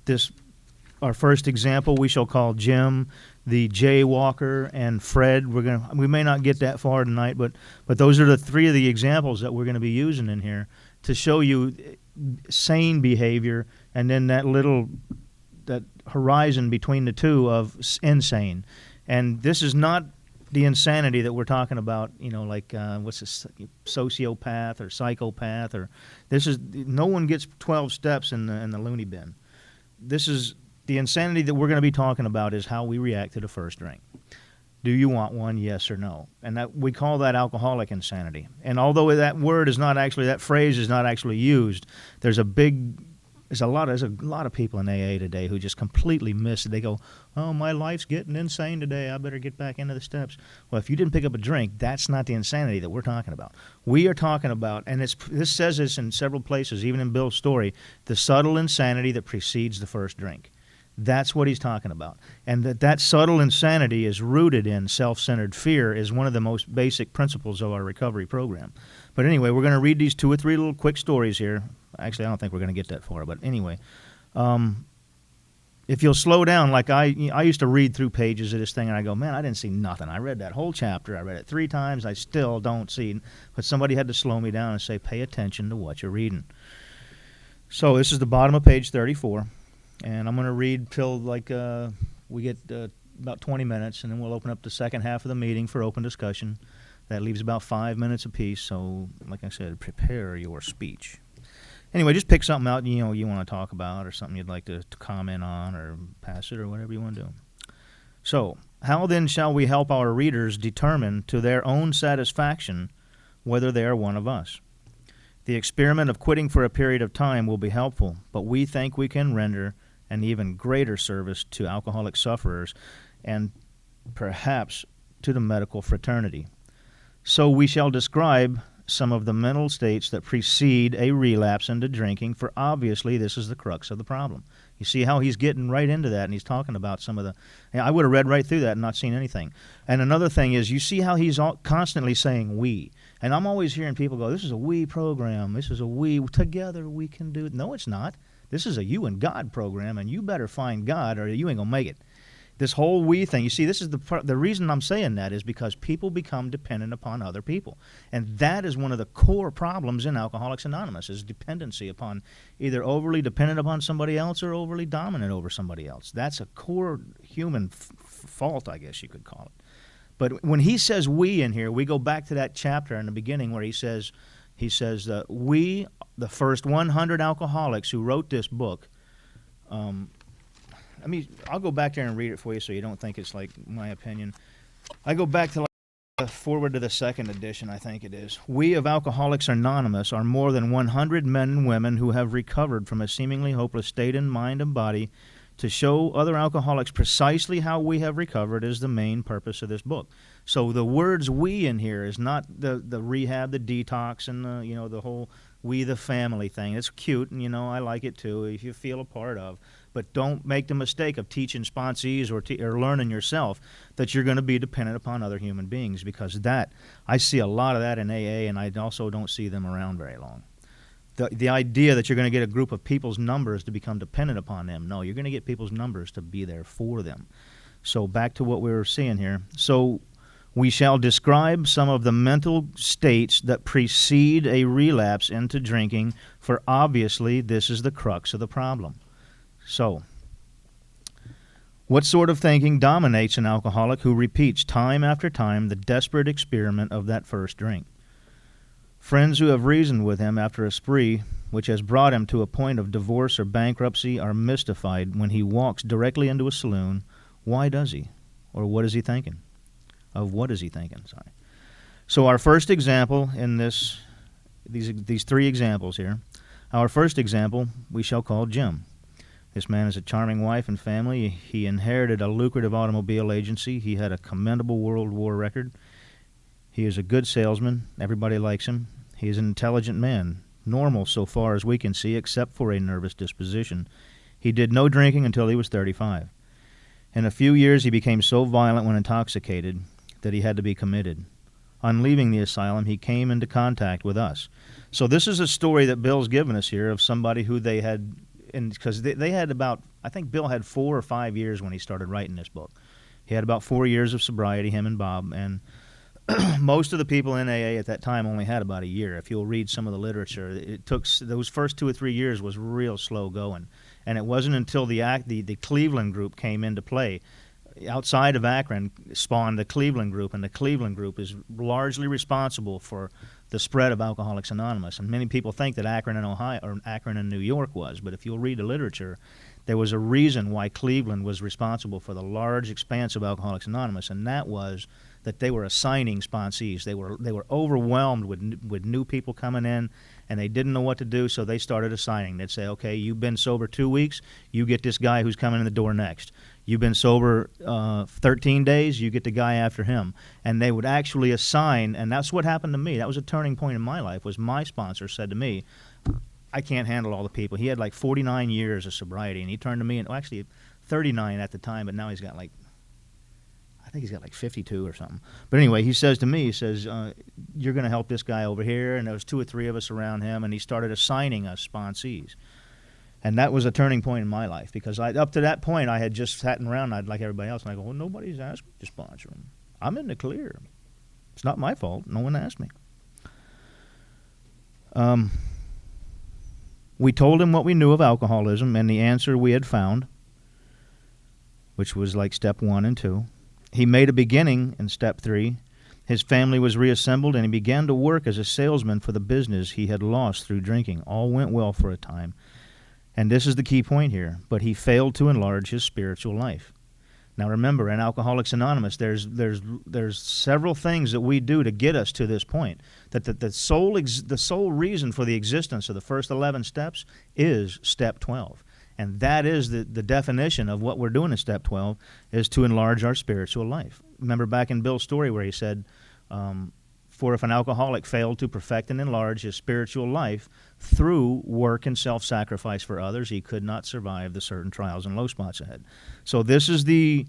this our first example we shall call Jim, the jaywalker, and Fred. We may not get that far tonight, but those are the three of the examples that we're going to be using in here to show you sane behavior, and then that horizon between the two of insane. And this is not the insanity that we're talking about, like what's this, sociopath or psychopath, or no one gets 12 steps in the loony bin. This is the insanity that we're going to be talking about is how we react to the first drink. Do you want one? Yes or no? And that we call that alcoholic insanity. And although that phrase is not actually used, there's a lot of people in AA today who just completely miss it. They go, "Oh, my life's getting insane today. I better get back into the steps." Well, if you didn't pick up a drink, that's not the insanity that we're talking about. We are talking about, and this says this in several places, even in Bill's story, the subtle insanity that precedes the first drink. That's what he's talking about. And that subtle insanity is rooted in self-centered fear is one of the most basic principles of our recovery program. But anyway, we're going to read these 2 or 3 little quick stories here. Actually, I don't think we're going to get that far. But anyway, if you'll slow down, like I used to read through pages of this thing, and I go, man, I didn't see nothing. I read that whole chapter. I read it 3 times. I still don't see. But somebody had to slow me down and say, pay attention to what you're reading. So this is the bottom of page 34. And I'm going to read till we get about 20 minutes, and then we'll open up the second half of the meeting for open discussion. That leaves about 5 minutes apiece, so like I said, prepare your speech. Anyway, just pick something out you want to talk about, or something you'd like to comment on, or pass it, or whatever you want to do. So, how then shall we help our readers determine to their own satisfaction whether they are one of us? The experiment of quitting for a period of time will be helpful, but we think we can render an even greater service to alcoholic sufferers and perhaps to the medical fraternity. So we shall describe some of the mental states that precede a relapse into drinking, for obviously this is the crux of the problem. You see how he's getting right into that, and he's talking about some of the... I would have read right through that and not seen anything. And another thing is, you see how he's constantly saying we. And I'm always hearing people go, this is a we program, this is a we, together we can do it. No, it's not. This is a you and God program, and you better find God or you ain't going to make it. This whole we thing, you see, this is the reason I'm saying that is because people become dependent upon other people. And that is one of the core problems in Alcoholics Anonymous, is dependency upon either overly dependent upon somebody else or overly dominant over somebody else. That's a core human fault, I guess you could call it. But when he says we in here, we go back to that chapter in the beginning where he says that we, the first 100 alcoholics who wrote this book, I'll go back there and read it for you so you don't think it's like my opinion. I go back to forward to the second edition, I think it is. We of Alcoholics Anonymous are more than 100 men and women who have recovered from a seemingly hopeless state in mind and body. To show other alcoholics precisely how we have recovered is the main purpose of this book. So the words "we" in here is not the rehab, the detox, and the whole "we the family" thing. It's cute, and I like it too if you feel a part of. But don't make the mistake of teaching sponsees or learning yourself that you're going to be dependent upon other human beings, because I see a lot of that in AA, and I also don't see them around very long. The idea that you're going to get a group of people's numbers to become dependent upon them. No, you're going to get people's numbers to be there for them. So back to what we were seeing here. So we shall describe some of the mental states that precede a relapse into drinking, for obviously this is the crux of the problem. So, what sort of thinking dominates an alcoholic who repeats time after time the desperate experiment of that first drink? Friends who have reasoned with him after a spree which has brought him to a point of divorce or bankruptcy are mystified when he walks directly into a saloon. Why does he? Or what is he thinking? Of what is he thinking? Sorry. So our first example in these 3 examples here, our first example we shall call Jim. This man has a charming wife and family. He inherited a lucrative automobile agency. He had a commendable World War record. He is a good salesman. Everybody likes him. He is an intelligent man, normal so far as we can see, except for a nervous disposition. He did no drinking until he was 35. In a few years, he became so violent when intoxicated that he had to be committed. On leaving the asylum, he came into contact with us. So this is a story that Bill's given us here of somebody who they had and because they had about, I think Bill had 4 or 5 years when he started writing this book. He had about 4 years of sobriety, him and Bob, and most of the people in AA at that time only had about a year. If you'll read some of the literature, it took those first 2 or 3 years was real slow going, and it wasn't until the Cleveland group came into play. Outside of Akron spawned the Cleveland group, and the Cleveland group is largely responsible for the spread of Alcoholics Anonymous. And many people think that Akron and Ohio or Akron and New York was, but if you'll read the literature, there was a reason why Cleveland was responsible for the large expanse of Alcoholics Anonymous, and that was that they were assigning sponsees. They were overwhelmed with new people coming in, and they didn't know what to do, so they started assigning. They'd say, okay, you've been sober 2 weeks, you get this guy who's coming in the door next. You've been sober 13 days, you get the guy after him. And they would actually assign, and that's what happened to me. That was a turning point in my life, was my sponsor said to me, I can't handle all the people. He had like 49 years of sobriety, and he turned to me, and well, actually 39 at the time, but now he's got like, I think he's got like 52 or something. But anyway, he says to me, he says, you're going to help this guy over here, and there was 2 or 3 of us around him, and he started assigning us sponsees. And that was a turning point in my life, because up to that point, I had just sat around like everybody else, and I go, well, nobody's asked me to sponsor him. I'm in the clear. It's not my fault. No one asked me. We told him what we knew of alcoholism and the answer we had found, which was like step 1 and 2. He made a beginning in step 3. His family was reassembled, and he began to work as a salesman for the business he had lost through drinking. All went well for a time. And this is the key point here, but he failed to enlarge his spiritual life. Now remember, in Alcoholics Anonymous, there's several things that we do to get us to this point. That the sole reason for the existence of the first 11 steps is step 12. And that is the definition of what we're doing in step 12, is to enlarge our spiritual life. Remember back in Bill's story where he said, for if an alcoholic failed to perfect and enlarge his spiritual life through work and self-sacrifice for others, he could not survive the certain trials and low spots ahead. So this is the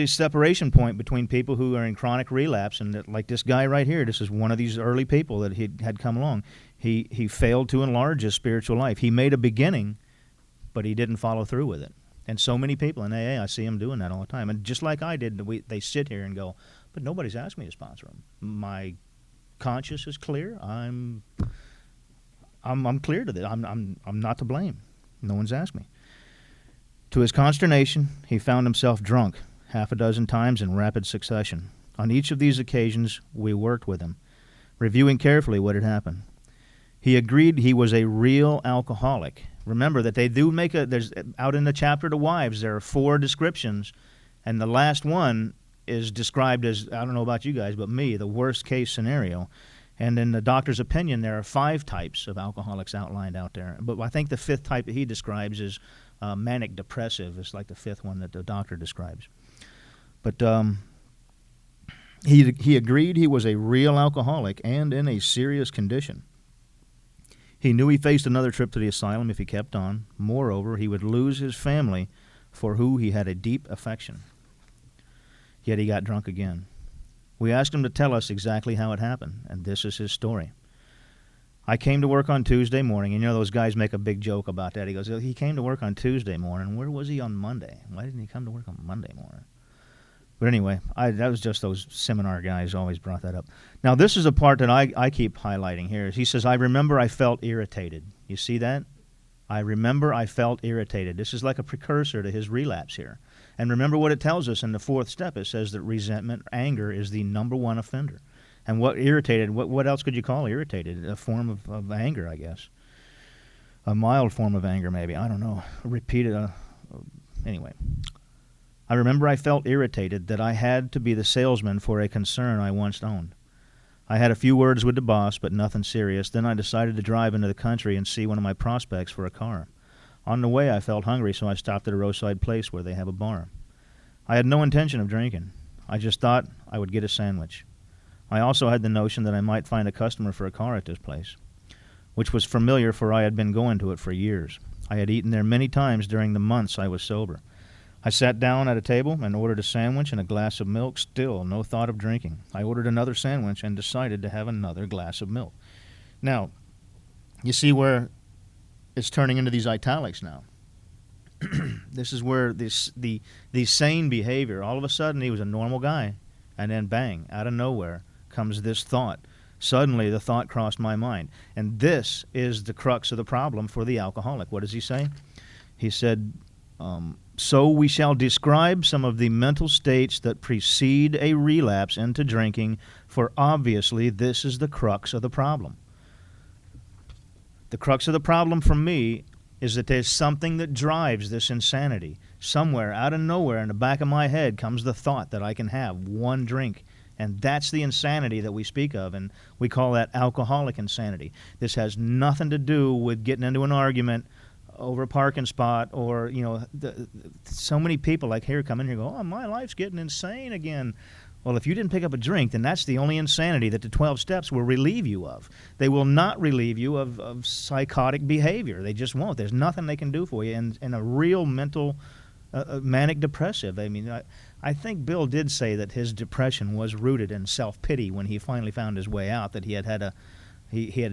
separation point between people who are in chronic relapse, and that, like this guy right here, this is one of these early people that had come along. He failed to enlarge his spiritual life. He made a beginning, but he didn't follow through with it. And so many people in AA, I see them doing that all the time. And just like I did, they sit here and go, but nobody's asked me to sponsor them. My conscience is clear. I'm clear to this. I'm not to blame. No one's asked me. To his consternation, he found himself drunk 6 times in rapid succession. On each of these occasions, we worked with him, reviewing carefully what had happened. He agreed he was a real alcoholic. Remember that they do make there's out in the chapter to wives, there are 4 descriptions, and the last one is described as, I don't know about you guys, but me, the worst case scenario. And in the doctor's opinion, there are 5 types of alcoholics outlined out there. But I think the 5th type that he describes is manic depressive. It's like the 5th one that the doctor describes. But he agreed he was a real alcoholic and in a serious condition. He knew he faced another trip to the asylum if he kept on. Moreover, he would lose his family for who he had a deep affection. Yet he got drunk again. We asked him to tell us exactly how it happened, and this is his story. I came to work on Tuesday morning, and you know those guys make a big joke about that. He goes, he came to work on Tuesday morning. Where was he on Monday? Why didn't he come to work on Monday morning? But anyway, that was just those seminar guys always brought that up. Now, this is a part that I keep highlighting here. He says, I remember I felt irritated. You see that? I remember I felt irritated. This is like a precursor to his relapse here. And remember what it tells us in the 4th step. It says that resentment, anger is the number 1 offender. And what irritated, what else could you call irritated? A form of anger, I guess. A mild form of anger, maybe. I don't know. Repeated. Anyway. I remember I felt irritated that I had to be the salesman for a concern I once owned. I had a few words with the boss, but nothing serious. Then I decided to drive into the country and see one of my prospects for a car. On the way, I felt hungry, so I stopped at a roadside place where they have a bar. I had no intention of drinking. I just thought I would get a sandwich. I also had the notion that I might find a customer for a car at this place, which was familiar, for I had been going to it for years. I had eaten there many times during the months I was sober. I sat down at a table and ordered a sandwich and a glass of milk, still no thought of drinking. I ordered another sandwich and decided to have another glass of milk. Now, you see where it's turning into these italics now. This is where the sane behavior, all of a sudden he was a normal guy, and then bang, out of nowhere comes this thought. Suddenly the thought crossed my mind. And this is the crux of the problem for the alcoholic. What does he say? He said, so we shall describe some of the mental states that precede a relapse into drinking, for obviously this is the crux of the problem. The crux of the problem for me is that there's something that drives this insanity. Somewhere out of nowhere in the back of my head comes the thought that I can have one drink. And that's the insanity that we speak of, and we call that alcoholic insanity. This has nothing to do with getting into an argument over a parking spot, or, so many people like here come in here and go, oh, my life's getting insane again. Well, if you didn't pick up a drink, then that's the only insanity that the 12 steps will relieve you of. They will not relieve you of psychotic behavior. They just won't. There's nothing they can do for you in a real mental manic depressive. I mean, I think Bill did say that his depression was rooted in self-pity when he finally found his way out, that he had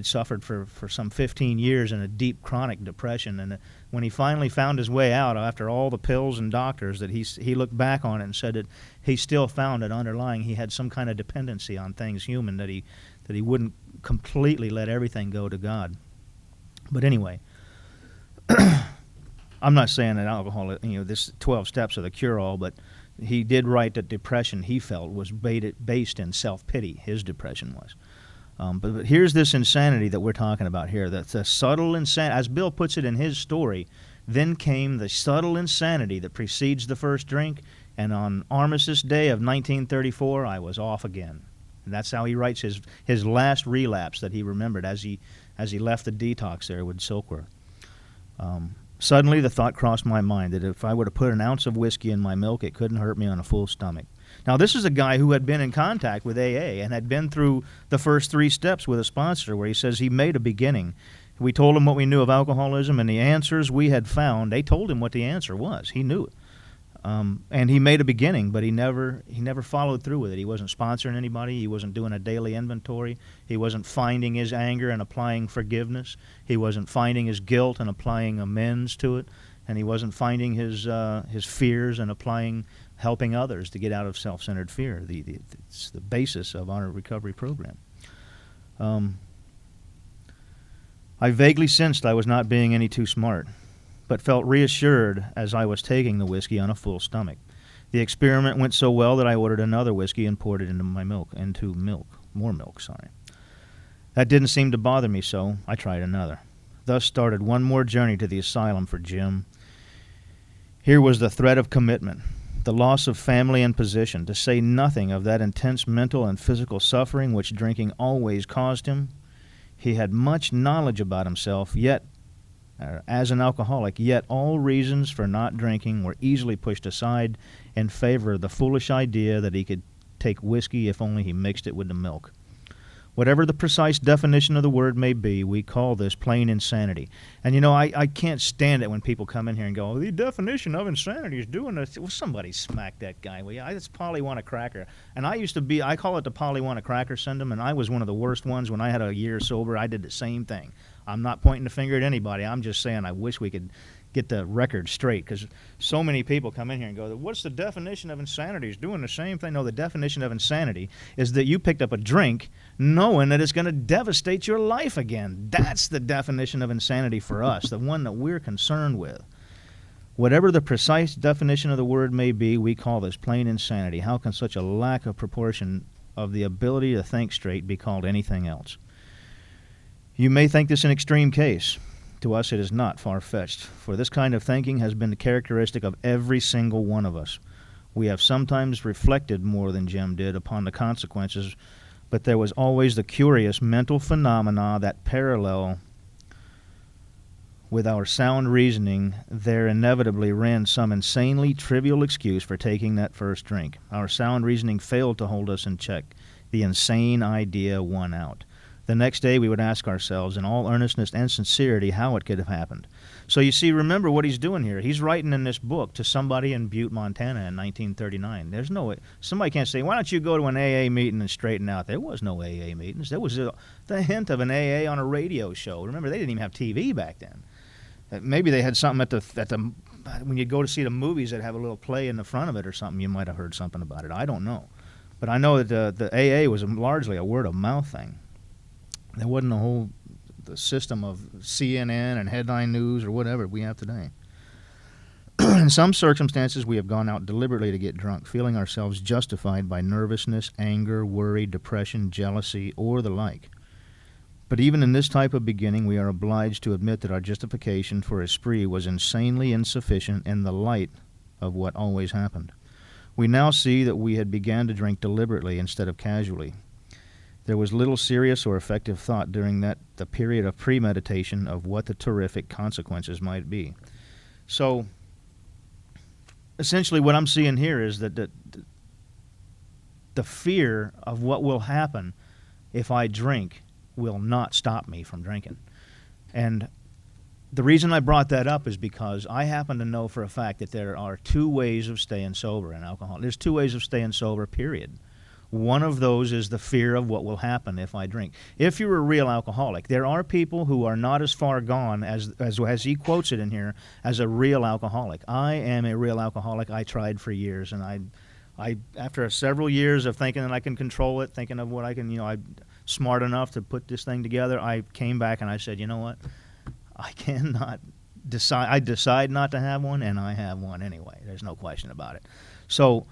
suffered for some 15 years in a deep chronic depression, and when he finally found his way out after all the pills and doctors, that he looked back on it and said that he still found that underlying he had some kind of dependency on things human, that he wouldn't completely let everything go to God. But anyway, I'm not saying that alcohol, this 12 steps are the cure-all, but he did write that depression he felt was based in self-pity. His depression was. But here's this insanity that we're talking about here. That's a subtle insanity. As Bill puts it in his story, then came the subtle insanity that precedes the first drink, and on Armistice Day of 1934, I was off again. And that's how he writes his last relapse that he remembered as he left the detox there with Silkworth. Suddenly the thought crossed my mind that if I were to put an ounce of whiskey in my milk, it couldn't hurt me on a full stomach. Now, this is a guy who had been in contact with AA and had been through the first 3 steps with a sponsor, where he says he made a beginning. We told him what we knew of alcoholism and the answers we had found. They told him what the answer was. He knew it. And he made a beginning, but he never followed through with it. He wasn't sponsoring anybody. He wasn't doing a daily inventory. He wasn't finding his anger and applying forgiveness. He wasn't finding his guilt and applying amends to it. And he wasn't finding his fears and helping others to get out of self-centered fear. It's the basis of our recovery program. I vaguely sensed I was not being any too smart, but felt reassured as I was taking the whiskey on a full stomach. The experiment went so well that I ordered another whiskey and poured it into more milk. That didn't seem to bother me, so I tried another. Thus started one more journey to the asylum for Jim. Here was the threat of commitment, the loss of family and position, to say nothing of that intense mental and physical suffering which drinking always caused him. He had much knowledge about himself, yet, as an alcoholic, yet all reasons for not drinking were easily pushed aside in favor of the foolish idea that he could take whiskey if only he mixed it with the milk. Whatever the precise definition of the word may be, we call this plain insanity. And I can't stand it when people come in here and go, the definition of insanity is doing this. Well, somebody smack that guy. Well, it's Polly want a cracker. And I call it the Polly want a cracker syndrome, and I was one of the worst ones when I had a year sober. I did the same thing. I'm not pointing the finger at anybody. I'm just saying I wish we could get the record straight, because so many people come in here and go, what's the definition of insanity? Is doing the same thing? No, the definition of insanity is that you picked up a drink knowing that it's going to devastate your life again. That's the definition of insanity for us, the one that we're concerned with. Whatever the precise definition of the word may be, we call this plain insanity. How can such a lack of proportion of the ability to think straight be called anything else? You may think this an extreme case. To us, it is not far-fetched, for this kind of thinking has been the characteristic of every single one of us. We have sometimes reflected more than Jim did upon the consequences, but there was always the curious mental phenomena that parallel with our sound reasoning. There inevitably ran some insanely trivial excuse for taking that first drink. Our sound reasoning failed to hold us in check. The insane idea won out. The next day we would ask ourselves in all earnestness and sincerity how it could have happened. So you see, remember what he's doing here. He's writing in this book to somebody in Butte, Montana in 1939. There's no way. Somebody can't say, why don't you go to an AA meeting and straighten out? There was no AA meetings. There was the hint of an AA on a radio show. Remember, they didn't even have TV back then. Maybe they had something at the when you go to see the movies that have a little play in the front of it or something. You might have heard something about it. I don't know, but I know that the AA was largely a word of mouth thing. There wasn't the system of CNN and headline news or whatever we have today. In some circumstances, we have gone out deliberately to get drunk, feeling ourselves justified by nervousness, anger, worry, depression, jealousy, or the like. But even in this type of beginning, we are obliged to admit that our justification for a spree was insanely insufficient in the light of what always happened. We now see that we had began to drink deliberately instead of casually. There was little serious or effective thought during the period of premeditation of what the terrific consequences might be. So, essentially what I'm seeing here is that the fear of what will happen if I drink will not stop me from drinking. And the reason I brought that up is because I happen to know for a fact that there are two ways of staying sober in alcohol. There's two ways of staying sober, period. One of those is the fear of what will happen if I drink. If you're a real alcoholic, there are people who are not as far gone as he quotes it in here, as a real alcoholic. I am a real alcoholic. I tried for years, and I after several years of thinking that I can control it, thinking of what I can, I'm smart enough to put this thing together, I came back and I said, you know what? I cannot decide. I decide not to have one, and I have one anyway. There's no question about it. So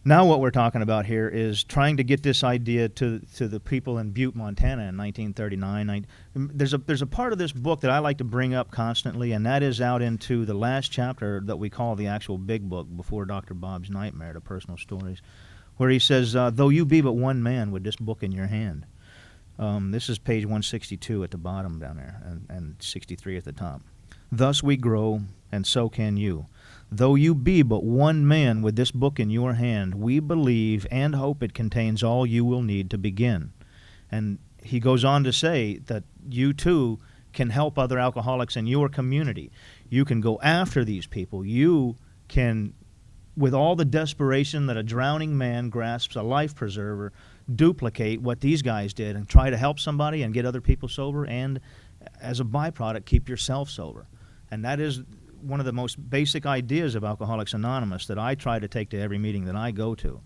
now what we're talking about here is trying to get this idea to the people in Butte, Montana in 1939. There's a part of this book that I like to bring up constantly, and that is out into the last chapter that we call the actual big book, Before Dr. Bob's Nightmare, the personal stories, where he says, though you be but one man with this book in your hand. This is page 162 at the bottom down there, and 63 at the top. Thus we grow, and so can you. Though you be but one man with this book in your hand, we believe and hope it contains all you will need to begin. And he goes on to say that you too can help other alcoholics in your community. You can go after these people. You can, with all the desperation that a drowning man grasps a life preserver, duplicate what these guys did and try to help somebody and get other people sober, and as a byproduct, keep yourself sober. And that is one of the most basic ideas of Alcoholics Anonymous that I try to take to every meeting that I go to,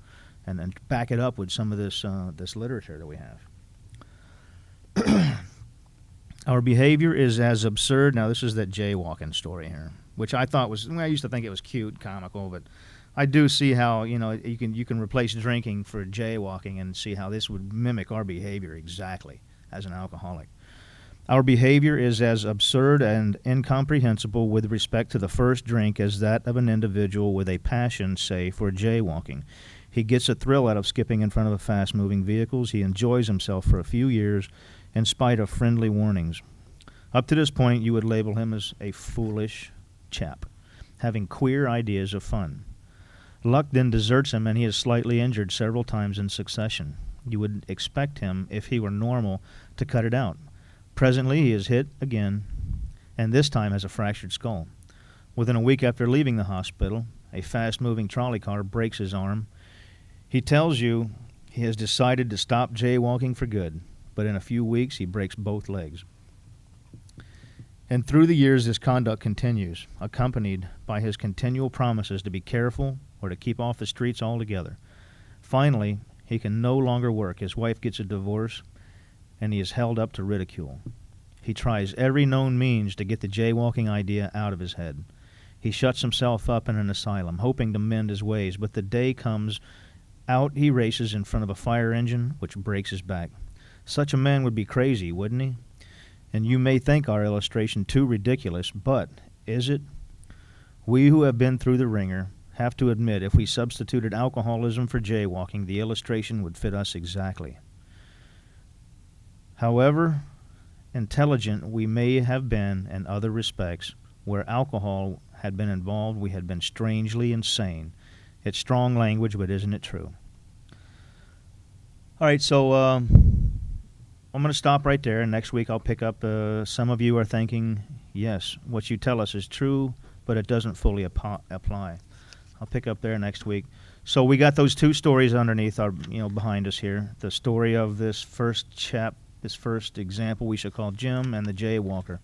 and back it up with some of this literature that we have. Our behavior is as absurd. Now, this is that jaywalking story here, which I thought was, I used to think it was cute, comical, but I do see how, you can replace drinking for jaywalking and see how this would mimic our behavior exactly as an alcoholic. Our behavior is as absurd and incomprehensible with respect to the first drink as that of an individual with a passion, say, for jaywalking. He gets a thrill out of skipping in front of fast-moving vehicles. He enjoys himself for a few years in spite of friendly warnings. Up to this point, you would label him as a foolish chap, having queer ideas of fun. Luck then deserts him, and he is slightly injured several times in succession. You would expect him, if he were normal, to cut it out. Presently, he is hit again, and this time has a fractured skull. Within a week after leaving the hospital, a fast-moving trolley car breaks his arm. He tells you he has decided to stop jaywalking for good, but in a few weeks he breaks both legs. And through the years, this conduct continues, accompanied by his continual promises to be careful or to keep off the streets altogether. Finally, he can no longer work. His wife gets a divorce, and he is held up to ridicule. He tries every known means to get the jaywalking idea out of his head. He shuts himself up in an asylum, hoping to mend his ways, but the day comes, out he races in front of a fire engine, which breaks his back. Such a man would be crazy, wouldn't he? And you may think our illustration too ridiculous, but is it? We who have been through the ringer have to admit if we substituted alcoholism for jaywalking, the illustration would fit us exactly. However intelligent we may have been in other respects, where alcohol had been involved, we had been strangely insane. It's strong language, but isn't it true? All right, so I'm going to stop right there, and next week I'll pick up. Some of you are thinking, yes, what you tell us is true, but it doesn't fully apply. I'll pick up there next week. So we got those two stories underneath our, behind us here. The story of this first chap, this first example we should call Jim, and the jaywalker.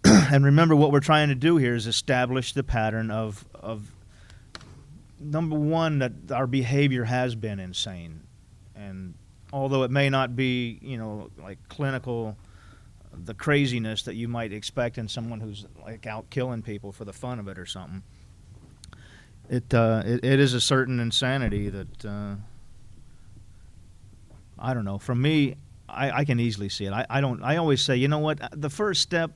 And remember, what we're trying to do here is establish the pattern of number one, that our behavior has been insane. And although it may not be, like clinical, the craziness that you might expect in someone who's like out killing people for the fun of it or something, it is a certain insanity that, I don't know. For me, I can easily see it. I always say, you know what, the first step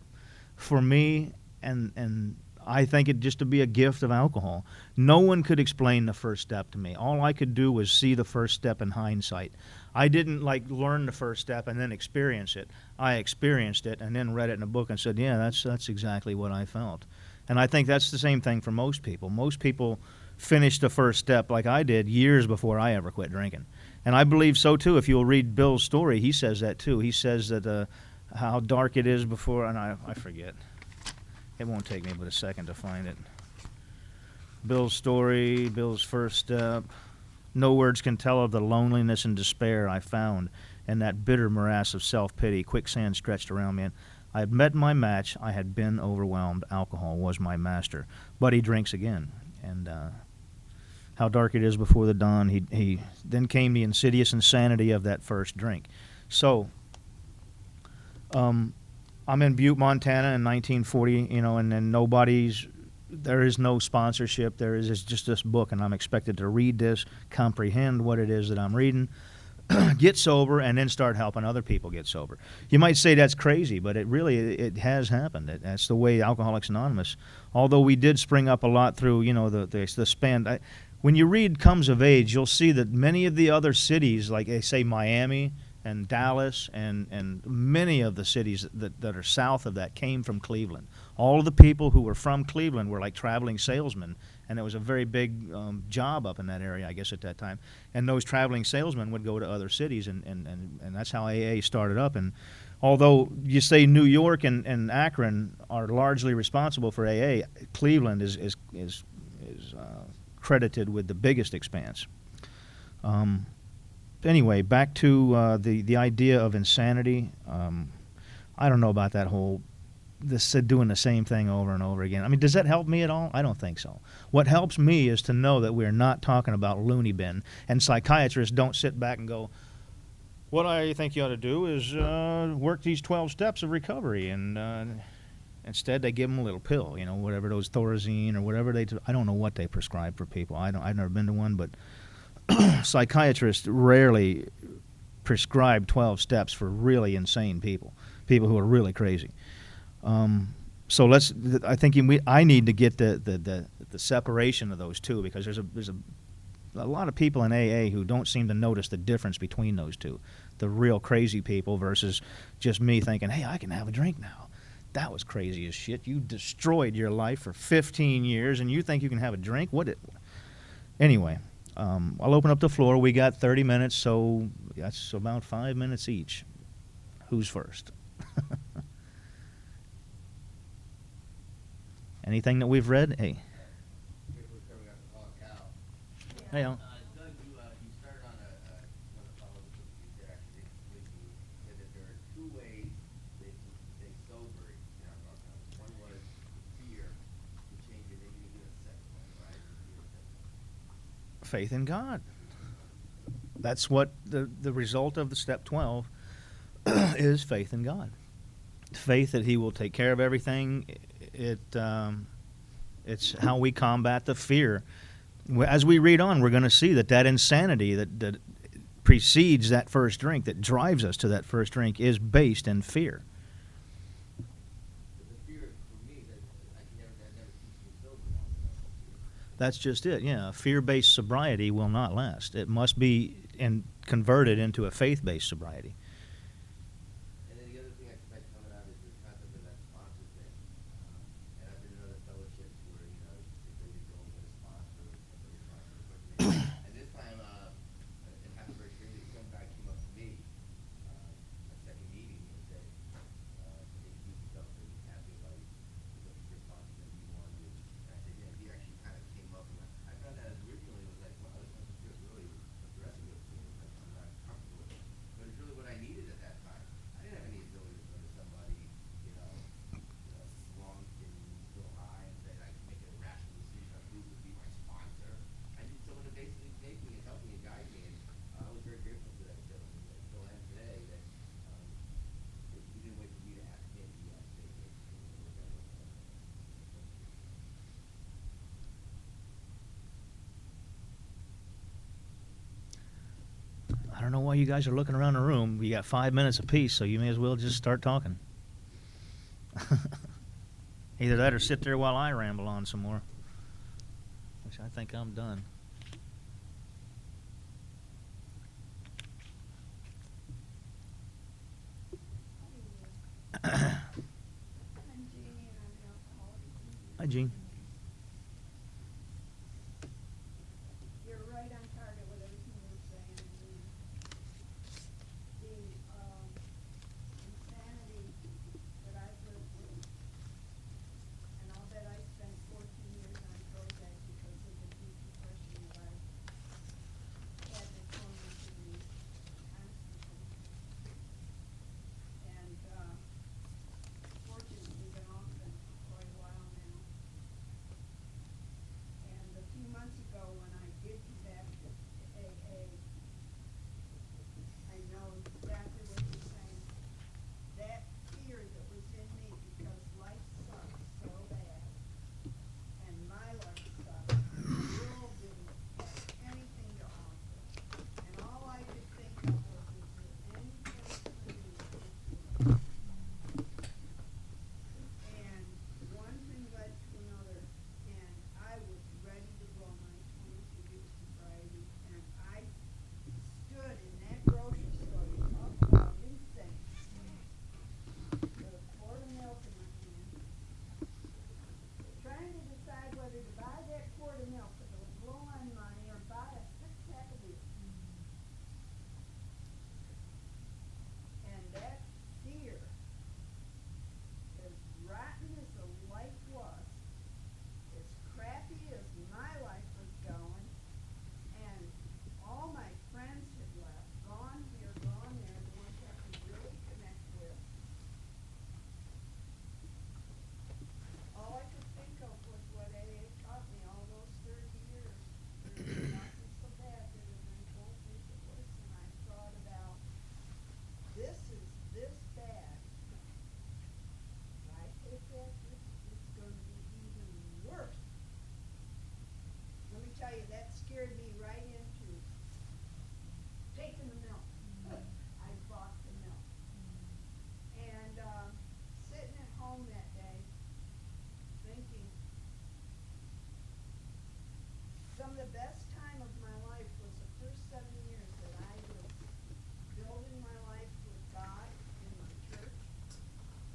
for me, and I think it just to be a gift of alcohol. No one could explain the first step to me. All I could do was see the first step in hindsight. I didn't like learn the first step and then experience it. I experienced it and then read it in a book and said, yeah, that's exactly what I felt. And I think that's the same thing for most people. Most people finish the first step like I did years before I ever quit drinking. And I believe so too. If you'll read Bill's story, he says that too. He says that how dark it is before, and I forget. It won't take me but a second to find it. Bill's story, Bill's first step. No words can tell of the loneliness and despair I found in that bitter morass of self-pity, quicksand stretched around me. And I had met my match. I had been overwhelmed. Alcohol was my master. But he drinks again. And how dark it is before the dawn. He then came the insidious insanity of that first drink. So, I'm in Butte, Montana in 1940, and then there is no sponsorship. It's just this book, and I'm expected to read this, comprehend what it is that I'm reading, get sober, and then start helping other people get sober. You might say that's crazy, but it has happened. That's the way Alcoholics Anonymous, although we did spring up a lot through, the span. When you read Comes of Age, you'll see that many of the other cities, like they say Miami and Dallas and many of the cities that are south of that came from Cleveland. All of the people who were from Cleveland were like traveling salesmen, and it was a very big job up in that area, I guess, at that time. And those traveling salesmen would go to other cities, and that's how AA started up. And although you say New York and Akron are largely responsible for AA, Cleveland is credited with the biggest expanse. Anyway, back to the idea of insanity. I don't know about that whole doing the same thing over and over again. I mean, does that help me at all? I don't think so. What helps me is to know that we're not talking about loony bin, and psychiatrists don't sit back and go, what I think you ought to do is work these 12 steps of recovery, and instead they give them a little pill, whatever those Thorazine or whatever I don't know what they prescribe for people. I've never been to one, but psychiatrists rarely prescribe 12 steps for really insane people who are really crazy. So I think I need to get the separation of those two, because there's a lot of people in AA who don't seem to notice the difference between those two, the real crazy people versus just me thinking, hey, I can have a drink now. That was crazy as shit. You destroyed your life for 15 years, and you think you can have a drink? Anyway, I'll open up the floor. We got 30 minutes, so that's about 5 minutes each. Who's first? Anything that we've read? Hey. Hey, Al. Doug, you started on one of the follow-up books you said, actually, you said that there are two ways that you can stay sober in alcohol. One was fear to change it, and you do a second one, right? Faith in God. That's what the result of the step 12 is, faith in God. Faith that He will take care of everything. It's how we combat the fear. As we read on, we're going to see that insanity that precedes that first drink, that drives us to that first drink, is based in fear. The fear, for me, that never keeps me sober. That's just it, yeah. Fear-based sobriety will not last. It must be converted into a faith-based sobriety. And then the other thing I expect coming out is the concept of that sponsor thing. And I've been in other fellowships where, they go and get a sponsor, and this time, it happened very strangely. Some guy came up to me, a second meeting, and said, introduced himself and asked me about what your sponsor that you wanted. And I said, yeah, he actually kind of came up, and I found that originally it was like, wow, this must feel really aggressive with me. I'm not comfortable with it. But it's really what I I don't know why you guys are looking around the room. We got 5 minutes apiece, so you may as well just start talking. Either that or sit there while I ramble on some more. Which I think I'm done. I'm Jeannie and I'm Alcoholics. Hi, Gene. You're right on target with everything you're saying. The insanity that I've lived with, and I'll bet I spent 14 years on Prozac because of the deep depression that I had that tormented me constantly. And fortunately been off them for quite a while now. And a few months ago, when I did come back to AA, I know exactly what you're saying. That fear that was in me because life sucks so bad, and my life sucks, and the world didn't have anything to offer. And all I could think of was, is there any place for me to go? And one thing led to another, and I was ready to blow my 22-year sobriety, and I stood in that grocery store, you talk about insane, with a quart of milk in my hand, trying to decide whether to buy that quart of milk because it was low on money or buy a six-pack of beer. And that fear, as rotten as the life was, as crappy as my life was going, and all my friends had left, gone here, gone there, the ones I could really connect with. All I could think of was what AA taught me all those 30 years. There's nothing so bad that it won't make it worse. And I thought about, this is this bad. If I take that, it's going to be even worse. Let me tell you, that scared me right into taking the milk. I bought the milk. And sitting at home that day, thinking, some of the best time of my life was the first 7 years that I was building my life with God in my church.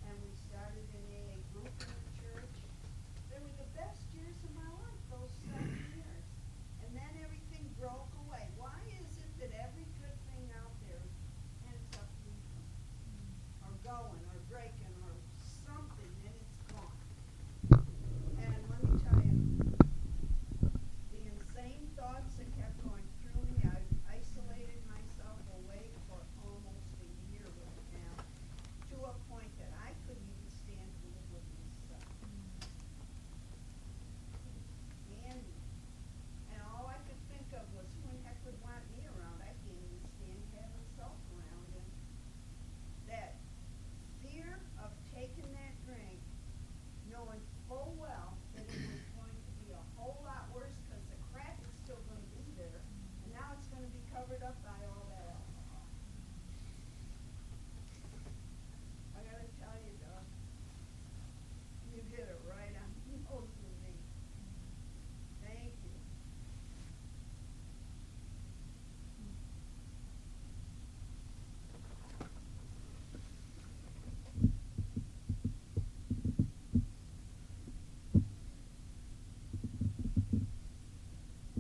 And we started an AA group in the church. They were the best years of my life, those 7 years. And then everything broke away. Why is it that every good thing out there ends up leaving? Or going, or breaking, or something, and it's gone. And let me tell you, the insane thoughts that kept going through me, I isolated myself away for almost a year right now, to a point that I couldn't even stand to live with myself. And all I could think of was, who in heck would want me around? I can't even stand having self around. And that fear of taking that drink, knowing full well that it was going to be a whole lot worse because the crack is still going to be there, and now it's going to be covered up by all that alcohol. I gotta tell you, Doug, you hit it right on the nose with me. Thank you.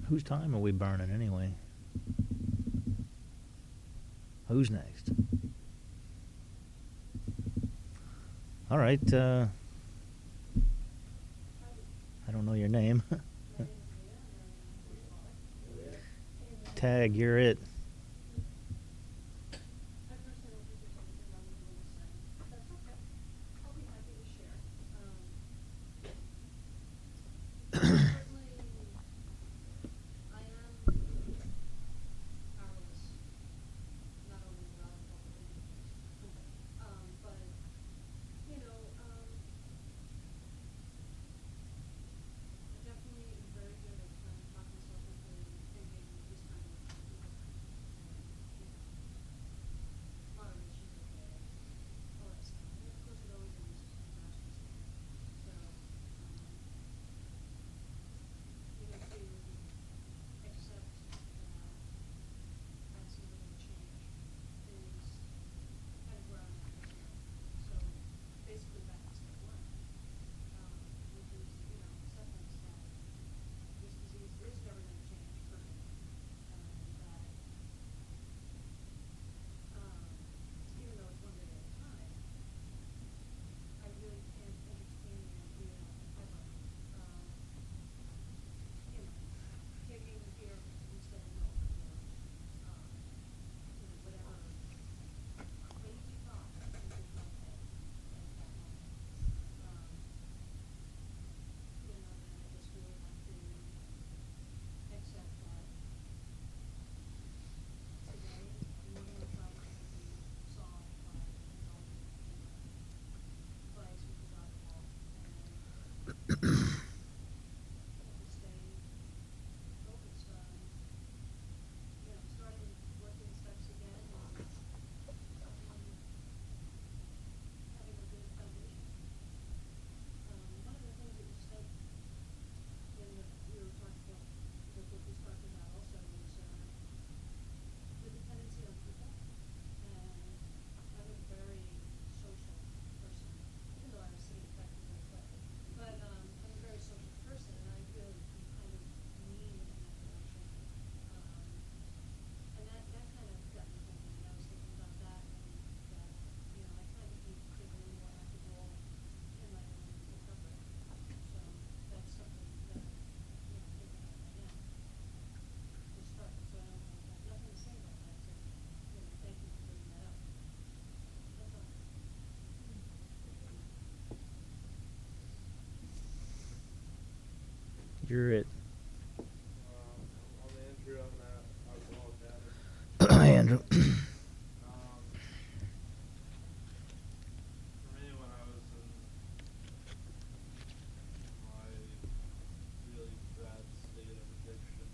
Whose time are we burning anyway? Who's next? All right. I don't know your name. Tag, you're it. I personally don't think there's anything wrong with what you're saying. That's okay. I'll be happy to share. Certainly, I am powerless, not only with alcohol, but in but, you know, I definitely am very good at trying to talk myself into thinking this time. You're it. On the entry, I'm an alcoholic addict. Andrew. For me, when I was in my really bad state of addiction,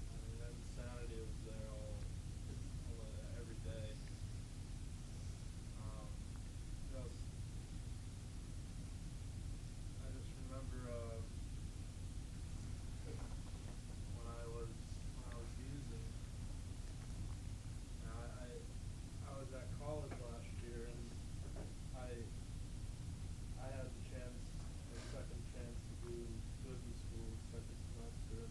I mean, that insanity was there all every day. Just, I just remember when I was using. I was at college last year, and I had the chance, a second chance to do good in school, second semester,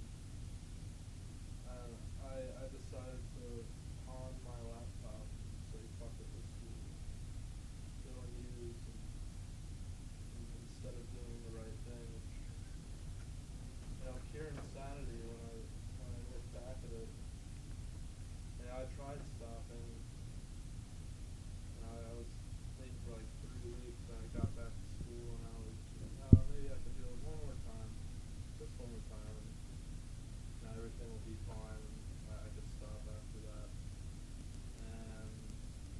and I decided to pawn my laptop and say fuck it with school, go and use, and instead of doing the right thing, which, pure insanity when I look back at it. I tried stopping. I was clean for like 3 weeks. I got back to school and I was, maybe I can do it one more time, just one more time, and now everything will be fine. And I could stop after that. And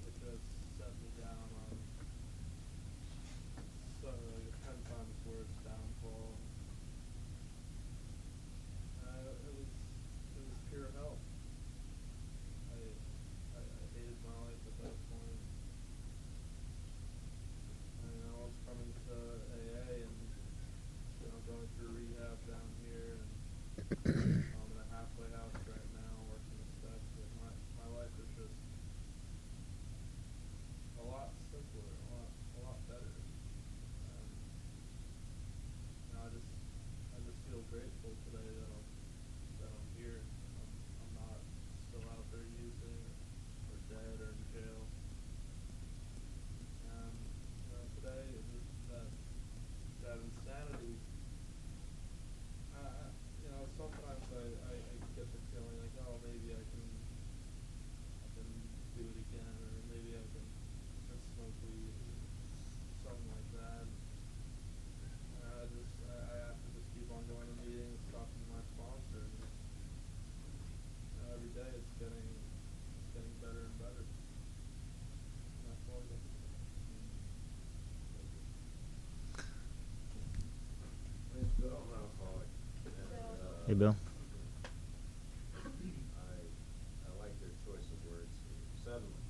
it just set me down on like a 10 times worse downfall. It was pure hell. I hated my life at that point. And I was coming to AA and going through rehab down here, and I'm in a halfway house right now working the steps. But my life is just a lot simpler, a lot better. I just feel grateful today that I'm here. I'm not still out there using or dead or in jail. And today that insanity. Sometimes I get the feeling like, oh, maybe I can do it again, or maybe I can smoke weed, or something like that. I have to just keep on going to meetings, talking to my sponsor, and every day it's getting better and better. And that's all I got. Name's Bill. I'm an alcoholic. And, Hey, Bill. I like their choice of words. Suddenly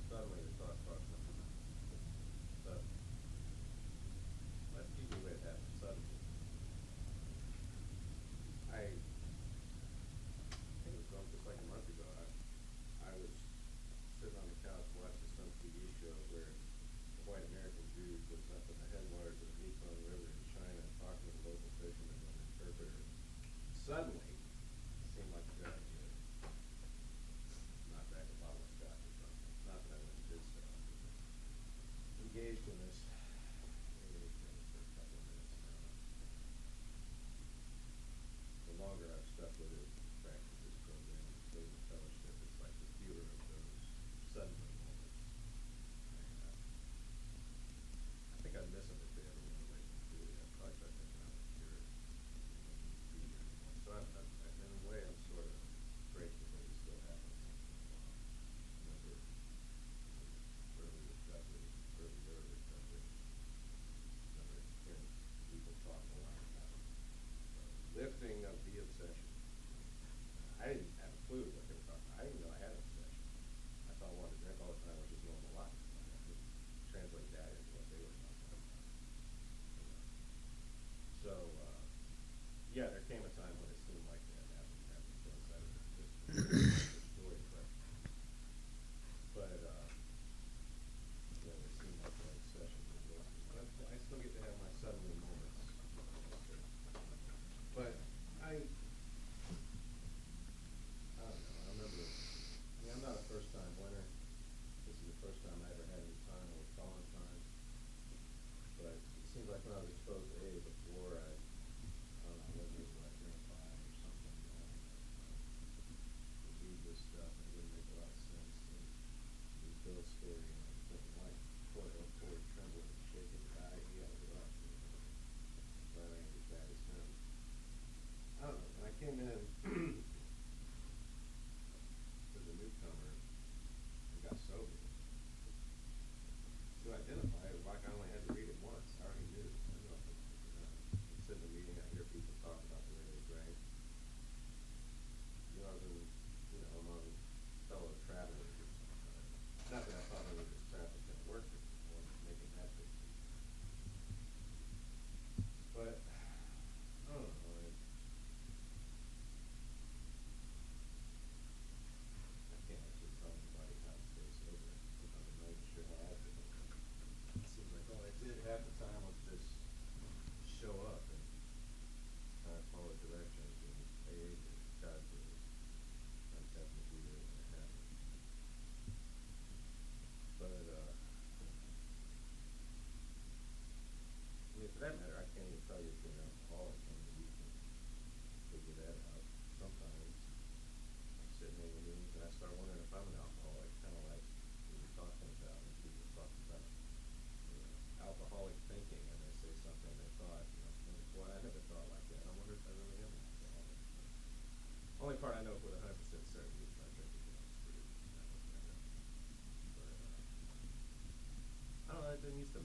the thought crossed my mind. Suddenly. That's usually the way it happens. Suddenly. I think it was just like a month ago. I was sitting on the couch watching some TV show where a white American dude was up in the headwaters of the Mekong River in China talking to the local fishermen with an interpreter.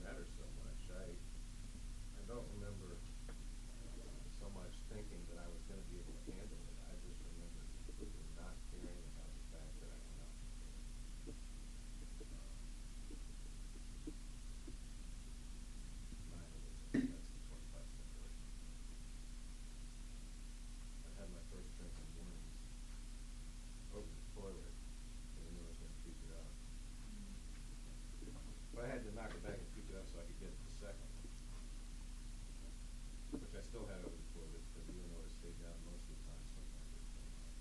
matter so much. I don't remember so much thinking that I was gonna be able to handle it. I just remember completely not caring about the fact that I went out. Mine was a less than 25-cent break. I had my first drink in the mornings over the toilet, and I knew I was gonna puke it out. But I had to knock it back and puke it out so I could get the second one, which I still had over the toilet, because even though it stayed down most of the time, sometimes it would come out.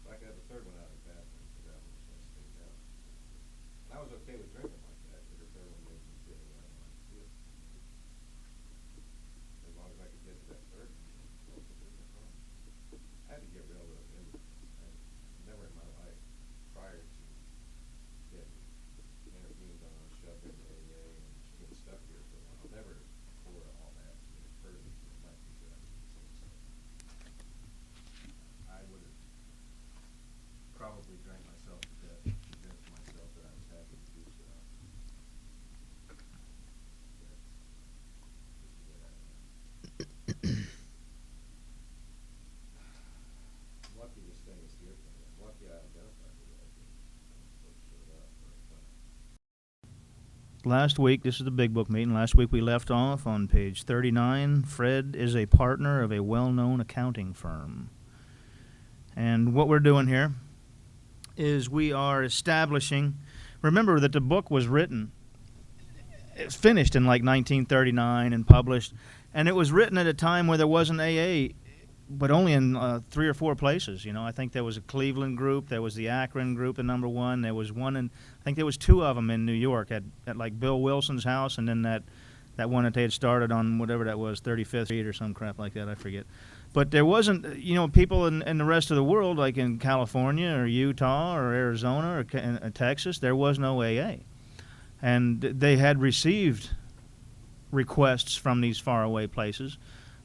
So I could have the third one out of the bathroom, because that one was gonna stay down. And I was okay with drinking like that, but the third one made me feel the way I wanted to feel. As long as I could get to that third one, what was the business wrong? I had to get rid of those immigrants. I never in my life, prior to getting intervened on, shoved into AA and being stuck here for a while, never before all that it occurred to me that it might be a good idea to take stuff. I would have probably drank myself to death and convinced myself that I was happy to do so. But this is where I am. I'm lucky this thing is here for me. I'm lucky I identified the right thing. So it showed up or found. Last week, this is the Big Book meeting. Last week we left off on page 39. Fred is a partner of a well-known accounting firm. And what we're doing here is we are establishing, remember that the book was written, it's finished in like 1939 and published, and it was written at a time where there wasn't AA, but only in 3 or 4 places. You know, I think there was a Cleveland group, there was the Akron group at number 1, there was one in, I think there was 2 of them in New York at like Bill Wilson's house, and then that one that they had started on whatever that was, 35th Street or some crap like that, I forget. But there wasn't, you know, people in the rest of the world, like in California or Utah or Arizona or Texas, there was no AA. And they had received requests from these faraway places,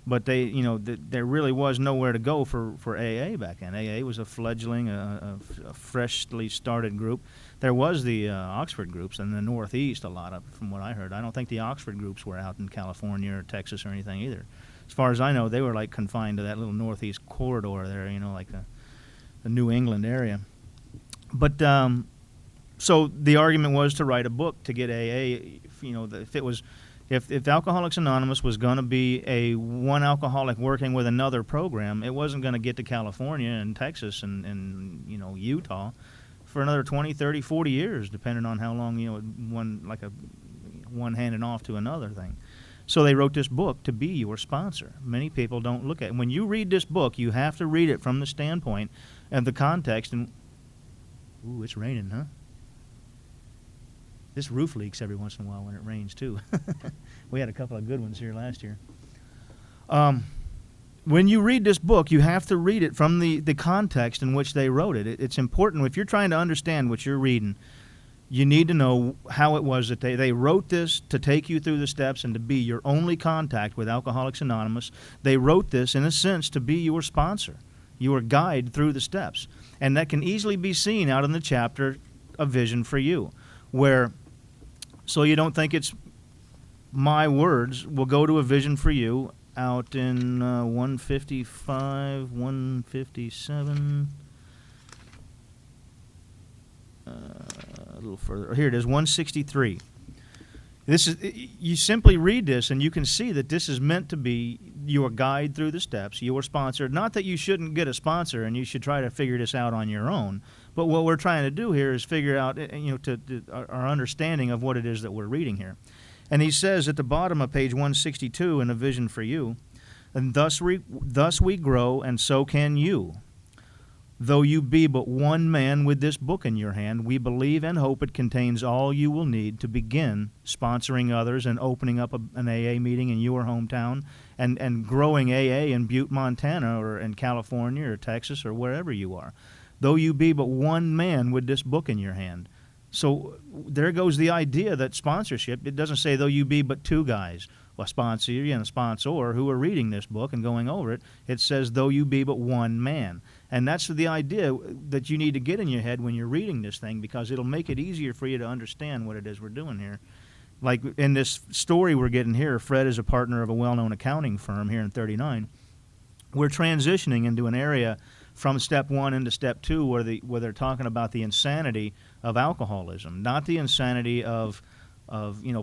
but they, you know, there really was nowhere to go for AA back then. AA was a fledgling, a freshly started group. There was the Oxford groups in the Northeast, a lot of, from what I heard. I don't think the Oxford groups were out in California or Texas or anything either. As far as I know, they were like confined to that little Northeast corridor there, you know, like the New England area. But so the argument was to write a book to get AA. You know, if it was, if Alcoholics Anonymous was going to be a one alcoholic working with another program, it wasn't going to get to California and Texas and you know, Utah for another 20, 30, 40 years, depending on how long, you know, one handed off to another thing. So they wrote this book to be your sponsor. Many people don't look at it. When you read this book, you have to read it from the standpoint of the context. And ooh, it's raining, huh? This roof leaks every once in a while when it rains, too. We had a couple of good ones here last year. When you read this book, you have to read it from the context in which they wrote it. It's important. If you're trying to understand what you're reading, you need to know how it was that they wrote this to take you through the steps and to be your only contact with Alcoholics Anonymous. They wrote this, in a sense, to be your sponsor, your guide through the steps. And that can easily be seen out in the chapter, A Vision for You, where, so you don't think it's my words, we'll go to A Vision for You out in 155, 157... a little further. Here it is, 163. This is, you simply read this and you can see that this is meant to be your guide through the steps, your sponsor. Not that you shouldn't get a sponsor and you should try to figure this out on your own, but what we're trying to do here is figure out, you know, our understanding of what it is that we're reading here. And he says at the bottom of page 162 in A Vision for You, and thus we grow, and so can you. Though you be but one man with this book in your hand, we believe and hope it contains all you will need to begin sponsoring others and opening up an AA meeting in your hometown and growing AA in Butte, Montana, or in California or Texas or wherever you are. Though you be but one man with this book in your hand. So there goes the idea that sponsorship, it doesn't say though you be but 2 guys, a sponsor and a sponsor who are reading this book and going over it. It says though you be but one man. And that's the idea that you need to get in your head when you're reading this thing, because it'll make it easier for you to understand what it is we're doing here. Like in this story we're getting here, Fred is a partner of a well-known accounting firm here in 39. We're transitioning into an area from step 1 into step 2 where they're talking about the insanity of alcoholism, not the insanity of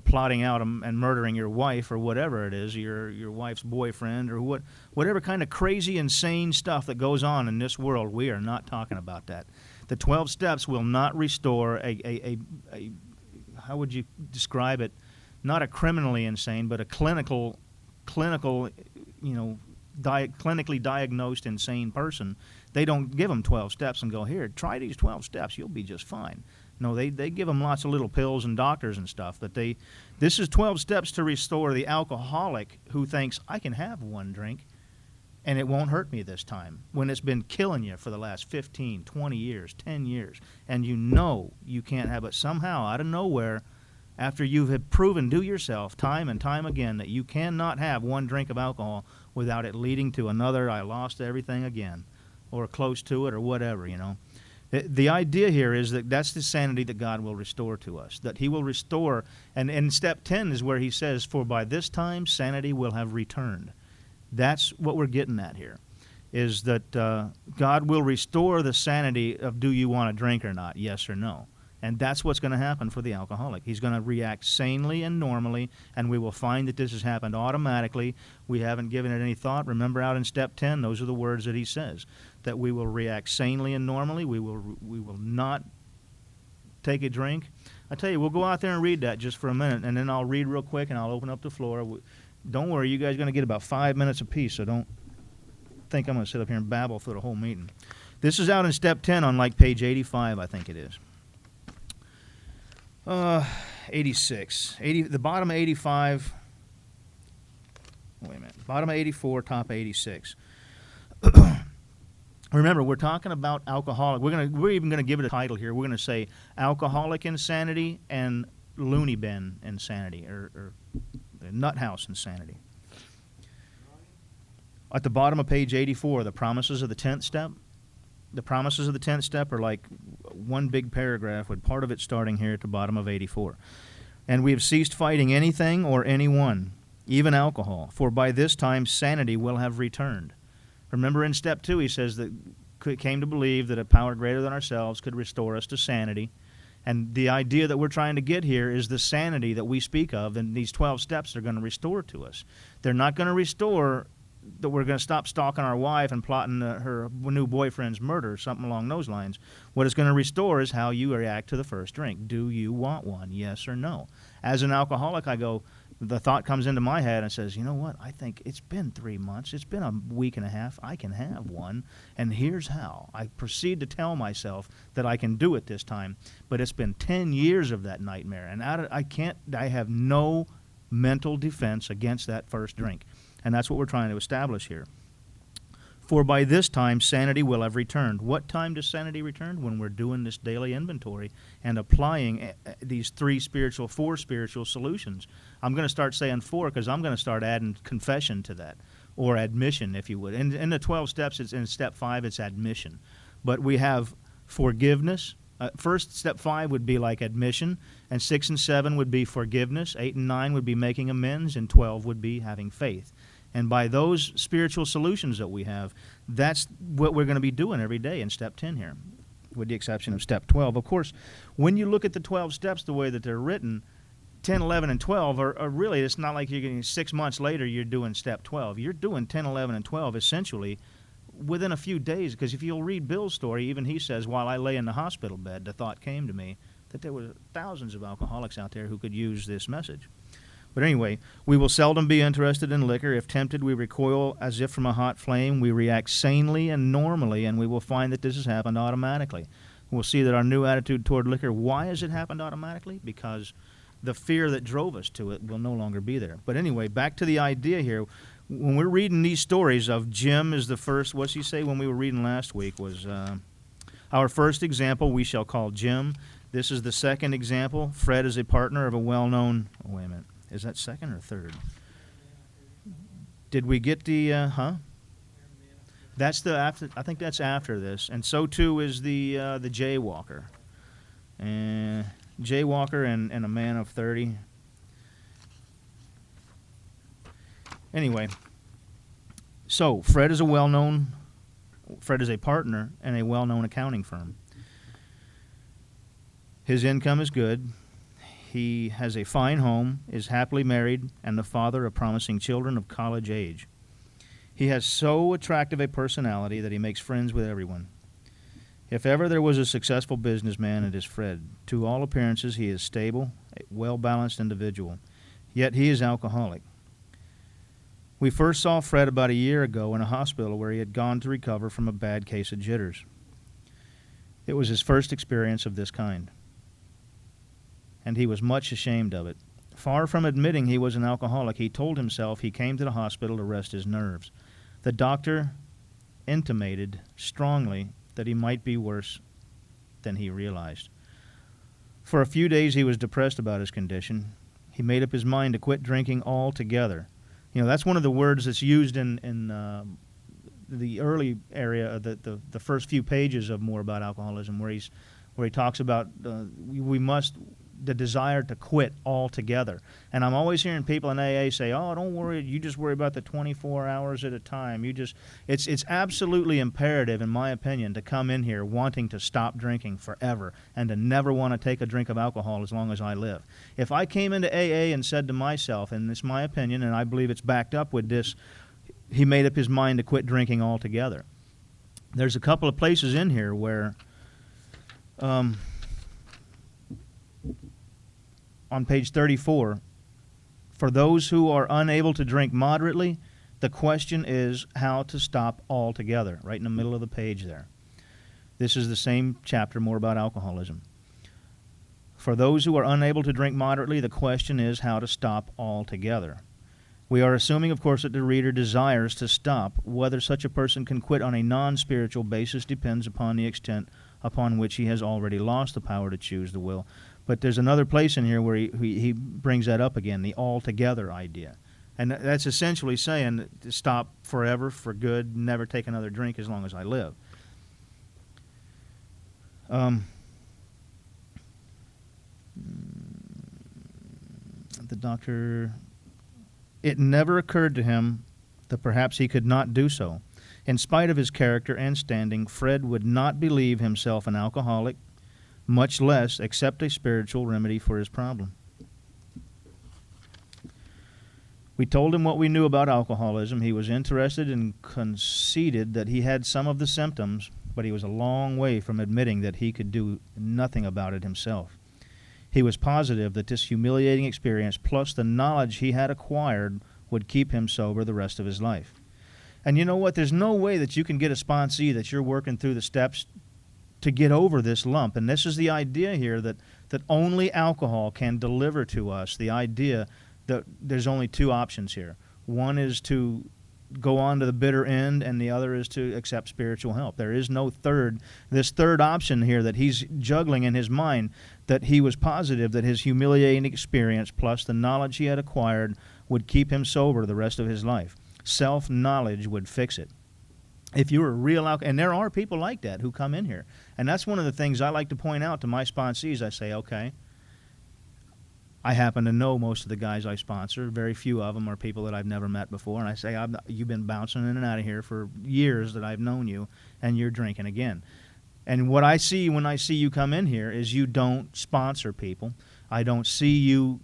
plotting out and murdering your wife or whatever it is, your wife's boyfriend or whatever kind of crazy, insane stuff that goes on in this world. We are not talking about that. The 12 steps will not restore a how would you describe it? Not a criminally insane, but a clinically diagnosed insane person. They don't give them 12 steps and go, here, try these 12 steps, you'll be just fine. No, they give them lots of little pills and doctors and stuff. But this is 12 steps to restore the alcoholic who thinks, I can have one drink and it won't hurt me this time, when it's been killing you for the last 15, 20 years, 10 years, and you know you can't have it. Somehow, out of nowhere, after you have proven to yourself time and time again that you cannot have one drink of alcohol without it leading to another, I lost everything again, or close to it, or whatever, The idea here is that that's the sanity that God will restore to us, that he will restore. And in step 10 is where he says, for by this time sanity will have returned. That's what we're getting at here, is that God will restore the sanity of do you want to drink or not, yes or no. And that's what's going to happen for the alcoholic. He's going to react sanely and normally, and we will find that this has happened automatically. We haven't given it any thought. Remember out in step 10, those are the words that he says, that we will react sanely and normally. We will not take a drink. I tell you, we'll go out there and read that just for a minute, and then I'll read real quick, and I'll open up the floor. Don't worry, you guys are going to get about 5 minutes apiece, so don't think I'm going to sit up here and babble through the whole meeting. This is out in step 10 on like page 85, I think it is. 86. The bottom of 85. Wait a minute. Bottom of 84, top of 86. Remember, we're talking about alcoholic. We're even going to give it a title here. We're going to say alcoholic insanity and loony bin insanity, or nut house insanity. At the bottom of page 84, the promises of the 10th step. The promises of the 10th step are like one big paragraph with part of it starting here at the bottom of 84. And we have ceased fighting anything or anyone, even alcohol, for by this time sanity will have returned. Remember in step 2 he says that came to believe that a power greater than ourselves could restore us to sanity. And the idea that we're trying to get here is the sanity that we speak of, and these 12 steps are going to restore to us. They're not going to restore that we're going to stop stalking our wife and plotting her new boyfriend's murder, something along those lines. What it's going to restore is how you react to the first drink. Do you want one, yes or no? As an alcoholic, the thought comes into my head and says, you know what, I think it's been 3 months, it's been a week and a half, I can have one, and here's how. I proceed to tell myself that I can do it this time, but it's been 10 years of that nightmare, and I have no mental defense against that first drink. And that's what we're trying to establish here. For by this time sanity will have returned. What time does sanity return? When we're doing this daily inventory and applying these four spiritual solutions. I'm going to start saying 4 because I'm going to start adding confession to that, or admission, if you would. In the 12 steps, it's in step 5, it's admission. But we have forgiveness. First, step 5 would be like admission, and 6 and 7 would be forgiveness, 8 and 9 would be making amends, and 12 would be having faith. And by those spiritual solutions that we have, that's what we're going to be doing every day in step 10 here, with the exception of step 12. Of course, when you look at the 12 steps the way that they're written, 10, 11, and 12 are really, it's not like you're getting 6 months later you're doing step 12. You're doing 10, 11, and 12 essentially within a few days, because if you'll read Bill's story, even he says, while I lay in the hospital bed, the thought came to me that there were thousands of alcoholics out there who could use this message. But anyway, we will seldom be interested in liquor. If tempted, we recoil as if from a hot flame. We react sanely and normally, and we will find that this has happened automatically. We'll see that our new attitude toward liquor, why has it happened automatically? Because the fear that drove us to it will no longer be there. But anyway, back to the idea here. When we're reading these stories of Jim is the first, what's he say when we were reading last week was our first example we shall call Jim. This is the second example. Fred is a partner of a well-known, wait a minute, is that second or third? Did we get the, That's the after. I think that's after this, and so too is the jaywalker, and jaywalker and a man of 30. Anyway, so Fred is a partner in a well-known accounting firm. His income is good. He has a fine home, is happily married, and the father of promising children of college age. He has so attractive a personality that he makes friends with everyone. If ever there was a successful businessman, it is Fred. To all appearances, he is stable, a well-balanced individual. Yet he is alcoholic. We first saw Fred about a year ago in a hospital where he had gone to recover from a bad case of jitters. It was his first experience of this kind, and he was much ashamed of it. Far from admitting he was an alcoholic, he told himself he came to the hospital to rest his nerves. The doctor intimated strongly that he might be worse than he realized. For a few days he was depressed about his condition. He made up his mind to quit drinking altogether. You know, that's one of the words that's used in the early area, the first few pages of More About Alcoholism, where he talks about the desire to quit altogether. And I'm always hearing people in AA say, "Oh, don't worry, you just worry about the 24 hours at a time. It's absolutely imperative, in my opinion, to come in here wanting to stop drinking forever and to never want to take a drink of alcohol as long as I live. If I came into AA and said to myself, and it's my opinion, and I believe it's backed up with this, he made up his mind to quit drinking altogether. There's a couple of places in here where on page 34, for those who are unable to drink moderately, the question is how to stop altogether, right in the middle of the page there. This is the same chapter, More About Alcoholism. For those who are unable to drink moderately, the question is how to stop altogether. We are assuming, of course, that the reader desires to stop. Whether such a person can quit on a non-spiritual basis depends upon the extent upon which he has already lost the power to choose the will. But there's another place in here where he brings that up again, the altogether idea. And that's essentially saying to stop forever, for good, never take another drink as long as I live. The doctor, it never occurred to him that perhaps he could not do so. In spite of his character and standing, Fred would not believe himself an alcoholic, much less accept a spiritual remedy for his problem. We told him what we knew about alcoholism. He was interested and conceded that he had some of the symptoms, but he was a long way from admitting that he could do nothing about it himself. He was positive that this humiliating experience, plus the knowledge he had acquired, would keep him sober the rest of his life. And you know what? There's no way that you can get a sponsee that you're working through the steps to get over this lump. And this is the idea here that only alcohol can deliver to us, the idea that there's only two options here. One is to go on to the bitter end, and the other is to accept spiritual help. There is no third. This third option here that he's juggling in his mind, that he was positive that his humiliating experience plus the knowledge he had acquired would keep him sober the rest of his life. Self-knowledge would fix it. If you were a real and there are people like that who come in here. And that's one of the things I like to point out to my sponsees. I say, okay, I happen to know most of the guys I sponsor. Very few of them are people that I've never met before. And I say, you've been bouncing in and out of here for years that I've known you, and you're drinking again. And what I see when I see you come in here is you don't sponsor people. I don't see you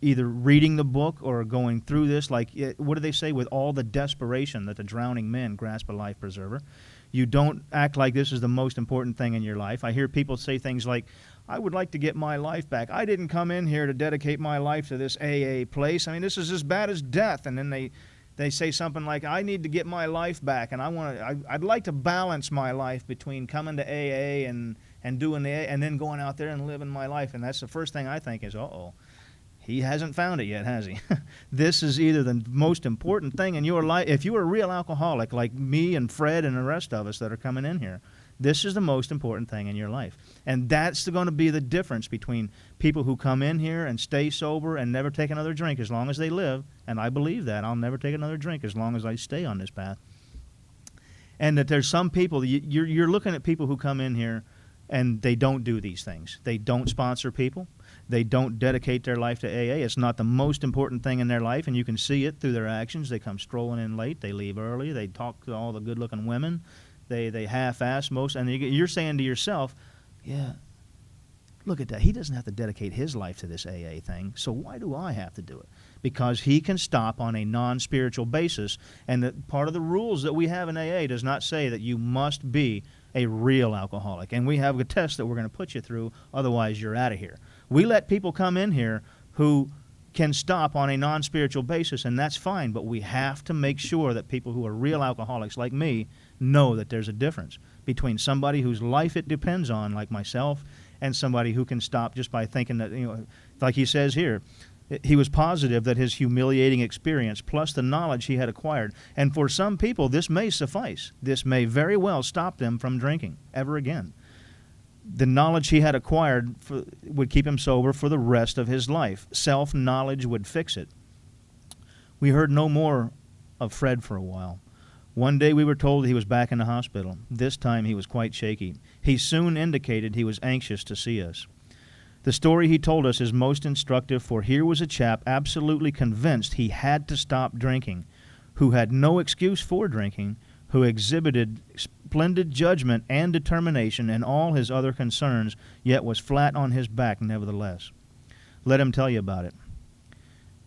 either reading the book or going through this, like, what do they say, with all the desperation that the drowning men grasp a life preserver. You don't act like this is the most important thing in your life. I hear people say things like, I would like to get my life back. I didn't come in here to dedicate my life to this AA place. I mean, this is as bad as death. And then they say something like, I need to get my life back, and I'd like to balance my life between coming to AA and doing the AA and then going out there and living my life. And that's the first thing I think is, uh-oh. He hasn't found it yet, has he? This is either the most important thing in your life. If you're a real alcoholic like me and Fred and the rest of us that are coming in here, this is the most important thing in your life. And that's going to be the difference between people who come in here and stay sober and never take another drink as long as they live. And I believe that. I'll never take another drink as long as I stay on this path. And that there's some people, you're looking at people who come in here and they don't do these things. They don't sponsor people. They don't dedicate their life to AA. It's not the most important thing in their life, and you can see it through their actions. They come strolling in late. They leave early. They talk to all the good-looking women. They half-ass most, and you're saying to yourself, yeah, look at that. He doesn't have to dedicate his life to this AA thing, so why do I have to do it? Because he can stop on a non-spiritual basis, and that part of the rules that we have in AA does not say that you must be a real alcoholic. And we have a test that we're going to put you through, otherwise you're out of here. We let people come in here who can stop on a non-spiritual basis, and that's fine, but we have to make sure that people who are real alcoholics like me know that there's a difference between somebody whose life it depends on, like myself, and somebody who can stop just by thinking that, like he says here, he was positive that his humiliating experience plus the knowledge he had acquired, and for some people this may suffice. This may very well stop them from drinking ever again. The knowledge he had acquired would keep him sober for the rest of his life. Self-knowledge would fix it. We heard no more of Fred for a while. One day we were told he was back in the hospital. This time he was quite shaky. He soon indicated he was anxious to see us. The story he told us is most instructive, for here was a chap absolutely convinced he had to stop drinking, who had no excuse for drinking, who exhibited splendid judgment and determination in all his other concerns, yet was flat on his back nevertheless. Let him tell you about it.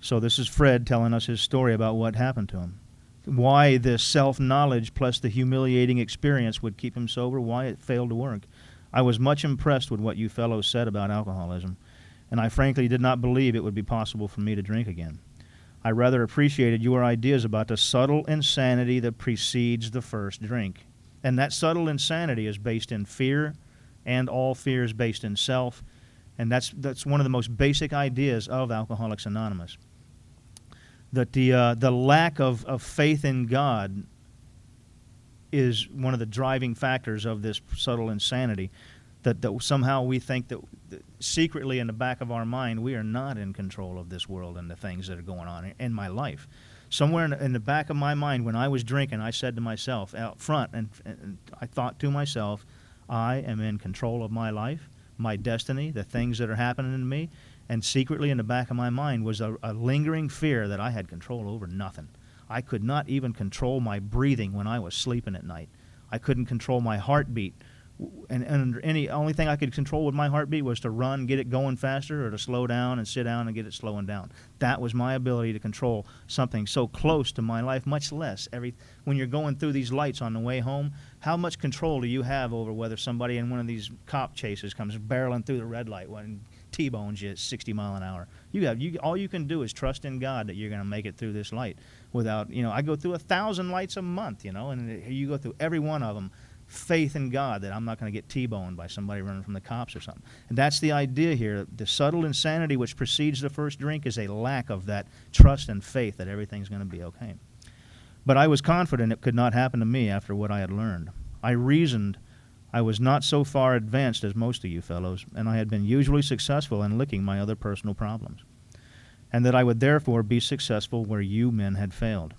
So this is Fred telling us his story about what happened to him. Why this self-knowledge plus the humiliating experience would keep him sober, why it failed to work. I was much impressed with what you fellows said about alcoholism, and I frankly did not believe it would be possible for me to drink again. I rather appreciated your ideas about the subtle insanity that precedes the first drink. And that subtle insanity is based in fear, and all fear is based in self, and that's one of the most basic ideas of Alcoholics Anonymous. That the lack of faith in God is one of the driving factors of this subtle insanity, that somehow we think that secretly in the back of our mind we are not in control of this world and the things that are going on in my life. Somewhere in the back of my mind when I was drinking, I said to myself out front, and I thought to myself, I am in control of my life, my destiny, the things that are happening to me, and secretly in the back of my mind was a lingering fear that I had control over nothing. I could not even control my breathing when I was sleeping at night. I couldn't control my heartbeat. And only thing I could control with my heartbeat was to run, get it going faster, or to slow down and sit down and get it slowing down. That was my ability to control something so close to my life, much less when you're going through these lights on the way home, how much control do you have over whether somebody in one of these cop chases comes barreling through the red light when T-bones you at 60 mile an hour? All you can do is trust in God that you're going to make it through this light without, I go through 1,000 lights a month, and you go through every one of them. Faith in God that I'm not going to get T-boned by somebody running from the cops or something. And that's the idea here. The subtle insanity which precedes the first drink is a lack of that trust and faith that everything's going to be okay. But I was confident it could not happen to me after what I had learned. I reasoned I was not so far advanced as most of you fellows, and I had been usually successful in licking my other personal problems, and that I would therefore be successful where you men had failed.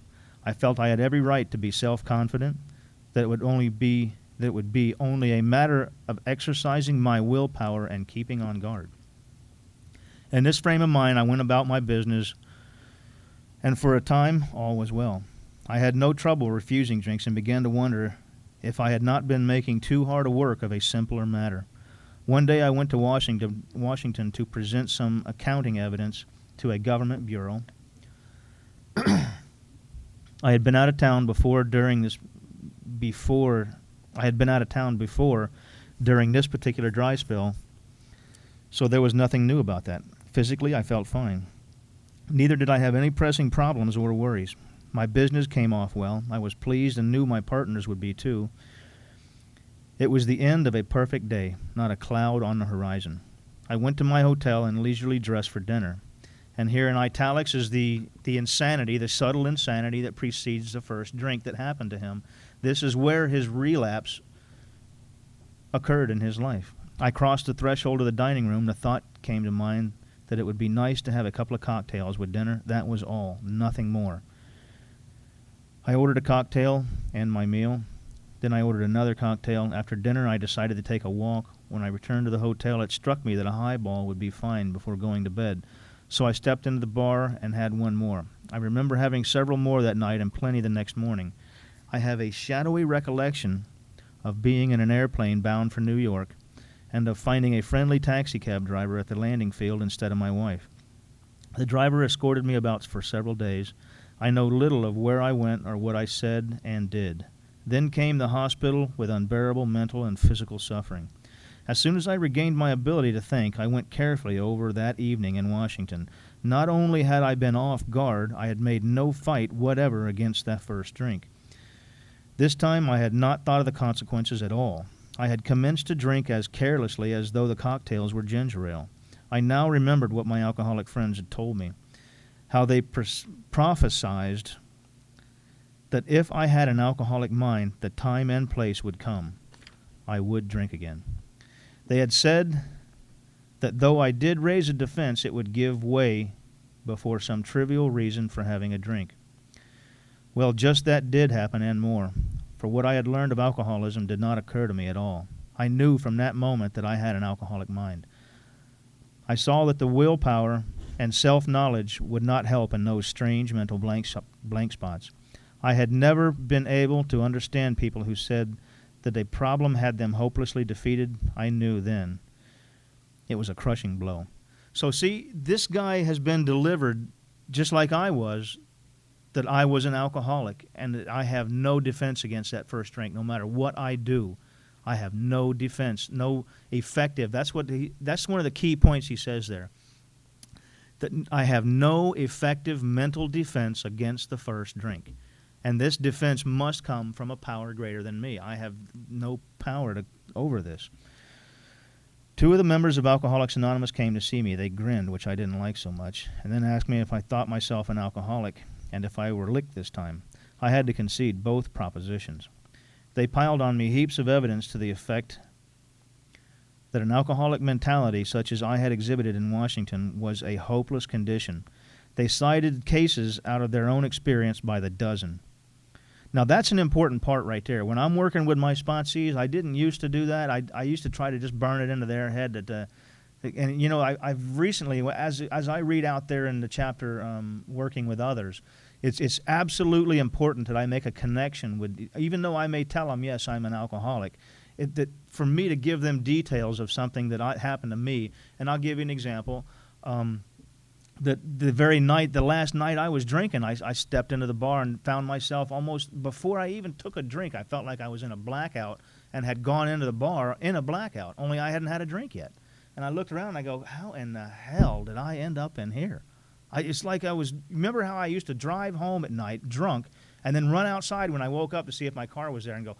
I felt I had every right to be self-confident, that it would be only a matter of exercising my willpower and keeping on guard. In this frame of mind, I went about my business, and for a time, all was well. I had no trouble refusing drinks and began to wonder if I had not been making too hard a work of a simpler matter. One day I went to Washington to present some accounting evidence to a government bureau. I had been out of town before during this particular dry spell, so there was nothing new about that. Physically, I felt fine. Neither did I have any pressing problems or worries. My business came off well. I was pleased and knew my partners would be too. It was the end of a perfect day, not a cloud on the horizon. I went to my hotel and leisurely dressed for dinner. And here in italics is the insanity, the subtle insanity that precedes the first drink that happened to him. This is where his relapse occurred in his life. I crossed the threshold of the dining room. The thought came to mind that it would be nice to have a couple of cocktails with dinner. That was all, nothing more. I ordered a cocktail and my meal. Then I ordered another cocktail. After dinner, I decided to take a walk. When I returned to the hotel, it struck me that a highball would be fine before going to bed. So I stepped into the bar and had one more. I remember having several more that night and plenty the next morning. I have a shadowy recollection of being in an airplane bound for New York and of finding a friendly taxicab driver at the landing field instead of my wife. The driver escorted me about for several days. I know little of where I went or what I said and did. Then came the hospital with unbearable mental and physical suffering. As soon as I regained my ability to think, I went carefully over that evening in Washington. Not only had I been off guard, I had made no fight whatever against that first drink. This time I had not thought of the consequences at all. I had commenced to drink as carelessly as though the cocktails were ginger ale. I now remembered what my alcoholic friends had told me, how they prophesied that if I had an alcoholic mind, the time and place would come. I would drink again. They had said that though I did raise a defense, it would give way before some trivial reason for having a drink. Well, just that did happen and more, for what I had learned of alcoholism did not occur to me at all. I knew from that moment that I had an alcoholic mind. I saw that the willpower and self-knowledge would not help in those strange mental blank spots. I had never been able to understand people who said that a problem had them hopelessly defeated. I knew then. It was a crushing blow. So see, this guy has been delivered just like I was, that I was an alcoholic and that I have no defense against that first drink. No matter what I do, I have no defense, no effective. That's one of the key points he says there. That I have no effective mental defense against the first drink. And this defense must come from a power greater than me. I have no power over this. 2 of the members of Alcoholics Anonymous came to see me. They grinned, which I didn't like so much, and then asked me if I thought myself an alcoholic and if I were licked this time. I had to concede both propositions. They piled on me heaps of evidence to the effect that an alcoholic mentality such as I had exhibited in Washington was a hopeless condition. They cited cases out of their own experience by the dozen. Now, that's an important part right there. When I'm working with my sponsees, I didn't used to do that. I used to try to just burn it into their head that, and you know, I've recently, as I read out there in the chapter, working with others, it's absolutely important that I make a connection with, even though I may tell them, yes, I'm an alcoholic, that for me to give them details of something that happened to me. And I'll give you an example. The last night I was drinking, I stepped into the bar and found myself almost, before I even took a drink, I felt like I was in a blackout and had gone into the bar in a blackout, only I hadn't had a drink yet. And I looked around and I go, how in the hell did I end up in here? It's like remember how I used to drive home at night drunk and then run outside when I woke up to see if my car was there and go,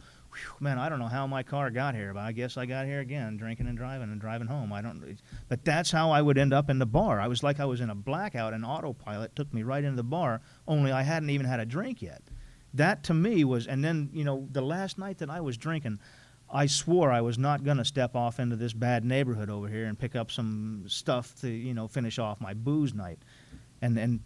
man, I don't know how my car got here, but I guess I got here again, drinking and driving home. But that's how I would end up in the bar. I was like I was in a blackout, and autopilot took me right into the bar, only I hadn't even had a drink yet. That to me was, and then, you know, the last night that I was drinking, I swore I was not going to step off into this bad neighborhood over here and pick up some stuff to, you know, finish off my booze night. And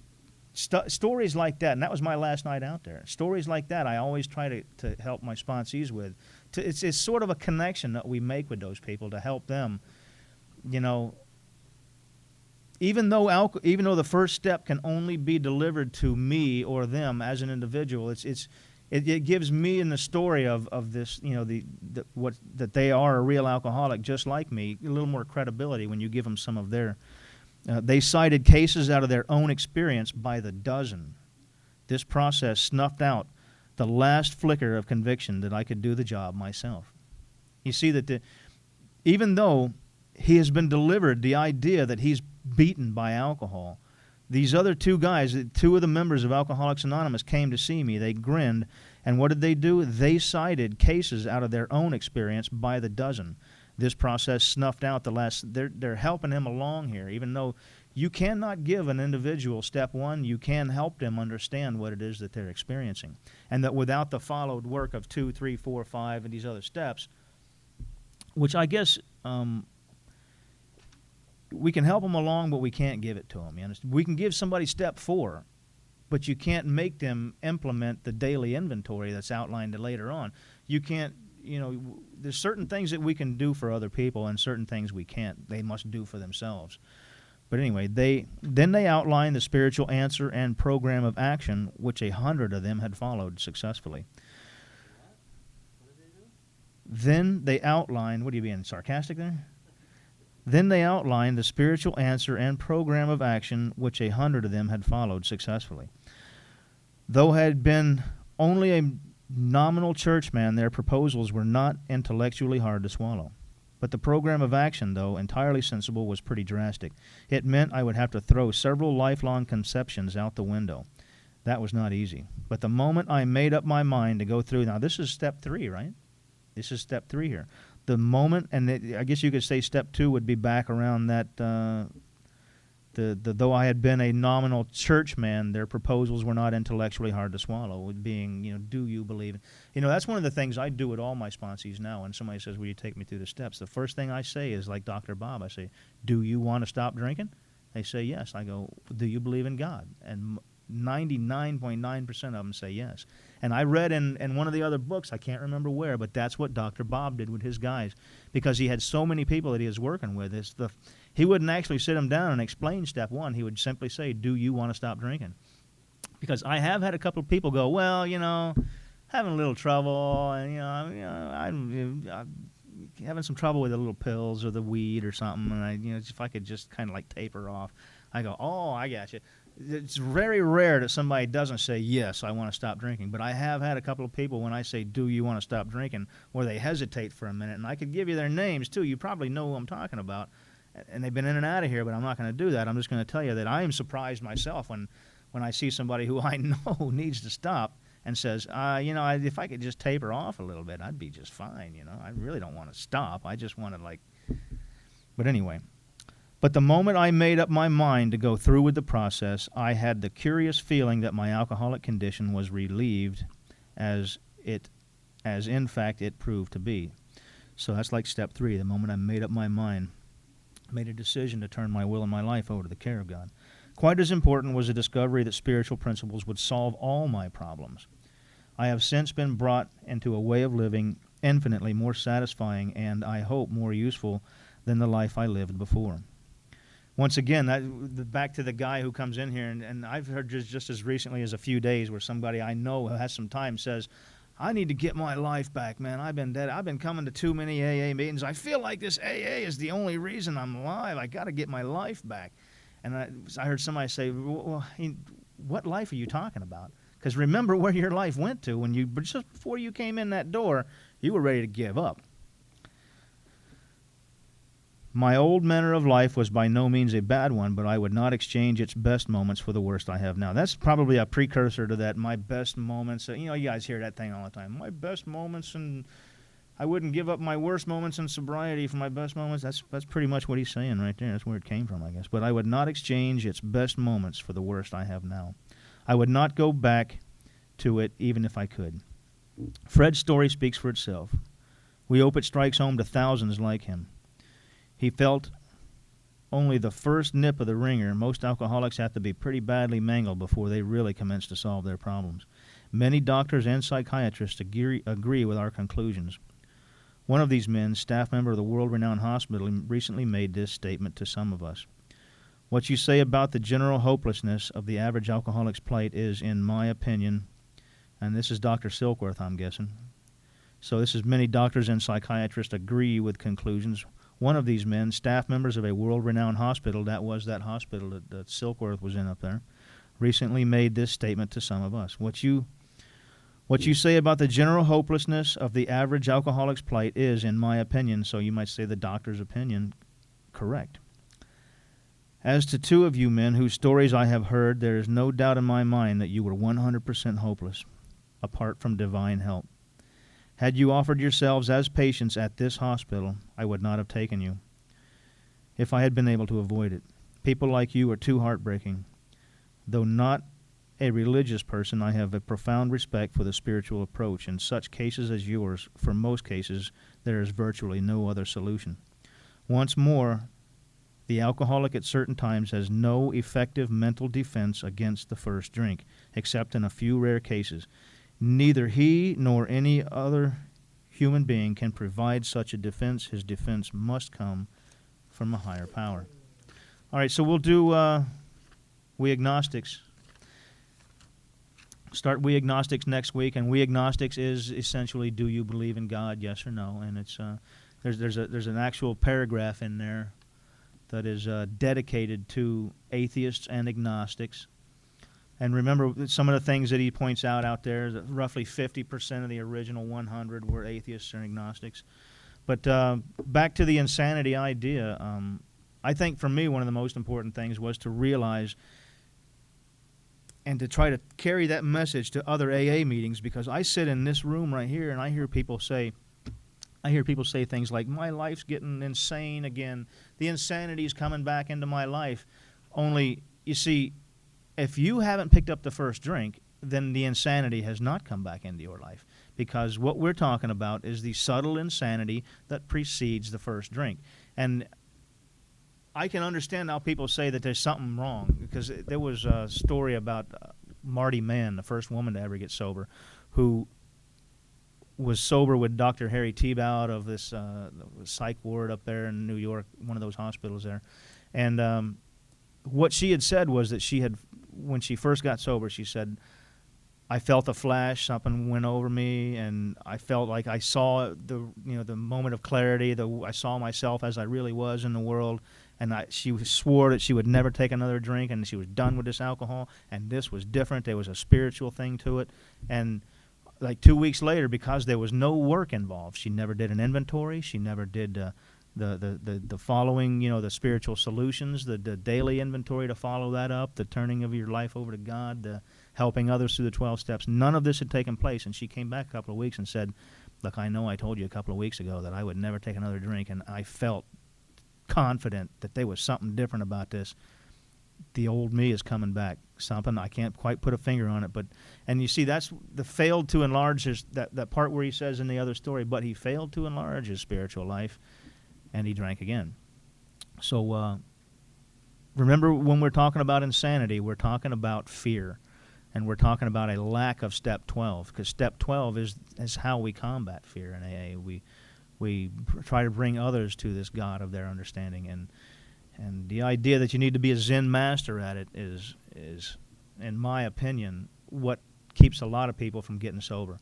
stories like that, and that was my last night out there. Stories like that I always try to help my sponsees with. It's sort of a connection that we make with those people to help them, you know. Even though the first step can only be delivered to me or them as an individual, it gives me in the story of this, you know, that they are a real alcoholic just like me, a little more credibility when you give them some of their. They cited cases out of their own experience by the dozen. This process snuffed out the last flicker of conviction that I could do the job myself. You see that even though he has been delivered the idea that he's beaten by alcohol, these other 2 guys, 2 of the members of Alcoholics Anonymous came to see me. They grinned, and what did they do? They cited cases out of their own experience by the dozen. This process snuffed out the last. They're helping him along here, even though you cannot give an individual step 1, you can help them understand what it is that they're experiencing, and that without the followed work of 2, 3, 4, 5, and these other steps, which I guess we can help them along, but we can't give it to them. You understand? We can give somebody step 4, but you can't make them implement the daily inventory that's outlined later on. You can't. You know, there's certain things that we can do for other people and certain things we can't. They must do for themselves. But anyway, they outlined the spiritual answer and program of action, which 100 of them had followed successfully. What did they do? Then they outlined, what are you being sarcastic there? Then they outlined the spiritual answer and program of action, which 100 of them had followed successfully. Though had been only a nominal churchman, their proposals were not intellectually hard to swallow. But the program of action, though entirely sensible, was pretty drastic. It meant I would have to throw several lifelong conceptions out the window. That was not easy. But the moment I made up my mind to go through, now this is step 3, right? This is step 3 here. The moment, and I guess you could say step 2 would be back around that, though I had been a nominal churchman, their proposals were not intellectually hard to swallow, with being, do you believe in? That's one of the things I do with all my sponsees now. When somebody says, will you take me through the steps? The first thing I say is like Dr. Bob. I say, do you want to stop drinking? They say yes. I go, do you believe in God? And 99.9% of them say yes. And I read in one of the other books, I can't remember where, but that's what Dr. Bob did with his guys, because he had so many people that he was working with. He wouldn't actually sit them down and explain step 1. He would simply say, do you want to stop drinking? Because I have had a couple of people go, well, having a little trouble, and I'm having some trouble with the little pills or the weed or something, and if I could just kind of like taper off. I go, oh, I got you. It's very rare that somebody doesn't say, yes, I want to stop drinking. But I have had a couple of people, when I say, do you want to stop drinking, where they hesitate for a minute. And I could give you their names, too. You probably know who I'm talking about. And they've been in and out of here, but I'm not going to do that. I'm just going to tell you that I am surprised myself when I see somebody who I know needs to stop and says, if I could just taper off a little bit, I'd be just fine. I really don't want to stop. I just want to But anyway. But the moment I made up my mind to go through with the process, I had the curious feeling that my alcoholic condition was relieved, as in fact it proved to be. So that's like step 3. The moment I made up my mind, made a decision to turn my will and my life over to the care of God. Quite as important was the discovery that spiritual principles would solve all my problems. I have since been brought into a way of living infinitely more satisfying and, I hope, more useful than the life I lived before. Once again, back to the guy who comes in here, and I've heard just as recently as a few days where somebody I know who has some time says, I need to get my life back, man. I've been dead. I've been coming to too many AA meetings. I feel like this AA is the only reason I'm alive. I got to get my life back. And I heard somebody say, well, what life are you talking about? Because remember where your life went to. Just before you came in that door, you were ready to give up. My old manner of life was by no means a bad one, but I would not exchange its best moments for the worst I have now. That's probably a precursor to that, my best moments. You guys hear that thing all the time. My best moments, and I wouldn't give up my worst moments in sobriety for my best moments. That's pretty much what he's saying right there. That's where it came from, I guess. But I would not exchange its best moments for the worst I have now. I would not go back to it even if I could. Fred's story speaks for itself. We hope it strikes home to thousands like him. He felt only the first nip of the ringer. Most alcoholics have to be pretty badly mangled before they really commence to solve their problems. Many doctors and psychiatrists agree with our conclusions. One of these men, staff member of the world-renowned hospital, recently made this statement to some of us. What you say about the general hopelessness of the average alcoholic's plight is, in my opinion, and this is Dr. Silkworth, I'm guessing. So this is many doctors and psychiatrists agree with conclusions. One of these men, staff members of a world-renowned hospital, that was that hospital that Silkworth was in up there, recently made this statement to some of us. What you say about the general hopelessness of the average alcoholic's plight is, in my opinion, so you might say the doctor's opinion, correct. As to 2 of you men whose stories I have heard, there is no doubt in my mind that you were 100% hopeless, apart from divine help. Had you offered yourselves as patients at this hospital, I would not have taken you, if I had been able to avoid it. People like you are too heartbreaking. Though not a religious person, I have a profound respect for the spiritual approach. In such cases as yours, for most cases, there is virtually no other solution. Once more, the alcoholic at certain times has no effective mental defense against the first drink, except in a few rare cases. Neither he nor any other human being can provide such a defense, his defense must come from a higher power. All right, so we'll do We Agnostics. Start We Agnostics next week, and We Agnostics is essentially, do you believe in God, yes or no? And it's there's an actual paragraph in there that is dedicated to atheists and agnostics. And remember, some of the things that he points out there, that roughly 50% of the original 100 were atheists and agnostics. But back to the insanity idea, I think for me one of the most important things was to realize and to try to carry that message to other AA meetings, because I sit in this room right here and I hear people say things like, my life's getting insane again. The insanity's coming back into my life. Only, you see, if you haven't picked up the first drink, then the insanity has not come back into your life, because what we're talking about is the subtle insanity that precedes the first drink. And I can understand how people say that there's something wrong, because there was a story about Marty Mann, the first woman to ever get sober, who was sober with Dr. Harry Tebow of this psych ward up there in New York, one of those hospitals there. And what she had said was that she had, when she first got sober, she said, I felt a flash, something went over me, and I felt like I saw the moment of clarity. I saw myself as I really was in the world, and she swore that she would never take another drink, and she was done with this alcohol, and this was different. There was a spiritual thing to it, and like 2 weeks later, because there was no work involved, she never did an inventory. She never did the following, the spiritual solutions, the daily inventory to follow that up, the turning of your life over to God, the helping others through the 12 steps. None of this had taken place, and she came back a couple of weeks and said, look, I know I told you a couple of weeks ago that I would never take another drink, and I felt confident that there was something different about this. The old me is coming back. Something, I can't quite put a finger on it, and you see, that's the failed to enlarge that part where he says in the other story, but he failed to enlarge his spiritual life, and he drank again. So remember, when we're talking about insanity, we're talking about fear, and we're talking about a lack of step 12, because step 12 is how we combat fear in AA. We try to bring others to this God of their understanding, and the idea that you need to be a Zen master at it is, in my opinion, what keeps a lot of people from getting sober.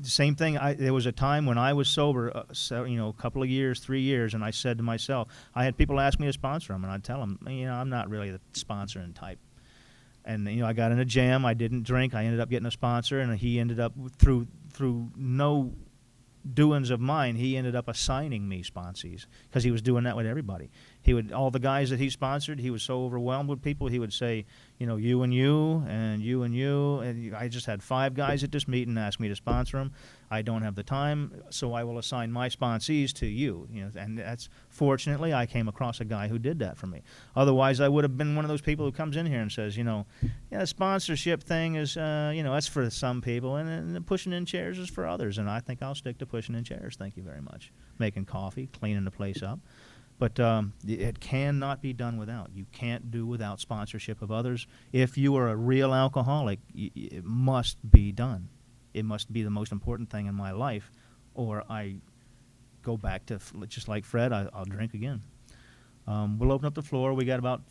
Same thing. There was a time when I was sober, a couple of years, 3 years, and I said to myself, I had people ask me to sponsor them, and I'd tell them, I'm not really the sponsoring type. And I got in a jam. I didn't drink. I ended up getting a sponsor, and he ended up through no doings of mine, he ended up assigning me sponsees, because he was doing that with everybody. All the guys that he sponsored, he was so overwhelmed with people, he would say, you and you, and you and you, and I just had 5 guys at this meeting ask me to sponsor them. I don't have the time, so I will assign my sponsees to you. And that's, fortunately, I came across a guy who did that for me. Otherwise, I would have been one of those people who comes in here and says, the sponsorship thing is, that's for some people, and pushing in chairs is for others, and I think I'll stick to pushing in chairs. Thank you very much. Making coffee, cleaning the place up. But it cannot be done without. You can't do without sponsorship of others. If you are a real alcoholic, it must be done. It must be the most important thing in my life, or I go back to, just like Fred, I'll drink again. We'll open up the floor. We got about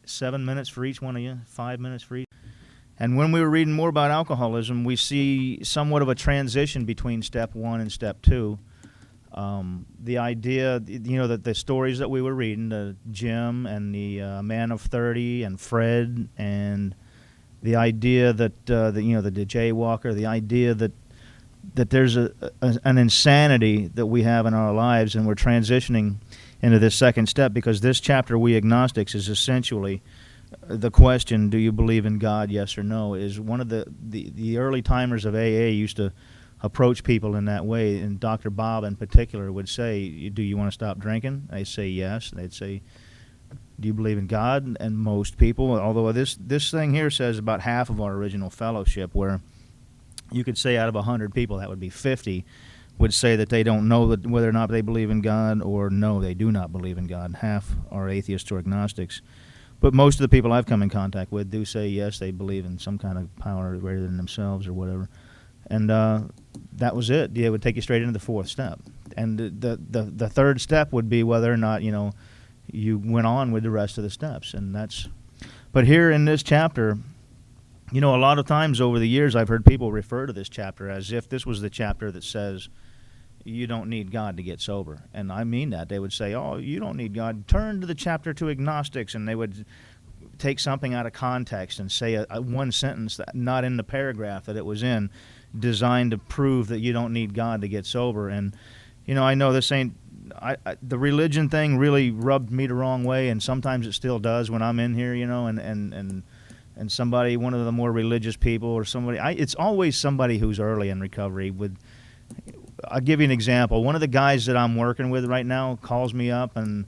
7 minutes for each one of you, 5 minutes for each. And when we were reading more about alcoholism, we see somewhat of a transition between step 1 and step 2. The idea, that the stories that we were reading, the Jim and the Man of 30 and Fred, and the idea that the jaywalker, the idea that there's an insanity that we have in our lives, and we're transitioning into this second step, because this chapter, We Agnostics, is essentially the question, do you believe in God, yes or no, is one of the early timers of AA used to approach people in that way, and Dr. Bob in particular would say, do you want to stop drinking? They'd say yes. They'd say, do you believe in God? And most people, although this thing here says about half of our original fellowship, where you could say out of 100 people, that would be 50, would say that they don't know whether or not they believe in God, or no, they do not believe in God. Half are atheists or agnostics. But most of the people I've come in contact with do say yes, they believe in some kind of power greater than themselves or whatever. And that was it. It would take you straight into the fourth step. And the third step would be whether or not, you went on with the rest of the steps. And that's, but here in this chapter, a lot of times over the years I've heard people refer to this chapter as if this was the chapter that says you don't need God to get sober. And I mean that. They would say, oh, you don't need God. Turn to the chapter to agnostics. And they would take something out of context and say a one sentence that not in the paragraph that it was in, designed to prove that you don't need God to get sober. And, I know this ain't, the religion thing really rubbed me the wrong way, and sometimes it still does when I'm in here, and somebody, one of the more religious people or somebody, it's always somebody who's early in recovery. I'll give you an example. One of the guys that I'm working with right now calls me up, and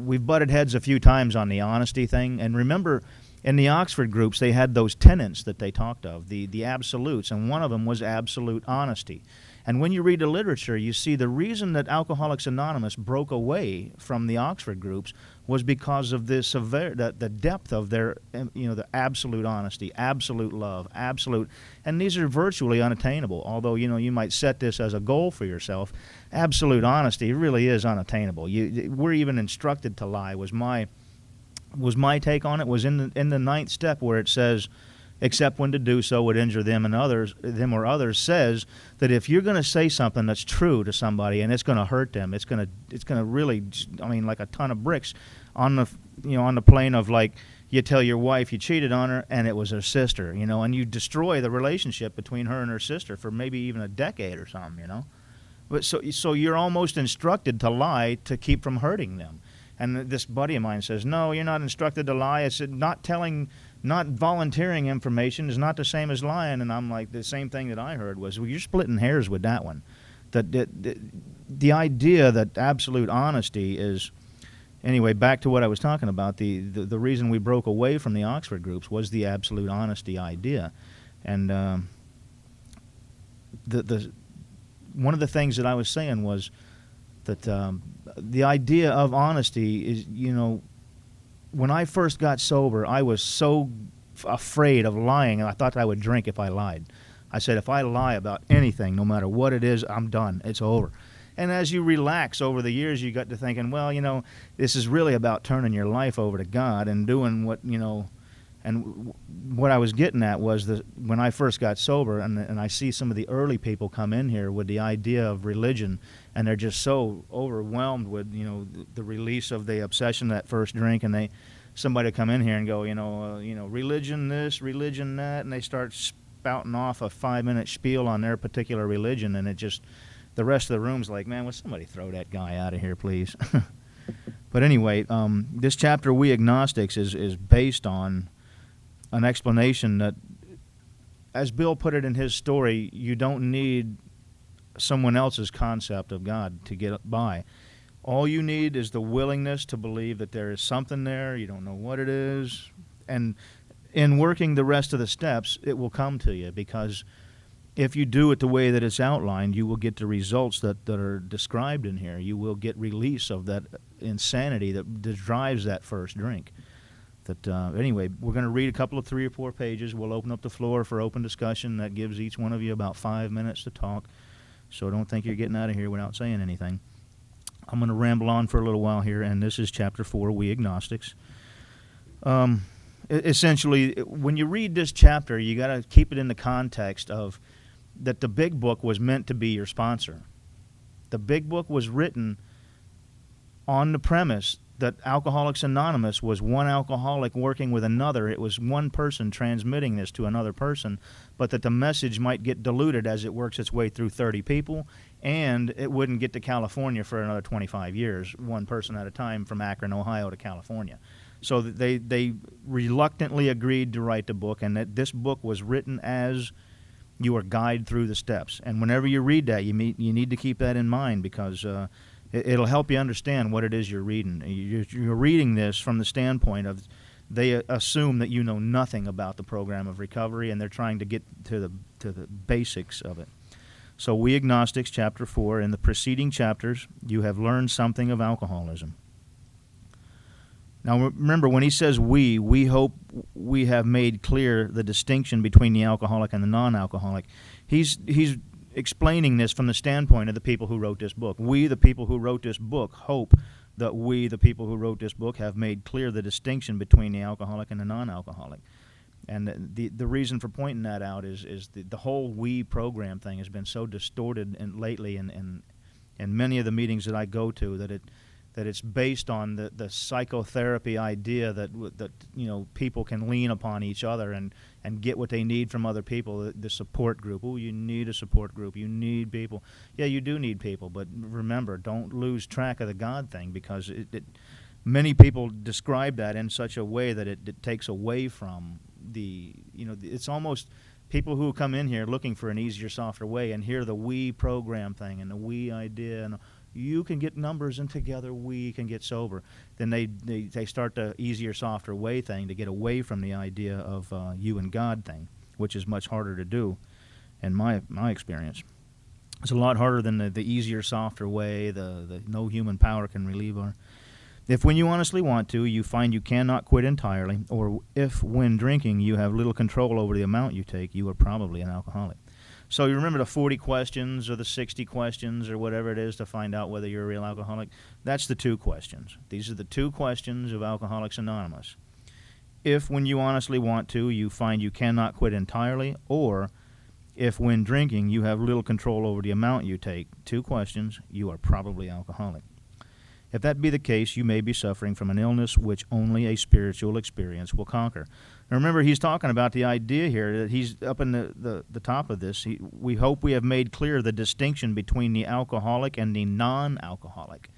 we've butted heads a few times on the honesty thing. And remember, in the Oxford groups, they had those tenets that they talked of, the absolutes, and one of them was absolute honesty. And when you read the literature, you see the reason that Alcoholics Anonymous broke away from the Oxford groups was because of the depth of their, the absolute honesty, absolute love, absolute, and these are virtually unattainable. Although, you might set this as a goal for yourself, absolute honesty really is unattainable. We're even instructed to lie. Was my take on it. Was in the ninth step where it says, except when to do so would injure them or others, says that if you're going to say something that's true to somebody and it's going to hurt them, it's going to really, like a ton of bricks on the plane of, like, you tell your wife you cheated on her and it was her sister, and you destroy the relationship between her and her sister for maybe even a decade or something, But so you're almost instructed to lie to keep from hurting them. And this buddy of mine says, no, you're not instructed to lie. I said, not volunteering information is not the same as lying. And I'm like, the same thing that I heard was, well, you're splitting hairs with that one. The idea that absolute honesty is, anyway, back to what I was talking about, the reason we broke away from the Oxford groups was the absolute honesty idea. And one of the things that I was saying was that the idea of honesty is, when I first got sober, I was so afraid of lying, and I thought I would drink if I lied. I said, if I lie about anything, no matter what it is, I'm done. It's over. And as you relax over the years, you got to thinking, well, this is really about turning your life over to God and doing what, and what I was getting at was that when I first got sober, and I see some of the early people come in here with the idea of religion, and they're just so overwhelmed with, the release of the obsession, that first drink, and somebody come in here and go, religion this, religion that, and they start spouting off a 5-minute spiel on their particular religion, and the rest of the room's like, man, would somebody throw that guy out of here, please? But anyway, this chapter, We Agnostics, is based on an explanation that, as Bill put it in his story, you don't need someone else's concept of God to get by. All you need is the willingness to believe that there is something there, you don't know what it is, and in working the rest of the steps, it will come to you, because if you do it the way that it's outlined, you will get the results that are described in here. You will get release of that insanity that drives that first drink. Anyway, we're going to read a couple of 3 or 4 pages. We'll open up the floor for open discussion. That gives each one of you about 5 minutes to talk. So don't think you're getting out of here without saying anything. I'm going to ramble on for a little while here, and this is Chapter 4, We Agnostics. Essentially, when you read this chapter, you got to keep it in the context of that the big book was meant to be your sponsor. The big book was written on the premise that Alcoholics Anonymous was one alcoholic working with another. It was one person transmitting this to another person, but that the message might get diluted as it works its way through 30 people, and it wouldn't get to California for another 25 years, one person at a time from Akron, Ohio to California. So they reluctantly agreed to write the book, and that this book was written as your guide through the steps. And whenever you read that, you need to keep that in mind, because it'll help you understand what it is you're reading. You're reading this from the standpoint of they assume that you know nothing about the program of recovery, and they're trying to get to the basics of it. So We Agnostics, Chapter 4. In the preceding chapters, you have learned something of alcoholism. Now remember, when he says we hope we have made clear the distinction between the alcoholic and the non-alcoholic. He's explaining this from the standpoint of the people who wrote this book. We, the people who wrote this book, hope that we, the people who wrote this book, have made clear the distinction between the alcoholic and the non-alcoholic. And the reason for pointing that out is the whole we program thing has been so distorted lately in many of the meetings that I go to that it's based on the psychotherapy idea that people can lean upon each other and get what they need from other people. The support group. Oh, you need a support group. You need people. Yeah, you do need people, but remember, don't lose track of the God thing, because many people describe that in such a way that it takes away from it's almost people who come in here looking for an easier, softer way and hear the we program thing and the we idea and you can get numbers and together we can get sober. Then they start the easier, softer way thing to get away from the idea of you and God thing, which is much harder to do in my experience. It's a lot harder than the easier, softer way, the no human power can relieve our. If when you honestly want to, you find you cannot quit entirely, or if when drinking you have little control over the amount you take, you are probably an alcoholic. So you remember the 40 questions or the 60 questions or whatever it is to find out whether you're a real alcoholic? That's the 2 questions. These are the 2 questions of Alcoholics Anonymous. If when you honestly want to, you find you cannot quit entirely, or if when drinking you have little control over the amount you take, 2 questions, you are probably alcoholic. If that be the case, you may be suffering from an illness which only a spiritual experience will conquer. Now remember, he's talking about the idea here that he's up in the top of this. We hope we have made clear the distinction between the alcoholic and the non-alcoholic,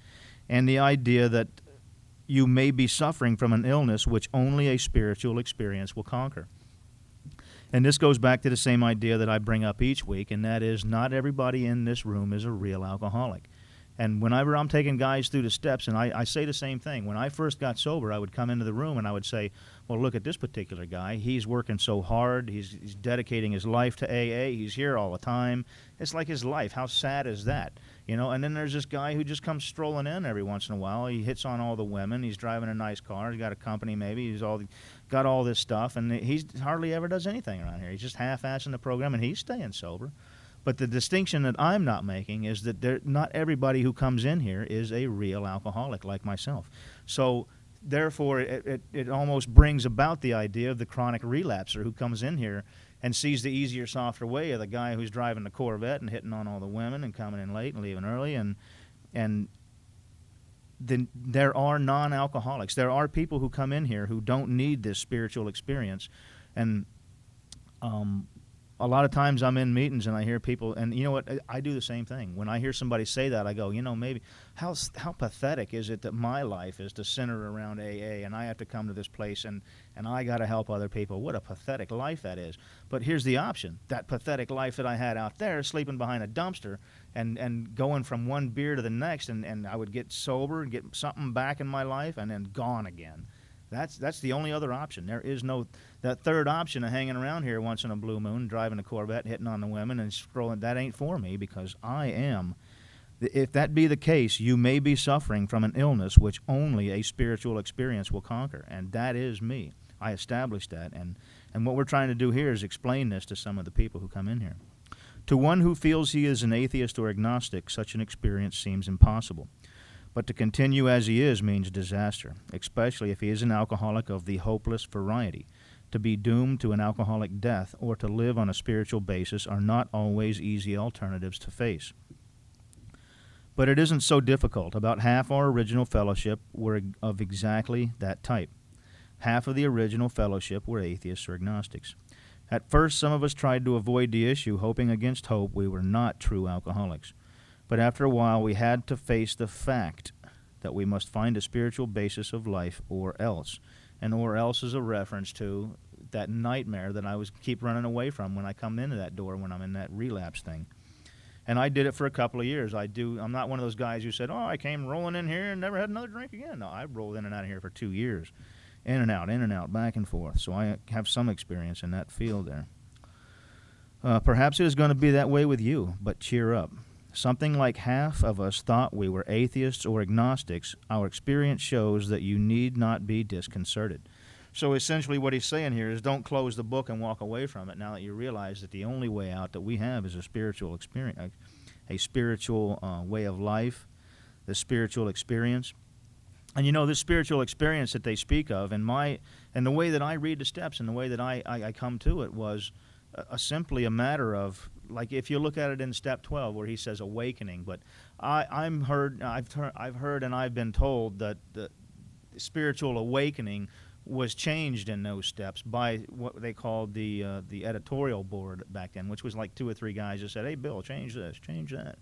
and the idea that you may be suffering from an illness which only a spiritual experience will conquer. And this goes back to the same idea that I bring up each week, and that is not everybody in this room is a real alcoholic. And whenever I'm taking guys through the steps, and I say the same thing. When I first got sober, I would come into the room and I would say, well, look at this particular guy. He's working so hard. He's dedicating his life to AA. He's here all the time. It's like his life. How sad is that? And then there's this guy who just comes strolling in every once in a while. He hits on all the women. He's driving a nice car. He's got a company maybe. He's got all this stuff, and he hardly ever does anything around here. He's just half-assing the program, and he's staying sober. But the distinction that I'm not making is that not everybody who comes in here is a real alcoholic like myself. So therefore, it almost brings about the idea of the chronic relapser who comes in here and sees the easier, softer way of the guy who's driving the Corvette and hitting on all the women and coming in late and leaving early. And then there are non-alcoholics. There are people who come in here who don't need this spiritual experience. And a lot of times I'm in meetings and I hear people, and you know what, I do the same thing. When I hear somebody say that, I go, maybe, how pathetic is it that my life is to center around AA and I have to come to this place and I got to help other people. What a pathetic life that is. But here's the option. That pathetic life that I had out there, sleeping behind a dumpster and going from one beer to the next, and I would get sober and get something back in my life and then gone again. That's the only other option. There is no that third option of hanging around here once in a blue moon, driving a Corvette, hitting on the women, and scrolling. That ain't for me, because I am. If that be the case, you may be suffering from an illness which only a spiritual experience will conquer, and that is me. I established that, and what we're trying to do here is explain this to some of the people who come in here. To one who feels he is an atheist or agnostic, such an experience seems impossible. But to continue as he is means disaster, especially if he is an alcoholic of the hopeless variety. To be doomed to an alcoholic death or to live on a spiritual basis are not always easy alternatives to face. But it isn't so difficult. About half our original fellowship were of exactly that type. Half of the original fellowship were atheists or agnostics. At first, some of us tried to avoid the issue, hoping against hope we were not true alcoholics. But after a while, we had to face the fact that we must find a spiritual basis of life or else. And or else is a reference to that nightmare that I keep running away from when I come into that door when I'm in that relapse thing. And I did it for a couple of years. I'm not one of those guys who said, I came rolling in here and never had another drink again. No, I rolled in and out of here for 2 years. In and out, back and forth. So I have some experience in that field there. Perhaps it is going to be that way with you, but cheer up. Something like half of us thought we were atheists or agnostics. Our experience shows that you need not be disconcerted. So essentially what he's saying here is don't close the book and walk away from it now that you realize that the only way out that we have is a spiritual experience, a spiritual way of life, the spiritual experience. And you know, this spiritual experience that they speak of, and the way that I read the steps and the way that I come to it was simply a matter of, like, if you look at it in step 12 where he says awakening, but I've heard and I've been told that the spiritual awakening was changed in those steps by what they called the editorial board back then, which was like 2 or 3 guys that said, "Hey, Bill, change this, change that."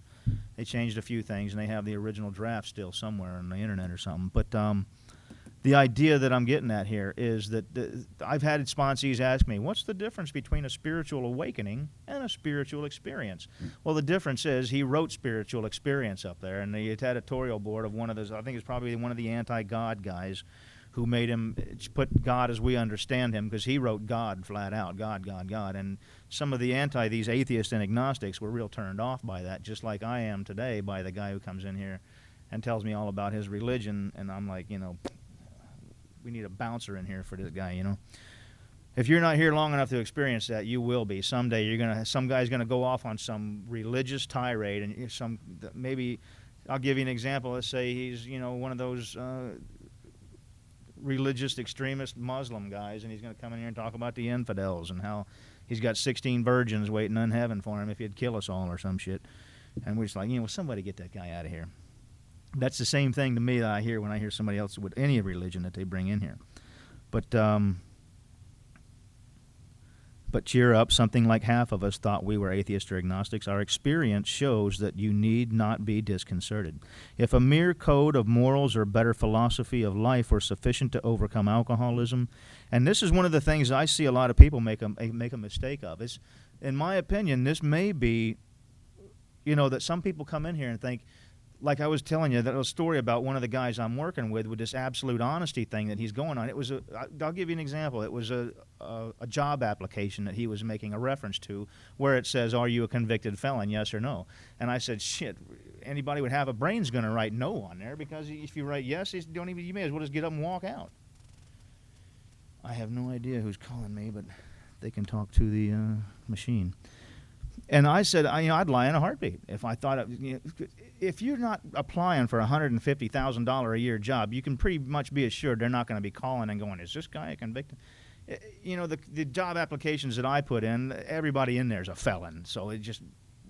They changed a few things, and they have the original draft still somewhere on the internet or something. But the idea that I'm getting at here is that I've had sponsees ask me, what's the difference between a spiritual awakening and a spiritual experience? Well, the difference is he wrote spiritual experience up there, and the editorial board of one of those, I think it's probably one of the anti-God guys, who made him put God as we understand him, because he wrote God flat out, God, God, God. And some of these atheists and agnostics were real turned off by that, just like I am today by the guy who comes in here and tells me all about his religion, and I'm like, we need a bouncer in here for this guy, If you're not here long enough to experience that, you will be. Someday some guy's gonna go off on some religious tirade, and maybe I'll give you an example. Let's say he's one of those religious extremist Muslim guys, and he's going to come in here and talk about the infidels and how he's got 16 virgins waiting in heaven for him if he'd kill us all or some shit. And we're just like, somebody get that guy out of here. That's the same thing to me that I hear when I hear somebody else with any religion that they bring in here. But cheer up, something like half of us thought we were atheists or agnostics. Our experience shows that you need not be disconcerted. If a mere code of morals or better philosophy of life were sufficient to overcome alcoholism, and this is one of the things I see a lot of people make a mistake of. Is, in my opinion, this may be, that some people come in here and think, like I was telling you, that little story about one of the guys I'm working with this absolute honesty thing that he's going on. It was I'll give you an example. It was a job application that he was making a reference to where it says, "Are you a convicted felon, yes or no?" And I said, "Shit, anybody with half a brain's going to write no on there, because if you write yes, you may as well just get up and walk out." I have no idea who's calling me, but they can talk to the machine. And I said, I'd lie in a heartbeat if I thought, if you're not applying for a $150,000 a year job, you can pretty much be assured they're not going to be calling and going, "Is this guy a convicted?" The job applications that I put in, everybody in there is a felon, so it just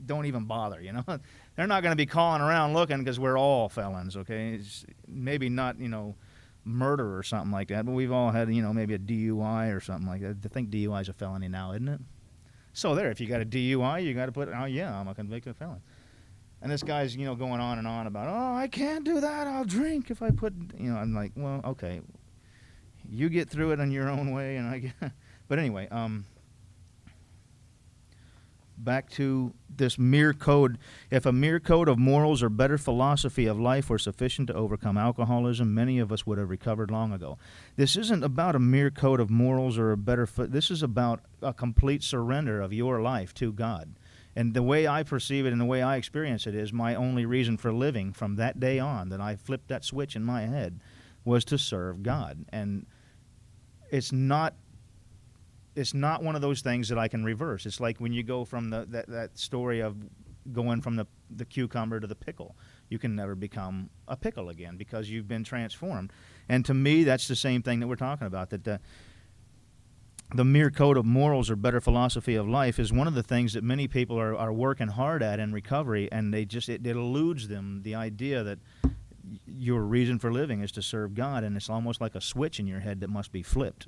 don't even bother. They're not going to be calling around looking, because we're all felons. Okay, it's maybe not murder or something like that, but we've all had maybe a DUI or something like that. I think DUI is a felony now, isn't it? So there, if you got a DUI, you got to put, "Oh yeah, I'm a convicted felon." And this guy's, going on and on about, "Oh, I can't do that. I'll drink if I put," I'm like, well, okay, you get through it in your own way, and I get. But anyway, back to this mere code. If a mere code of morals or better philosophy of life were sufficient to overcome alcoholism, many of us would have recovered long ago. This isn't about a mere code of morals or a better this is about a complete surrender of your life to God. And the way I perceive it and the way I experience it is my only reason for living from that day on, that I flipped that switch in my head, was to serve God. And it's not one of those things that I can reverse. It's like when you go from that story of going from the cucumber to the pickle. You can never become a pickle again because you've been transformed. And to me, that's the same thing that we're talking about, that the mere code of morals or better philosophy of life is one of the things that many people are working hard at in recovery, and it eludes them, the idea that your reason for living is to serve God, and it's almost like a switch in your head that must be flipped.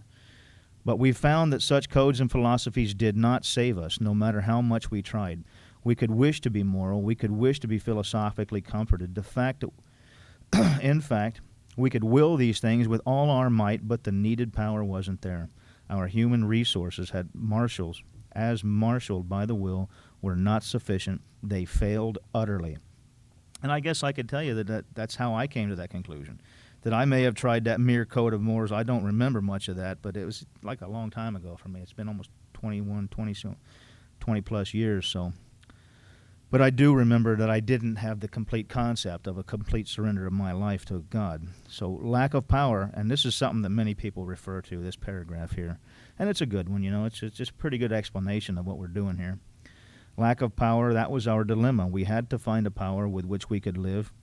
But we found that such codes and philosophies did not save us, no matter how much we tried. We could wish to be moral. We could wish to be philosophically comforted. In fact, we could will these things with all our might, but the needed power wasn't there. Our human resources as marshaled by the will, were not sufficient. They failed utterly. And I guess I could tell you that's how I came to that conclusion. That I may have tried that mere code of morals. I don't remember much of that, but it was like a long time ago for me. It's been almost 20 plus years. So But I do remember that I didn't have the complete concept of a complete surrender of my life to God. So lack of power, and this is something that many people refer to, this paragraph here. And it's a good one, It's just a pretty good explanation of what we're doing here. Lack of power, that was our dilemma. We had to find a power with which we could live.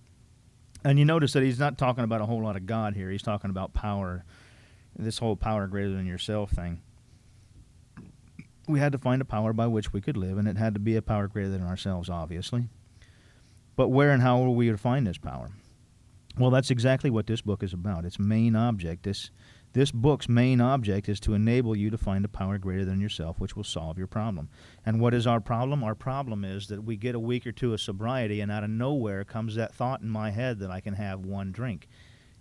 And you notice that he's not talking about a whole lot of God here. He's talking about power, this whole power greater than yourself thing. We had to find a power by which we could live, and it had to be a power greater than ourselves, obviously. But where and how will we find this power? Well, that's exactly what this book is about. Its main object, this book's main object is to enable you to find a power greater than yourself, which will solve your problem. And what is our problem? Our problem is that we get a week or two of sobriety, and out of nowhere comes that thought in my head that I can have one drink.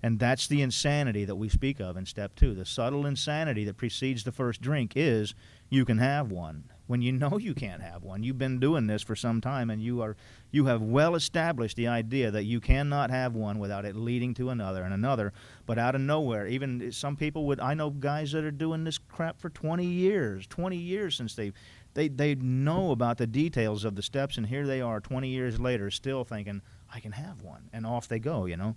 And that's the insanity that we speak of in step 2. The subtle insanity that precedes the first drink is you can have one. When you know you can't have one, you've been doing this for some time, and you have well established the idea that you cannot have one without it leading to another and another. But out of nowhere, even some people I know guys that are doing this crap for 20 years since they know about the details of the steps, and here they are 20 years later still thinking, I can have one, and off they go,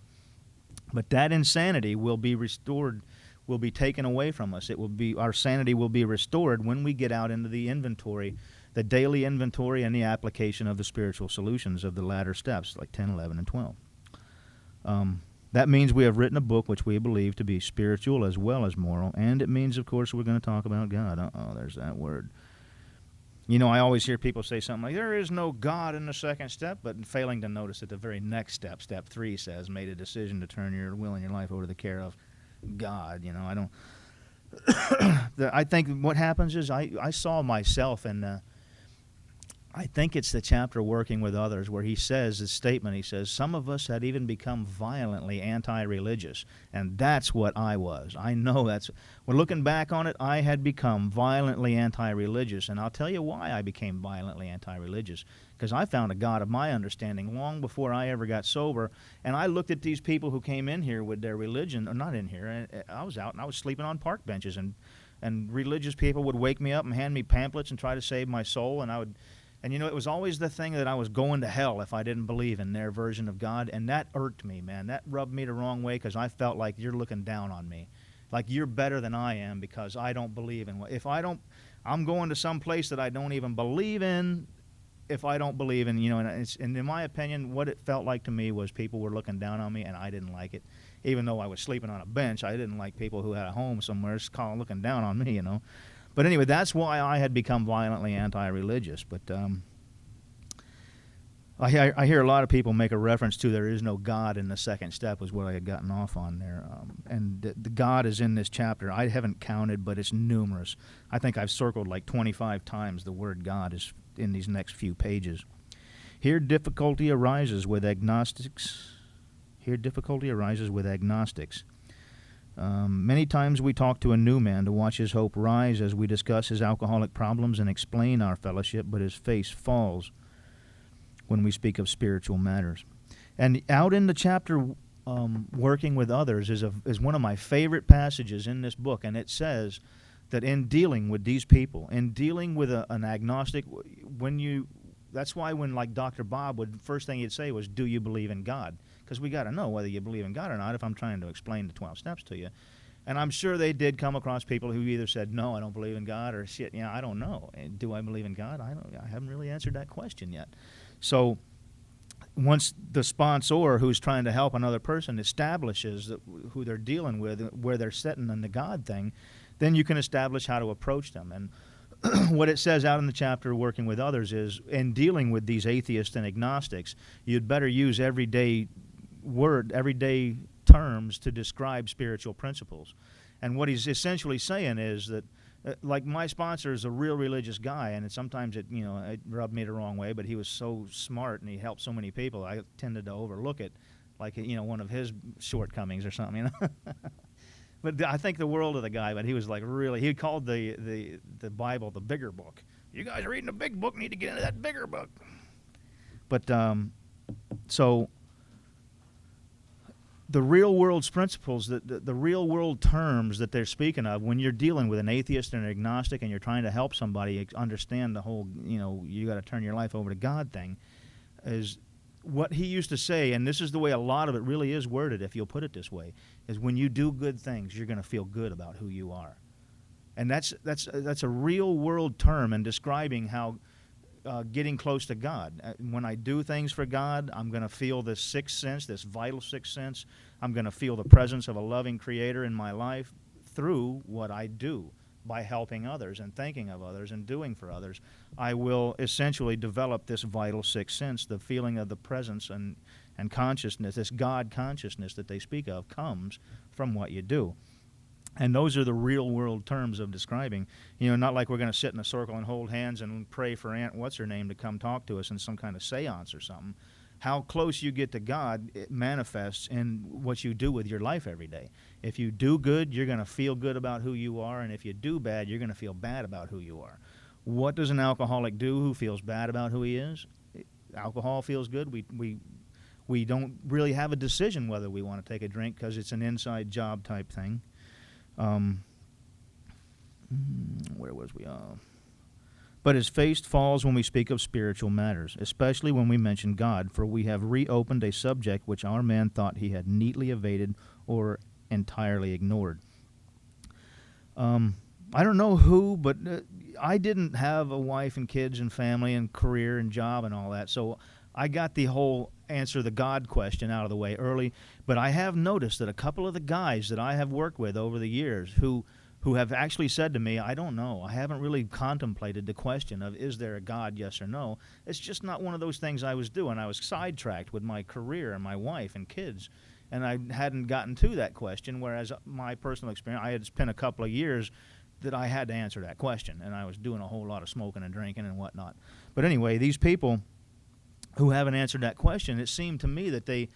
But that insanity will be restored, will be taken away from us. Our sanity will be restored when we get out into the inventory, the daily inventory and the application of the spiritual solutions of the latter steps, like 10, 11, and 12. That means we have written a book which we believe to be spiritual as well as moral, and it means, of course, we're going to talk about God. There's that word. I always hear people say something like, there is no God in the second step, but failing to notice that the very next step, step 3, says, made a decision to turn your will and your life over to the care of God. I don't... I think what happens is I saw myself in... I think it's the chapter Working with Others where he says, some of us had even become violently anti-religious, and that's what I was. I know when looking back on it, I had become violently anti-religious, and I'll tell you why I became violently anti-religious, because I found a God of my understanding long before I ever got sober, and I looked at these people who came in here with their religion, or not in here, I was out and I was sleeping on park benches, and religious people would wake me up and hand me pamphlets and try to save my soul, and I would... And, it was always the thing that I was going to hell if I didn't believe in their version of God. And that irked me, man. That rubbed me the wrong way because I felt like you're looking down on me. Like you're better than I am because I don't believe in I'm going to some place that I don't even believe in if I don't believe in, and in my opinion, what it felt like to me was people were looking down on me and I didn't like it. Even though I was sleeping on a bench, I didn't like people who had a home somewhere looking down on me, But anyway, that's why I had become violently anti-religious. But I hear a lot of people make a reference to there is no God in the second step was what I had gotten off on there. And the God is in this chapter. I haven't counted, but it's numerous. I think I've circled like 25 times the word God is in these next few pages. Here difficulty arises with agnostics. Many times we talk to a new man to watch his hope rise as we discuss his alcoholic problems and explain our fellowship, but his face falls when we speak of spiritual matters. And out in the chapter Working with Others is one of my favorite passages in this book, and it says that in dealing with these people, in dealing with an agnostic, that's why when like Dr. Bob first thing he'd say was, do you believe in God? Because we got to know whether you believe in God or not if I'm trying to explain the 12 steps to you. And I'm sure they did come across people who either said, no, I don't believe in God, or shit, I don't know. Do I believe in God? I haven't really answered that question yet. So once the sponsor who's trying to help another person establishes who they're dealing with, where they're sitting in the God thing, then you can establish how to approach them. And what it says out in the chapter Working with Others is, in dealing with these atheists and agnostics, you'd better use everyday terms to describe spiritual principles. And what he's essentially saying is that, like my sponsor is a real religious guy, and sometimes it rubbed me the wrong way, but he was so smart and he helped so many people, I tended to overlook it, like one of his shortcomings or something. But I think the world of the guy, but he was like he called the Bible the bigger book. You guys are reading the big book, need to get into that bigger book. But so the real world's principles, the real world terms that they're speaking of when you're dealing with an atheist and an agnostic and you're trying to help somebody understand the whole, you got to turn your life over to God thing, is what he used to say, and this is the way a lot of it really is worded, if you'll put it this way, is when you do good things, you're going to feel good about who you are. And that's a real world term in describing how getting close to God. When I do things for God, I'm going to feel this sixth sense, this vital sixth sense. I'm going to feel the presence of a loving Creator in my life through what I do by helping others and thinking of others and doing for others. I will essentially develop this vital sixth sense. The feeling of the presence and consciousness, this God consciousness that they speak of, comes from what you do. And those are the real world terms of describing, not like we're going to sit in a circle and hold hands and pray for Aunt What's-Her-Name to come talk to us in some kind of seance or something. How close you get to God, it manifests in what you do with your life every day. If you do good, you're going to feel good about who you are, and if you do bad, you're going to feel bad about who you are. What does an alcoholic do who feels bad about who he is? Alcohol feels good. We don't really have a decision whether we want to take a drink because it's an inside job type thing. Where was we? But his face falls when we speak of spiritual matters, especially when we mention God, for we have reopened a subject which our man thought he had neatly evaded or entirely ignored. I don't know who, but I didn't have a wife and kids and family and career and job and all that, so I got the whole answer the God question out of the way early. But I have noticed that a couple of the guys that I have worked with over the years who have actually said to me, I don't know, I haven't really contemplated the question of is there a God, yes or no. It's just not one of those things I was doing. I was sidetracked with my career and my wife and kids, and I hadn't gotten to that question, whereas my personal experience, I had spent a couple of years that I had to answer that question, and I was doing a whole lot of smoking and drinking and whatnot. But anyway, these people who haven't answered that question, it seemed to me that they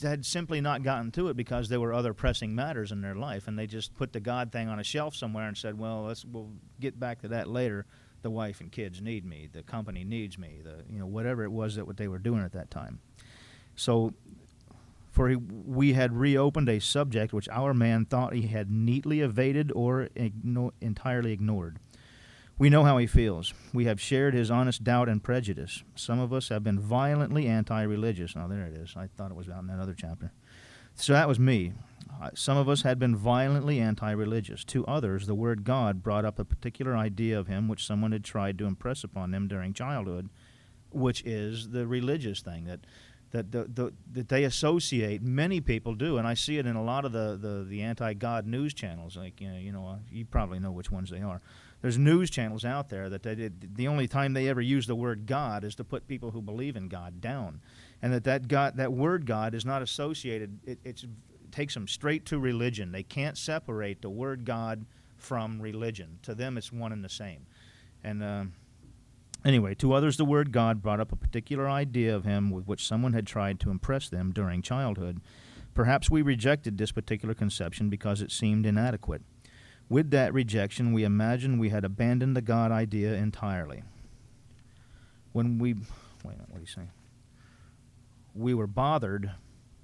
had simply not gotten to it because there were other pressing matters in their life, and they just put the God thing on a shelf somewhere and said, well, we'll get back to that later. The wife and kids need me. The company needs me. Whatever it was that what they were doing at that time. So we had reopened a subject which our man thought he had neatly evaded or entirely ignored. We know how he feels. We have shared his honest doubt and prejudice. Some of us have been violently anti-religious. Oh, there it is. I thought it was out in that other chapter. So that was me. Some of us had been violently anti-religious. To others, the word God brought up a particular idea of him which someone had tried to impress upon them during childhood, which is the religious thing that they associate. Many people do, and I see it in a lot of the anti-God news channels. Like you probably know which ones they are. There's news channels out there that the only time they ever use the word God is to put people who believe in God down, and that word God is not associated. It takes them straight to religion. They can't separate the word God from religion. To them, it's one and the same. And anyway, to others, the word God brought up a particular idea of him with which someone had tried to impress them during childhood. Perhaps we rejected this particular conception because it seemed inadequate. With that rejection, we imagined we had abandoned the God idea entirely. Wait a minute, what do you say? We were bothered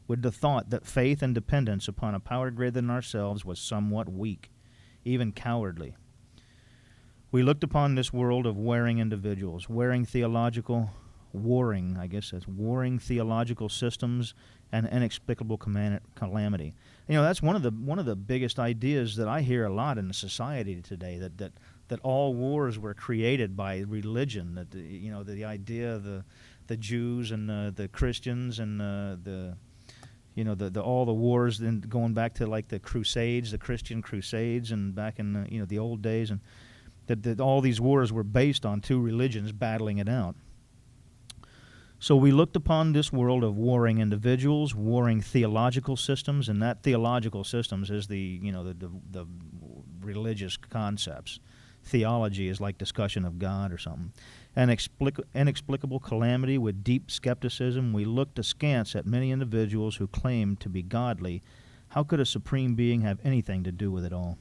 with the thought that faith and dependence upon a power greater than ourselves was somewhat weak, even cowardly. We looked upon this world of warring individuals, warring theological systems and inexplicable calamity. That's one of the biggest ideas that I hear a lot in the society today, that all wars were created by religion, that the idea of the Jews and the Christians and all the wars, then going back to like the Crusades, the Christian Crusades, and back in the old days, and that all these wars were based on two religions battling it out. So we looked upon this world of warring individuals, warring theological systems, and that theological systems is the religious concepts. Theology is like discussion of God or something. An inexplicable calamity with deep skepticism, we looked askance at many individuals who claimed to be godly. How could a supreme being have anything to do with it all?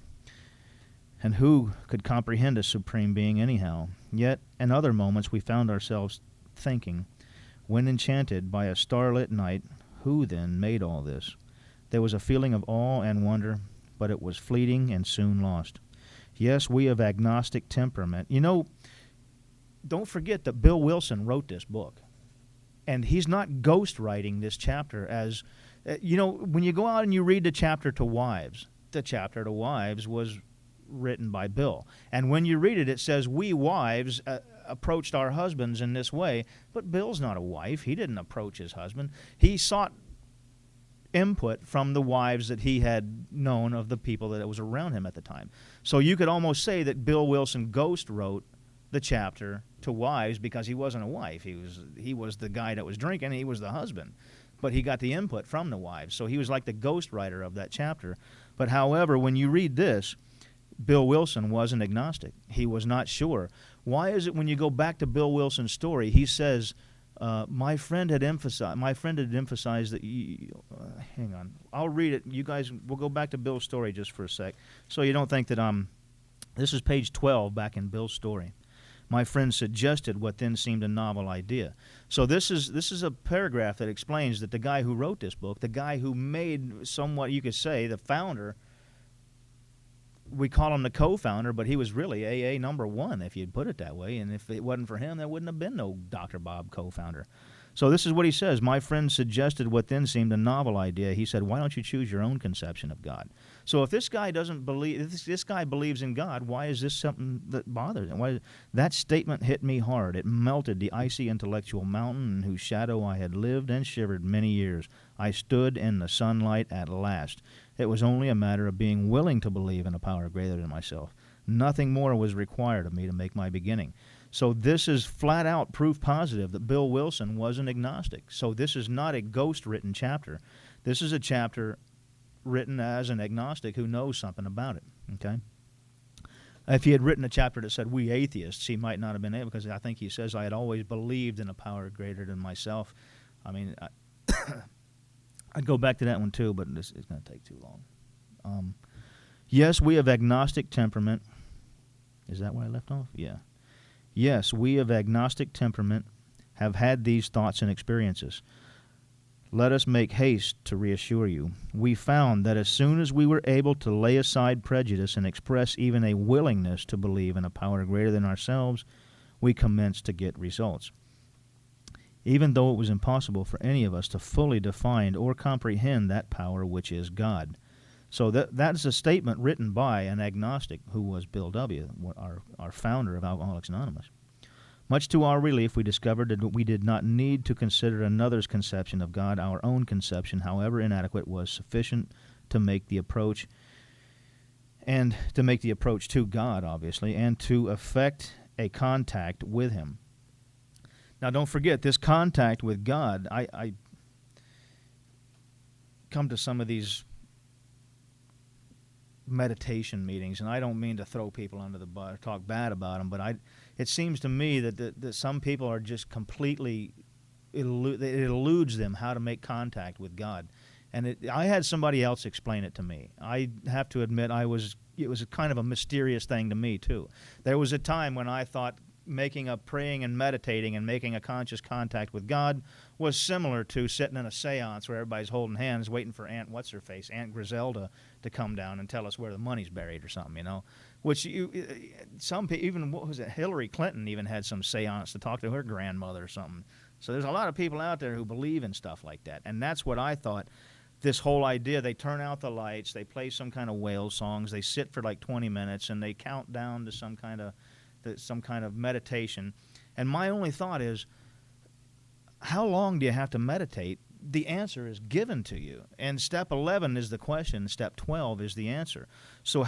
And who could comprehend a supreme being anyhow? Yet, in other moments, we found ourselves thinking, when enchanted by a starlit night, who then made all this? There was a feeling of awe and wonder, but it was fleeting and soon lost. Yes, we of agnostic temperament. You know, don't forget that Bill Wilson wrote this book. And he's not ghostwriting this chapter as, when you go out and you read the chapter to wives was written by Bill. And when you read it, it says, we wives approached our husbands in this way. But Bill's not a wife. He didn't approach his husband. He sought input from the wives that he had known of the people that was around him at the time. So you could almost say that Bill Wilson ghost wrote the chapter to wives because he wasn't a wife. He was the guy that was drinking. He was the husband. But he got the input from the wives. So he was like the ghost writer of that chapter. But however, when you read this, Bill Wilson was an agnostic. He was not sure. Why is it when you go back to Bill Wilson's story, he says, my friend had emphasized that hang on. I'll read it. You guys, we'll go back to Bill's story just for a sec. So you don't think that this is page 12 back in Bill's story. My friend suggested what then seemed a novel idea. So this is a paragraph that explains that the guy who wrote this book, the guy who made somewhat, you could say, the founder, we call him the co-founder, but he was really AA number 1, if you'd put it that way. And if it wasn't for him, there wouldn't have been no Dr. Bob co-founder. So this is what he says. My friend suggested what then seemed a novel idea. He said, why don't you choose your own conception of God? So if this guy doesn't believe, if this guy believes in God, why is this something that bothers him? That statement hit me hard. It melted the icy intellectual mountain in whose shadow I had lived and shivered many years. I stood in the sunlight at last. It was only a matter of being willing to believe in a power greater than myself. Nothing more was required of me to make my beginning. So this is flat out proof positive that Bill Wilson was an agnostic. So this is not a ghost-written chapter. This is a chapter written as an agnostic who knows something about it. Okay. If he had written a chapter that said we atheists, he might not have been able, because I think he says I had always believed in a power greater than myself. I mean, I'd go back to that one too, but it's going to take too long. Yes, we of agnostic temperament. Is that where I left off? Yeah. Yes, we of agnostic temperament have had these thoughts and experiences. Let us make haste to reassure you. We found that as soon as we were able to lay aside prejudice and express even a willingness to believe in a power greater than ourselves, we commenced to get results. Even though it was impossible for any of us to fully define or comprehend that power which is God. So that is a statement written by an agnostic who was Bill W., our founder of Alcoholics Anonymous. Much to our relief, we discovered that we did not need to consider another's conception of God. Our own conception, however inadequate, was sufficient to make the approach, and to make the approach to God, obviously, and to effect a contact with Him. Now, don't forget, this contact with God, I come to some of these meditation meetings, and I don't mean to throw people under the bus or talk bad about them, but it seems to me that some people are just completely, it eludes them how to make contact with God. And I had somebody else explain it to me. I have to admit it was kind of a mysterious thing to me too. There was a time when I thought praying and meditating and making a conscious contact with God was similar to sitting in a seance where everybody's holding hands waiting for Aunt Griselda to come down and tell us where the money's buried or something, which some people, even what was it, Hillary Clinton even had some seance to talk to her grandmother or something. So there's a lot of people out there who believe in stuff like that, and that's what I thought. This whole idea, they turn out the lights, they play some kind of whale songs, they sit for like 20 minutes and they count down to some kind of meditation. And my only thought is, how long do you have to meditate? The answer is given to you. And step 11 is the question. Step 12 is the answer. So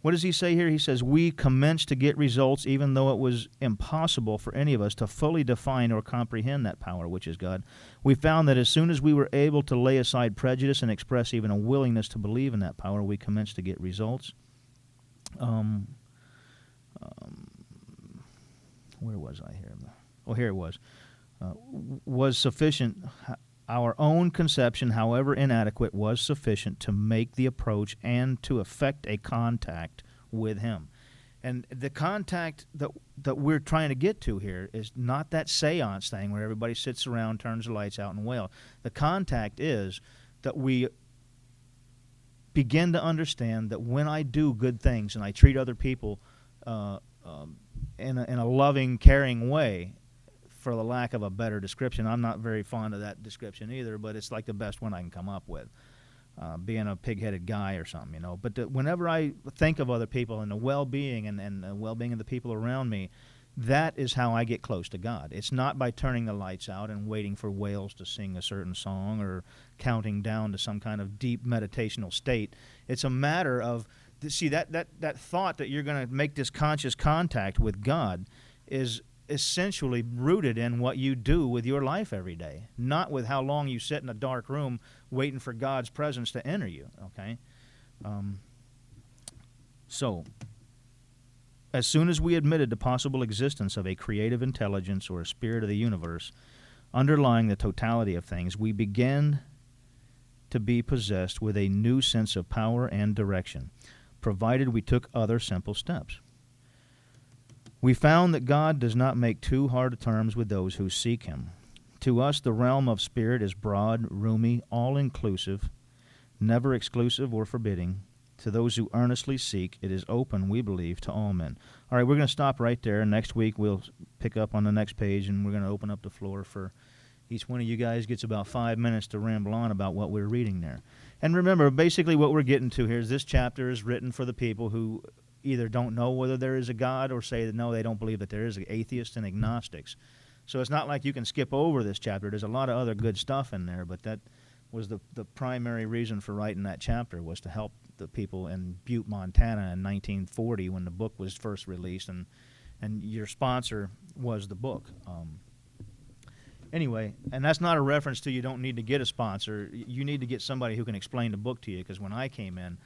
what does he say here? He says, we commenced to get results even though it was impossible for any of us to fully define or comprehend that power, which is God. We found that as soon as we were able to lay aside prejudice and express even a willingness to believe in that power, we commenced to get results. Where was I here? Oh, here it was. Was sufficient. Our own conception, however inadequate, was sufficient to make the approach and to effect a contact with Him. And the contact that we're trying to get to here is not that seance thing where everybody sits around, turns the lights out, and wail. The contact is that we begin to understand that when I do good things and I treat other people in a loving, caring way, for the lack of a better description. I'm not very fond of that description either, but it's like the best one I can come up with. Being a pig-headed guy or something, you know. But whenever I think of other people and the well-being and the well-being of the people around me, that is how I get close to God. It's not by turning the lights out and waiting for whales to sing a certain song or counting down to some kind of deep meditational state. It's a matter of, see, that thought that you're going to make this conscious contact with God is essentially rooted in what you do with your life every day, not with how long you sit in a dark room waiting for God's presence to enter you, okay? So, as soon as we admitted the possible existence of a creative intelligence or a spirit of the universe underlying the totality of things, we began to be possessed with a new sense of power and direction, provided we took other simple steps. We found that God does not make too hard terms with those who seek Him. To us, the realm of spirit is broad, roomy, all-inclusive, never exclusive or forbidding. To those who earnestly seek, it is open, we believe, to all men. All right, we're going to stop right there. Next week, we'll pick up on the next page, and we're going to open up the floor for each one of you guys gets about 5 minutes to ramble on about what we're reading there. And remember, basically what we're getting to here is this chapter is written for the people who either don't know whether there is a God or say that no, they don't believe that there is, atheists and agnostics. So it's not like you can skip over this chapter. There's a lot of other good stuff in there, but that was the primary reason for writing that chapter, was to help the people in Butte, Montana in 1940 when the book was first released, and your sponsor was the book. Anyway, and that's not a reference to you don't need to get a sponsor. You need to get somebody who can explain the book to you, because when I came in,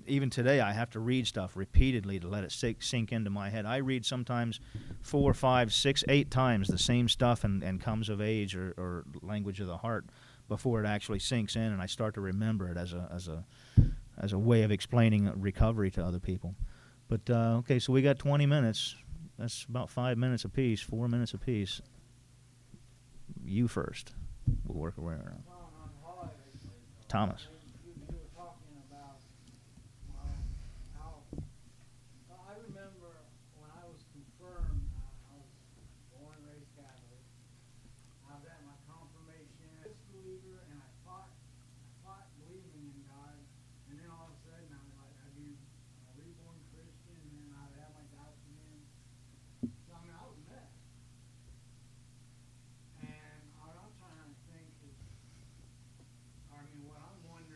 even today, I have to read stuff repeatedly to let it sink into my head. I read sometimes 4, 5, 6, 8 times the same stuff and comes of age or language of the heart before it actually sinks in, and I start to remember it as a way of explaining recovery to other people. But, okay, so we got 20 minutes. That's about 5 minutes apiece, 4 minutes apiece. You first. We'll work our way around. Thomas. You were talking about how I remember when I was confirmed. I was born and raised Catholic. I was at my confirmation as a believer, and I fought believing in God. And then all of a sudden, I'd be a reborn Christian, and then I'd have my doubts again. So I mean, I was messed. And what I'm trying to think is, I mean, what I'm wondering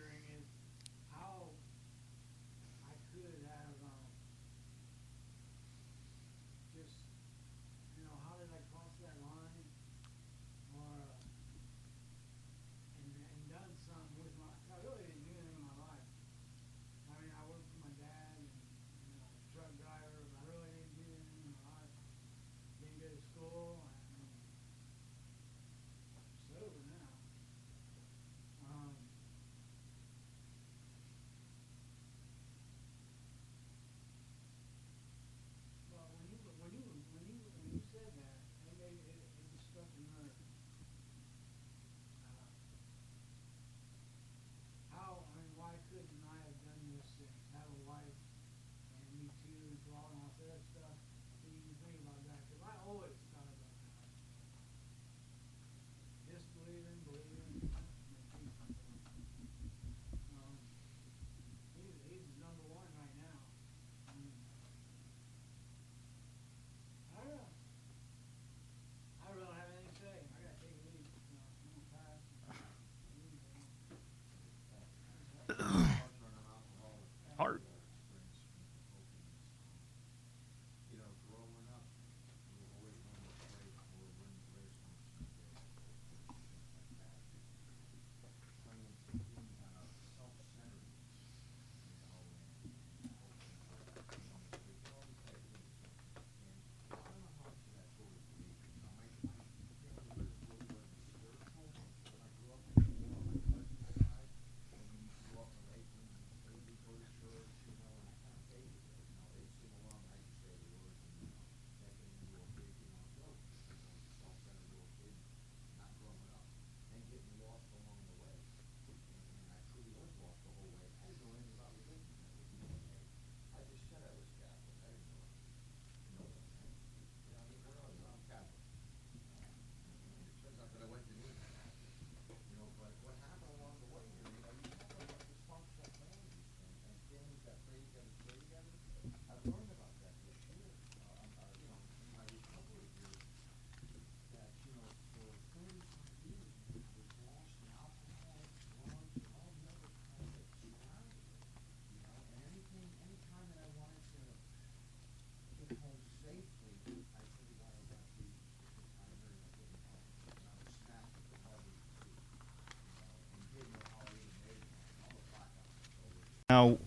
Now,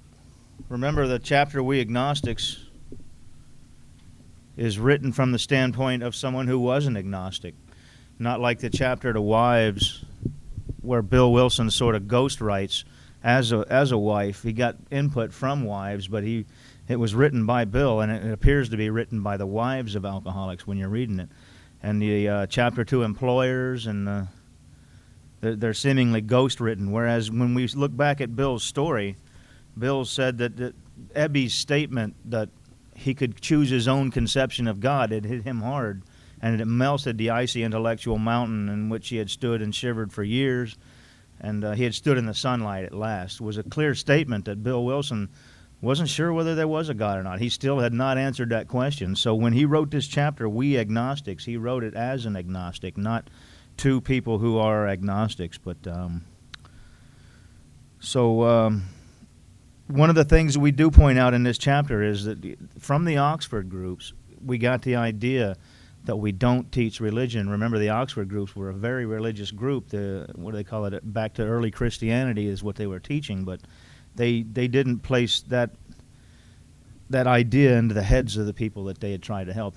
remember the chapter We Agnostics is written from the standpoint of someone who was an agnostic, not like the chapter to wives where Bill Wilson sort of ghost writes as a wife. He got input from wives, but it was written by Bill, and it appears to be written by the wives of alcoholics when you're reading it. And the chapter to employers, and they're seemingly ghost written, whereas when we look back at Bill's story, Bill said that Ebby's statement that he could choose his own conception of God, it hit him hard, and it melted the icy intellectual mountain in which he had stood and shivered for years, and he had stood in the sunlight at last. It was a clear statement that Bill Wilson wasn't sure whether there was a God or not. He still had not answered that question. So when he wrote this chapter, We Agnostics, he wrote it as an agnostic, not to people who are agnostics. But one of the things that we do point out in this chapter is that from the Oxford groups, we got the idea that we don't teach religion. Remember, the Oxford groups were a very religious group. What do they call it? Back to early Christianity is what they were teaching, but they didn't place that idea into the heads of the people that they had tried to help.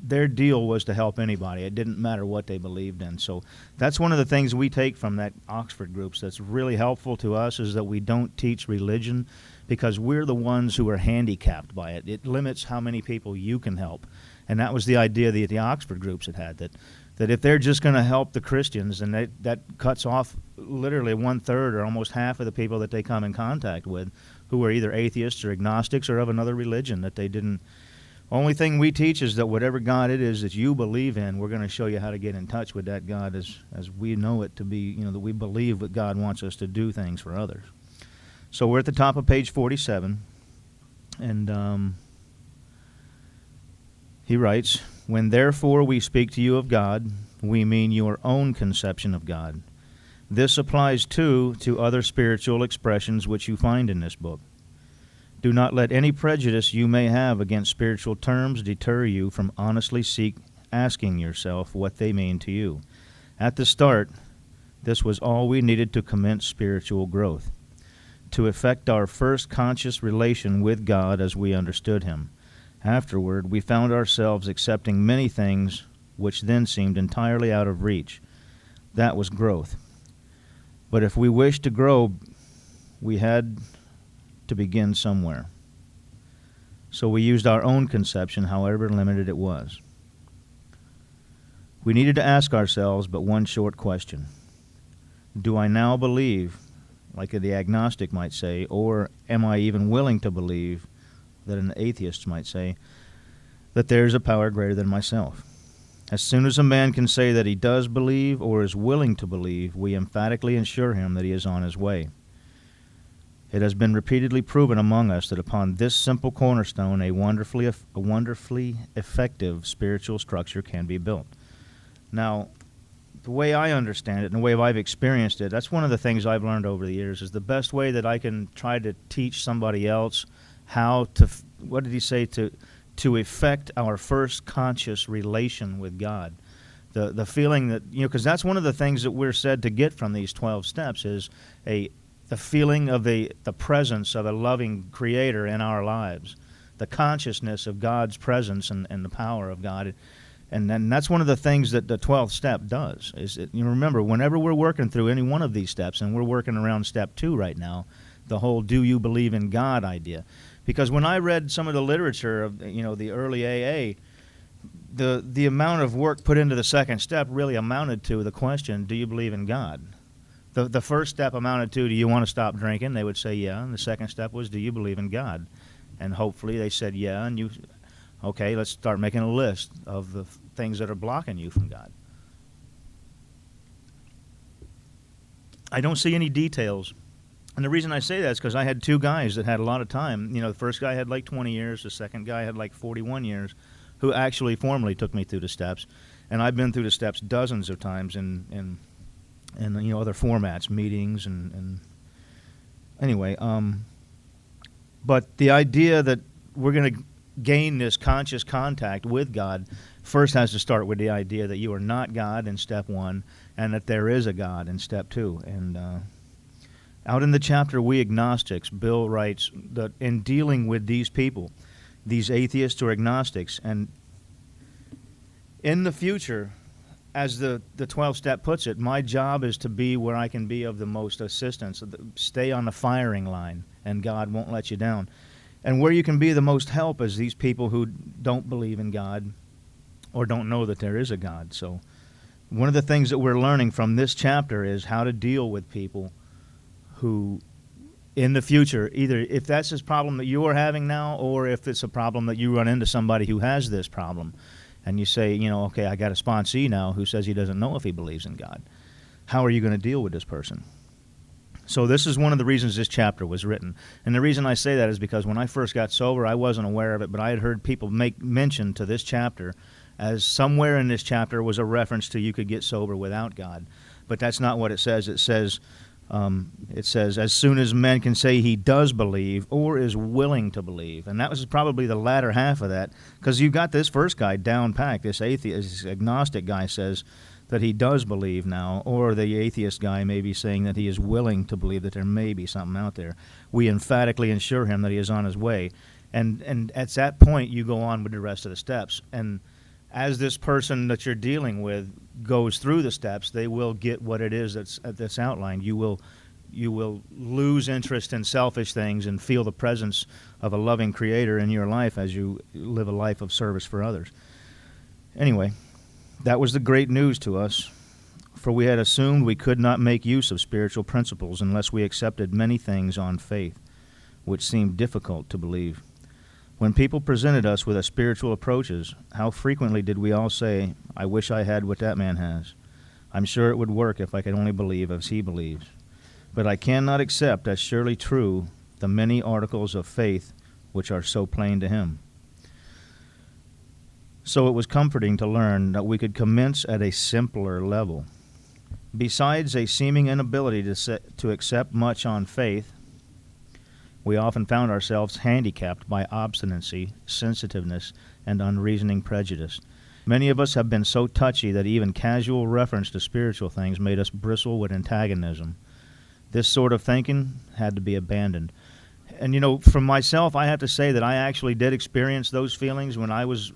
Their deal was to help anybody. It didn't matter what they believed in. So that's one of the things we take from that Oxford groups that's really helpful to us, is that we don't teach religion because we're the ones who are handicapped by it. It limits how many people you can help. And that was the idea that the Oxford groups had that if they're just going to help the Christians, then that cuts off literally 1/3 or almost half of the people that they come in contact with, who are either atheists or agnostics or of another religion that they didn't. Only thing we teach is that whatever God it is that you believe in, we're going to show you how to get in touch with that God as we know it to be, that we believe that God wants us to do things for others. So we're at the top of page 47, and he writes, When therefore we speak to you of God, we mean your own conception of God. This applies too to other spiritual expressions which you find in this book. Do not let any prejudice you may have against spiritual terms deter you from honestly asking yourself what they mean to you. At the start, this was all we needed to commence spiritual growth, to effect our first conscious relation with God as we understood Him. Afterward, we found ourselves accepting many things which then seemed entirely out of reach. That was growth. But if we wished to grow, we had to begin somewhere. So we used our own conception, however limited it was. We needed to ask ourselves but one short question. Do I now believe, like the agnostic might say, or am I even willing to believe, that an atheist might say, that there is a power greater than myself? As soon as a man can say that he does believe or is willing to believe, we emphatically assure him that he is on his way. It has been repeatedly proven among us that upon this simple cornerstone a wonderfully effective spiritual structure can be built. Now, the way I understand it and the way I've experienced it, that's one of the things I've learned over the years, is the best way that I can try to teach somebody else how to, what did he say, to effect our first conscious relation with God. The feeling that, because that's one of the things that we're said to get from these 12 steps is the feeling of the presence of a loving Creator in our lives, the consciousness of God's presence and the power of God. And then that's one of the things that the 12th step does. Is that, remember, whenever we're working through any one of these steps, and we're working around step 2 right now, the whole "do you believe in God" idea. Because when I read some of the literature of the early AA, the amount of work put into the second step really amounted to the question, do you believe in God? The first step amounted to, do you want to stop drinking? They would say yeah. And the second step was, do you believe in God? And hopefully they said yeah. And okay, let's start making a list of the things that are blocking you from God. I don't see any details. And the reason I say that is because I had 2 guys that had a lot of time. The first guy had like 20 years. The second guy had like 41 years, who actually formally took me through the steps. And I've been through the steps dozens of times in other formats, meetings, and anyway. But the idea that we're going to gain this conscious contact with God first has to start with the idea that you are not God in step 1, and that there is a God in step 2. And Out in the chapter, We Agnostics, Bill writes that in dealing with these people, these atheists or agnostics, and in the future, as the 12th step puts it, my job is to be where I can be of the most assistance, stay on the firing line, and God won't let you down. And where you can be the most help is these people who don't believe in God or don't know that there is a God. So one of the things that we're learning from this chapter is how to deal with people who, in the future, either if that's this problem that you are having now, or if it's a problem that you run into somebody who has this problem, and you say, okay, I got a sponsee now who says he doesn't know if he believes in God. How are you going to deal with this person? So this is one of the reasons this chapter was written. And the reason I say that is because when I first got sober, I wasn't aware of it, but I had heard people make mention to this chapter as somewhere in this chapter was a reference to you could get sober without God. But that's not what it says. It says, as soon as men can say he does believe or is willing to believe. And that was probably the latter half of that, because you got this first guy down packed. This atheist, this agnostic guy says that he does believe now, or the atheist guy may be saying that he is willing to believe that there may be something out there. We emphatically assure him that he is on his way. And at that point, you go on with the rest of the steps. And as this person that you're dealing with goes through the steps, they will get what it is that's outlined. You will lose interest in selfish things and feel the presence of a loving Creator in your life as you live a life of service for others. Anyway, that was the great news to us, for we had assumed we could not make use of spiritual principles unless we accepted many things on faith, which seemed difficult to believe. When people presented us with spiritual approaches, how frequently did we all say, I wish I had what that man has. I'm sure it would work if I could only believe as he believes. But I cannot accept as surely true the many articles of faith which are so plain to him. So it was comforting to learn that we could commence at a simpler level. Besides a seeming inability to accept much on faith, we often found ourselves handicapped by obstinacy, sensitiveness, and unreasoning prejudice. Many of us have been so touchy that even casual reference to spiritual things made us bristle with antagonism. This sort of thinking had to be abandoned. And from myself, I have to say that I actually did experience those feelings when I was,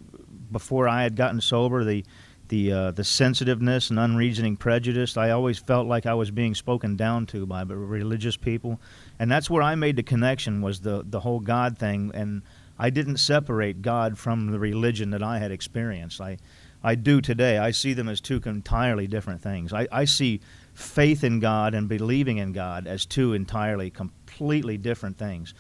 before I had gotten sober, the sensitiveness and unreasoning prejudice. I always felt like I was being spoken down to by religious people. And that's where I made the connection, was the whole God thing. And I didn't separate God from the religion that I had experienced. I do today. I see them as two entirely different things. I see faith in God and believing in God as two entirely, completely different things.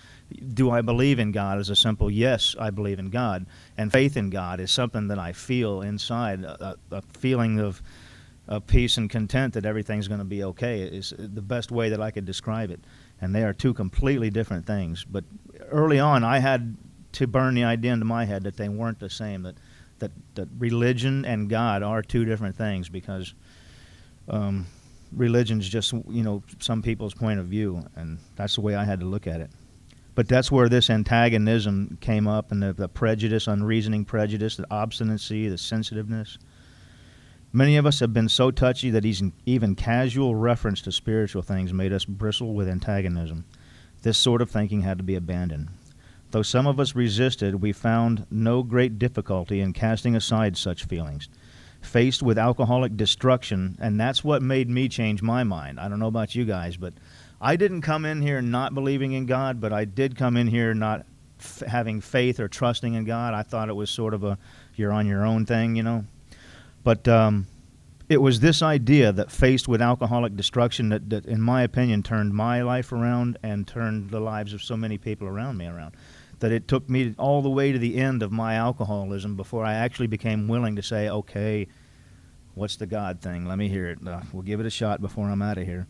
Do I believe in God is a simple yes, I believe in God. And faith in God is something that I feel inside, a feeling of peace and content that everything's going to be okay is the best way that I could describe it. And they are two completely different things. But early on, I had to burn the idea into my head that they weren't the same, that religion and God are two different things, because religion's just, some people's point of view, and that's the way I had to look at it. But that's where this antagonism came up, and the prejudice, unreasoning prejudice, the obstinacy, the sensitiveness. Many of us have been so touchy that even casual reference to spiritual things made us bristle with antagonism. This sort of thinking had to be abandoned. Though some of us resisted, we found no great difficulty in casting aside such feelings. Faced with alcoholic destruction, and that's what made me change my mind. I don't know about you guys, but I didn't come in here not believing in God, but I did come in here not having faith or trusting in God. I thought it was sort of a you're on your own thing, But it was this idea that, faced with alcoholic destruction, that in my opinion turned my life around and turned the lives of so many people around me around. That it took me all the way to the end of my alcoholism before I actually became willing to say, okay, what's the God thing? Let me hear it. We'll give it a shot before I'm out of here.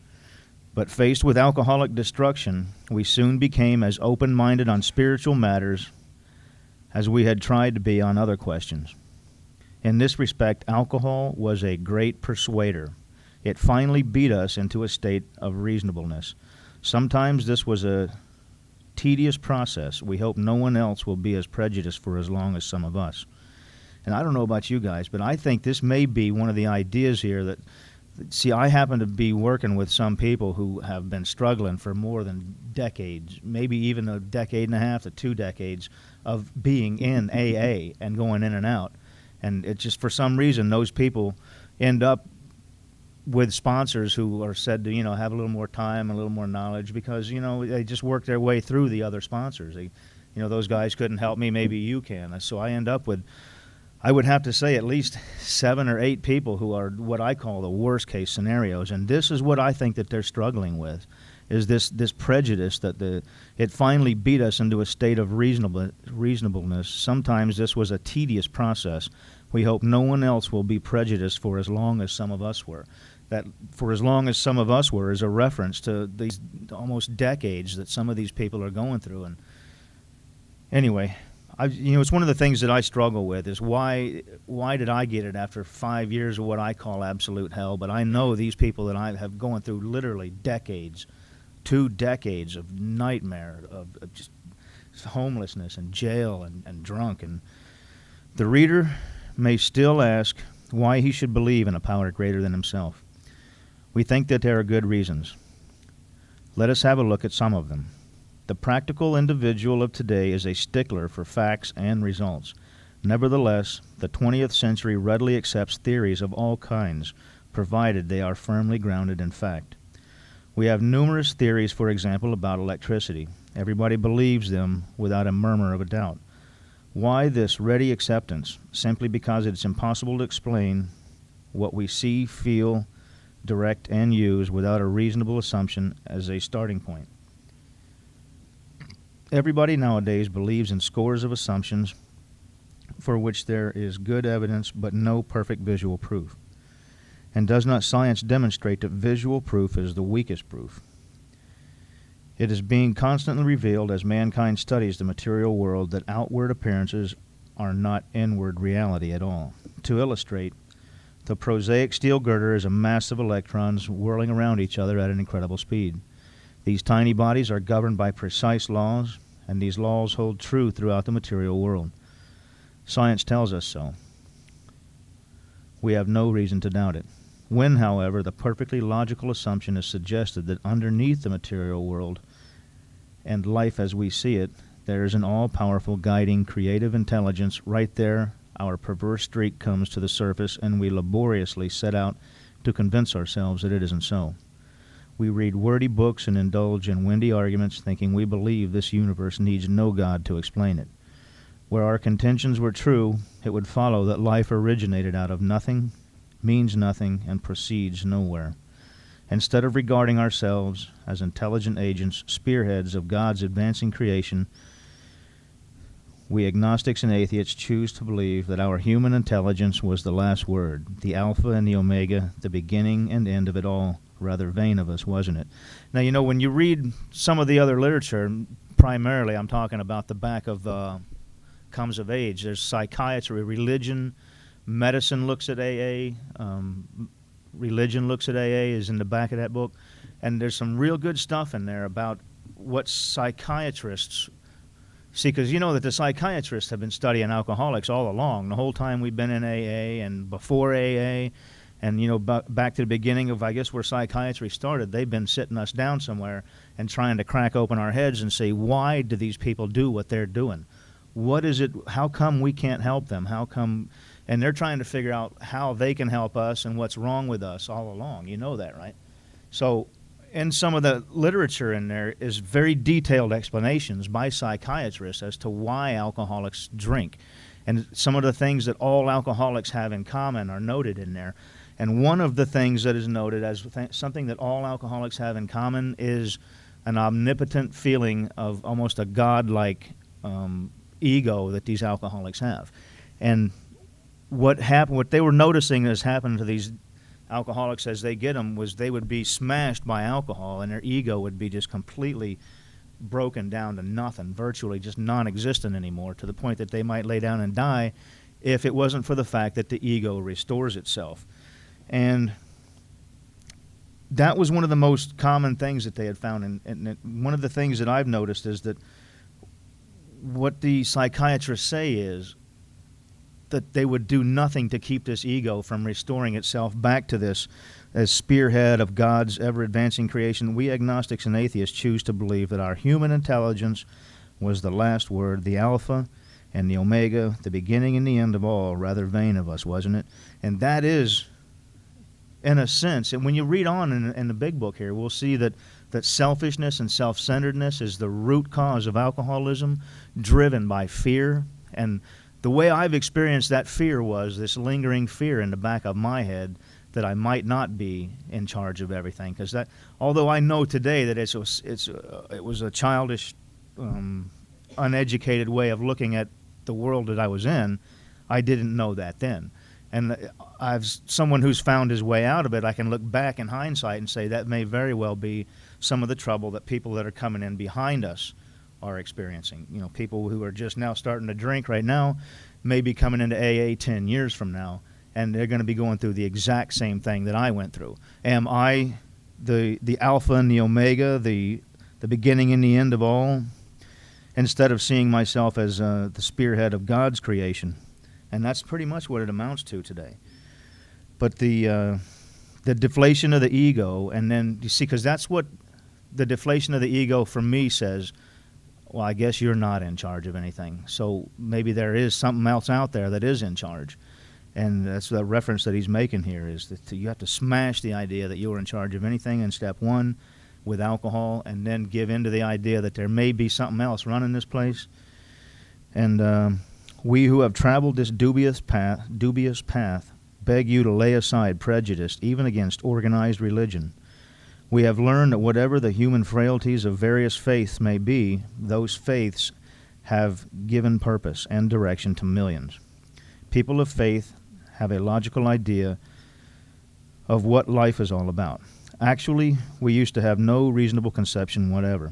But faced with alcoholic destruction, we soon became as open-minded on spiritual matters as we had tried to be on other questions. In this respect, alcohol was a great persuader. It finally beat us into a state of reasonableness. Sometimes this was a tedious process. We hope no one else will be as prejudiced for as long as some of us. And I don't know about you guys, but I think this may be one of the ideas here See, I happen to be working with some people who have been struggling for more than decades, maybe even a decade and a half to 2 decades of being in AA and going in and out. And it's just for some reason those people end up with sponsors who are said to, have a little more time, a little more knowledge because, they just work their way through the other sponsors. Those guys couldn't help me, maybe you can. So I end up with, I would have to say, at least 7 or 8 people who are what I call the worst case scenarios. And this is what I think that they're struggling with, is this prejudice that it finally beat us into a state of reasonableness. Sometimes this was a tedious process. We hope no one else will be prejudiced for as long as some of us were. That for as long as some of us were is a reference to these almost decades that some of these people are going through. And anyway, it's one of the things that I struggle with is why did I get it after 5 years of what I call absolute hell? But I know these people that I have going through literally decades, 2 decades of nightmare, of just homelessness and jail and drunk. And the reader may still ask why he should believe in a power greater than himself. We think that there are good reasons. Let us have a look at some of them. The practical individual of today is a stickler for facts and results. Nevertheless, the 20th century readily accepts theories of all kinds, provided they are firmly grounded in fact. We have numerous theories, for example, about electricity. Everybody believes them without a murmur of a doubt. Why this ready acceptance? Simply because it's impossible to explain what we see, feel, direct, and use without a reasonable assumption as a starting point. Everybody nowadays believes in scores of assumptions for which there is good evidence but no perfect visual proof. And does not science demonstrate that visual proof is the weakest proof? It is being constantly revealed as mankind studies the material world that outward appearances are not inward reality at all. To illustrate, the prosaic steel girder is a mass of electrons whirling around each other at an incredible speed. These tiny bodies are governed by precise laws, and these laws hold true throughout the material world. Science tells us so. We have no reason to doubt it. When, however, the perfectly logical assumption is suggested that underneath the material world and life as we see it, there is an all-powerful, guiding, creative intelligence right there, our perverse streak comes to the surface, and we laboriously set out to convince ourselves that it isn't so. We read wordy books and indulge in windy arguments, thinking we believe this universe needs no God to explain it. Where our contentions were true, it would follow that life originated out of nothing, means nothing, and proceeds nowhere. Instead of regarding ourselves as intelligent agents, spearheads of God's advancing creation, we agnostics and atheists choose to believe that our human intelligence was the last word, the alpha and the omega, the beginning and end of it all. Rather vain of us, wasn't it? Now, when you read some of the other literature, primarily I'm talking about the back of Comes of Age. There's psychiatry, religion, medicine looks at AA, religion looks at AA is in the back of that book. And there's some real good stuff in there about what psychiatrists see, because you know that the psychiatrists have been studying alcoholics all along, the whole time we've been in AA and before AA. And, back to the beginning of, I guess, where psychiatry started, they've been sitting us down somewhere and trying to crack open our heads and say, why do these people do what they're doing? What is it? How come we can't help them? How come? And they're trying to figure out how they can help us and what's wrong with us all along. You know that, right? So in some of the literature in there is very detailed explanations by psychiatrists as to why alcoholics drink. And some of the things that all alcoholics have in common are noted in there. And one of the things that is noted as something that all alcoholics have in common is an omnipotent feeling of almost a godlike ego that these alcoholics have. And what they were noticing has happened to these alcoholics as they get them was they would be smashed by alcohol and their ego would be just completely broken down to nothing, virtually just non-existent anymore, to the point that they might lay down and die if it wasn't for the fact that the ego restores itself. And that was one of the most common things that they had found. And one of the things that I've noticed is that what the psychiatrists say is that they would do nothing to keep this ego from restoring itself back to this as spearhead of God's ever-advancing creation. We agnostics and atheists choose to believe that our human intelligence was the last word, the Alpha and the Omega, the beginning and the end of all. Rather vain of us, wasn't it? And that is, in a sense, and when you read on in the big book here, we'll see that selfishness and self-centeredness is the root cause of alcoholism, driven by fear. And the way I've experienced that fear was this lingering fear in the back of my head that I might not be in charge of everything. Because that, although I know today that it was a childish, uneducated way of looking at the world that I was in, I didn't know that then. And someone who's found his way out of it, I can look back in hindsight and say that may very well be some of the trouble that people that are coming in behind us are experiencing. You know, people who are just now starting to drink right now may be coming into AA 10 years from now, and they're going to be going through the exact same thing that I went through. Am I the Alpha and the Omega, the beginning and the end of all, instead of seeing myself as the spearhead of God's creation? And that's pretty much what it amounts to today. But the deflation of the ego, and then, you see, because that's what the deflation of the ego for me says, well, I guess you're not in charge of anything. So maybe there is something else out there that is in charge. And that's the reference that he's making here, is that you have to smash the idea that you're in charge of anything in step one with alcohol, and then give in to the idea that there may be something else running this place. And we who have traveled this dubious path beg you to lay aside prejudice, even against organized religion. We have learned that whatever the human frailties of various faiths may be, those faiths have given purpose and direction to millions. People of faith have a logical idea of what life is all about. Actually, we used to have no reasonable conception whatever.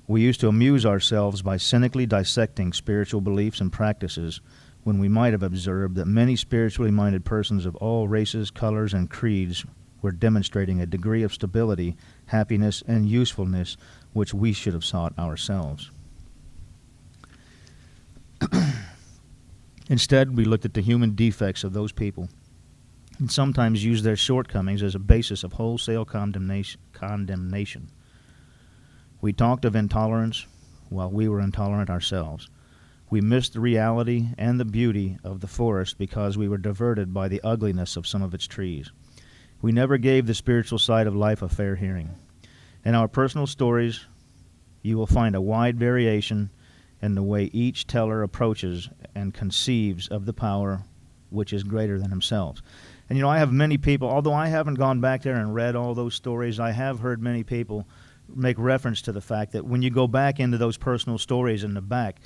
We used to amuse ourselves by cynically dissecting spiritual beliefs and practices, when we might have observed that many spiritually minded persons of all races, colors, and creeds were demonstrating a degree of stability, happiness, and usefulness which we should have sought ourselves. Instead, we looked at the human defects of those people and sometimes used their shortcomings as a basis of wholesale condemnation. We talked of intolerance while we were intolerant ourselves. We missed the reality and the beauty of the forest because we were diverted by the ugliness of some of its trees. We never gave the spiritual side of life a fair hearing. In our personal stories, you will find a wide variation in the way each teller approaches and conceives of the power which is greater than himself. And, you know, I have many people, although I haven't gone back there and read all those stories, I have heard many people make reference to the fact that when you go back into those personal stories in the back,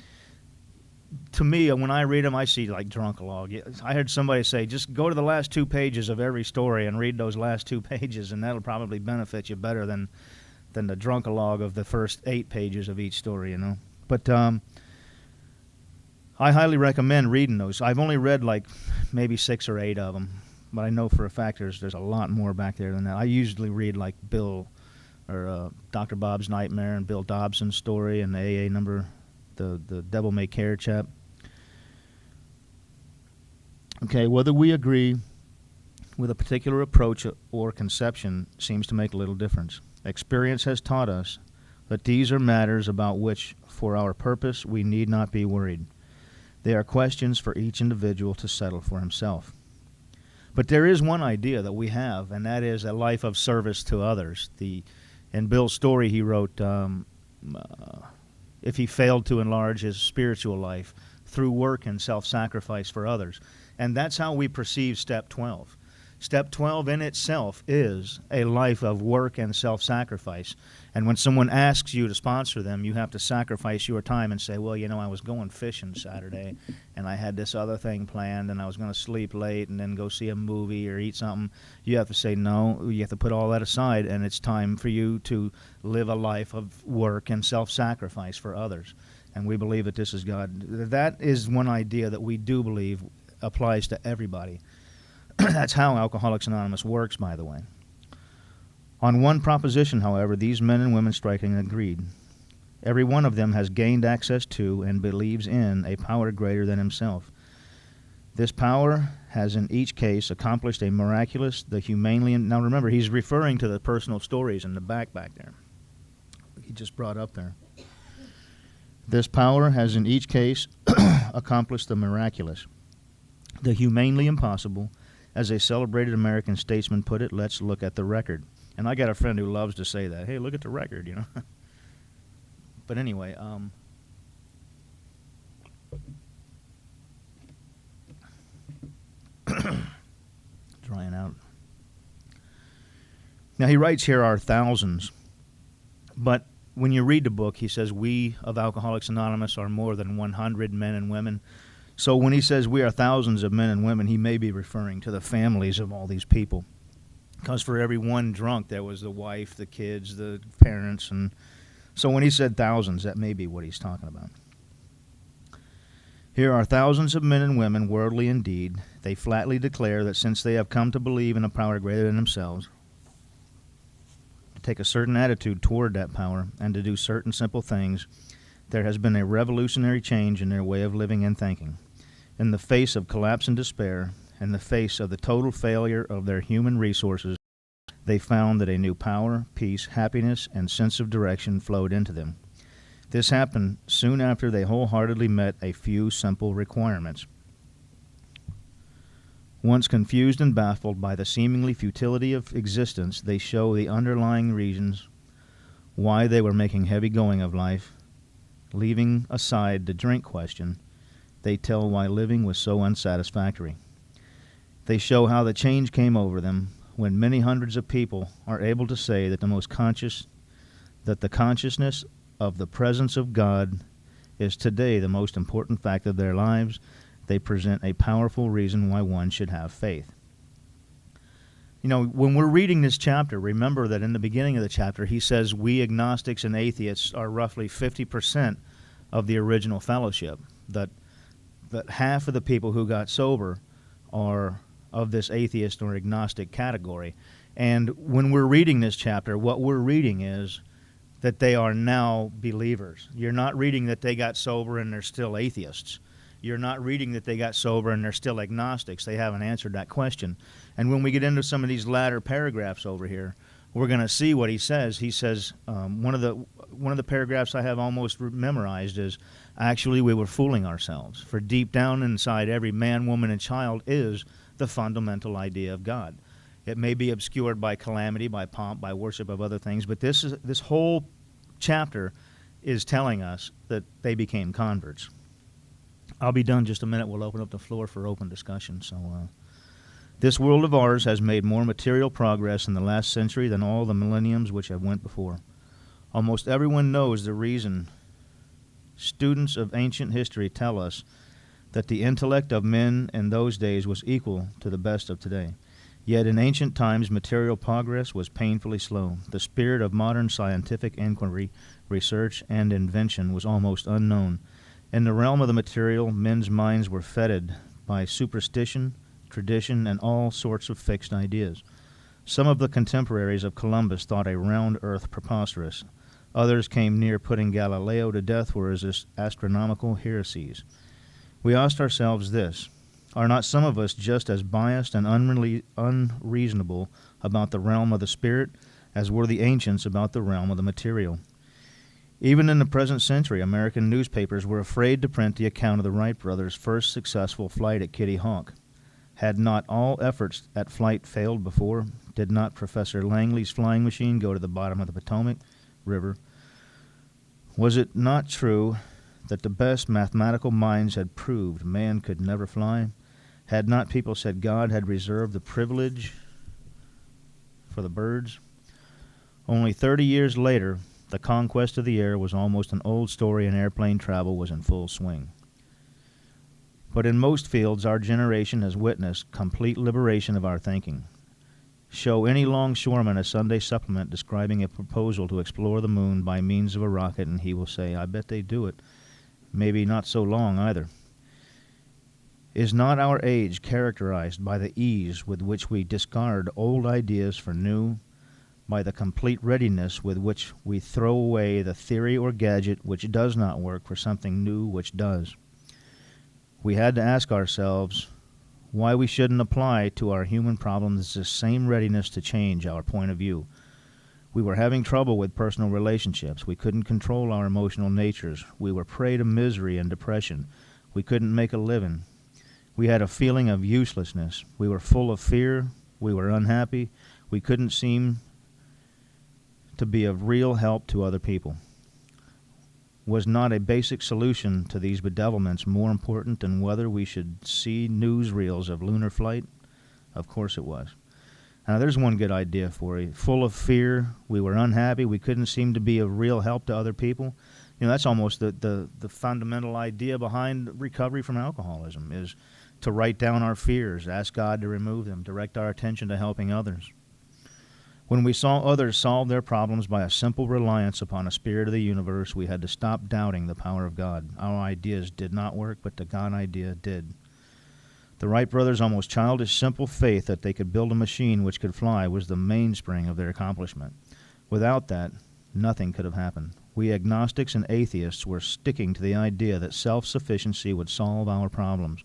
to me, when I read them, I see like drunkalog. I heard somebody say, just go to the last 2 pages of every story and read those last 2 pages, and that'll probably benefit you better than the drunkalog of the first 8 pages of each story, you know. But I highly recommend reading those. I've only read like maybe 6 or 8 of them, but I know for a fact there's a lot more back there than that. I usually read like Bill or Dr. Bob's Nightmare and Bill Dobson's story and the AA number, the Devil May Care chap. Okay, whether we agree with a particular approach or conception seems to make little difference. Experience has taught us that these are matters about which, for our purpose, we need not be worried. They are questions for each individual to settle for himself. But there is one idea that we have, and that is a life of service to others. In Bill's story, he wrote, if he failed to enlarge his spiritual life through work and self-sacrifice for others. And that's how we perceive Step 12. Step 12 in itself is a life of work and self-sacrifice. And when someone asks you to sponsor them, you have to sacrifice your time and say, well, you know, I was going fishing Saturday, and I had this other thing planned, and I was going to sleep late and then go see a movie or eat something. You have to say no. You have to put all that aside, and it's time for you to live a life of work and self-sacrifice for others. And we believe that this is God. That is one idea that we do believe applies to everybody. That's how Alcoholics Anonymous works, by the way. On one proposition, however, these men and women striking agreed. Every one of them has gained access to and believes in a power greater than himself. This power has in each case accomplished a miraculous, the humanely. Now remember, he's referring to the personal stories in the back there. He just brought up there. This power has in each case accomplished the miraculous, the humanely impossible. As a celebrated American statesman put it, let's look at the record. And I got a friend who loves to say that. Hey, look at the record, you know. But anyway, drying out. Now he writes here are thousands, but when you read the book, he says we of Alcoholics Anonymous are more than 100 men and women. So when he says we are thousands of men and women, he may be referring to the families of all these people. Because for every one drunk, there was the wife, the kids, the parents. And so when he said thousands, that may be what he's talking about. Here are thousands of men and women, worldly indeed. They flatly declare that since they have come to believe in a power greater than themselves, to take a certain attitude toward that power, and to do certain simple things, there has been a revolutionary change in their way of living and thinking. In the face of collapse and despair, in the face of the total failure of their human resources, they found that a new power, peace, happiness, and sense of direction flowed into them. This happened soon after they wholeheartedly met a few simple requirements. Once confused and baffled by the seemingly futility of existence, they show the underlying reasons why they were making heavy going of life. Leaving aside the drink question, they tell why living was so unsatisfactory. They show how the change came over them when many hundreds of people are able to say that the consciousness of the presence of God is today the most important fact of their lives. They present a powerful reason why one should have faith. You know, when we're reading this chapter, remember that in the beginning of the chapter, he says we agnostics and atheists are roughly 50% of the original fellowship, that half of the people who got sober are of this atheist or agnostic category. And when we're reading this chapter, what we're reading is that they are now believers. You're not reading that they got sober and they're still atheists. You're not reading that they got sober and they're still agnostics. They haven't answered that question. And when we get into some of these latter paragraphs over here, we're going to see what he says. He says, one of the paragraphs I have almost memorized is, actually we were fooling ourselves. For deep down inside every man, woman, and child is the fundamental idea of God. It may be obscured by calamity, by pomp, by worship of other things, but this whole chapter is telling us that they became converts. I'll be done just a minute. We'll open up the floor for open discussion. So, this world of ours has made more material progress in the last century than all the millenniums which have went before. Almost everyone knows the reason. Students of ancient history tell us that the intellect of men in those days was equal to the best of today. Yet in ancient times, material progress was painfully slow. The spirit of modern scientific inquiry, research, and invention was almost unknown. In the realm of the material, men's minds were fettered by superstition, tradition, and all sorts of fixed ideas. Some of the contemporaries of Columbus thought a round earth preposterous. Others came near putting Galileo to death for his astronomical heresies. We asked ourselves this: are not some of us just as biased and unreasonable about the realm of the spirit as were the ancients about the realm of the material? Even in the present century, American newspapers were afraid to print the account of the Wright brothers' first successful flight at Kitty Hawk. Had not all efforts at flight failed before? Did not Professor Langley's flying machine go to the bottom of the Potomac River? Was it not true that the best mathematical minds had proved man could never fly? Had not people said God had reserved the privilege for the birds? Only 30 years later, the conquest of the air was almost an old story and airplane travel was in full swing. But in most fields, our generation has witnessed complete liberation of our thinking. Show any longshoreman a Sunday supplement describing a proposal to explore the moon by means of a rocket, and he will say, I bet they do it. Maybe not so long either. Is not our age characterized by the ease with which we discard old ideas for new, by the complete readiness with which we throw away the theory or gadget which does not work for something new which does? We had to ask ourselves Why we shouldn't apply to our human problems the same readiness to change our point of view. We were having trouble with personal relationships. We couldn't control our emotional natures. We were prey to misery and depression. We couldn't make a living. We had a feeling of uselessness. We were full of fear. We were unhappy. We couldn't seem to be of real help to other people. Was not a basic solution to these bedevilments more important than whether we should see newsreels of lunar flight? Of course it was. Now there's one good idea for you. Full of fear, we were unhappy, we couldn't seem to be of real help to other people. You know, that's almost the fundamental idea behind recovery from alcoholism, is to write down our fears, ask God to remove them, direct our attention to helping others. When we saw others solve their problems by a simple reliance upon a spirit of the universe, we had to stop doubting the power of God. Our ideas did not work, but the God idea did. The Wright brothers' almost childish, simple faith that they could build a machine which could fly was the mainspring of their accomplishment. Without that, nothing could have happened. We agnostics and atheists were sticking to the idea that self-sufficiency would solve our problems.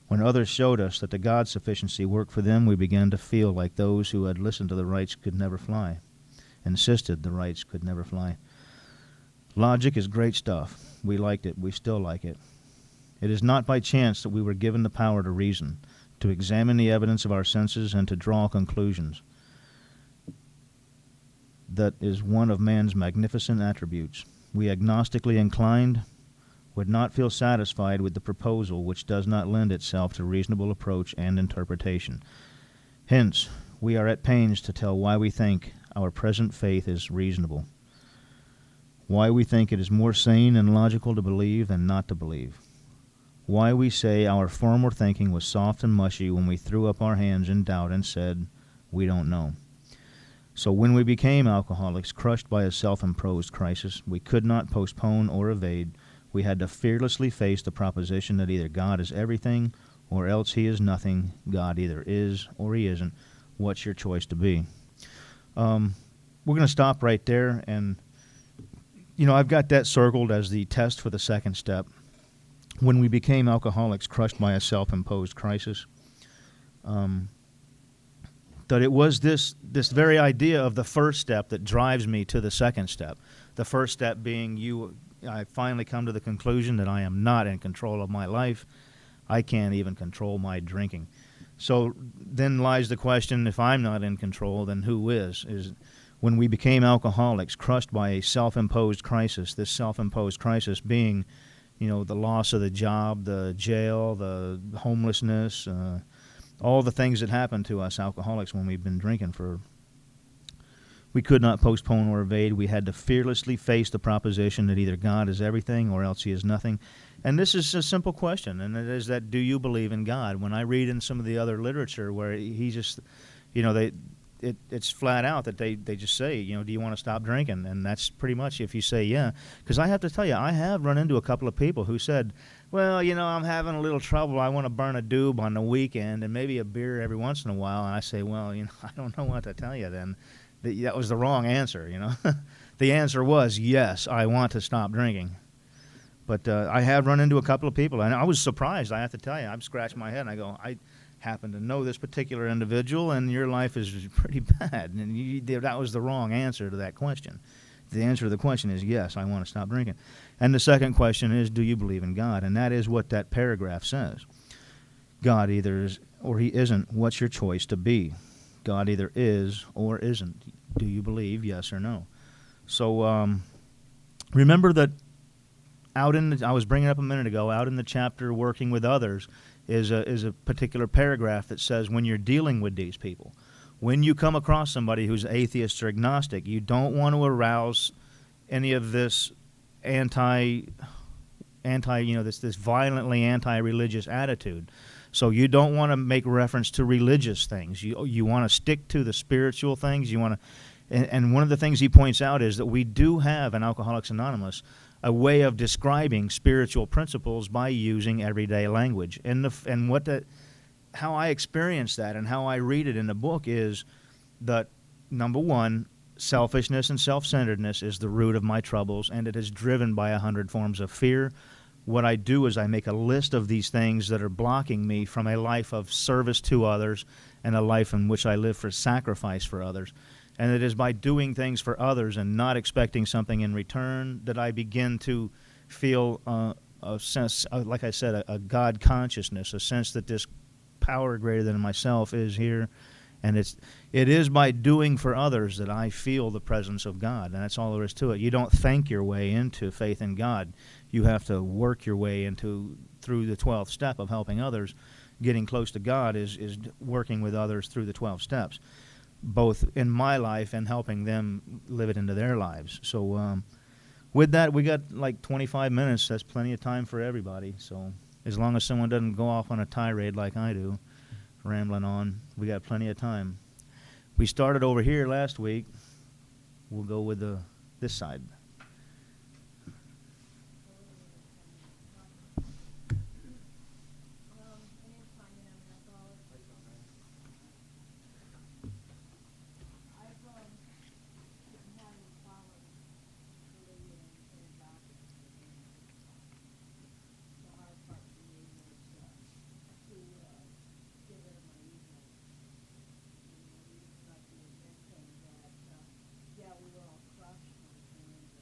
When others showed us that the God sufficiency worked for them, we began to feel like those who had listened to the Wrights could never fly, insisted the Wrights could never fly. Logic is great stuff. We liked it. We still like it. It is not by chance that we were given the power to reason, to examine the evidence of our senses, and to draw conclusions. That is one of man's magnificent attributes. We agnostically inclined would not feel satisfied with the proposal which does not lend itself to reasonable approach and interpretation. Hence, we are at pains to tell why we think our present faith is reasonable, why we think it is more sane and logical to believe than not to believe, why we say our former thinking was soft and mushy when we threw up our hands in doubt and said, "We don't know." So when we became alcoholics, crushed by a self-imposed crisis, we could not postpone or evade. We had to fearlessly face the proposition that either God is everything or else he is nothing. God either is or he isn't. What's your choice to be? We're going to stop right there. And, you know, I've got that circled as the test for the second step. When we became alcoholics, crushed by a self-imposed crisis, that it was this very idea of the first step that drives me to the second step. The first step being I finally come to the conclusion that I am not in control of my life. I can't even control my drinking. So then lies the question, if I'm not in control, then who is? Is when we became alcoholics, crushed by a self-imposed crisis, this self-imposed crisis being, you know, the loss of the job, the jail, the homelessness, all the things that happen to us alcoholics when we've been drinking for. We could not postpone or evade. We had to fearlessly face the proposition that either God is everything or else he is nothing. And this is a simple question, and it is that, do you believe in God? When I read in some of the other literature where he just, you know, it's flat out that they just say, you know, do you want to stop drinking? And that's pretty much if you say yeah. Because I have to tell you, I have run into a couple of people who said, well, you know, I'm having a little trouble. I want to burn a doob on the weekend and maybe a beer every once in a while. And I say, well, you know, I don't know what to tell you then. That was the wrong answer, you know. The answer was, yes, I want to stop drinking. But I have run into a couple of people, and I was surprised, I have to tell you. I'm scratching my head, and I go, I happen to know this particular individual, and your life is pretty bad. And that was the wrong answer to that question. The answer to the question is, yes, I want to stop drinking. And the second question is, do you believe in God? And that is what that paragraph says. God either is or he isn't. What's your choice to be? God either is or isn't. Do you believe, yes or no? So remember that I was bringing up a minute ago, out in the chapter Working with Others is a particular paragraph that says when you're dealing with these people, when you come across somebody who's atheist or agnostic, you don't want to arouse any of this this violently anti-religious attitude. So you don't want to make reference to religious things. You want to stick to the spiritual things. You want to, and one of the things he points out is that we do have in Alcoholics Anonymous a way of describing spiritual principles by using everyday language. How I experience that and how I read it in the book is that, number one, selfishness and self-centeredness is the root of my troubles, and it is driven by 100 forms of fear, what I do is I make a list of these things that are blocking me from a life of service to others and a life in which I live for sacrifice for others. And it is by doing things for others and not expecting something in return that I begin to feel a sense, like I said, a God consciousness, a sense that this power greater than myself is here. And it is by doing for others that I feel the presence of God, and that's all there is to it. You don't think your way into faith in God. You have to work your way into through the 12th step of helping others. Getting close to God is working with others through the 12 steps, both in my life and helping them live it into their lives. So with that, we got like 25 minutes. That's plenty of time for everybody. So as long as someone doesn't go off on a tirade like I do, rambling on, we got plenty of time. We started over here last week. We'll go with this side. My name's Tanya, I'm an alcoholic. I've been having problems believing in a doctor. The hard part for me was to get rid of my ego. You know, like you were mentioning that, yeah, we were all crushed when we came into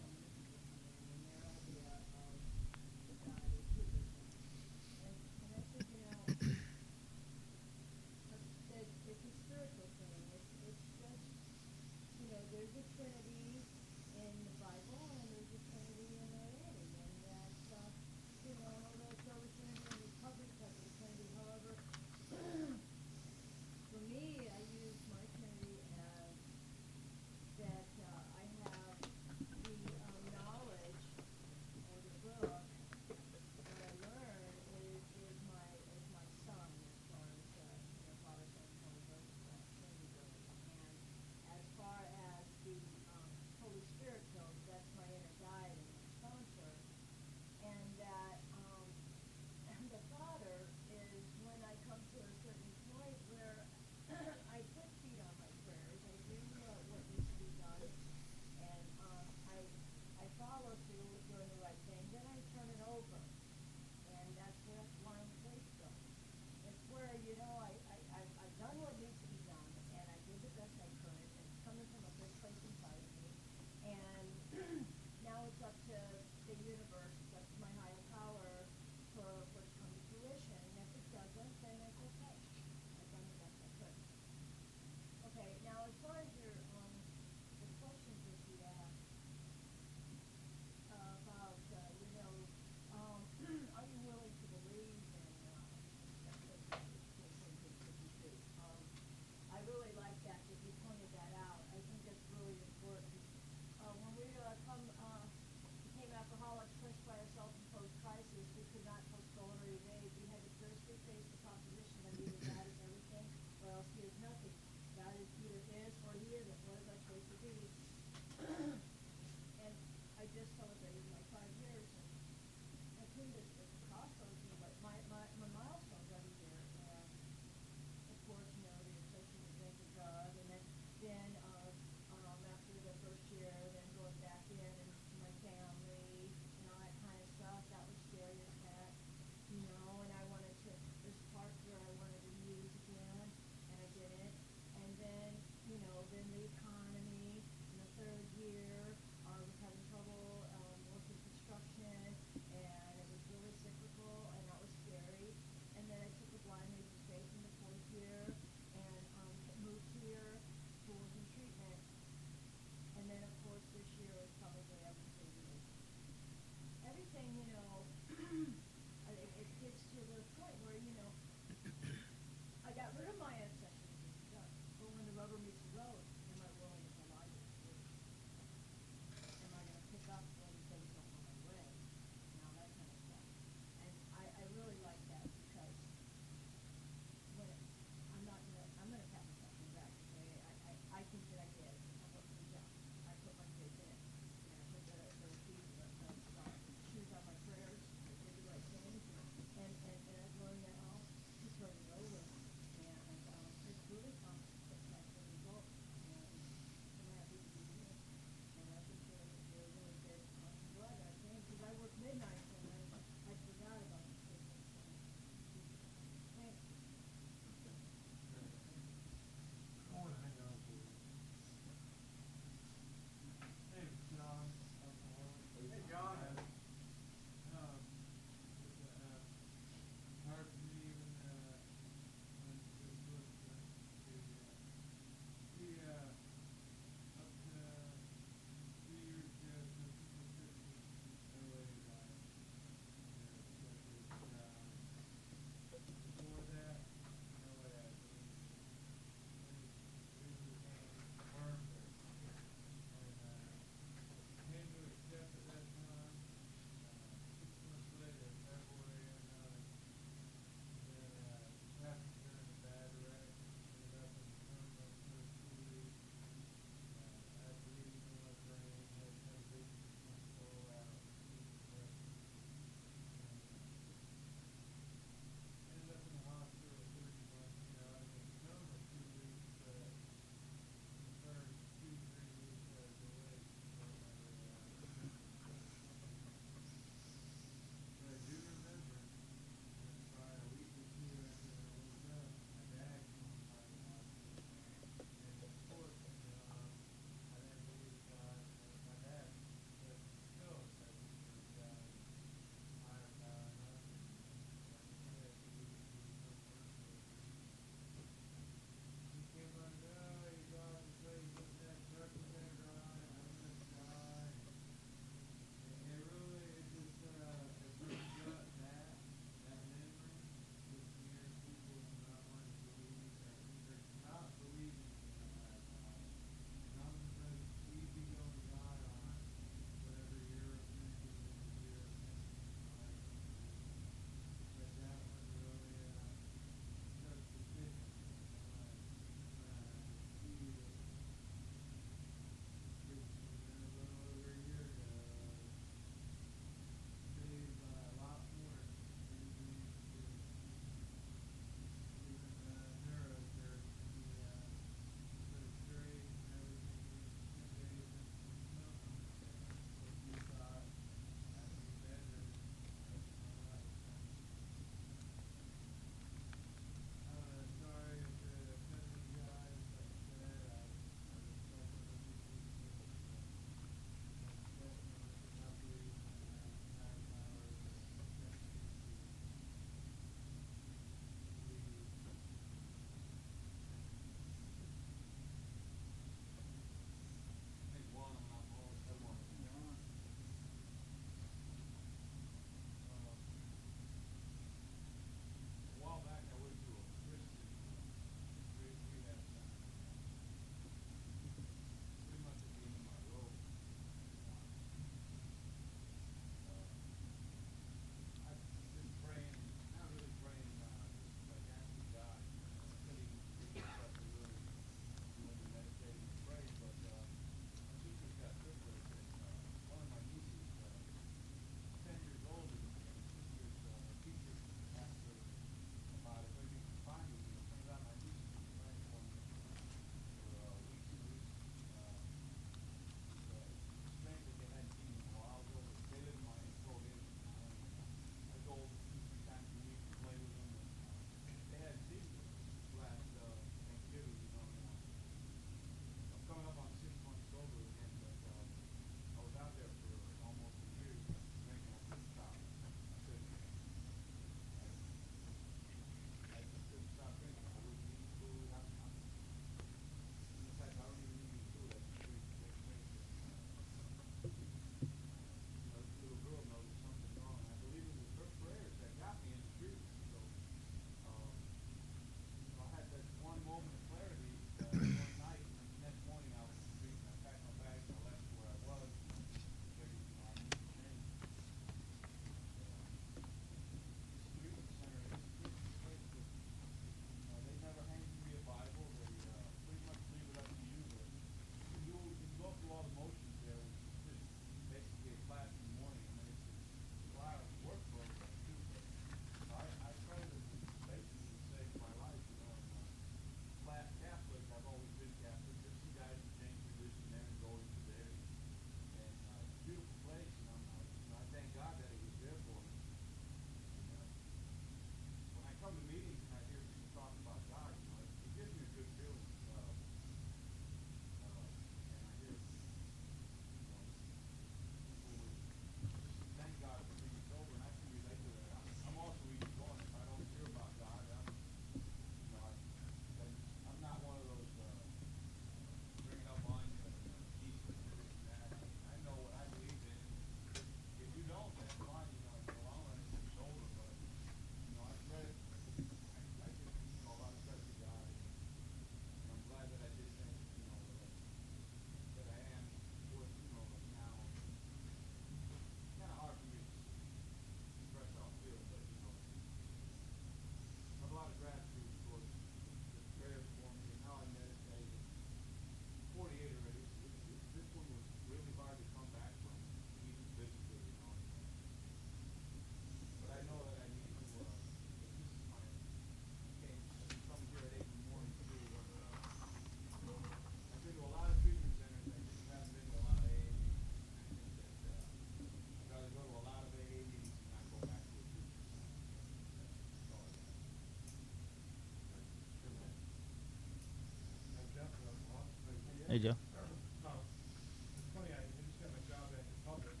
Hey, Joe. It's funny, I just got my job back in Publix,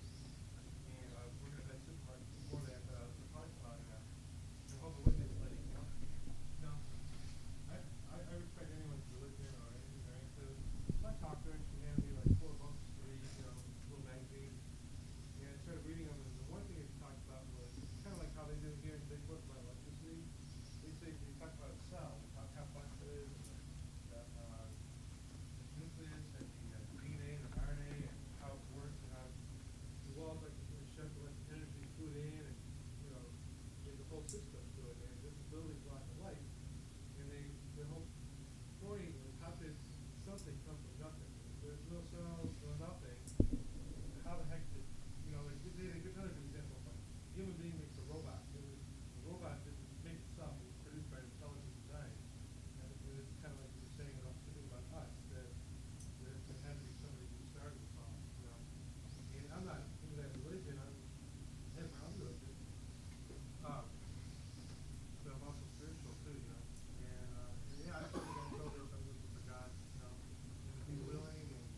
and I was working at that supermarket before that, but I was in the parking lot, and Jehovah's Witness lady came up to me. No, I respect anyone's religion or anything they're into. So I talked to her, and she handed me like 4 books to read, little magazines. And I started reading them, and the one thing it talked about was kind of like how they do here in Bigfoot about electricity. They talk about a cell, how complex it is, and the nucleus and the DNA and the RNA and how it works and how the walls like to shove electric energy fluid in and there's a whole system to it and just the building block of light. And the whole point was how did something come from nothing? There's no cells, no nothing. How the heck did like they give another good example of like a human being makes a robot. The robot didn't make itself, it was produced by intelligent design. And it's kind of like you were saying about something about us, that there had to be somebody who started this all. And I'm not into that religion, I have my own religion. But I'm also spiritual too. And yeah, I think I told her if I'm looking for God, and to be willing and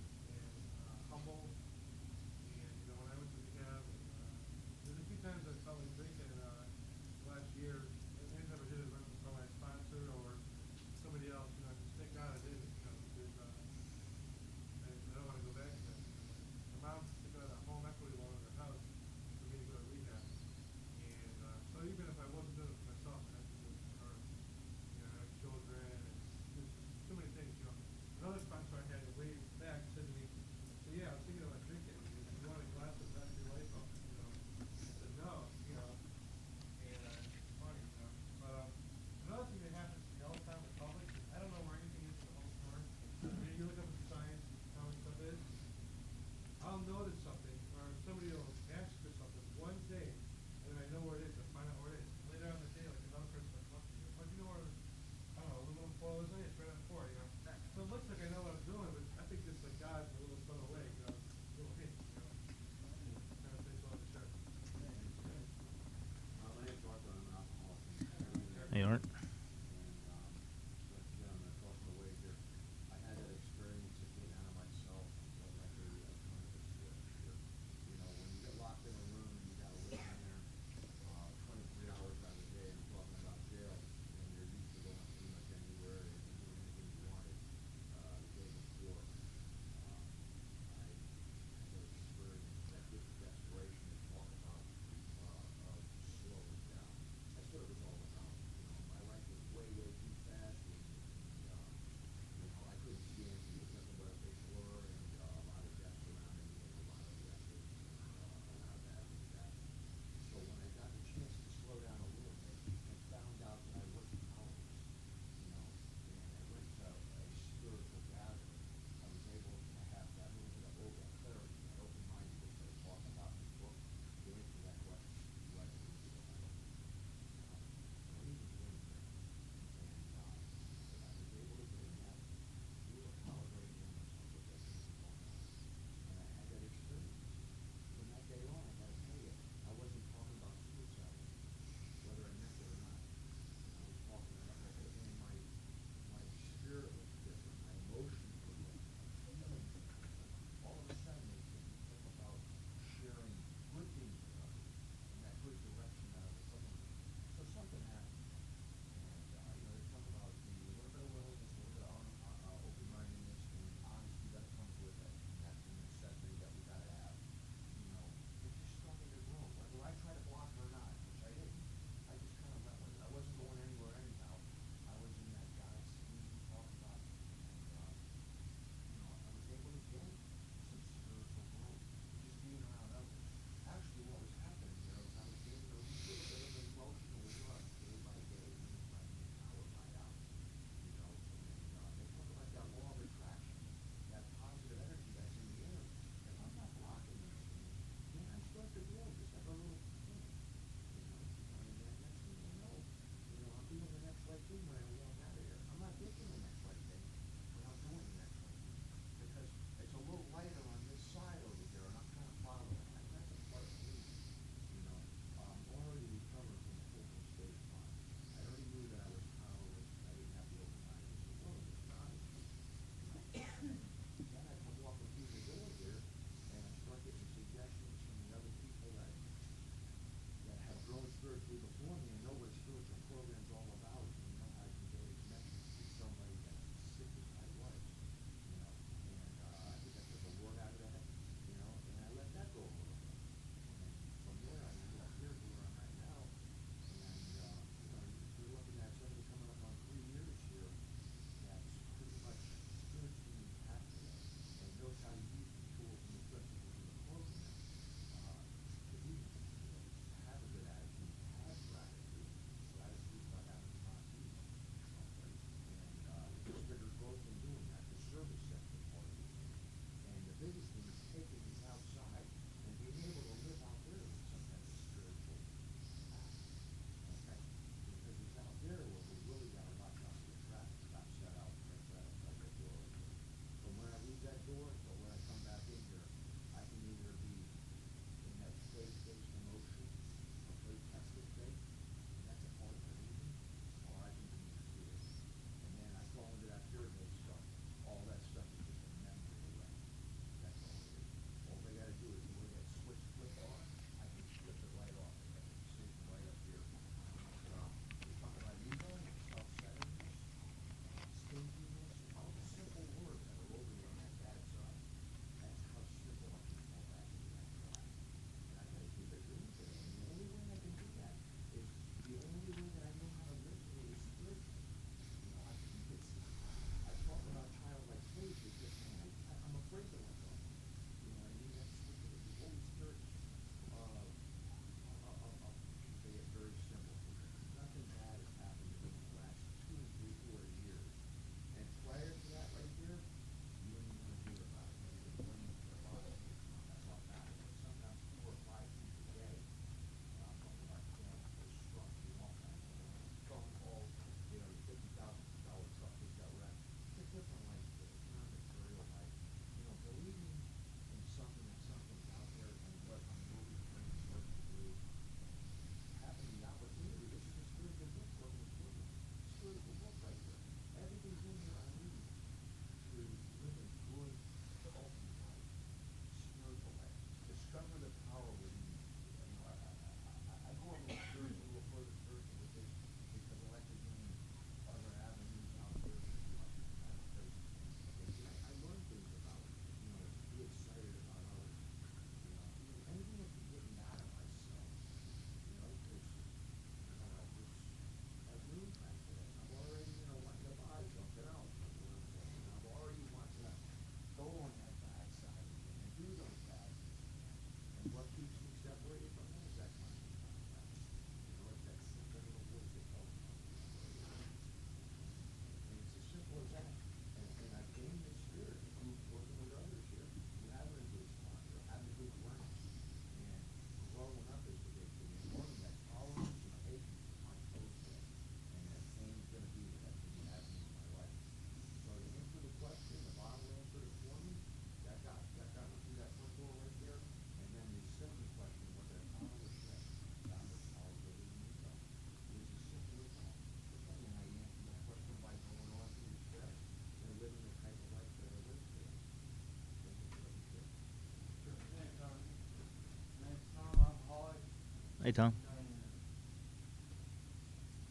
Hey, Tom.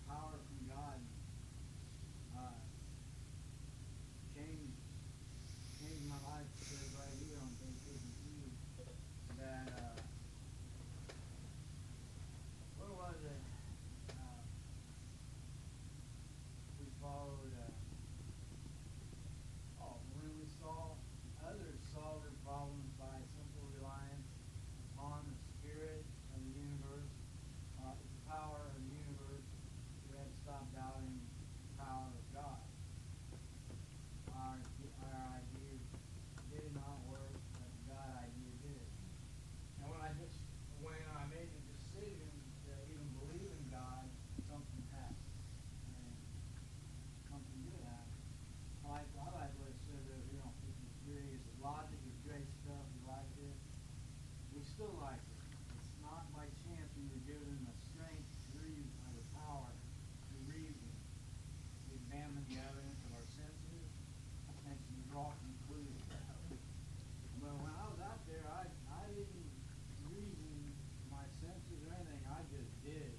Power from God changed my life because right here on Vacation Eve that where was it? We followed when we saw others solve their problems by simple reliance upon the spirit of the universe, the power of the universe, we had to stop doubting the power of God. Our idea did not work, but the God idea did. And when I made the decision to even believe in God, something happened. And something did happen. I like what it said over here on 53. It says, logic is great stuff. You like it? We still like it. It's not by chance we were given the strength to reason, or the power to reason, to examine the evidence of our senses, and to draw conclusions. Well, when I was out there, I didn't reason my senses or anything. I just did.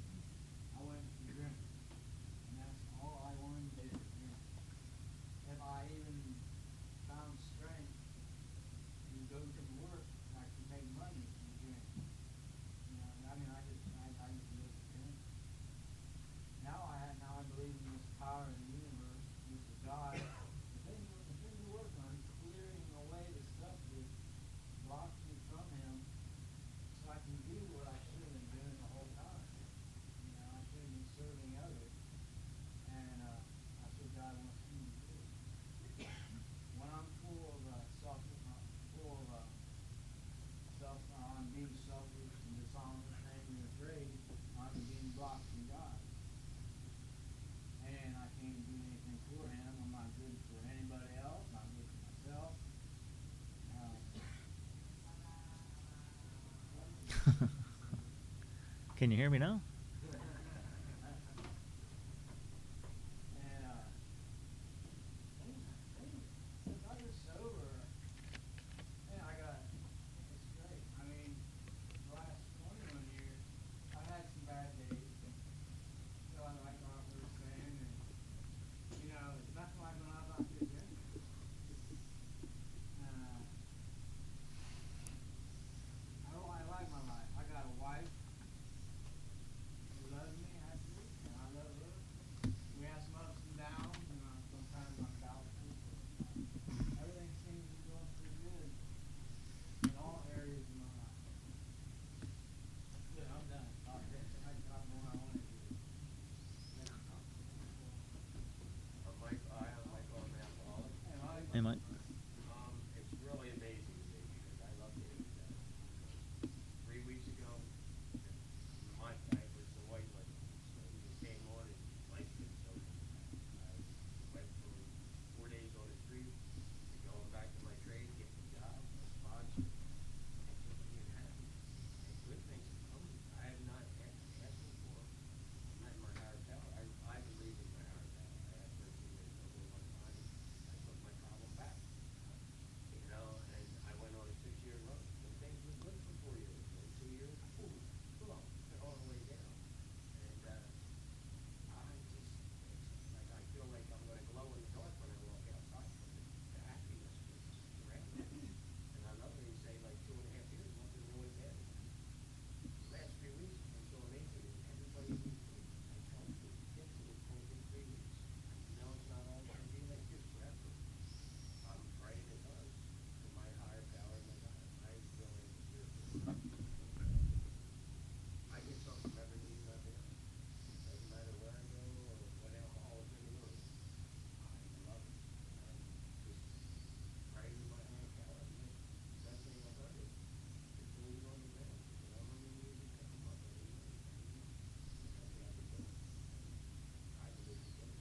I went to drink. And that's all I wanted to do, drink. If I even found strength to go to work, I could make money from drink. You know, I mean, I just live to drink. Now I believe in this power of the universe, which is God. The thing to work on is clearing away the stuff that blocks me from Him, so I can do what I should have been doing the whole time. You know, I should have been serving others, and that's what God wants me to do. When I'm full of self, I'm being selfish and dishonest, angry, and afraid, I'm being blocked from God. And I can't do anything for Him. I'm not good for anybody else. Not good for myself. Can you hear me now? And since I was sober, man, it's great. I mean, the last 21 years, I've had some bad days. You know, like Robert was saying, and you know, it's nothing like when I was out there drinking. I like my life. I got a wife who loves me, actually, and I love her. We have some ups and downs, and sometimes I'm doubtful, but everything seems to be going pretty good in all areas of my life. Good, I'm done. I talked more than I wanted to. I'm Michael, I'm an alcoholic. Hey, Mike. Hey, Mike. It's really amazing to me because I love to hear that. 3 weeks ago, my guy was the white light, so he just came on and life been so I went from 4 days on the street to going back to my trade, getting a job, a sponsor, and just being happy. And good things are coming. I have not asking for. I'm not in my higher power. I believe in my higher power. I had 13 years over one time. I took my problem back. You know, and I went on a 6-year run. And things were good for 4 years. And 2 years, boom, boom, they're all the way down. And it's like I feel like I'm going to glow in the dark when I walk outside. The happiness just surrounds me. And I love when you say like 2.5 years, nothing really bad. The last 3 weeks have been so amazing. And everybody we meet, I tell people, get to the point in 3 weeks. You know, it's not all going to be like this forever. I'm praying it does. For my higher power than God. I really fear for it. I get something every need nothing else. Doesn't matter where I go or what alcohol is in the room. I love it. Just pray to my higher power. And the best thing I've heard is just leave it on the ground. Whatever we need to come up with. That's the other thing. I believe it does.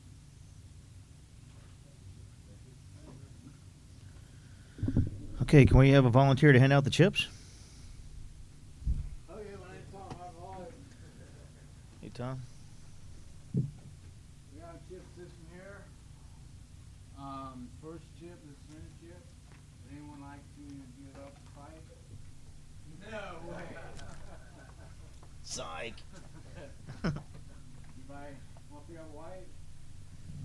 Okay, can we have a volunteer to hand out the chips? Oh yeah, when I talk alcoholic, Hey, Tom. we got a chip system here. First chip is friendship. Would anyone like to give up the fight? No way. Sign. mic. Anybody want to feel white?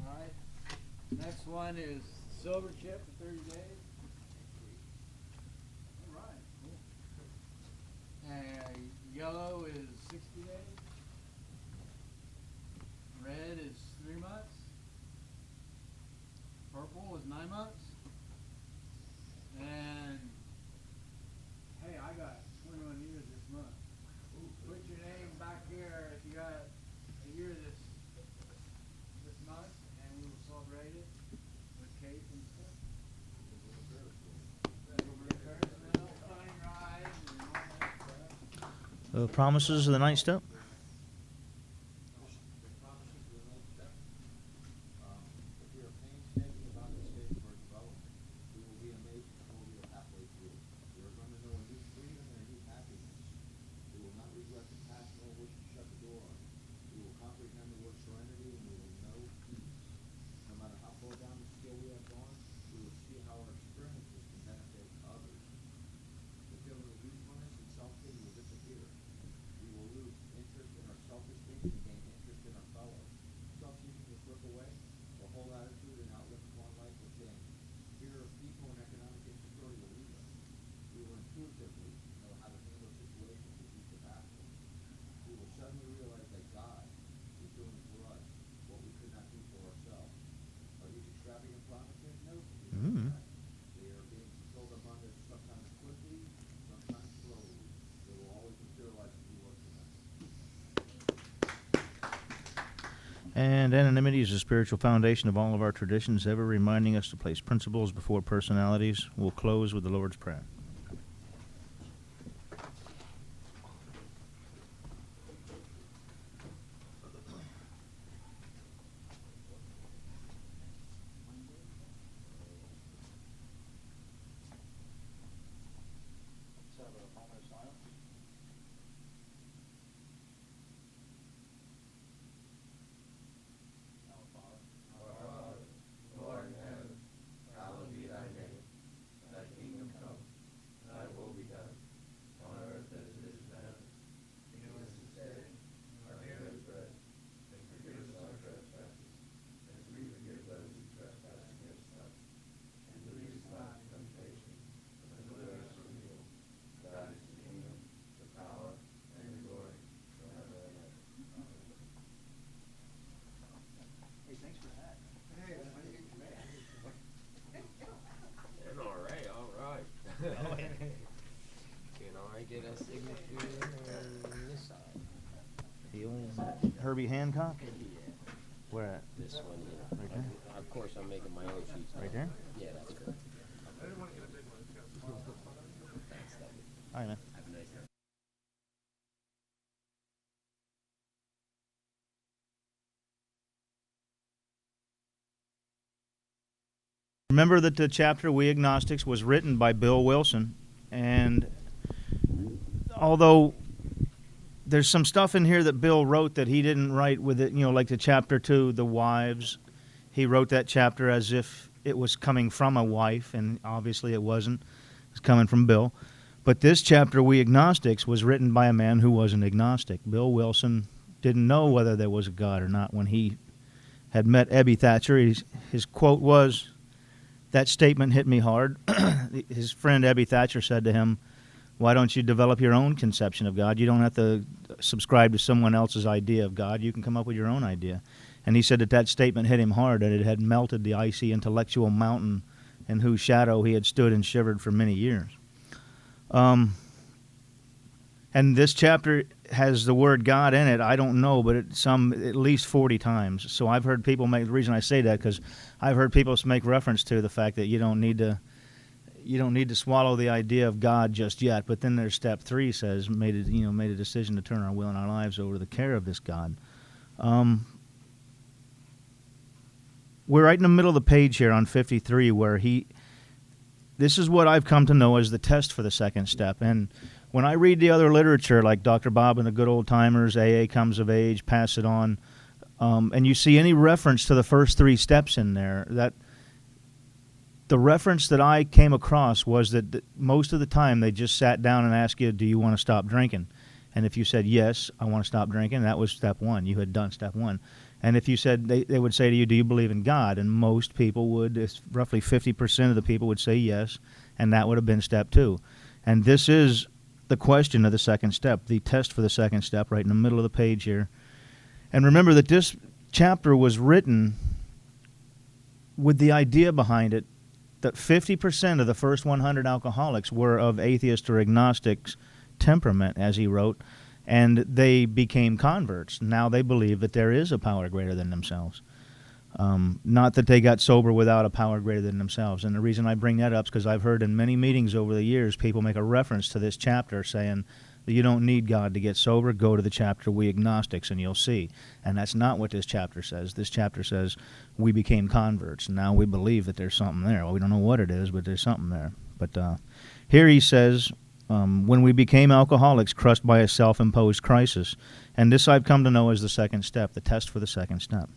All right. Next one is silver chip for 30 days. All right, cool. And yellow is 60 days. Red is 3 months. Purple is 9 months. And hey, I got 21 years this month. Put your name back here if you got a year this month, and we will celebrate it with cake and stuff. Funny ride and all that stuff. The promises of the ninth step. If we are painstaking about the stage of our development, we will be amazed before we are halfway through. We are going to know a new freedom and a new happiness. We will not regret the past nor wish to shut the door on it. We will comprehend the word serenity and we will know peace. No matter how far down the scale we have gone, we will see how our experiences can benefit others. The feeling of usefulness and self-pity will disappear. We will lose interest in our self-esteem and gain interest in our fellows. Self-seeking will slip away. The whole attitude and outlook upon life will change. Fear of people and economic insecurity will leave us. We will intuitively know how to handle situations with ease of action. We will suddenly realize that God is doing for us what we could not do for ourselves. Are these extravagant promises? No. They are being fulfilled among us sometimes quickly, sometimes slowly. They will always materialize as we work for them. And anonymity is the spiritual foundation of all of our traditions, ever reminding us to place principles before personalities. We'll close with the Lord's Prayer. Can I get a signature on this side? The old Herbie Hancock? Where at? This one here. Right there? Of course, I'm making my own sheets. Right there? Yeah, that's good. All right, man. Have a nice day. Remember that the chapter We Agnostics was written by Bill Wilson, and although there's some stuff in here that Bill wrote that he didn't write with it, like the chapter 2, the wives, he wrote that chapter as if it was coming from a wife, and obviously it wasn't. It's coming from Bill. But this chapter, We Agnostics, was written by a man who was an agnostic. Bill Wilson didn't know whether there was a God or not when he had met Ebby Thatcher. His quote was, "That statement hit me hard." His friend Ebby Thatcher said to him, "Why don't you develop your own conception of God? You don't have to subscribe to someone else's idea of God. You can come up with your own idea." And he said that statement hit him hard, that it had melted the icy intellectual mountain in whose shadow he had stood and shivered for many years. And this chapter has the word God in it. I don't know, but at least 40 times. So I've heard people make, the reason I say that, because I've heard people make reference to the fact that you don't need to swallow the idea of God just yet. But then there's step 3 says, made a decision to turn our will and our lives over to the care of this God. We're right in the middle of the page here on 53 where this is what I've come to know as the test for the second step. And when I read the other literature, like Dr. Bob and the Good Old Timers, AA Comes of Age, Pass It On, and you see any reference to the first 3 steps in there, that the reference that I came across was that most of the time they just sat down and asked you, do you want to stop drinking? And if you said, yes, I want to stop drinking, that was step one. You had done step one. And if you said, they would say to you, do you believe in God? And most people would, roughly 50% of the people would say yes, and that would have been step two. And this is the question of the second step, the test for the second step, right in the middle of the page here. And remember that this chapter was written with the idea behind it that 50% of the first 100 alcoholics were of atheist or agnostics temperament, as he wrote, and they became converts. Now they believe that there is a power greater than themselves. Not that they got sober without a power greater than themselves. And the reason I bring that up is because I've heard in many meetings over the years people make a reference to this chapter saying that you don't need God to get sober. Go to the chapter We Agnostics and you'll see. And that's not what this chapter says. This chapter says we became converts. And now we believe that there's something there. Well, we don't know what it is, but there's something there. But here he says, when we became alcoholics, crushed by a self-imposed crisis. And this I've come to know as the second step, the test for the second step.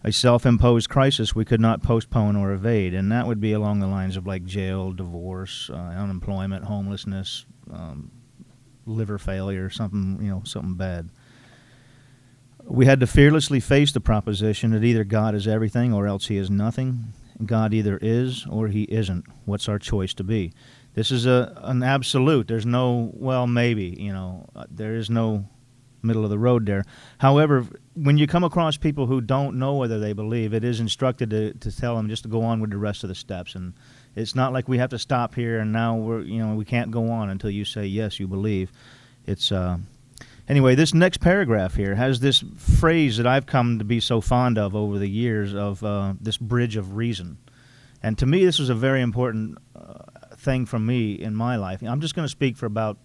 A self-imposed crisis we could not postpone or evade, and that would be along the lines of like jail, divorce, unemployment, homelessness, liver failure, something bad. We had to fearlessly face the proposition that either God is everything or else he is nothing. God either is or he isn't. What's our choice to be? This is an absolute. There's no, well, maybe, there is no middle of the road there. However, when you come across people who don't know whether they believe, it is instructed to tell them just to go on with the rest of the steps. And it's not like we have to stop here and now we can't go on until you say, yes, you believe. It's, anyway, this next paragraph here has this phrase that I've come to be so fond of over the years of this bridge of reason. And to me, this was a very important thing for me in my life. I'm just going to speak for about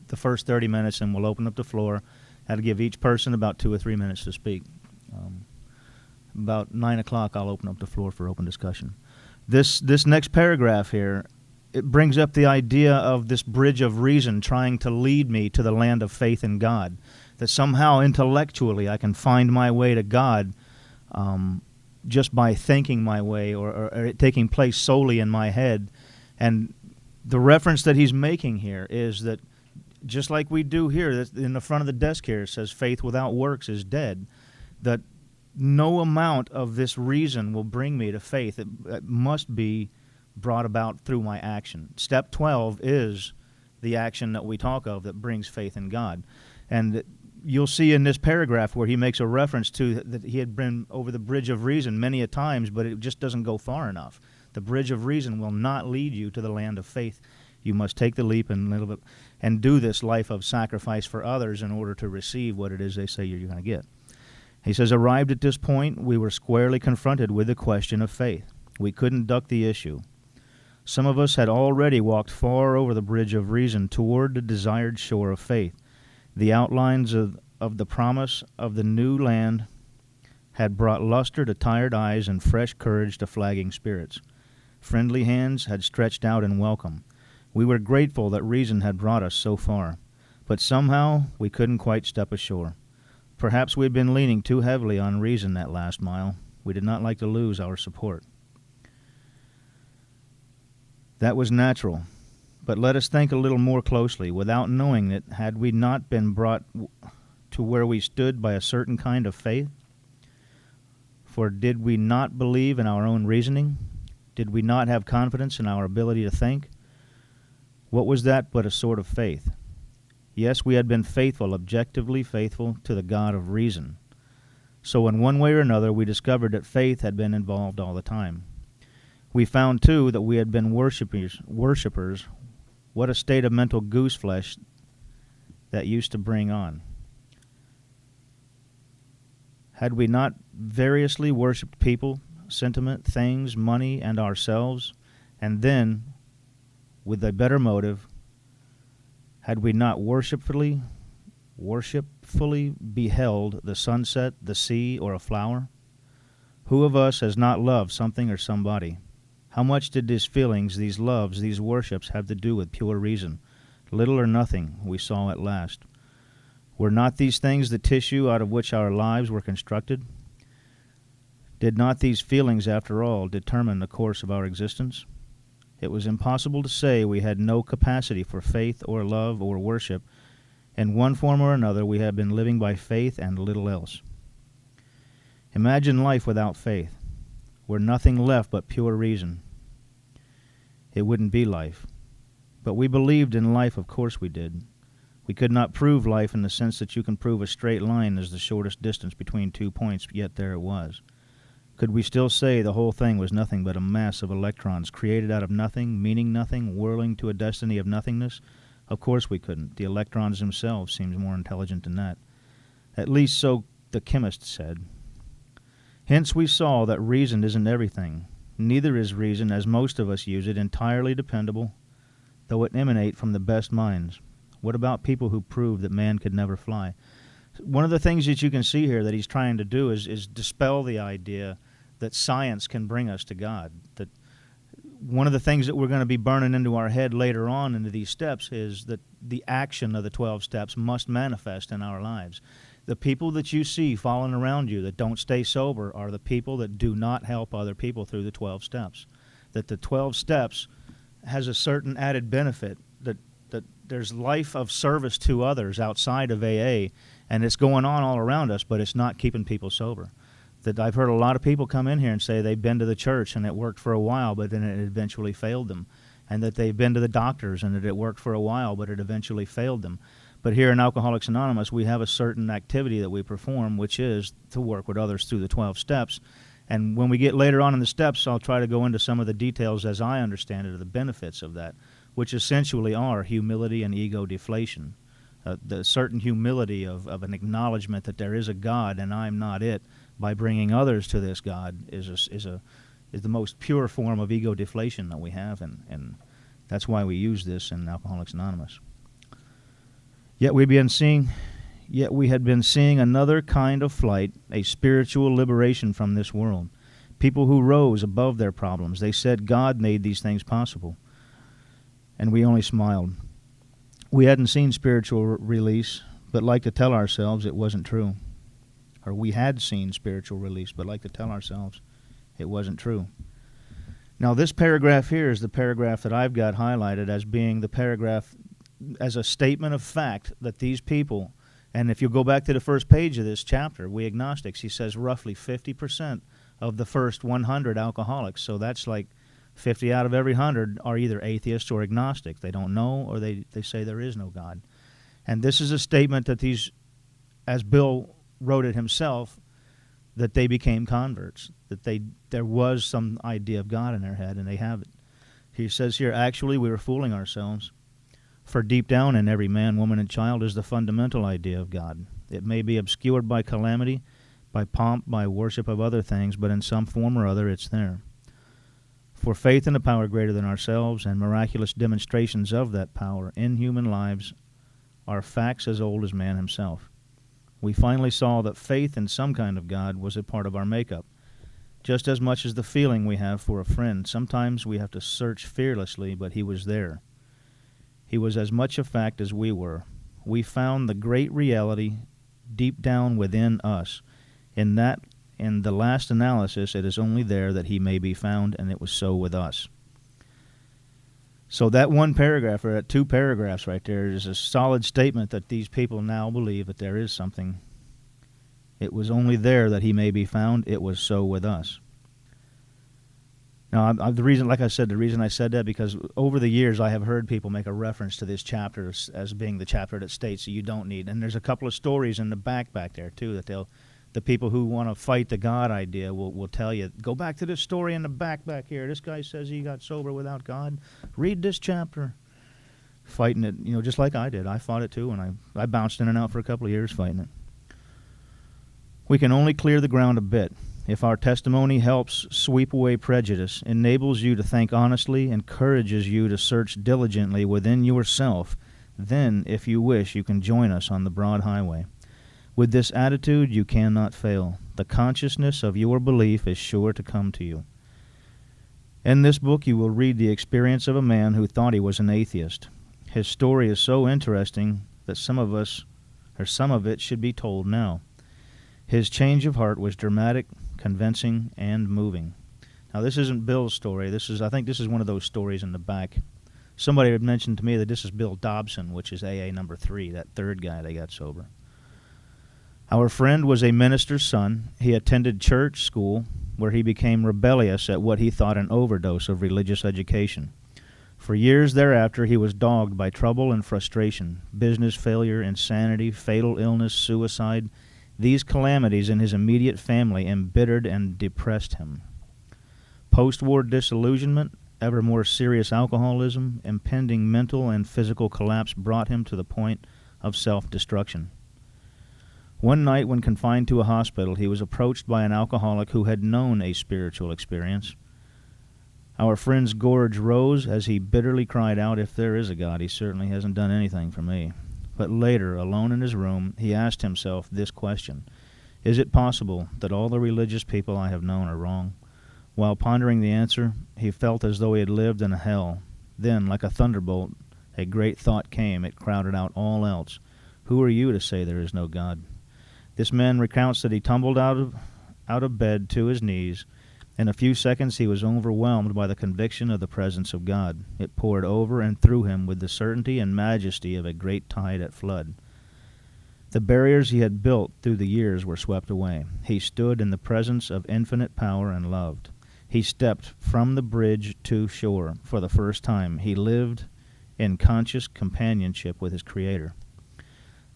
the first 30 minutes and we'll open up the floor. I had to give each person about 2 or 3 minutes to speak. About 9 o'clock, I'll open up the floor for open discussion. This next paragraph here, it brings up the idea of this bridge of reason trying to lead me to the land of faith in God, that somehow intellectually I can find my way to God just by thinking my way or it taking place solely in my head. And the reference that he's making here is that just like we do here, in the front of the desk here, it says faith without works is dead, that no amount of this reason will bring me to faith. It must be brought about through my action. Step 12 is the action that we talk of that brings faith in God. And you'll see in this paragraph where he makes a reference to that he had been over the bridge of reason many a times, but it just doesn't go far enough. The bridge of reason will not lead you to the land of faith. You must take the leap and do this life of sacrifice for others in order to receive what it is they say you're going to get. He says, arrived at this point, we were squarely confronted with the question of faith. We couldn't duck the issue. Some of us had already walked far over the bridge of reason toward the desired shore of faith. The outlines of the promise of the new land had brought luster to tired eyes and fresh courage to flagging spirits. Friendly hands had stretched out in welcome. We were grateful that reason had brought us so far, but somehow we couldn't quite step ashore. Perhaps we had been leaning too heavily on reason that last mile. We did not like to lose our support. That was natural, but let us think a little more closely, without knowing that had we not been brought to where we stood by a certain kind of faith? For did we not believe in our own reasoning? Did we not have confidence in our ability to think? What was that but a sort of faith? Yes, we had been faithful, objectively faithful to the God of reason. So in one way or another, we discovered that faith had been involved all the time. We found, too, that we had been worshipers. What a state of mental gooseflesh that used to bring on. Had we not variously worshipped people, sentiment, things, money, and ourselves, and then, with a better motive, had we not worshipfully beheld the sunset, the sea, or a flower? Who of us has not loved something or somebody? How much did these feelings, these loves, these worships have to do with pure reason? Little or nothing, we saw at last. Were not these things the tissue out of which our lives were constructed? Did not these feelings, after all, determine the course of our existence? It was impossible to say we had no capacity for faith or love or worship In one form or another, we have been living by faith and little else. Imagine life without faith, where nothing left but pure reason. It wouldn't be life. But we believed in life, of course we did. We could not prove life in the sense that you can prove a straight line as the shortest distance between 2 points, yet there it was. Could we still say the whole thing was nothing but a mass of electrons created out of nothing, meaning nothing, whirling to a destiny of nothingness? Of course we couldn't. The electrons themselves seemed more intelligent than that. At least so the chemist said. Hence we saw that reason isn't everything. Neither is reason, as most of us use it, entirely dependable, though it emanate from the best minds. What about people who prove that man could never fly? One of the things that you can see here that he's trying to do is dispel the idea that science can bring us to God. That one of the things that we're going to be burning into our head later on into these steps is that the action of the 12 steps must manifest in our lives. The people that you see falling around you that don't stay sober are the people that do not help other people through the 12 steps. That the 12 steps has a certain added benefit, that there's life of service to others outside of AA, and it's going on all around us, but it's not keeping people sober. That I've heard a lot of people come in here and say they've been to the church and it worked for a while, but then it eventually failed them. And that they've been to the doctors and that it worked for a while, but it eventually failed them. But here in Alcoholics Anonymous, we have a certain activity that we perform, which is to work with others through the 12 steps. And when we get later on in the steps, I'll try to go into some of the details as I understand it of the benefits of that, which essentially are humility and ego deflation. The certain humility of an acknowledgement that there is a God and I'm not it, by bringing others to this God is the most pure form of ego deflation that we have, and that's why we use this in Alcoholics Anonymous. Yet we had been seeing another kind of flight, a spiritual liberation from this world. People who rose above their problems. They said God made these things possible. And we only smiled. We hadn't seen spiritual release, but like to tell ourselves it wasn't true. Or we had seen spiritual release, but like to tell ourselves it wasn't true. Now this paragraph here is the paragraph that I've got highlighted as being the paragraph as a statement of fact that these people, and if you go back to the first page of this chapter, We Agnostics, he says roughly 50% of the first 100 alcoholics, so that's like 50 out of every 100 are either atheists or agnostics. They don't know, or they say there is no God. And this is a statement that these, as Bill wrote it himself, that they became converts, that there was some idea of God in their head, and they have it. He says here, actually, we were fooling ourselves, for deep down in every man, woman, and child is the fundamental idea of God. It may be obscured by calamity, by pomp, by worship of other things, but in some form or other it's there. For faith in a power greater than ourselves and miraculous demonstrations of that power in human lives are facts as old as man himself. We finally saw that faith in some kind of God was a part of our makeup, just as much as the feeling we have for a friend. Sometimes we have to search fearlessly, but he was there. He was as much a fact as we were. We found the great reality deep down within us. In the last analysis, it is only there that he may be found, and it was so with us. So that one paragraph, or that 2 paragraphs right there, is a solid statement that these people now believe that there is something. It was only there that he may be found. It was so with us. Now, the reason I said that, because over the years I have heard people make a reference to this chapter as being the chapter that states that you don't need. And there's a couple of stories in the back there, too, that the people who want to fight the God idea will tell you, go back to this story in the back here. This guy says he got sober without God. Read this chapter. Fighting it, just like I did. I fought it too, and I bounced in and out for a couple of years fighting it. We can only clear the ground a bit. If our testimony helps sweep away prejudice, enables you to think honestly, encourages you to search diligently within yourself, then, if you wish, you can join us on the broad highway. With this attitude, you cannot fail. The consciousness of your belief is sure to come to you. In this book, you will read the experience of a man who thought he was an atheist. His story is so interesting that some of it should be told now. His change of heart was dramatic, convincing, and moving. Now, this isn't Bill's story. I think this is one of those stories in the back Somebody had mentioned to me that this is Bill Dobson, which is AA number 3, that third guy that got sober. Our friend was a minister's son. He attended church school where he became rebellious at what he thought an overdose of religious education. For years thereafter, he was dogged by trouble and frustration, business failure, insanity, fatal illness, suicide. These calamities in his immediate family embittered and depressed him. Post-war disillusionment, ever more serious alcoholism, impending mental and physical collapse brought him to the point of self-destruction. One night when confined to a hospital, he was approached by an alcoholic who had known a spiritual experience. Our friend's gorge rose as he bitterly cried out, "If there is a God, he certainly hasn't done anything for me." But later, alone in his room, he asked himself this question: is it possible that all the religious people I have known are wrong? While pondering the answer, he felt as though he had lived in a hell. Then, like a thunderbolt, a great thought came. It crowded out all else. Who are you to say there is no God? This man recounts that he tumbled out of bed to his knees. In a few seconds he was overwhelmed by the conviction of the presence of God. It poured over and through him with the certainty and majesty of a great tide at flood. The barriers he had built through the years were swept away. He stood in the presence of infinite power and loved. He stepped from the bridge to shore. For the first time, he lived in conscious companionship with his Creator.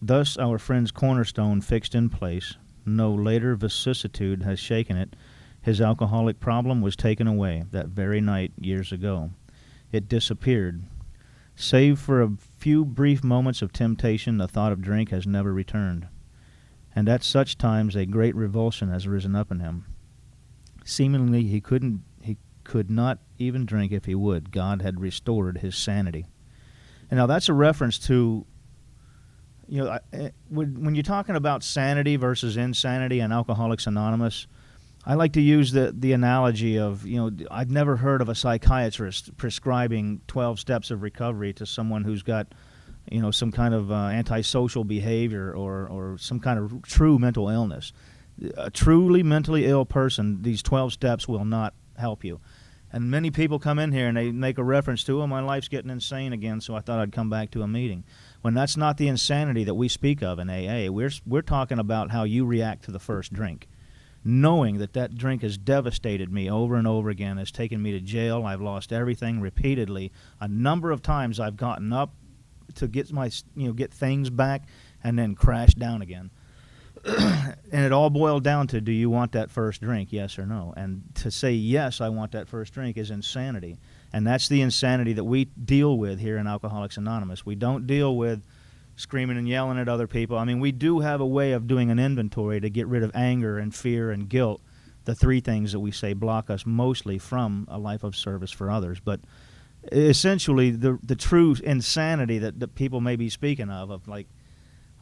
Thus our friend's cornerstone fixed in place. No later vicissitude has shaken it. His alcoholic problem was taken away that very night years ago. It disappeared. Save for a few brief moments of temptation, the thought of drink has never returned. And at such times a great revulsion has risen up in him. Seemingly he could not even drink if he would. God had restored his sanity. And now that's a reference to, when you're talking about sanity versus insanity and Alcoholics Anonymous, I like to use the analogy of, I've never heard of a psychiatrist prescribing 12 steps of recovery to someone who's got, some kind of antisocial behavior or some kind of true mental illness. A truly mentally ill person, these 12 steps will not help you. And many people come in here and they make a reference to, my life's getting insane again, so I thought I'd come back to a meeting. When that's not the insanity that we speak of in AA. We're talking about how you react to the first drink. Knowing that drink has devastated me over and over again, has taken me to jail, I've lost everything repeatedly. A number of times I've gotten up to get get things back and then crashed down again. And it all boiled down to, do you want that first drink, yes or no? And to say, yes, I want that first drink is insanity. And that's the insanity that we deal with here in Alcoholics Anonymous. We don't deal with screaming and yelling at other people. I mean, we do have a way of doing an inventory to get rid of anger and fear and guilt, the three things that we say block us mostly from a life of service for others. But essentially, the true insanity that people may be speaking of like,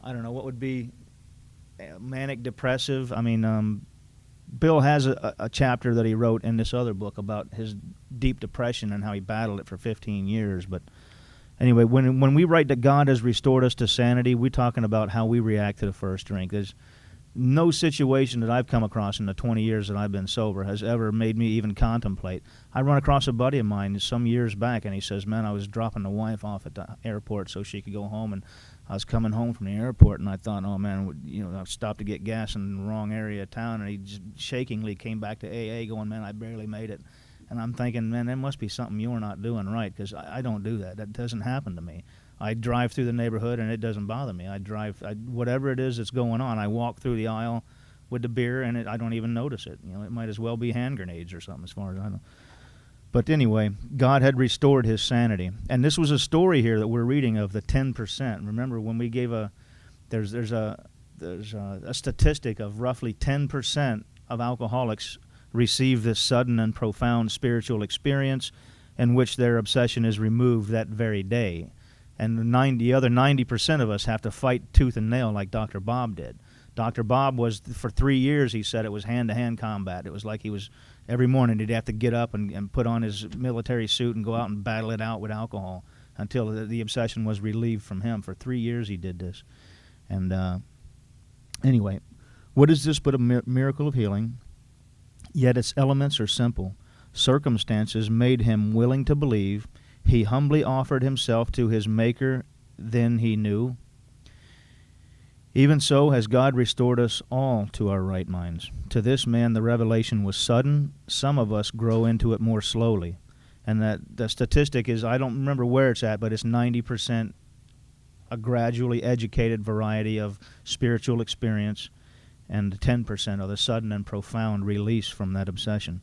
I don't know, what would be manic depressive. I mean, Bill has a chapter that he wrote in this other book about his deep depression and how he battled it for 15 years. But anyway, when we write that God has restored us to sanity, we're talking about how we react to the first drink. There's no situation that I've come across in the 20 years that I've been sober has ever made me even contemplate. I run across a buddy of mine some years back, and he says, man, I was dropping the wife off at the airport so she could go home, and I was coming home from the airport, and I thought, oh, man, I stopped to get gas in the wrong area of town, and he just shakingly came back to AA going, man, I barely made it. And I'm thinking, man, there must be something you're not doing right, because I don't do that. That doesn't happen to me. I drive through the neighborhood, and it doesn't bother me. Whatever it is that's going on, I walk through the aisle with the beer, and I don't even notice it. It might as well be hand grenades or something, as far as I know. But anyway, God had restored his sanity. And this was a story here that we're reading of the 10%. Remember, when we gave there's a statistic of roughly 10% of alcoholics receive this sudden and profound spiritual experience in which their obsession is removed that very day. And the other 90% of us have to fight tooth and nail like Dr. Bob did. Dr. Bob was, for 3 years, he said it was hand-to-hand combat. It was like he was, every morning he'd have to get up and put on his military suit and go out and battle it out with alcohol until the obsession was relieved from him. For 3 years he did this. And anyway, what is this but a miracle of healing? Yet its elements are simple. Circumstances made him willing to believe. He humbly offered himself to his Maker, then he knew. Even so has God restored us all to our right minds. To this man the revelation was sudden. Some of us grow into it more slowly. And that the statistic is, I don't remember where it's at, but it's 90% a gradually educated variety of spiritual experience, and 10% of the sudden and profound release from that obsession.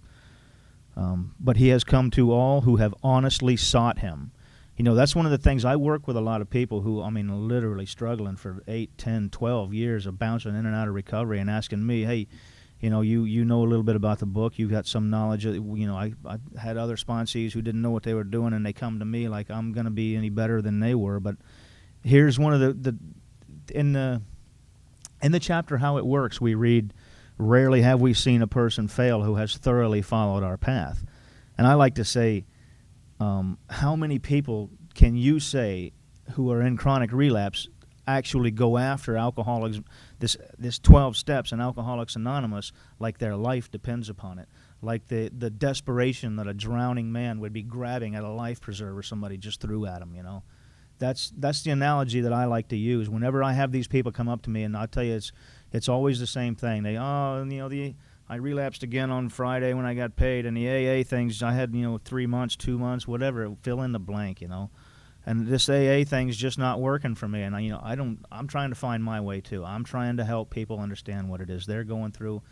But he has come to all who have honestly sought him. You know, that's one of the things. I work with a lot of people who, I mean, literally struggling for 8, 10, 12 years of bouncing in and out of recovery and asking me, hey, you know, you know a little bit about the book. You've got some knowledge. You know, I had other sponsees who didn't know what they were doing, and they come to me like I'm going to be any better than they were. But here's one of the in the chapter How It Works, we read, rarely have we seen a person fail who has thoroughly followed our path. And I like to say, how many people can you say who are in chronic relapse actually go after alcoholics, this 12 steps in Alcoholics Anonymous, like their life depends upon it, like the desperation that a drowning man would be grabbing at a life preserver somebody just threw at him, you know. That's the analogy that I like to use whenever I have these people come up to me, and I'll tell you it's always the same thing. I relapsed again on Friday when I got paid, and the AA things, I had, 3 months, 2 months, whatever, fill in the blank, you know. And this AA thing's just not working for me, and I'm trying to find my way too. I'm trying to help people understand what it is they're going through.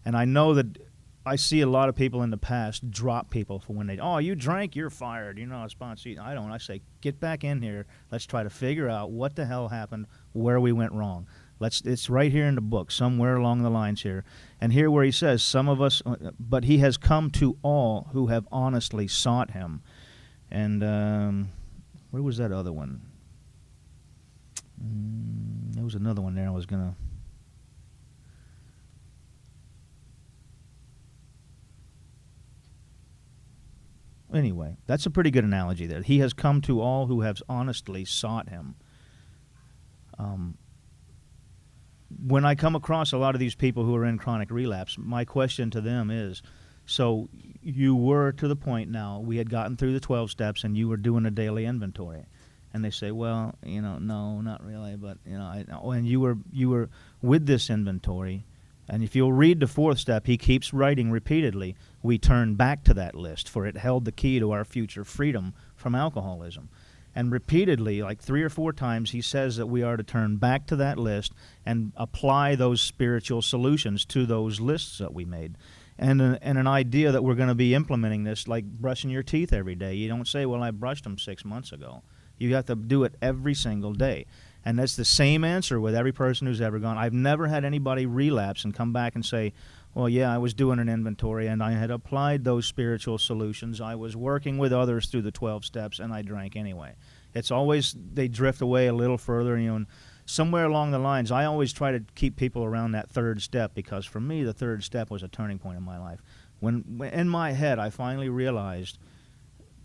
And I know that I see a lot of people in the past drop people for when they, you drank, you're fired, a sponsee. I don't. I say, get back in here. Let's try to figure out what the hell happened, where we went wrong. It's right here in the book, somewhere along the lines here. And here where he says, some of us, but he has come to all who have honestly sought him. And where was that other one? There was another one there I was going to... Anyway, that's a pretty good analogy there. He has come to all who have honestly sought him. When I come across a lot of these people who are in chronic relapse, my question to them is, so you were to the point now, we had gotten through the 12 steps and you were doing a daily inventory. And they say, well, no, not really, but, and you were with this inventory. And if you'll read the 4th step, he keeps writing repeatedly, we turn back to that list, for it held the key to our future freedom from alcoholism. And repeatedly, like 3 or 4 times, he says that we are to turn back to that list and apply those spiritual solutions to those lists that we made. And an idea that we're going to be implementing this like brushing your teeth every day. You don't say, well, I brushed them 6 months ago. You have to do it every single day. And that's the same answer with every person who's ever gone. I've never had anybody relapse and come back and say, well, yeah, I was doing an inventory and I had applied those spiritual solutions. I was working with others through the 12 steps and I drank anyway. It's always, they drift away a little further, and somewhere along the lines, I always try to keep people around that 3rd step, because for me, the 3rd step was a turning point in my life. When in my head, I finally realized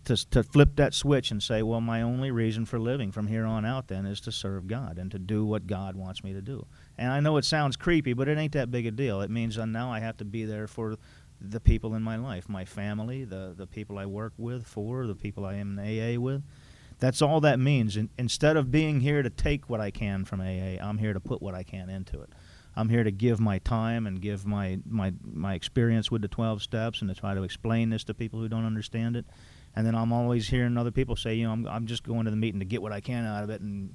to flip that switch and say, well, my only reason for living from here on out then is to serve God and to do what God wants me to do. And I know it sounds creepy, but it ain't that big a deal. It means now I have to be there for the people in my life, my family, the people I work with, the people I am in AA with. That's all that means. Instead of being here to take what I can from AA, I'm here to put what I can into it. I'm here to give my time and give my experience with the 12 steps and to try to explain this to people who don't understand it. And then I'm always hearing other people say, I'm just going to the meeting to get what I can out of it, and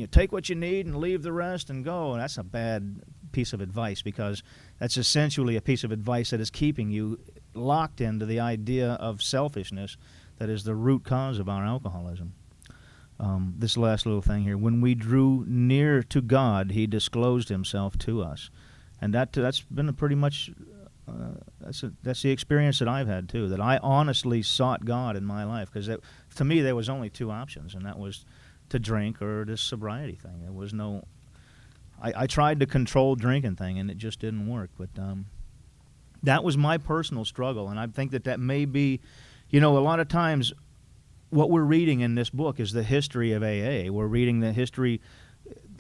take what you need and leave the rest and go. And that's a bad piece of advice, because that's essentially a piece of advice that is keeping you locked into the idea of selfishness that is the root cause of our alcoholism. This last little thing here. When we drew near to God, he disclosed himself to us. And that's been a pretty much... that's the experience that I've had too, that I honestly sought God in my life, because to me there was only 2 options, and that was to drink or this sobriety thing. There was no... I tried the controlled drinking thing, and it just didn't work. But that was my personal struggle, and I think that may be, a lot of times what we're reading in this book is the history of AA. We're reading the history...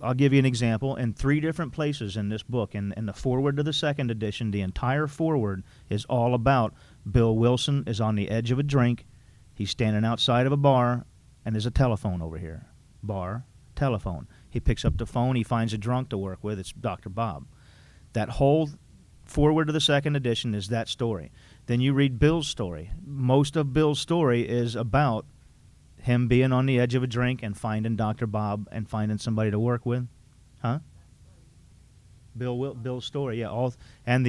I'll give you an example. In 3 different places in this book, in the foreword to the 2nd edition, the entire foreword is all about Bill Wilson is on the edge of a drink. He's standing outside of a bar, and there's a telephone over here. Bar, telephone. He picks up the phone. He finds a drunk to work with. It's Dr. Bob. That whole forward to the second edition is that story. Then you read Bill's story. Most of Bill's story is about him being on the edge of a drink and finding Dr. Bob and finding somebody to work with. Huh? Bill's story, yeah. And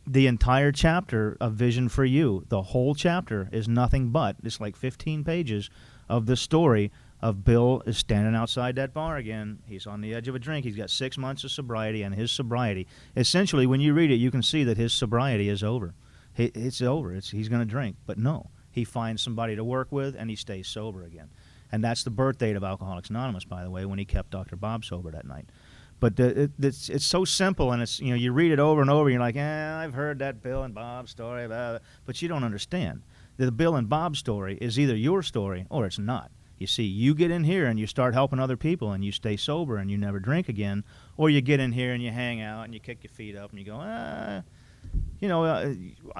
the entire chapter of Vision for You, the whole chapter is nothing but, it's like 15 pages of the story of Bill is standing outside that bar again. He's on the edge of a drink. He's got 6 months of sobriety, and his sobriety, essentially, when you read it, you can see that his sobriety is over. It's over. He's going to drink. But no, he finds somebody to work with, and he stays sober again. And that's the birth date of Alcoholics Anonymous, by the way, when he kept Dr. Bob sober that night. But it's so simple, and it's, you read it over and over, and you're like, I've heard that Bill and Bob story, blah, blah. But you don't understand. The Bill and Bob story is either your story or it's not. You see, you get in here and you start helping other people and you stay sober and you never drink again, or you get in here and you hang out and you kick your feet up and you go, I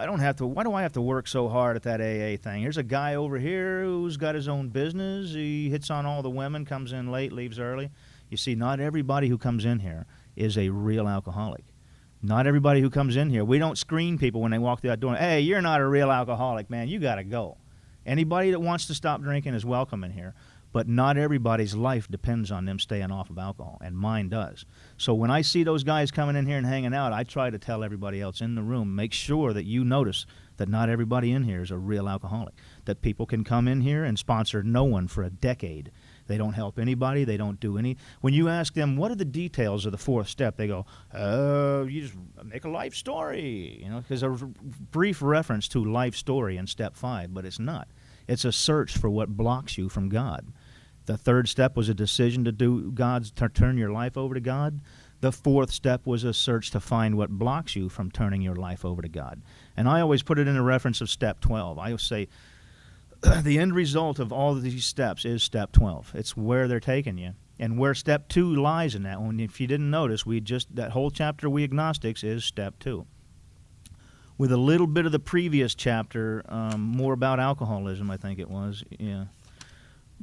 don't have to, why do I have to work so hard at that AA thing? Here's a guy over here who's got his own business. He hits on all the women, comes in late, leaves early. You see, not everybody who comes in here is a real alcoholic. Not everybody who comes in here. We don't screen people when they walk through that door. Hey, you're not a real alcoholic, man. You got to go. Anybody that wants to stop drinking is welcome in here, but not everybody's life depends on them staying off of alcohol, and mine does. So when I see those guys coming in here and hanging out, I try to tell everybody else in the room, make sure that you notice that not everybody in here is a real alcoholic, that people can come in here and sponsor no one for a decade. They don't help anybody. They don't do any. When you ask them, what are the details of the fourth step, they go, you just make a life story. There's a brief reference to life story in step 5, but it's not. It's a search for what blocks you from God. The third step was a decision to turn your life over to God. The fourth step was a search to find what blocks you from turning your life over to God. And I always put it in a reference of step 12. I always say, the end result of all of these steps is step 12. It's where they're taking you. And where step 2 lies in that one, if you didn't notice, that whole chapter, We Agnostics, is step 2. With a little bit of the previous chapter, more about alcoholism, I think it was, yeah.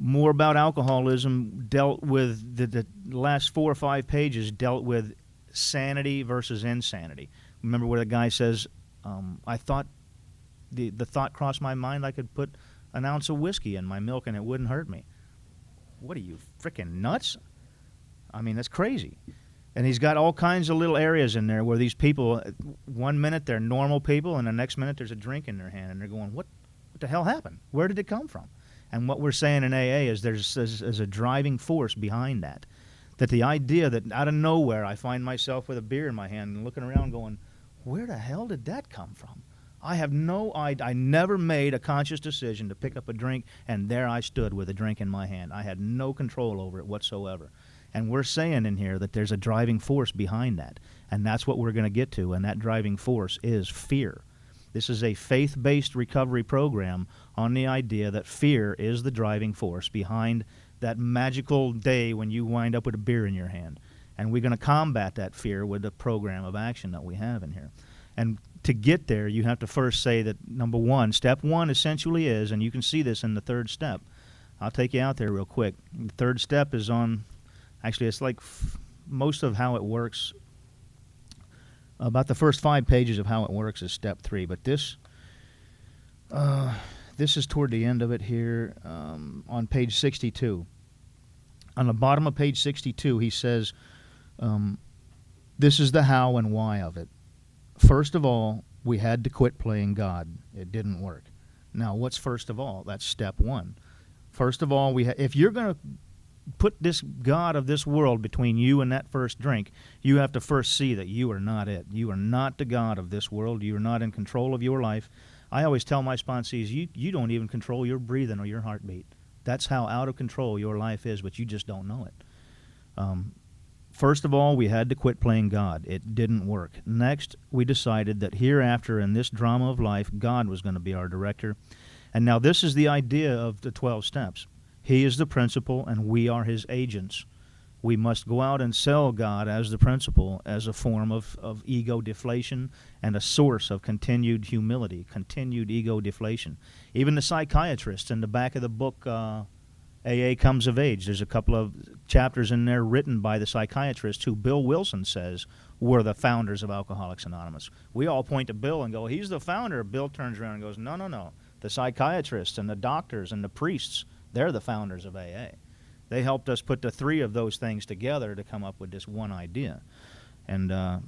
More about alcoholism dealt with, the last 4 or 5 pages dealt with sanity versus insanity. Remember where the guy says, I thought, the thought crossed my mind I could put an ounce of whiskey in my milk and it wouldn't hurt me. What are you, frickin' nuts? I mean, that's crazy. And he's got all kinds of little areas in there where these people, 1 minute they're normal people, and the next minute there's a drink in their hand, and they're going, what the hell happened? Where did it come from? And what we're saying in AA is there's a driving force behind that. That the idea that out of nowhere I find myself with a beer in my hand and looking around going, where the hell did that come from? I never made a conscious decision to pick up a drink, and there I stood with a drink in my hand. I had no control over it whatsoever. And we're saying in here that there's a driving force behind that, and that's what we're going to get to, and that driving force is fear. This is a faith-based recovery program on the idea that fear is the driving force behind that magical day when you wind up with a beer in your hand. And we're going to combat that fear with the program of action that we have in here. And to get there, you have to first say that, number 1, step 1 essentially is, and you can see this in the third step. I'll take you out there real quick. The third step is on, actually it's like most of how it works. About the first 5 pages of how it works is step 3, but this is toward the end of it here on page 62. On the bottom of page 62, he says, this is the how and why of it. First of all, we had to quit playing God. It didn't work. Now, what's first of all? That's step 1. First of all, if you're going to put this God of this world between you and that first drink, you have to first see that you are not it. You are not the God of this world. You are not in control of your life. I always tell my sponsees, you don't even control your breathing or your heartbeat. That's how out of control your life is, but you just don't know it. First of all, we had to quit playing God. It didn't work. Next, we decided that hereafter in this drama of life, God was going to be our director. And now this is the idea of the 12 steps. He is the principal, and we are his agents. We must go out and sell God as the principle, as a form of ego deflation and a source of continued humility, continued ego deflation. Even the psychiatrists in the back of the book, AA Comes of Age, there's a couple of chapters in there written by the psychiatrists who Bill Wilson says were the founders of Alcoholics Anonymous. We all point to Bill and go, he's the founder. Bill turns around and goes, no, no, no. The psychiatrists and the doctors and the priests, they're the founders of AA. They helped us put the three of those things together to come up with this one idea. And the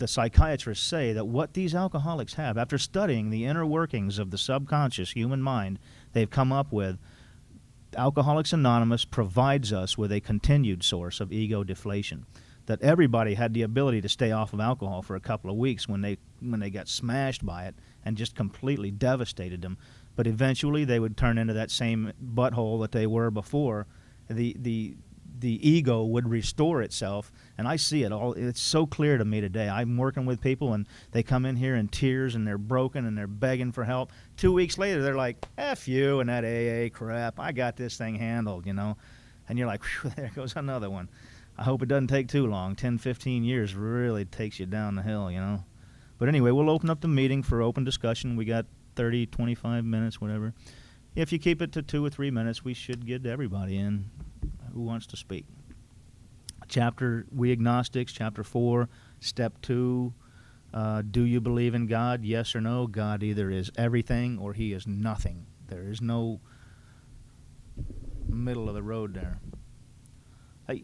psychiatrists say that what these alcoholics have, after studying the inner workings of the subconscious human mind, they've come up with Alcoholics Anonymous provides us with a continued source of ego deflation. That everybody had the ability to stay off of alcohol for a couple of weeks when they got smashed by it and just completely devastated them. But eventually they would turn into that same butthole that they were before. The ego would restore itself, and I see it all. It's so clear to me today. I'm working with people, and they come in here in tears, and they're broken, and they're begging for help. 2 weeks later, they're like, F you and that AA crap. I got this thing handled, you know. And you're like, whew, there goes another one. I hope it doesn't take too long. 10, 15 years really takes you down the hill, you know. But anyway, we'll open up the meeting for open discussion. We got 30, 25 minutes, whatever. If you keep it to 2 or 3 minutes, we should get everybody in who wants to speak. We Agnostics, Chapter 4, Step 2, do you believe in God? Yes or no? God either is everything or he is nothing. There is no middle of the road there. Hey.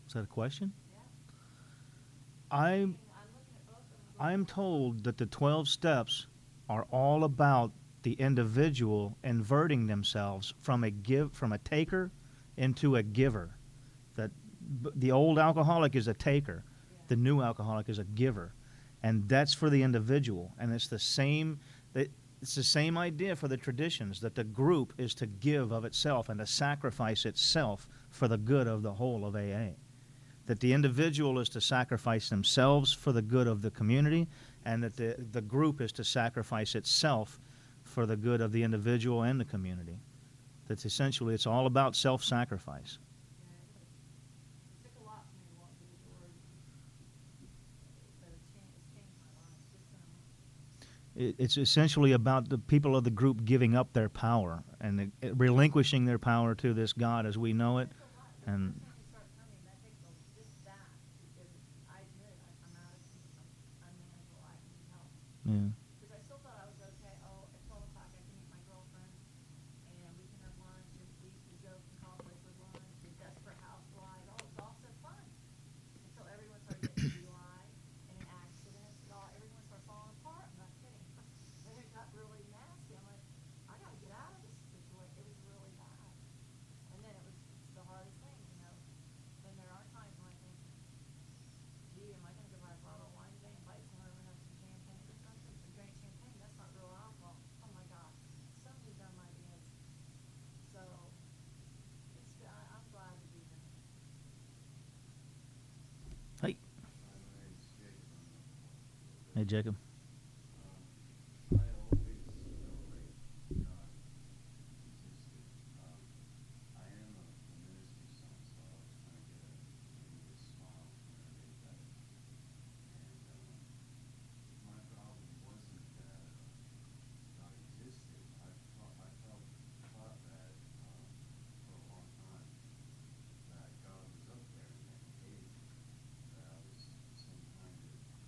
Is that a question? Yeah. I'm I'm looking at both of them. and going, I'm told that the 12 steps are all about the individual inverting themselves from a taker into a giver. That the old alcoholic is a taker, Yeah. the new alcoholic is a giver, and that's for the individual. And it's the same. It's the same idea for the traditions, that the group is to give of itself and to sacrifice itself for the good of the whole of AA. That the individual is to sacrifice themselves for the good of the community, and that the group is to sacrifice itself for the good of the individual and the community. That's essentially, it's all about self-sacrifice. Yeah, it took a lot for me to walk through the doors, but it's changed my life just so much. It's essentially about the people of the group giving up their power and relinquishing their power to this God as we know it. It's a lot. And The first time you start coming, that takes just that, because I admit I'm out of control. I'm unmanageable. I need help. yeah. Because I still thought I was okay. Oh, at 12 o'clock I can meet my girlfriend, and we can have lunch, and we used to joke and call places lunch, and Desperate Housewives. Oh, it's all so fun. Until everyone started getting DUI and in accidents, and everyone started falling apart. I'm not kidding. And it got really nasty. I'm like, I gotta get out of this situation. It was really bad. And then it's the hardest thing, you know. Then there are times when I think, gee, am I gonna go buy a bottle of wine today and invite someone over and have some champagne or something? To drink champagne, that's not real alcohol. Oh my God, so many dumb ideas. So I'm glad to be here. Hey, My name's Jacob. hey, Jacob. I always celebrate God existed. I am a ministry son, so I was trying to get maybe a smile from everybody. And my problem wasn't that God existed. I felt that for a long time that God was up there and that he hated me, that I was some kind of mistake.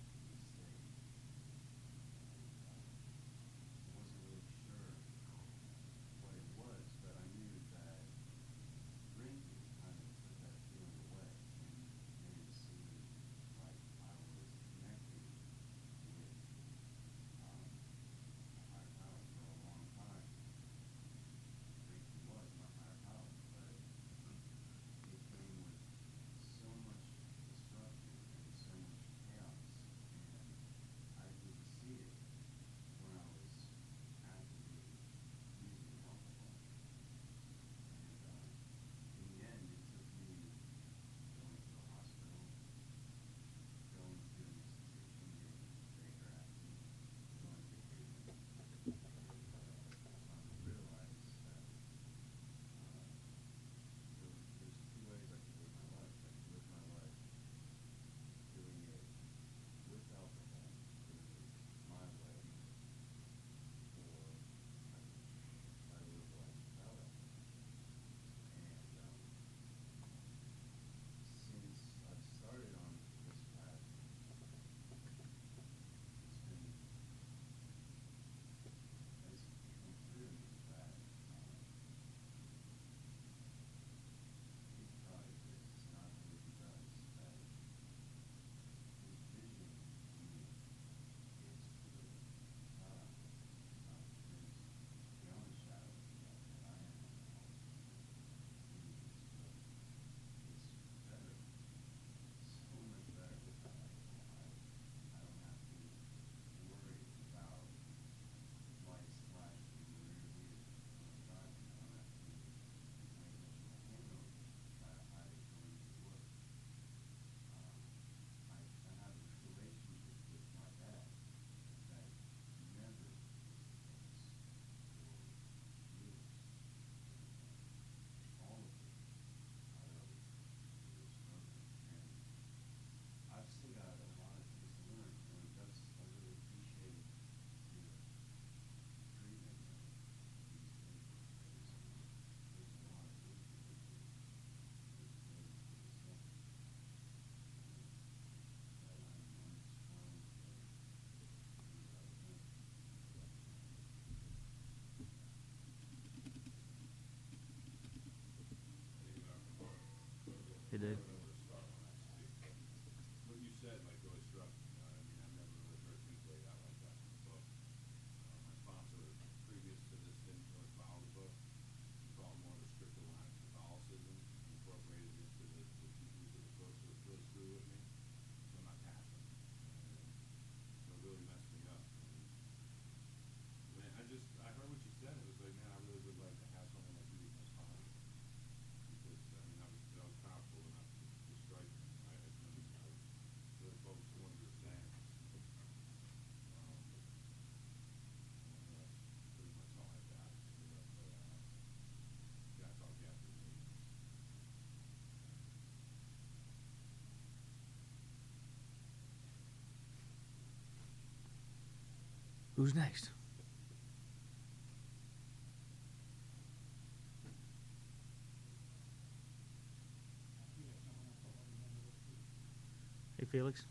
I wasn't really sure what it was, but I knew that drinking kind of took that feeling away and made it seem like I was connecting with a higher power for a long time. Drinking was my higher power, but it came with so much destruction and so much chaos, and I didn't see it when I was actively using alcohol. And in the end, it took me going to the hospital, going to an institution, getting radioactive, going to treatment, and I realized that there's two ways I could live my life. I could live my life doing it with alcohol, doing it my way, or I could try to live a life without alcohol. And since I've started on this path, it's become clear to me that if God exists, and I believe he does, that his vision for me is to live without alcohol, because beyond a shadow of a doubt that I am an alcoholic. It's better, so much better without alcohol. I don't have to worry about lights flashing in the rear view when I'm driving. I don't have to be paying attention to my hangover that I going to work. I have a relationship with my dad that never was the case for years. All of it, I owe to this program. And I've still got a lot of things to learn, and I really appreciate your treatment of these things, because there's a lot of wisdom in here. There's very good stuff. That I'm trying to do what I've done. Hey, Dave. Who's next? Hey, Felix.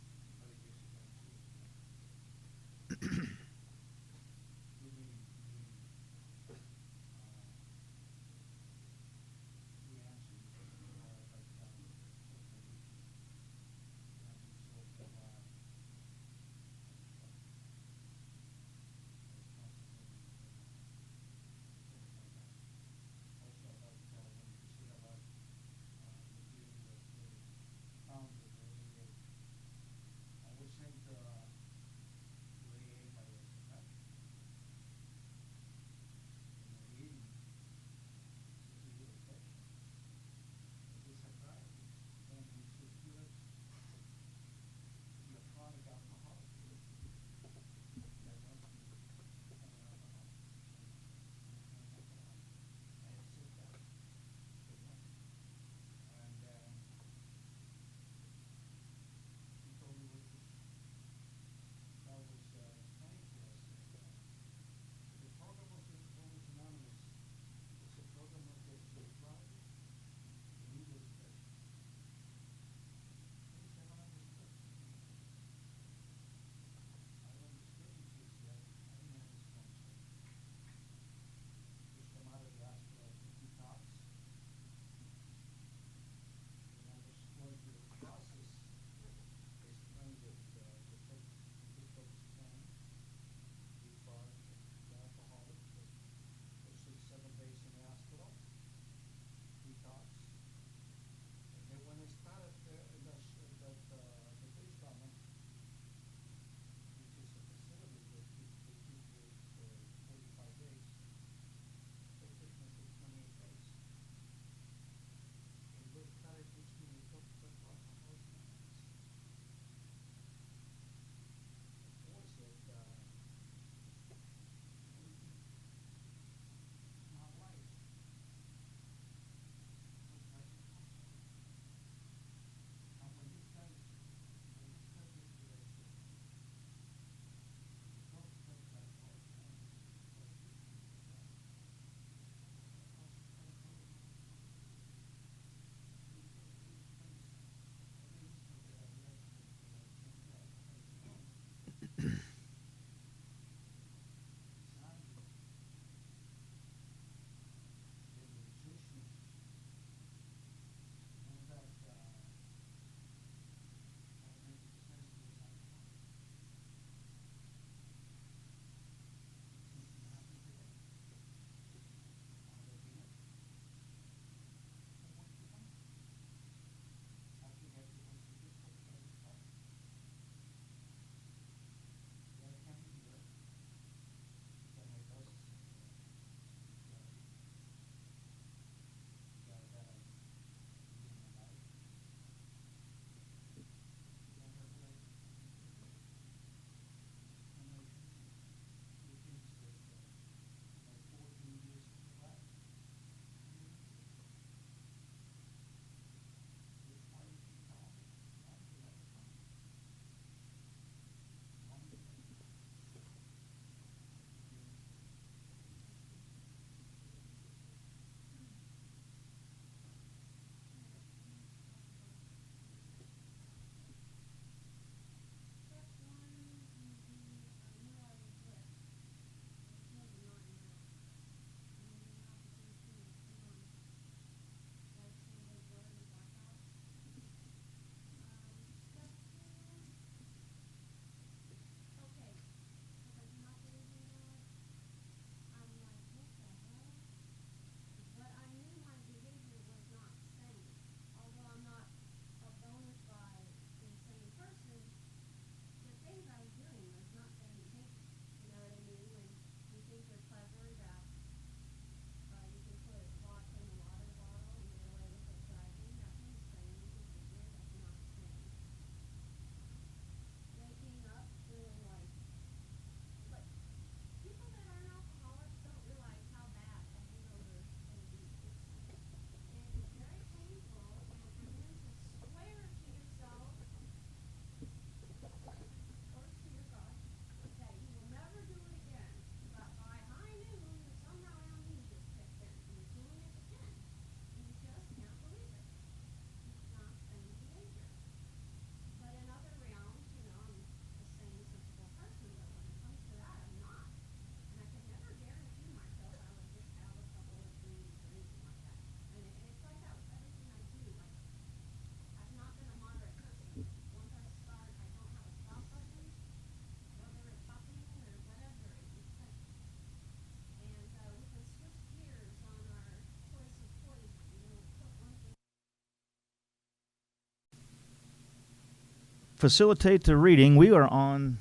facilitate the reading, we are on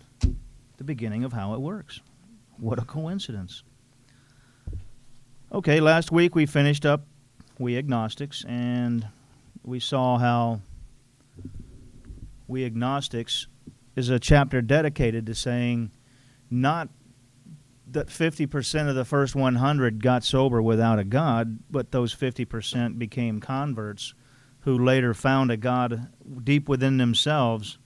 the beginning of how it works. What a coincidence. Okay, last week we finished up We Agnostics, and we saw how We Agnostics is a chapter dedicated to saying not that 50% of the first 100 got sober without a God, but those 50% became converts who later found a God deep within themselves,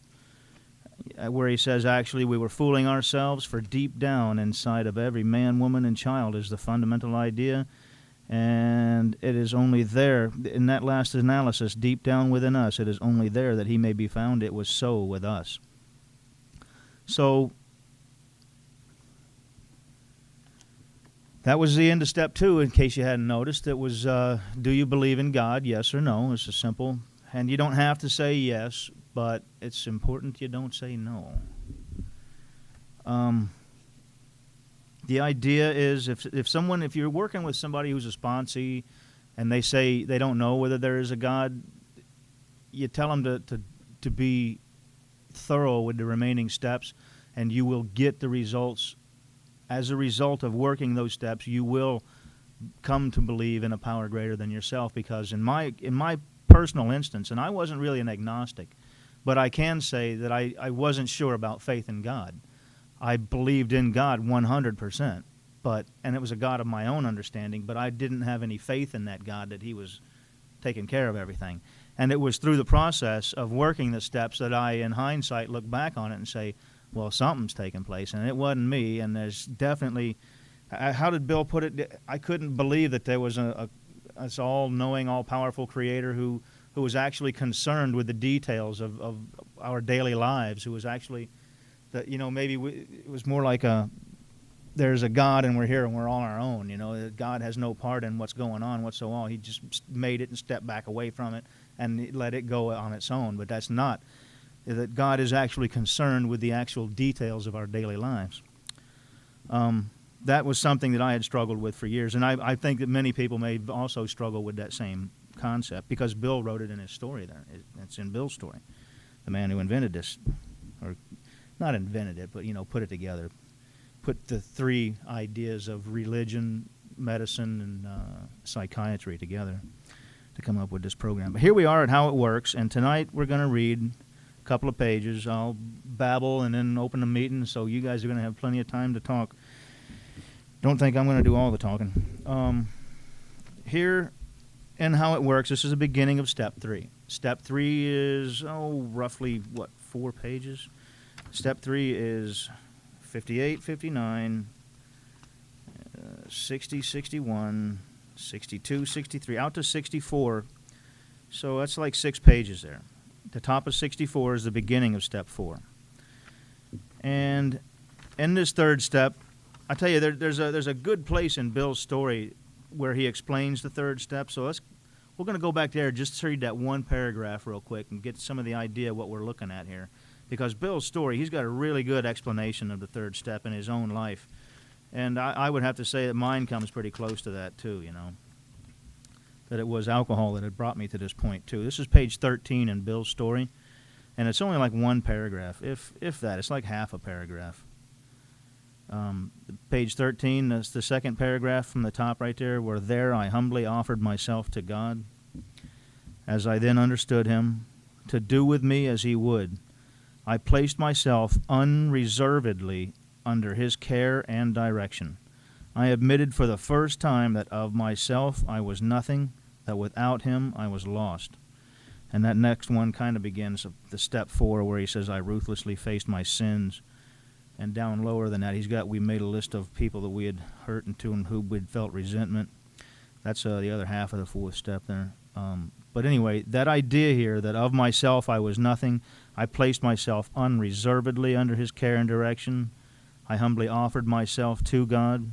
where he says, actually, we were fooling ourselves, for deep down inside of every man, woman, and child is the fundamental idea, and it is only there, in that last analysis, deep down within us, it is only there that he may be found. It was so with us. So that was the end of step 2, in case you hadn't noticed. It was, do you believe in God, yes or no? It's a simple, and you don't have to say yes, but it's important you don't say no. The idea is if you're working with somebody who's a sponsee and they say they don't know whether there is a God, you tell them to be thorough with the remaining steps, and you will get the results. As a result of working those steps, you will come to believe in a power greater than yourself, because in my personal instance, and I wasn't really an agnostic, but I can say that I wasn't sure about faith in God. I believed in God 100%, and it was a God of my own understanding, but I didn't have any faith in that God, that he was taking care of everything. And it was through the process of working the steps that I, in hindsight, look back on it and say, well, something's taking place, and it wasn't me, and there's definitely, how did Bill put it? I couldn't believe that there was this all-knowing, all-powerful creator who was actually concerned with the details of our daily lives, who was actually, maybe it was more like there's a God and we're here and we're on our own, that God has no part in what's going on whatsoever. He just made it and stepped back away from it and let it go on its own, but that's not. That God is actually concerned with the actual details of our daily lives. That was something that I had struggled with for years, and I think that many people may also struggle with that same concept, because Bill wrote it in his story there. It's in Bill's story, the man who invented this, or not invented it, but put it together, put the 3 ideas of religion, medicine, and psychiatry together to come up with this program. But here we are at how it works, and tonight we're going to read couple of pages. I'll babble and then open the meeting, so you guys are going to have plenty of time to talk. Don't think I'm going to do all the talking. Here in how it works, this is the beginning of step 3. Step 3 is, roughly, 4 pages? Step 3 is 58, 59, 60, 61, 62, 63, out to 64. So that's like 6 pages there. The top of 64 is the beginning of step 4. And in this third step, I tell you, there's a good place in Bill's story where he explains the third step. So we're going to go back there just to read that one paragraph real quick and get some of the idea of what we're looking at here. Because Bill's story, he's got a really good explanation of the third step in his own life. And I would have to say that mine comes pretty close to that too, that it was alcohol that had brought me to this point too. This is page 13 in Bill's story, and it's only like one paragraph, if that. It's like half a paragraph. Page 13, that's the second paragraph from the top right there, where there I humbly offered myself to God, as I then understood him, to do with me as he would. I placed myself unreservedly under his care and direction. I admitted for the first time that of myself I was nothing, that without him I was lost. And that next one kind of begins the step 4, where he says, I ruthlessly faced my sins. And down lower than that, we made a list of people that we had hurt and to whom we'd felt resentment. That's the other half of the 4th step there. But anyway, that idea here that of myself I was nothing, I placed myself unreservedly under his care and direction. I humbly offered myself to God.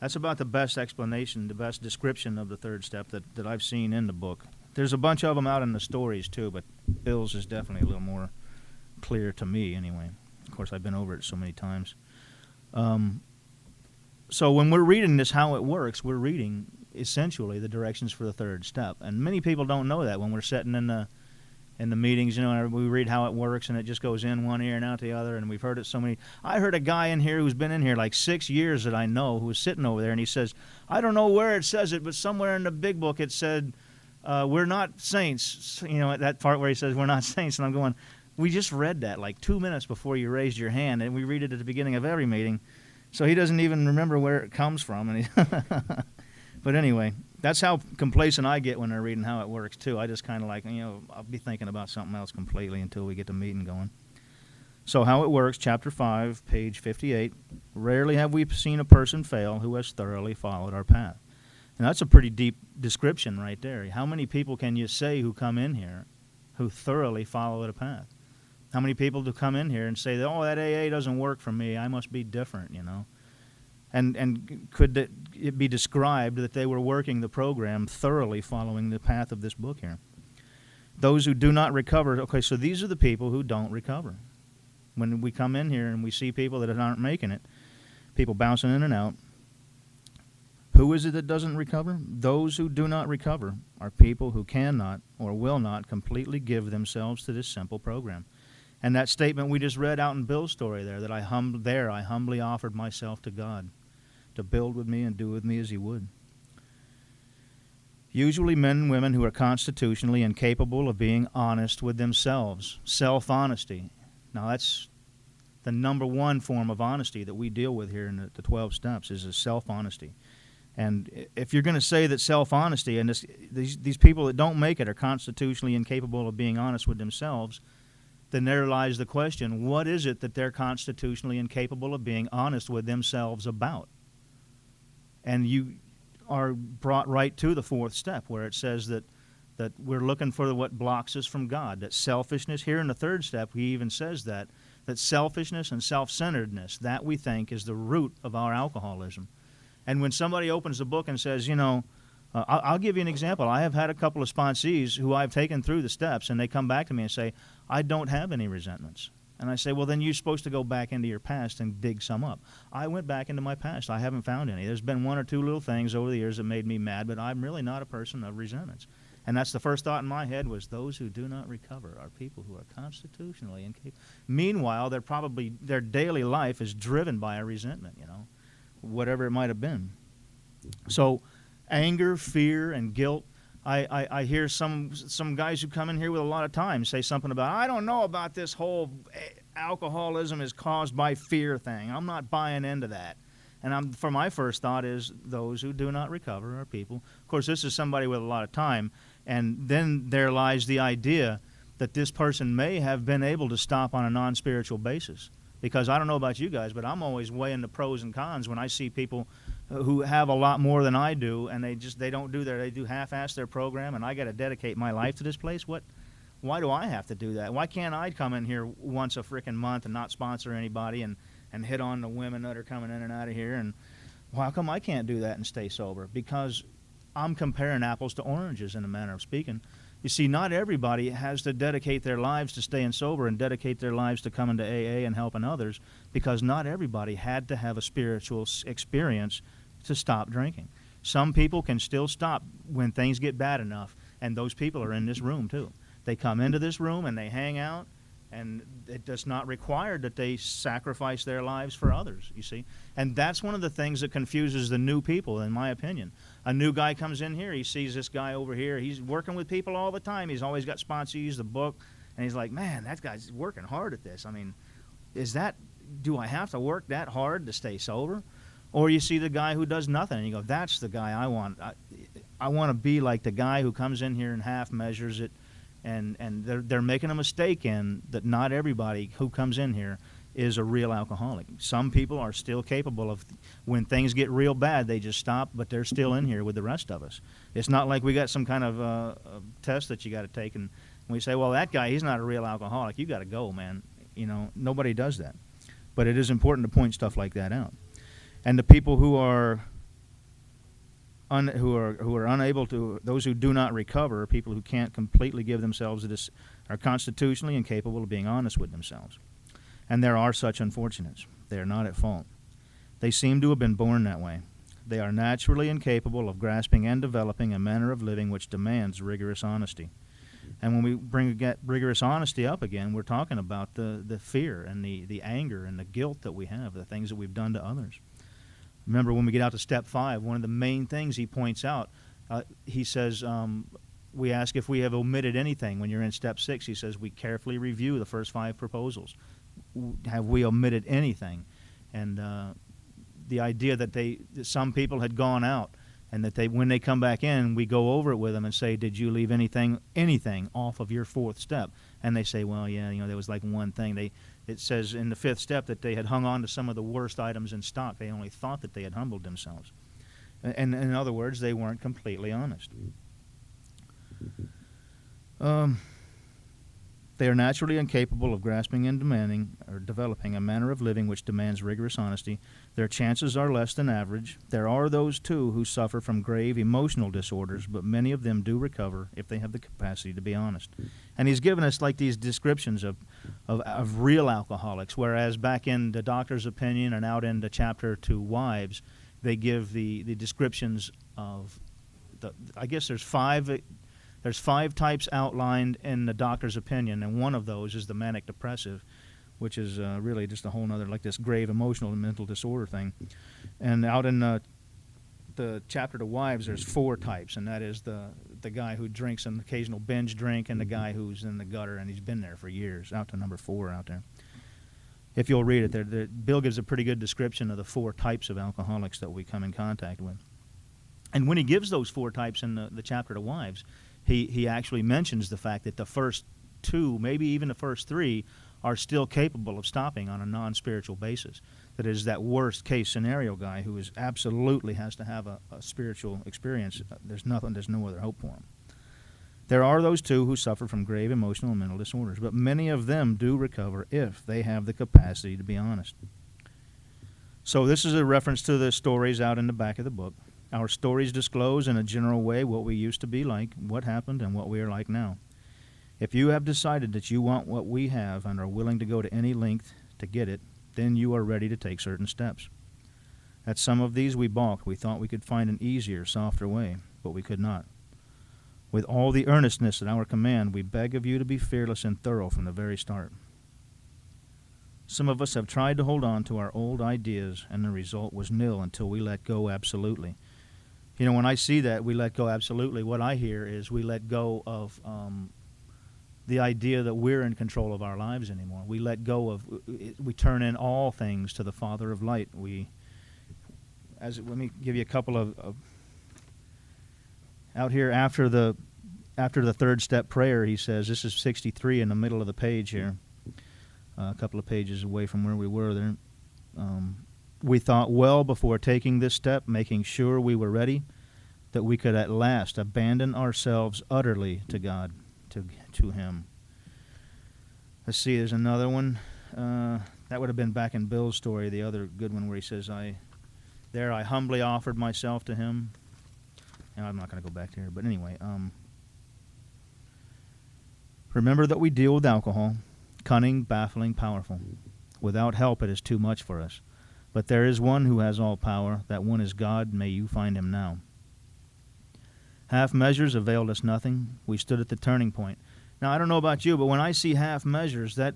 That's about the best explanation, the best description of the third step that I've seen in the book. There's a bunch of them out in the stories too, but Bill's is definitely a little more clear to me anyway. Of course, I've been over it so many times. So when we're reading this, how it works, we're reading essentially the directions for the third step. And many people don't know that when we're sitting in in the meetings, you know, and we read how it works, and it just goes in one ear and out the other, and we've heard it so many. I heard a guy in here who's been in here like 6 years that I know, who was sitting over there, and he says, I don't know where it says it, but somewhere in the big book it said, we're not saints, you know, at that part where he says we're not saints, and I'm going, we just read that like 2 minutes before you raised your hand, and we read it at the beginning of every meeting, so he doesn't even remember where it comes from. And but anyway, that's how complacent I get when they're reading how it works too. I just kind of like, you know, I'll be thinking about something else completely until we get the meeting going. So how it works, chapter 5, page 58. Rarely have we seen a person fail who has thoroughly followed our path. And that's a pretty deep description right there. How many people can you say who come in here who thoroughly follow the path? How many people do come in here and say, oh, that AA doesn't work for me, I must be different, you know? And could it be described that they were working the program thoroughly following the path of this book here? Those who do not recover, okay, so these are the people who don't recover. When we come in here and we see people that aren't making it, people bouncing in and out, who is it that doesn't recover? Those who do not recover are people who cannot or will not completely give themselves to this simple program. And that statement we just read out in Bill's story there, that I humbly offered myself to God to build with me and do with me as he would. Usually men and women who are constitutionally incapable of being honest with themselves. Self-honesty. Now that's the number one form of honesty that we deal with here in the 12 steps, is a self-honesty. And if you're going to say that self-honesty, and these people that don't make it are constitutionally incapable of being honest with themselves, then there lies the question, what is it that they're constitutionally incapable of being honest with themselves about? And you are brought right to the fourth step, where it says that we're looking for what blocks us from God, that selfishness. Here in the third step, he even says that selfishness and self-centeredness, that we think is the root of our alcoholism. And when somebody opens the book and says, you know, I'll give you an example. I have had a couple of sponsees who I've taken through the steps, and they come back to me and say, I don't have any resentments. And I say, well, then you're supposed to go back into your past and dig some up. I went back into my past. I haven't found any. There's been one or two little things over the years that made me mad, but I'm really not a person of resentments. And that's the first thought in my head, was those who do not recover are people who are constitutionally incapable. Meanwhile, their daily life is driven by a resentment, you know, whatever it might have been. So anger, fear, and guilt. I hear some guys who come in here with a lot of time say something about, I don't know about this whole alcoholism is caused by fear thing. I'm not buying into that. And for my first thought is, those who do not recover are people. Of course, this is somebody with a lot of time, and then there lies the idea that this person may have been able to stop on a non-spiritual basis. Because I don't know about you guys, but I'm always weighing the pros and cons when I see people who have a lot more than I do, and they don't do they do half-ass their program, and I got to dedicate my life to this place. Why do I have to do that? Why can't I come in here once a freaking month and not sponsor anybody and hit on the women that are coming in and out of here? And how come I can't do that and stay sober? Because I'm comparing apples to oranges, in a manner of speaking. You see, not everybody has to dedicate their lives to staying sober and dedicate their lives to coming to AA and helping others, because not everybody had to have a spiritual experience to stop drinking. Some people can still stop when things get bad enough, and those people are in this room too. They come into this room and they hang out, and it does not require that they sacrifice their lives for others, you see. And that's one of the things that confuses the new people, in my opinion. A new guy comes in here, he sees this guy over here, he's working with people all the time, he's always got sponsees, the book, and he's like, man, that guy's working hard at this. I mean, do I have to work that hard to stay sober? Or you see the guy who does nothing, and you go, that's the guy I want. I want to be like the guy who comes in here and half measures it, and they're making a mistake in that not everybody who comes in here is a real alcoholic. Some people are still capable of, when things get real bad, they just stop, but they're still in here with the rest of us. It's not like we got some kind of a test that you got to take, and we say, well, that guy, he's not a real alcoholic. You got to go, man. You know, nobody does that. But it is important to point stuff like that out. And the people who are unable to, those who do not recover, people who can't completely give themselves to this, are constitutionally incapable of being honest with themselves. And there are such unfortunates. They are not at fault. They seem to have been born that way. They are naturally incapable of grasping and developing a manner of living which demands rigorous honesty. And when we get rigorous honesty up again, we're talking about the fear and the anger and the guilt that we have, the things that we've done to others. Remember, when we get out to step 5, one of the main things he points out, he says, we ask if we have omitted anything. When you're in step 6, he says, we carefully review the first 5 proposals. Have we omitted anything? And the idea that some people had gone out, and that when they come back in, we go over it with them and say, did you leave anything off of your 4th step? And they say, well, yeah, there was like one thing. It says in the 5th step that they had hung on to some of the worst items in stock. They only thought that they had humbled themselves. And in other words, they weren't completely honest. They are naturally incapable of grasping and demanding or developing a manner of living which demands rigorous honesty. Their chances are less than average. There are those, too, who suffer from grave emotional disorders, but many of them do recover if they have the capacity to be honest. And he's given us like these descriptions of real alcoholics, whereas back in the doctor's opinion and out in the chapter to wives, they give the descriptions of I guess there's 5 types outlined in the doctor's opinion, and one of those is the manic depressive, which is really just a whole other, like this grave emotional and mental disorder thing. And out in the chapter to wives, there's 4 types, and that is the guy who drinks an occasional binge drink, and the guy who's in the gutter and he's been there for years, out to number 4 out there. If you'll read it, Bill gives a pretty good description of the 4 types of alcoholics that we come in contact with. And when he gives those 4 types in the chapter to wives, he actually mentions the fact that the first 2, maybe even the first 3, are still capable of stopping on a non-spiritual basis. That is that worst case scenario guy who absolutely has to have a spiritual experience. There's no other hope for him. There are those, too, who suffer from grave emotional and mental disorders, but many of them do recover if they have the capacity to be honest. So this is a reference to the stories out in the back of the book. Our stories disclose in a general way what we used to be like, what happened, and what we are like now. If you have decided that you want what we have and are willing to go to any length to get it, then you are ready to take certain steps. At some of these we balked. We thought we could find an easier, softer way, but we could not. With all the earnestness at our command, we beg of you to be fearless and thorough from the very start. Some of us have tried to hold on to our old ideas, and the result was nil until we let go absolutely. When I see that, we let go absolutely, what I hear is we let go of the idea that we're in control of our lives anymore. We let go of, we turn in all things to the Father of light. Let me give you a couple of out here after the 3rd step prayer, he says, this is 63 in the middle of the page here, a couple of pages away from where we were there. We thought well before taking this step, making sure we were ready, that we could at last abandon ourselves utterly to God, to Him. Let's see, there's another one. That would have been back in Bill's story, the other good one where he says, I humbly offered myself to Him. And I'm not going to go back there, but anyway. Remember that we deal with alcohol, cunning, baffling, powerful. Without help, it is too much for us. But there is one who has all power. That one is God. May you find Him now. Half measures availed us nothing. We stood at the turning point. Now, I don't know about you, but when I see half measures, that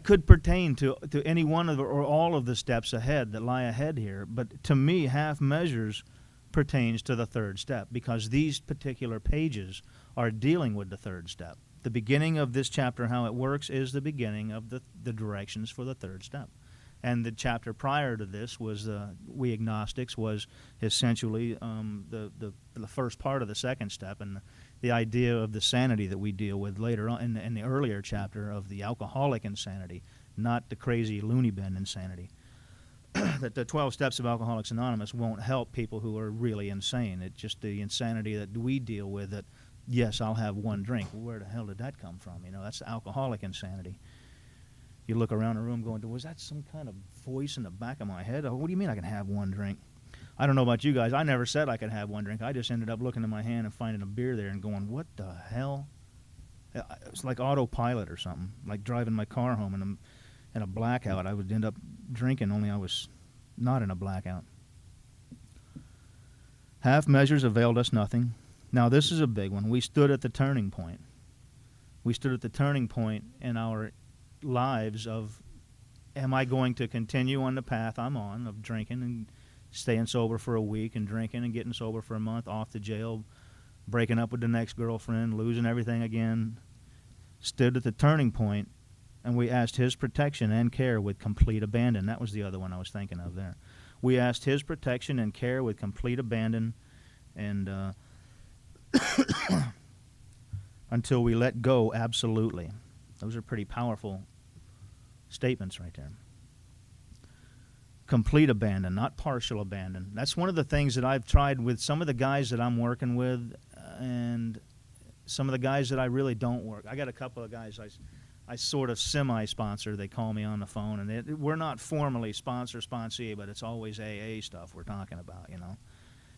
could pertain to any one of or all of the steps ahead that lie ahead here. But to me, half measures pertains to the 3rd step, because these particular pages are dealing with the 3rd step. The beginning of this chapter, how it works, is the beginning of the directions for the 3rd step. And the chapter prior to this was we agnostics was essentially the first part of the 2nd step, and the idea of the sanity that we deal with later on in the earlier chapter of the alcoholic insanity, not the crazy loony bin insanity. That the 12 steps of Alcoholics Anonymous won't help people who are really insane. It's just the insanity that we deal with that, yes, I'll have one drink. Well, where the hell did that come from? That's the alcoholic insanity. You look around the room going, was that some kind of voice in the back of my head? Oh, what do you mean I can have one drink? I don't know about you guys. I never said I could have one drink. I just ended up looking in my hand and finding a beer there and going, what the hell? It's like autopilot or something, like driving my car home in a blackout. I would end up drinking, only I was not in a blackout. Half measures availed us nothing. Now, this is a big one. We stood at the turning point. We stood at the turning point in our lives of, am I going to continue on the path I'm on of drinking and staying sober for a week and drinking and getting sober for a month, off to jail, breaking up with the next girlfriend, losing everything again? Stood at the turning point, and we asked his protection and care with complete abandon. That was the other one I was thinking of there. We asked his protection and care with complete abandon, and until we let go absolutely. Those are pretty powerful statements right there. Complete abandon, not partial abandon. That's one of the things that I've tried with some of the guys that I'm working with, and some of the guys that I really don't work. I got a couple of guys I sort of semi-sponsor. They call me on the phone, and we're not formally sponsee, but it's always AA stuff we're talking about, you know.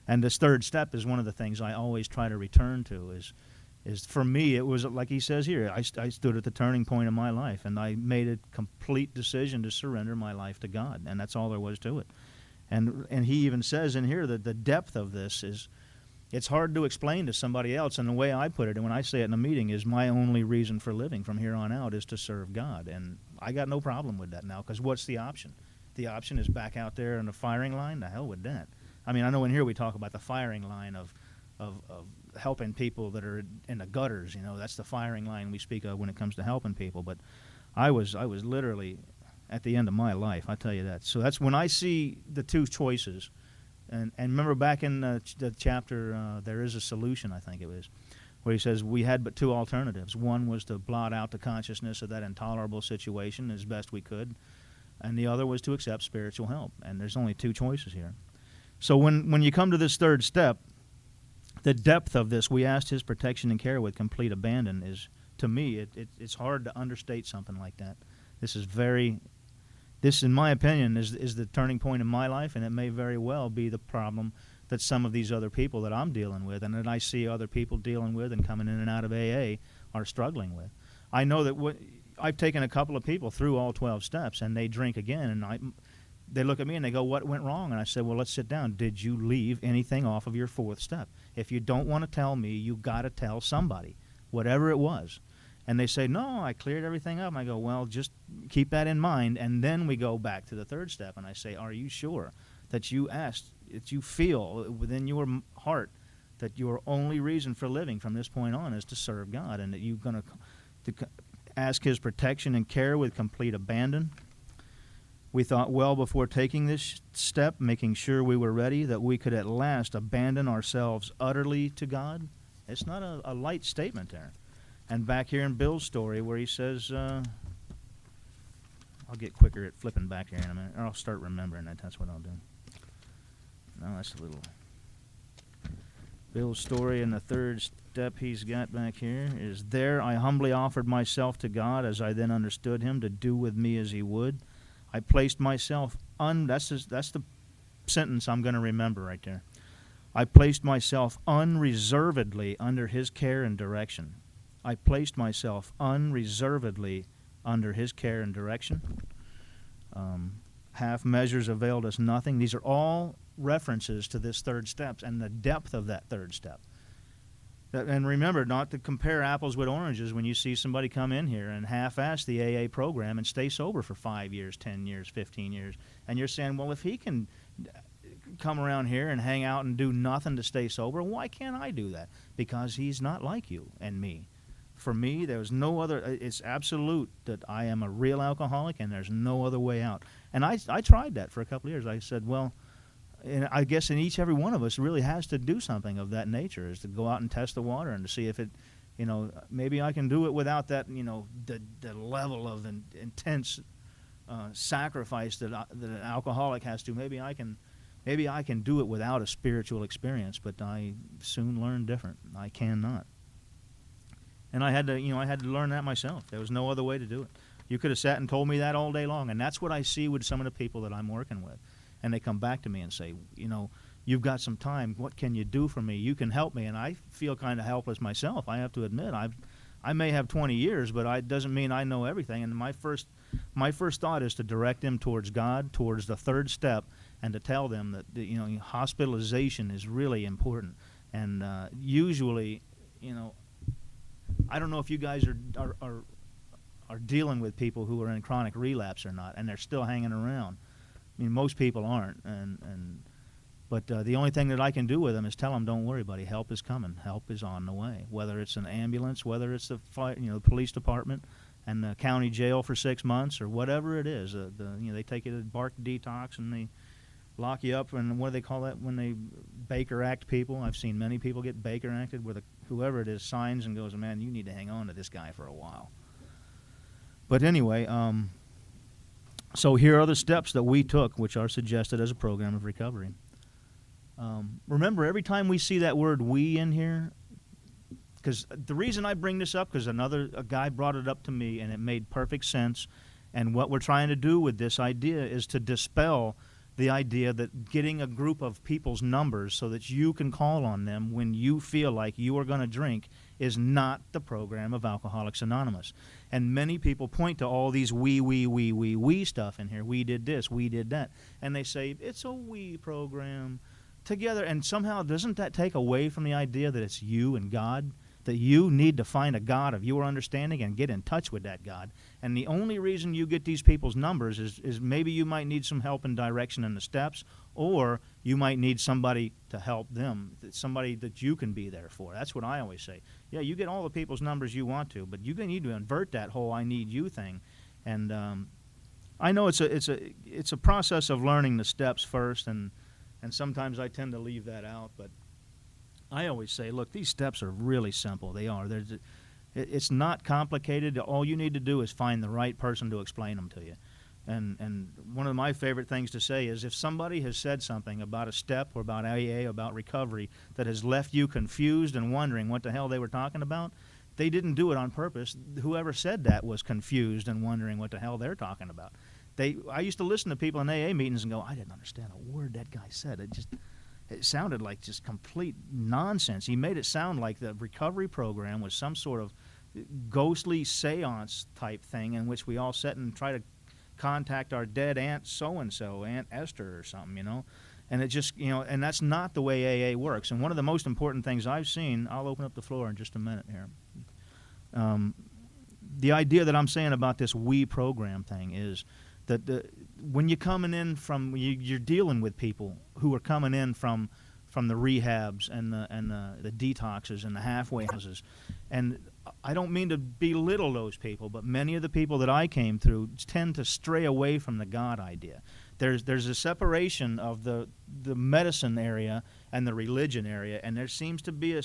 And this third step is one of the things I always try to return to. Is for me, it was like he says here. I stood at the turning point of my life, and I made a complete decision to surrender my life to God, and that's all there was to it. And he even says in here that the depth of this is, it's hard to explain to somebody else. And the way I put it, and when I say it in a meeting, is my only reason for living from here on out is to serve God. And I got no problem with that now, because what's the option? The option is back out there in the firing line? The hell with that. I mean, I know in here we talk about the firing line of helping people that are in the gutters. You know, that's the firing line we speak of when it comes to helping people. But I was literally at the end of my life, I tell you that. So that's when I see the two choices. And remember back in the chapter, There Is a Solution, I think it was, where he says we had but two alternatives. One was to blot out the consciousness of that intolerable situation as best we could, and the other was to accept spiritual help. And there's only two choices here. So when you come to this third step, the depth of this, we asked his protection and care with complete abandon, is, to me, it's hard to understate something like that. This, in my opinion, is the turning point in my life, and it may very well be the problem that some of these other people that I'm dealing with and that I see other people dealing with and coming in and out of AA are struggling with. I know that I've taken a couple of people through all 12 steps, and they drink again, and they look at me and they go, "What went wrong?" And I said, "Well, let's sit down. Did you leave anything off of your fourth step? If you don't want to tell me, you got to tell somebody, whatever it was." And they say, "No, I cleared everything up." And I go, "Well, just keep that in mind." And then we go back to the third step, and I say, "Are you sure that you asked, that you feel within your heart that your only reason for living from this point on is to serve God, and that you're going to ask his protection and care with complete abandon?" We thought well before taking this step, making sure we were ready, that we could at last abandon ourselves utterly to God. It's not a light statement there. And back here in Bill's story where he says, I'll get quicker at flipping back here in a minute, or I'll start remembering that. That's what I'll do. No, that's a little... Bill's story in the third step he's got back here is, "There I humbly offered myself to God as I then understood him to do with me as he would. I placed myself that's the sentence I'm going to remember right there. I placed myself unreservedly under his care and direction. I placed myself unreservedly under his care and direction. Half measures availed us nothing." These are all references to this third step and the depth of that third step. And remember not to compare apples with oranges when you see somebody come in here and half-ass the AA program and stay sober for 5 years, 10 years, 15 years. And you're saying, well, if he can come around here and hang out and do nothing to stay sober, why can't I do that? Because he's not like you and me. For me, there's no other, it's absolute that I am a real alcoholic and there's no other way out. And I tried that for a couple of years. I said, well, and I guess in every one of us really has to do something of that nature, is to go out and test the water and to see if it, maybe I can do it without that, the level of intense sacrifice that an alcoholic has to. Maybe I can do it without a spiritual experience, but I soon learned different. I cannot. And I had to learn that myself. There was no other way to do it. You could have sat and told me that all day long, and that's what I see with some of the people that I'm working with. And they come back to me and say, "You've got some time. What can you do for me? You can help me." And I feel kind of helpless myself. I have to admit, I may have 20 years, but it doesn't mean I know everything. And my first thought is to direct them towards God, towards the third step, and to tell them that hospitalization is really important. And usually, you know, I don't know if you guys are dealing with people who are in chronic relapse or not, and they're still hanging around. I mean, most people aren't, but the only thing that I can do with them is tell them, don't worry, buddy. Help is coming. Help is on the way. Whether it's an ambulance, whether it's the police department, and the county jail for 6 months, or whatever it is. They take you to Bark Detox and they lock you up. And what do they call that when they Baker Act people? I've seen many people get Baker Acted where whoever it is signs and goes, man, you need to hang on to this guy for a while. But anyway, so here are the steps that we took, which are suggested as a program of recovery. Remember, every time we see that word "we" in here, because the reason I bring this up, because a guy brought it up to me, and it made perfect sense. And what we're trying to do with this idea is to dispel the idea that getting a group of people's numbers so that you can call on them when you feel like you are going to drink is not the program of Alcoholics Anonymous. And many people point to all these we stuff in here. We did this, we did that. And they say, it's a we program together. And somehow doesn't that take away from the idea that it's you and God? That you need to find a God of your understanding and get in touch with that God. And the only reason you get these people's numbers is maybe you might need some help and direction in the steps, or you might need somebody to help them, somebody that you can be there for. That's what I always say. Yeah, you get all the people's numbers you want to, but you need to invert that whole "I need you" thing. And I know it's a process of learning the steps first, and sometimes I tend to leave that out, but I always say, look, these steps are really simple. They are. It's not complicated. All you need to do is find the right person to explain them to you. And one of my favorite things to say is if somebody has said something about a step or about AA, about recovery, that has left you confused and wondering what the hell they were talking about, they didn't do it on purpose. Whoever said that was confused and wondering what the hell they're talking about. I used to listen to people in AA meetings and go, I didn't understand a word that guy said. It sounded like just complete nonsense. He made it sound like the recovery program was some sort of ghostly seance type thing in which we all sit and try to contact our dead Aunt so-and-so, Aunt Esther or something, And it just, and that's not the way AA works. And one of the most important things I've seen, I'll open up the floor in just a minute here. The idea that I'm saying about this we program thing is that when you're coming in you're dealing with people who are coming in from the rehabs and the detoxes and the halfway houses, and I don't mean to belittle those people, but many of the people that I came through tend to stray away from the God idea. There's a separation of the medicine area and the religion area, and there seems to be a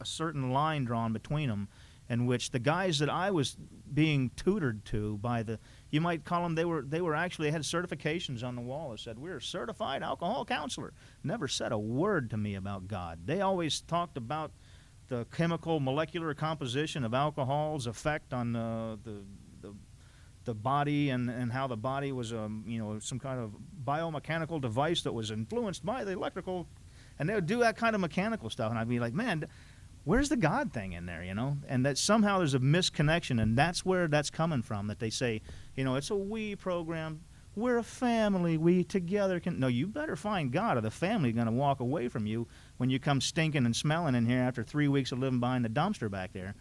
certain line drawn between them, in which the guys that I was being tutored to by you might call them, they had certifications on the wall that said, we're a certified alcohol counselor. Never said a word to me about God. They always talked about the chemical molecular composition of alcohol's effect on the body and how the body was some kind of biomechanical device that was influenced by the electrical, and they would do that kind of mechanical stuff, and I'd be like, man, where's the God thing in there, And that somehow there's a misconnection, and that's where that's coming from, that they say, it's a we program. We're a family. We together can. No, you better find God, or the family is going to walk away from you when you come stinking and smelling in here after 3 weeks of living behind the dumpster back there.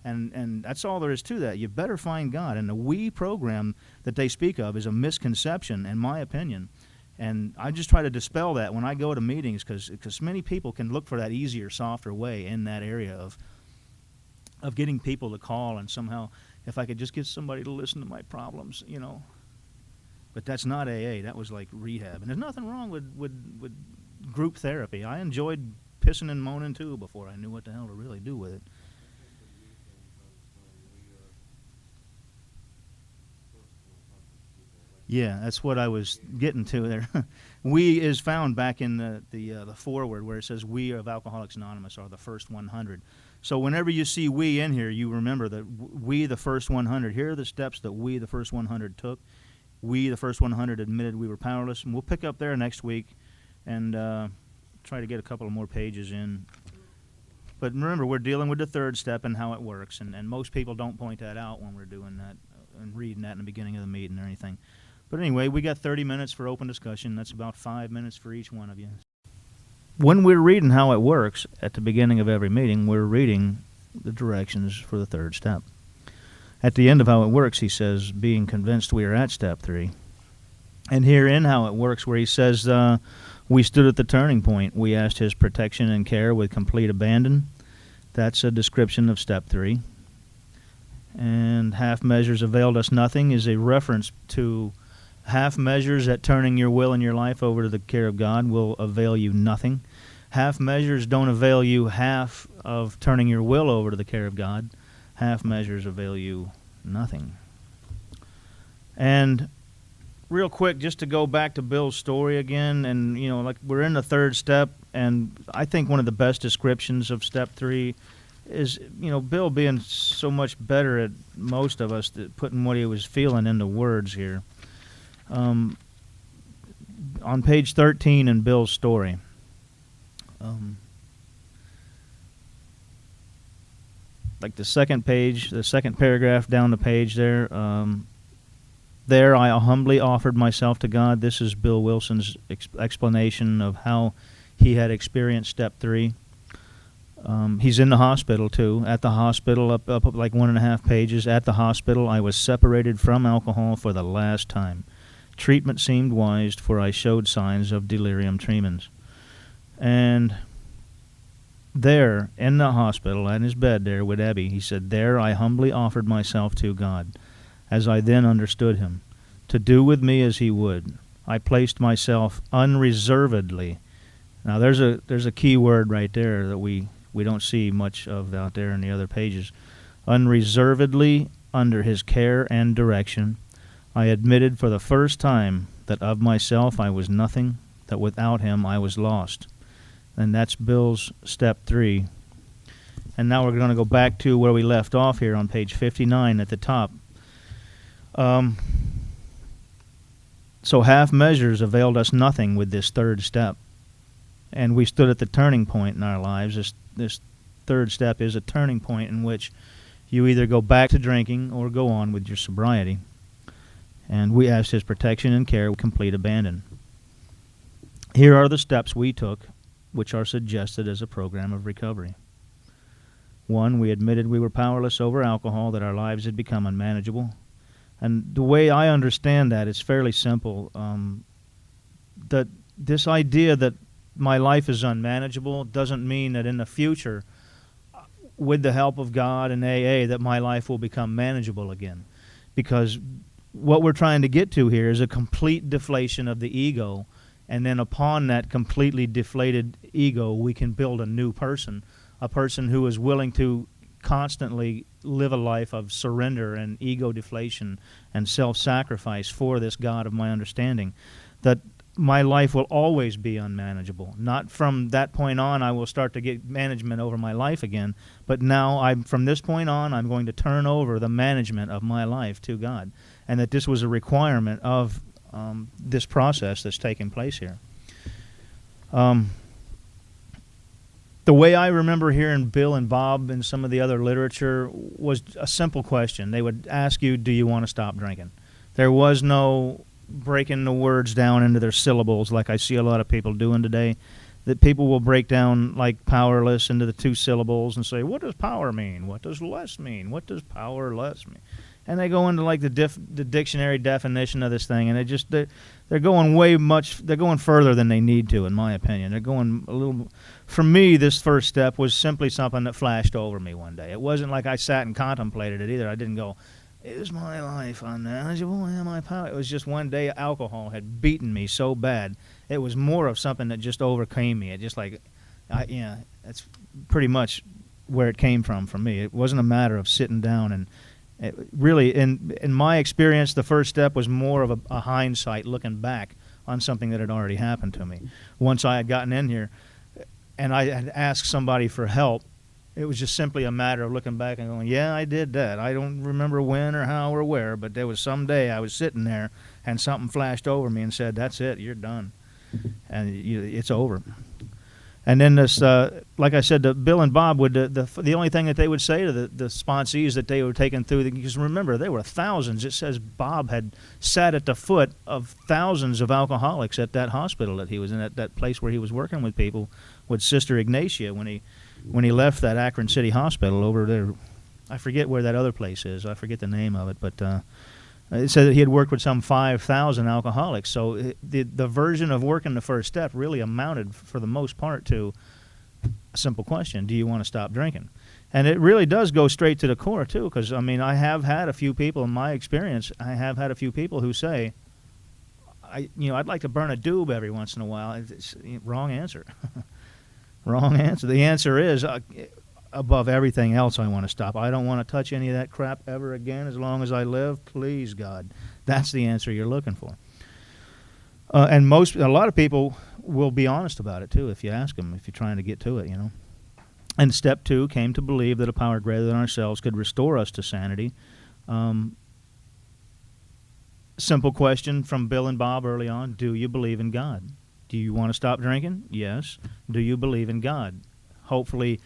And that's all there is to that. You better find God. And the we program that they speak of is a misconception, in my opinion. And I just try to dispel that when I go to meetings, because many people can look for that easier, softer way in that area of getting people to call, and somehow, if I could just get somebody to listen to my problems, But that's not AA. That was like rehab. And there's nothing wrong with group therapy. I enjoyed pissing and moaning too before I knew what the hell to really do with it. Yeah, that's what I was getting to there. We is found back in the foreword where it says we of Alcoholics Anonymous are the first 100. So whenever you see we in here, you remember that we, the first 100, here are the steps that we, the first 100, took. We, the first 100, admitted we were powerless. And we'll pick up there next week and try to get a couple of more pages in. But remember, we're dealing with the third step and how it works. And most people don't point that out when we're doing that and reading that in the beginning of the meeting or anything. But anyway, we got 30 minutes for open discussion. That's about 5 minutes for each one of you. when we're reading how it works at the beginning of every meeting, we're reading the directions for the third step. At the end of how it works, he says, being convinced we are at step 3. And here in how it works, where he says, we stood at the turning point. We asked his protection and care with complete abandon. That's a description of step 3. And half measures availed us nothing is a reference to half measures at turning your will and your life over to the care of God will avail you nothing. Half measures don't avail you half of turning your will over to the care of God. Half measures avail you nothing. And real quick, just to go back to Bill's story again, and like we're in the third step, and I think one of the best descriptions of step 3 is, Bill being so much better at most of us at putting what he was feeling into words here. On page 13 in Bill's story, like the second page, the second paragraph down the page there, there I humbly offered myself to God. This is Bill Wilson's explanation of how he had experienced step 3. He's in the hospital, too. At the hospital, up like 1.5 pages. At the hospital, I was separated from alcohol for the last time. Treatment seemed wise, for I showed signs of delirium tremens. And there, in the hospital, in his bed there with Ebby, he said, there I humbly offered myself to God, as I then understood him, to do with me as he would. I placed myself unreservedly. Now, there's a key word right there that we don't see much of out there in the other pages. Unreservedly under his care and direction, I admitted for the first time that of myself I was nothing, that without him I was lost. And that's Bill's step 3. And now we're going to go back to where we left off here on page 59 at the top. So half measures availed us nothing with this third step. And we stood at the turning point in our lives. This third step is a turning point in which you either go back to drinking or go on with your sobriety. And we asked his protection and care with complete abandon. Here are the steps we took, which are suggested as a program of recovery. 1, we admitted we were powerless over alcohol, that our lives had become unmanageable. And the way I understand that, it's fairly simple. That this idea that my life is unmanageable doesn't mean that in the future, with the help of God and AA, that my life will become manageable again. Because what we're trying to get to here is a complete deflation of the ego, and then upon that completely deflated ego, we can build a new person, a person who is willing to constantly live a life of surrender and ego deflation and self-sacrifice for this God of my understanding. That my life will always be unmanageable. Not from that point on I will start to get management over my life again, but now from this point on I'm going to turn over the management of my life to God, and that this was a requirement of this process that's taking place here. The way I remember hearing Bill and Bob and some of the other literature was a simple question. They would ask you, do you want to stop drinking? There was no breaking the words down into their syllables like I see a lot of people doing today. That people will break down like powerless into the 2 syllables and say, what does power mean? What does less mean? What does powerless mean? And they go into like the dictionary definition of this thing, and they're going further than they need to, in my opinion. They're going a little. For me, this first step was simply something that flashed over me one day. It wasn't like I sat and contemplated it either. I didn't go, is my life unmanageable? Am I power? It was just one day alcohol had beaten me so bad. It was more of something that just overcame me. It just that's pretty much where it came from for me. It wasn't a matter of sitting down and. Really, in my experience, the first step was more of a hindsight, looking back on something that had already happened to me. Once I had gotten in here and I had asked somebody for help, it was just simply a matter of looking back and going, yeah, I did that. I don't remember when or how or where, but there was some day I was sitting there and something flashed over me and said, that's it, you're done. And it's over. And then this, like I said, Bill and Bob would the only thing that they would say to the sponsees that they were taking through, because remember, there were thousands. It says Bob had sat at the foot of thousands of alcoholics at that hospital that he was in, at that place where he was working with people, with Sister Ignatia when he left that Akron City Hospital over there. I forget where that other place is. I forget the name of it, but it said that he had worked with some 5,000 alcoholics. So the version of working the first step really amounted, for the most part, to a simple question: do you want to stop drinking? And it really does go straight to the core too, because I mean, I have had a few people in my experience. I have had a few people who say, I'd like to burn a doob every once in a while. It's wrong answer. Wrong answer. The answer is, above everything else, I want to stop. I don't want to touch any of that crap ever again as long as I live. Please, God. That's the answer you're looking for. And a lot of people will be honest about it too if you ask them, if you're trying to get to it, And step 2 came to believe that a power greater than ourselves could restore us to sanity. Simple question from Bill and Bob early on: do you believe in God? Do you want to stop drinking? Yes. Do you believe in God? Hopefully,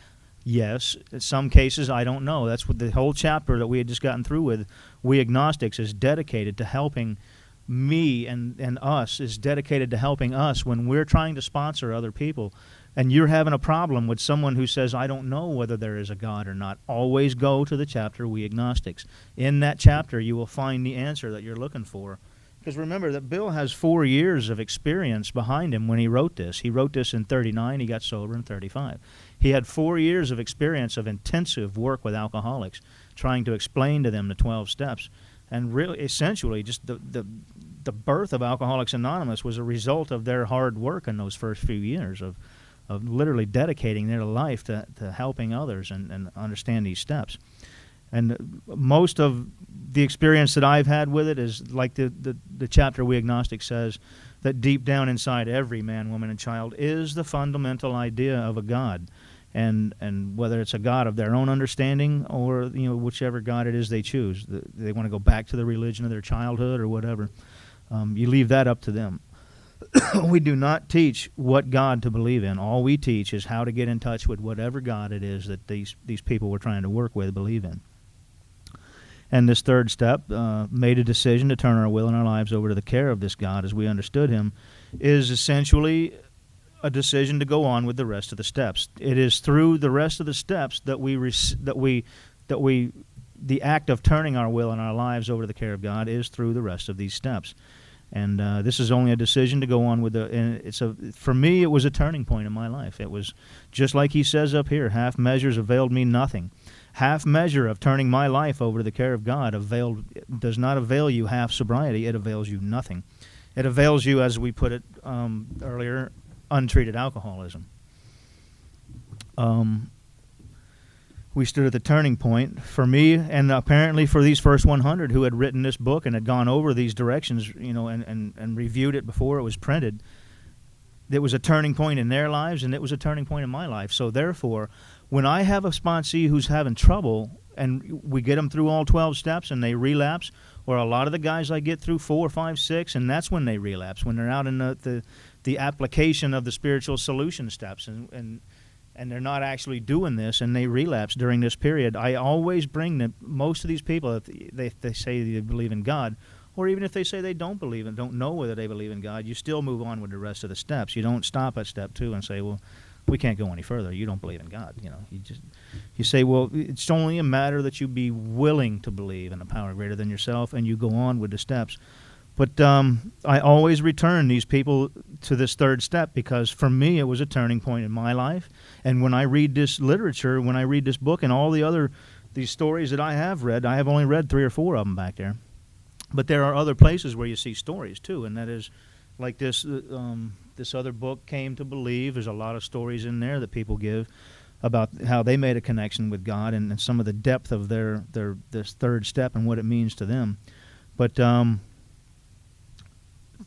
yes. In some cases, I don't know. That's what the whole chapter that we had just gotten through with, We Agnostics, is dedicated to helping me and us, is dedicated to helping us when we're trying to sponsor other people. And you're having a problem with someone who says, I don't know whether there is a God or not. Always go to the chapter, We Agnostics. In that chapter, you will find the answer that you're looking for. Because remember that Bill has 4 years of experience behind him when he wrote this. He wrote this in 39. He got sober in 35. He had 4 years of experience of intensive work with alcoholics, trying to explain to them the 12 steps. And really, essentially, just the birth of Alcoholics Anonymous was a result of their hard work in those first few years of literally dedicating their life to helping others and understand these steps. And most of the experience that I've had with it is like the chapter We Agnostics says, that deep down inside every man, woman, and child is the fundamental idea of a God. And whether it's a God of their own understanding or whichever God it is they choose, they want to go back to the religion of their childhood or whatever, you leave that up to them. We do not teach what God to believe in. All we teach is how to get in touch with whatever God it is that these people we're trying to work with believe in. And this third step, made a decision to turn our will and our lives over to the care of this God as we understood him, is essentially a decision to go on with the rest of the steps. It is through the rest of the steps that the act of turning our will and our lives over to the care of God is through the rest of these steps. And this is only a decision to go on with for me, it was a turning point in my life. It was just like he says up here, half measures availed me nothing. Half measure of turning my life over to the care of God does not avail you half sobriety. It avails you nothing. It avails you, as we put it earlier, untreated alcoholism. We stood at the turning point for me, and apparently for these first 100 who had written this book and had gone over these directions, and reviewed it before it was printed. It was a turning point in their lives, and it was a turning point in my life. So therefore, when I have a sponsee who's having trouble, and we get them through all 12 steps and they relapse, or a lot of the guys I get through 4, 5, 6, and that's when they relapse, when they're out in the application of the spiritual solution steps, and they're not actually doing this, and they relapse during this period. I always bring most of these people, if they say they believe in God, or even if they say they don't believe and don't know whether they believe in God, you still move on with the rest of the steps. You don't stop at step 2 and say, well, we can't go any further. You don't believe in God. You say, well, it's only a matter that you be willing to believe in a power greater than yourself, and you go on with the steps. But I always return these people to this third step because for me it was a turning point in my life. And when I read this literature, when I read this book and all these stories that I have read, I have only read 3 or 4 of them back there. But there are other places where you see stories too, and that is like this other book, Came to Believe. There's a lot of stories in there that people give about how they made a connection with God and some of the depth of this third step and what it means to them. But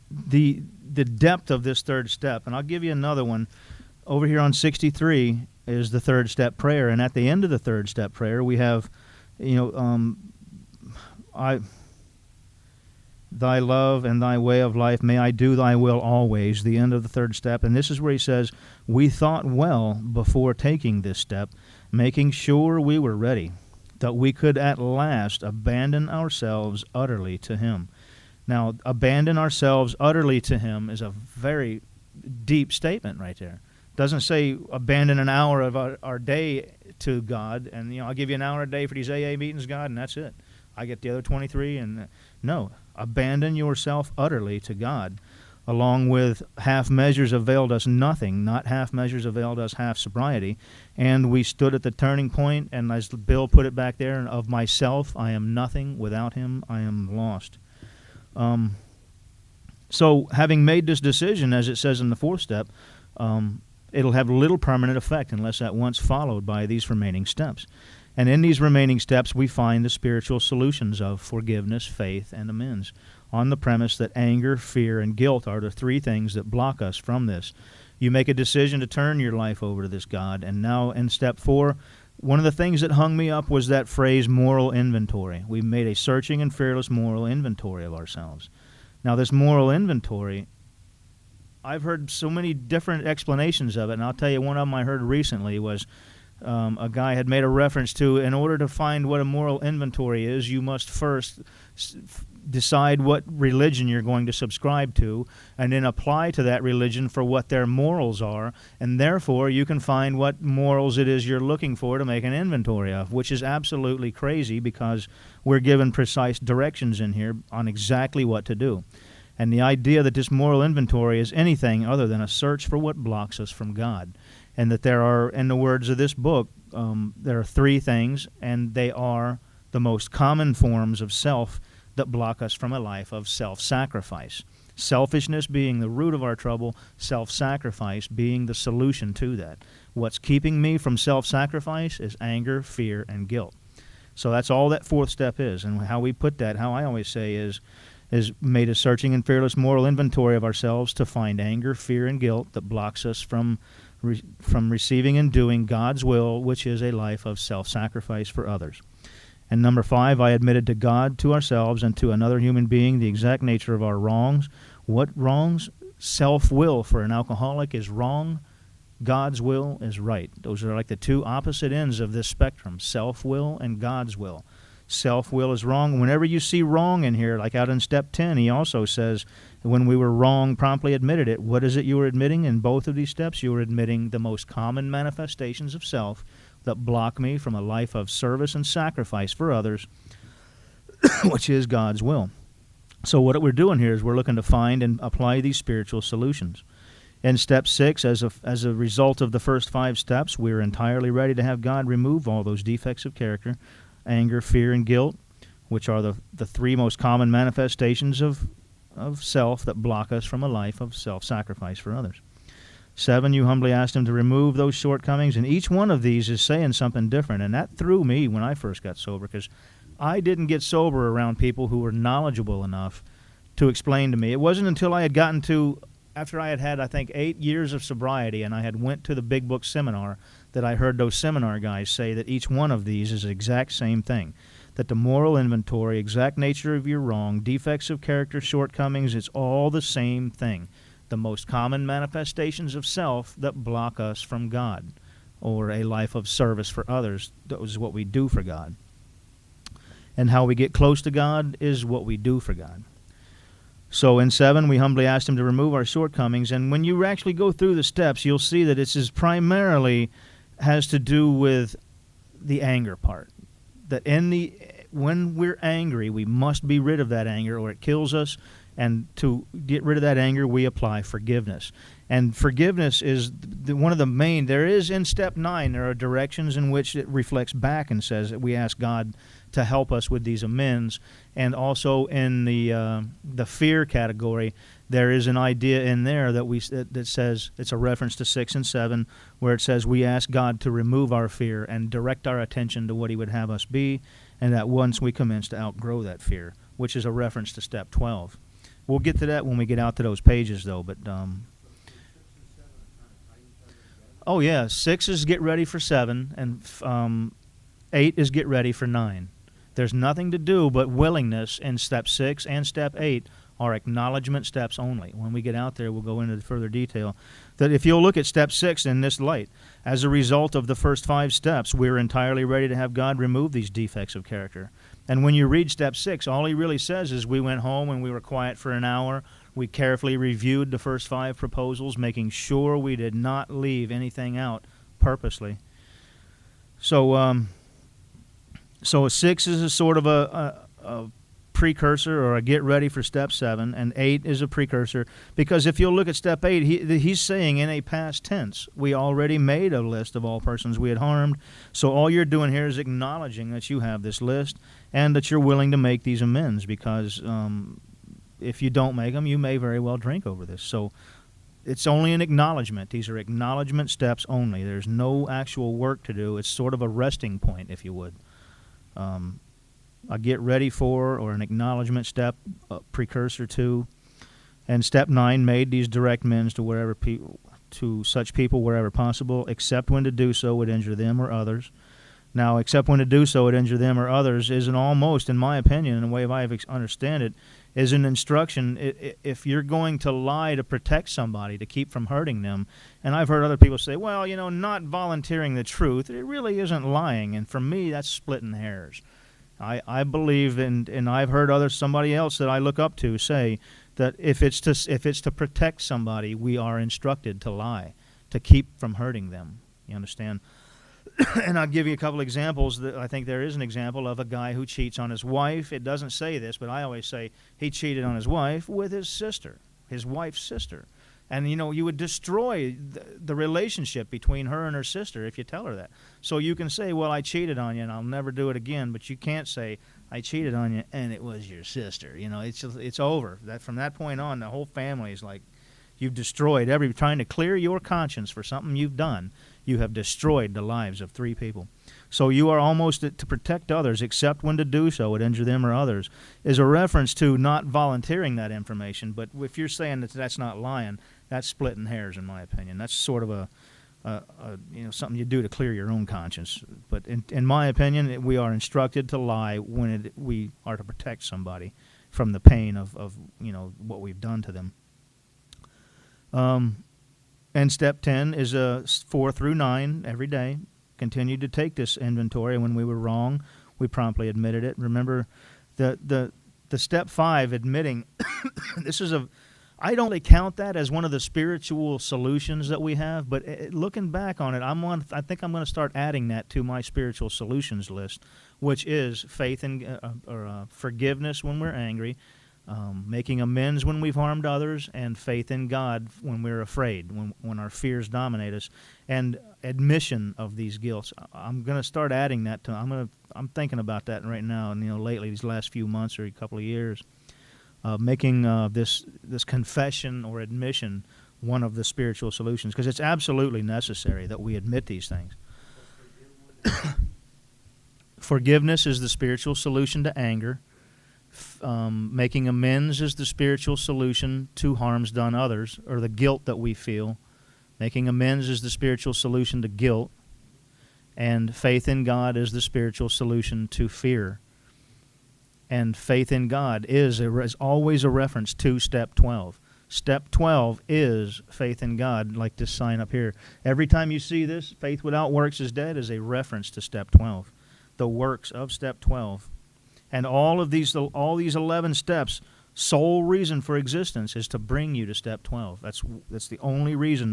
the depth of this third step, and I'll give you another one. Over here on 63 is the third step prayer, and at the end of the third step prayer, we have, thy love and thy way of life. May I do thy will always, the end of the third step. And this is where he says, we thought well before taking this step, making sure we were ready, that we could at last abandon ourselves utterly to him. Now, abandon ourselves utterly to him is a very deep statement right there. Doesn't say abandon an hour of our day to God, and I'll give you an hour a day for these AA meetings, God, and that's it. I get the other 23, and no, abandon yourself utterly to God, along with half measures availed us nothing, not half measures availed us half sobriety, and we stood at the turning point, and as Bill put it back there, of myself, I am nothing, without him, I am lost. So having made this decision, as it says in the fourth step, it'll have little permanent effect unless at once followed by these remaining steps. And in these remaining steps, we find the spiritual solutions of forgiveness, faith, and amends, on the premise that anger, fear, and guilt are the three things that block us from this. You make a decision to turn your life over to this God, and now in step 4, one of the things that hung me up was that phrase, moral inventory. We made a searching and fearless moral inventory of ourselves. Now, this moral inventory, I've heard so many different explanations of it, and I'll tell you one of them I heard recently was a guy had made a reference to, in order to find what a moral inventory is, you must first decide what religion you're going to subscribe to, and then apply to that religion for what their morals are, and therefore you can find what morals it is you're looking for to make an inventory of, which is absolutely crazy because we're given precise directions in here on exactly what to do. And the idea that this moral inventory is anything other than a search for what blocks us from God. And that there are, in the words of this book, there are three things, and they are the most common forms of self that block us from a life of self-sacrifice. Selfishness being the root of our trouble, self-sacrifice being the solution to that. What's keeping me from self-sacrifice is anger, fear, and guilt. So that's all that fourth step is. And how we put that, how I always say is made a searching and fearless moral inventory of ourselves to find anger, fear, and guilt that blocks us from receiving and doing God's will, which is a life of self-sacrifice for others. And number 5, I admitted to God, to ourselves, and to another human being the exact nature of our wrongs. What wrongs? Self-will for an alcoholic is wrong. God's will is right. Those are like the two opposite ends of this spectrum, self-will and God's will. Self-will is wrong. Whenever you see wrong in here, like out in step 10, he also says, when we were wrong, promptly admitted it. What is it you were admitting? In both of these steps, you were admitting the most common manifestations of self that block me from a life of service and sacrifice for others, which is God's will. So what we're doing here is we're looking to find and apply these spiritual solutions. In step 6, as a result of the first 5 steps, we're entirely ready to have God remove all those defects of character, anger, fear, and guilt, which are the 3 most common manifestations of self that block us from a life of self-sacrifice for others. 7, you humbly asked him to remove those shortcomings, and each one of these is saying something different, and that threw me when I first got sober, because I didn't get sober around people who were knowledgeable enough to explain to me. It wasn't until I had gotten to, after I had I think, 8 years of sobriety, and I had went to the Big Book seminar, that I heard those seminar guys say that each one of these is the exact same thing, that the moral inventory, exact nature of your wrong, defects of character, shortcomings, it's all the same thing. The most common manifestations of self that block us from God, or a life of service for others. That is what we do for God. And how we get close to God is what we do for God. So in 7, we humbly asked him to remove our shortcomings, and when you actually go through the steps, you'll see that it is primarily has to do with the anger part. That when we're angry, we must be rid of that anger or it kills us. And to get rid of that anger, we apply forgiveness. And forgiveness is one of the main, there is in step 9, there are directions in which it reflects back and says that we ask God to help us with these amends. And also in the fear category, there is an idea in there that says, it's a reference to 6 and 7, where it says we ask God to remove our fear and direct our attention to what he would have us be, and that once we commence to outgrow that fear, which is a reference to step 12. We'll get to that when we get out to those pages, though. But oh yeah, 6 is get ready for 7, and 8 is get ready for 9. There's nothing to do but willingness in step 6 and step 8 are acknowledgement steps only. When we get out there, we'll go into further detail. That if you'll look at step 6 in this light, as a result of the first 5 steps, we're entirely ready to have God remove these defects of character. And when you read step 6, all he really says is we went home and we were quiet for an hour. We carefully reviewed the first 5 proposals, making sure we did not leave anything out purposely. So 6 is a sort of a precursor or a get ready for step 7, and 8 is a precursor, because if you'll look at step 8, he's saying in a past tense, we already made a list of all persons we had harmed. So all you're doing here is acknowledging that you have this list and that you're willing to make these amends, because if you don't make them, you may very well drink over this. So it's only an acknowledgement. These are acknowledgement steps only. There's no actual work to do. It's sort of a resting point, if you would. A get ready for or an acknowledgement step, a precursor to. And step 9 made these direct amends to such people wherever possible, except when to do so would injure them or others. Now, except when to do so would injure them or others is an almost, in my opinion, in the way I understand it, is an instruction. If you're going to lie to protect somebody, to keep from hurting them, and I've heard other people say, well, not volunteering the truth, it really isn't lying. And for me, that's splitting hairs. I believe, and I've heard somebody else that I look up to say that if it's to protect somebody, we are instructed to lie, to keep from hurting them. You understand? And I'll give you a couple examples. I think there is an example of a guy who cheats on his wife. It doesn't say this, but I always say he cheated on his wife with his sister, his wife's sister. And, you would destroy the relationship between her and her sister if you tell her that. So you can say, well, I cheated on you and I'll never do it again, but you can't say, I cheated on you and it was your sister. It's over. From that point on, the whole family is like, you've destroyed trying to clear your conscience for something you've done. You have destroyed the lives of 3 people. So you are almost to protect others, except when to do so would injure them or others, is a reference to not volunteering that information. But if you're saying that that's not lying, that's splitting hairs, in my opinion. That's sort of something you do to clear your own conscience. But in my opinion, we are instructed to lie when we are to protect somebody from the pain of what we've done to them. And step 10 is 4 through 9 every day. Continue to take this inventory. When we were wrong, we promptly admitted it. Remember, the step 5, admitting, I don't really count that as one of the spiritual solutions that we have, but looking back on it, I think I'm going to start adding that to my spiritual solutions list, which is faith in forgiveness when we're angry, making amends when we've harmed others, and faith in God when we're afraid, when our fears dominate us, and admission of these guilts. I'm going to start adding that to. I'm thinking about that right now, and lately these last few months or a couple of years, making this confession or admission one of the spiritual solutions, because it's absolutely necessary that we admit these things. Forgiveness is the spiritual solution to anger. Making amends is the spiritual solution to harms done others, or the guilt that we feel. Making amends is the spiritual solution to guilt. And faith in God is the spiritual solution to fear. And faith in God is always a reference to step 12. Step 12 is faith in God, like this sign up here. Every time you see this, faith without works is dead, is a reference to step 12. The works of step 12. And all these 11 steps, sole reason for existence is to bring you to step 12. That's the only reason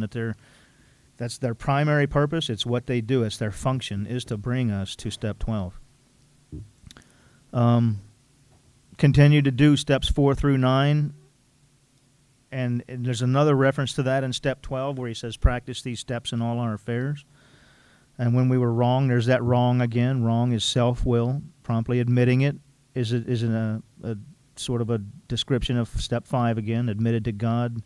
that's their primary purpose. It's what they do. It's their function, is to bring us to step 12. Continue to do steps 4 through 9. And there's another reference to that in step 12 where he says, practice these steps in all our affairs. And when we were wrong, there's that wrong again. Wrong is self-will. Promptly admitting it is a sort of a description of step 5 again, admitted to God.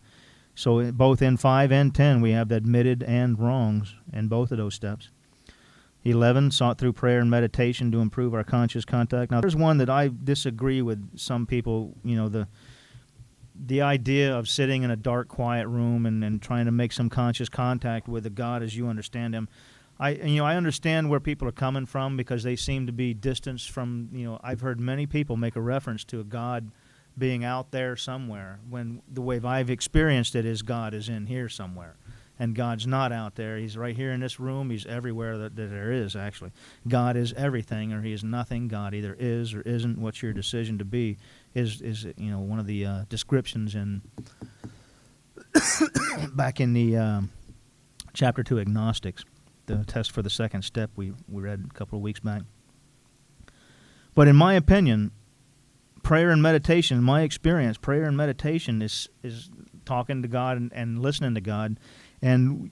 So both in 5 and 10, we have the admitted and wrongs in both of those steps. 11, sought through prayer and meditation to improve our conscious contact. Now, there's one that I disagree with some people, the idea of sitting in a dark, quiet room and trying to make some conscious contact with the God as you understand him. I understand where people are coming from because they seem to be distanced from, I've heard many people make a reference to a God being out there somewhere when the way I've experienced it is God is in here somewhere. And God's not out there. He's right here in this room. He's everywhere that there is, actually. God is everything or he is nothing. God either is or isn't. What's your decision to be is one of the descriptions in back in the chapter 2 Agnostics, the test for the second step we read a couple of weeks back. But in my opinion, prayer and meditation, in my experience, prayer and meditation is talking to God and listening to God. And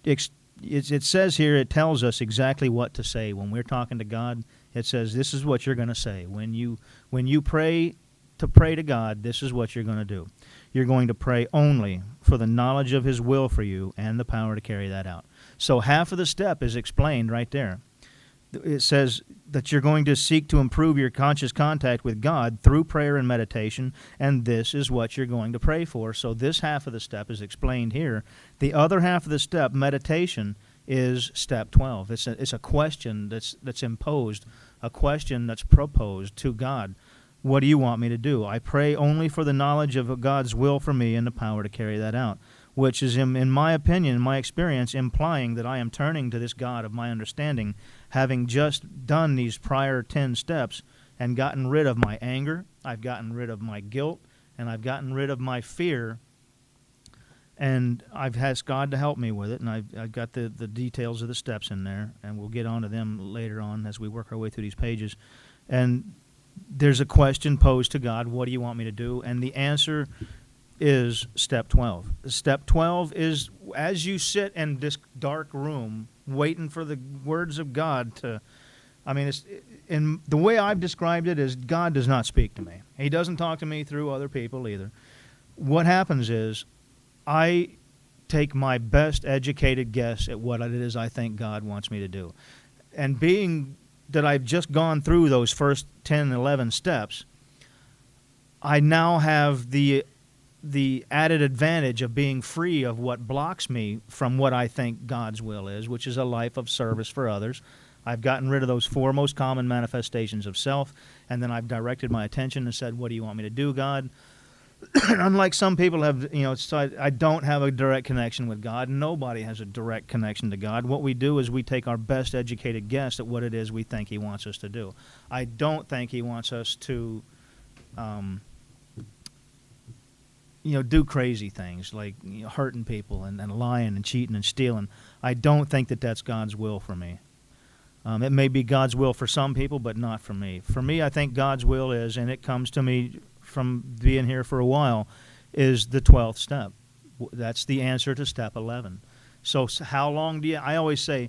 it says here, it tells us exactly what to say. When we're talking to God, it says this is what you're going to say. When you pray to God, this is what you're going to do. You're going to pray only for the knowledge of his will for you and the power to carry that out. So half of the step is explained right there. It says that you're going to seek to improve your conscious contact with God through prayer and meditation, and this is what you're going to pray for. So this half of the step is explained here. The other half of the step, meditation, is step 12. It's a question that's imposed, a question that's proposed to God. What do you want me to do? I pray only for the knowledge of God's will for me and the power to carry that out, which is, in my opinion, in my experience, implying that I am turning to this God of my understanding, having just done these prior 10 steps and gotten rid of my anger, I've gotten rid of my guilt, and I've gotten rid of my fear, and I've asked God to help me with it, and I've got the details of the steps in there, and we'll get onto them later on as we work our way through these pages. And there's a question posed to God, what do you want me to do? And the answer is step 12. Step 12 is as you sit in this dark room waiting for the words of God in the way I've described it is God does not speak to me. He doesn't talk to me through other people either. What happens is I take my best educated guess at what it is I think God wants me to do. And being that I've just gone through those first 10, 11 steps, I now have the added advantage of being free of what blocks me from what I think God's will is, which is a life of service for others. I've gotten rid of those 4 most common manifestations of self, and then I've directed my attention and said, what do you want me to do, God? Unlike some people have, I don't have a direct connection with God. Nobody has a direct connection to God. What we do is we take our best educated guess at what it is we think he wants us to do. I don't think he wants us to do crazy things like hurting people and lying and cheating and stealing. I don't think that that's God's will for me. It may be God's will for some people, but not for me. For me, I think God's will is, and it comes to me from being here for a while, is the 12th step. That's the answer to step 11. So how long I always say,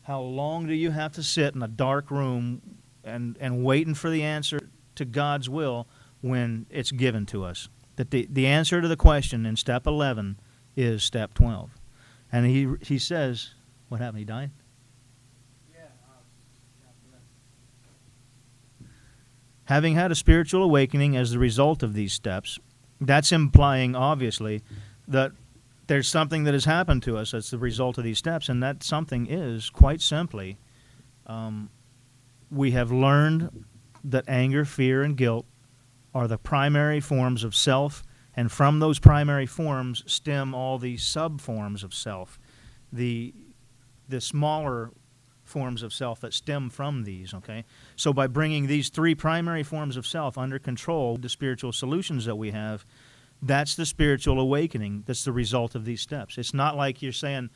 how long do you have to sit in a dark room and waiting for the answer to God's will when it's given to us? That the answer to the question in step 11 is step 12. And he says, what happened? He died? Having had a spiritual awakening as the result of these steps, that's implying, obviously, that there's something that has happened to us as the result of these steps, and that something is, quite simply, we have learned that anger, fear, and guilt are the primary forms of self, and from those primary forms stem all the sub-forms of self, the smaller forms of self that stem from these, okay? So by bringing these 3 primary forms of self under control, the spiritual solutions that we have, that's the spiritual awakening that's the result of these steps. It's not like you're saying,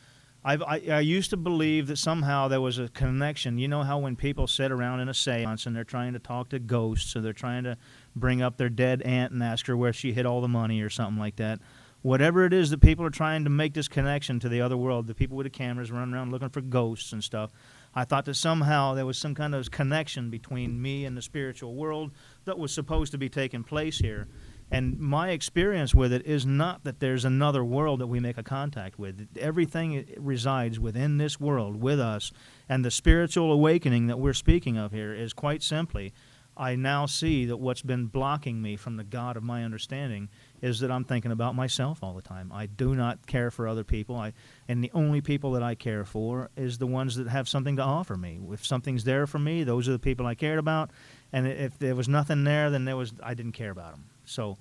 I used to believe that somehow there was a connection. You know how when people sit around in a seance and they're trying to talk to ghosts, or they're trying to bring up their dead aunt and ask her where she hid all the money or something like that. Whatever it is that people are trying to make this connection to the other world, the people with the cameras running around looking for ghosts and stuff, I thought that somehow there was some kind of connection between me and the spiritual world that was supposed to be taking place here. And my experience with it is not that there's another world that we make a contact with. Everything resides within this world with us. And the spiritual awakening that we're speaking of here is quite simply, I now see that what's been blocking me from the God of my understanding is that I'm thinking about myself all the time. I do not care for other people. And the only people that I care for is the ones that have something to offer me. If something's there for me, those are the people I cared about. And if there was nothing there, then I didn't care about them. So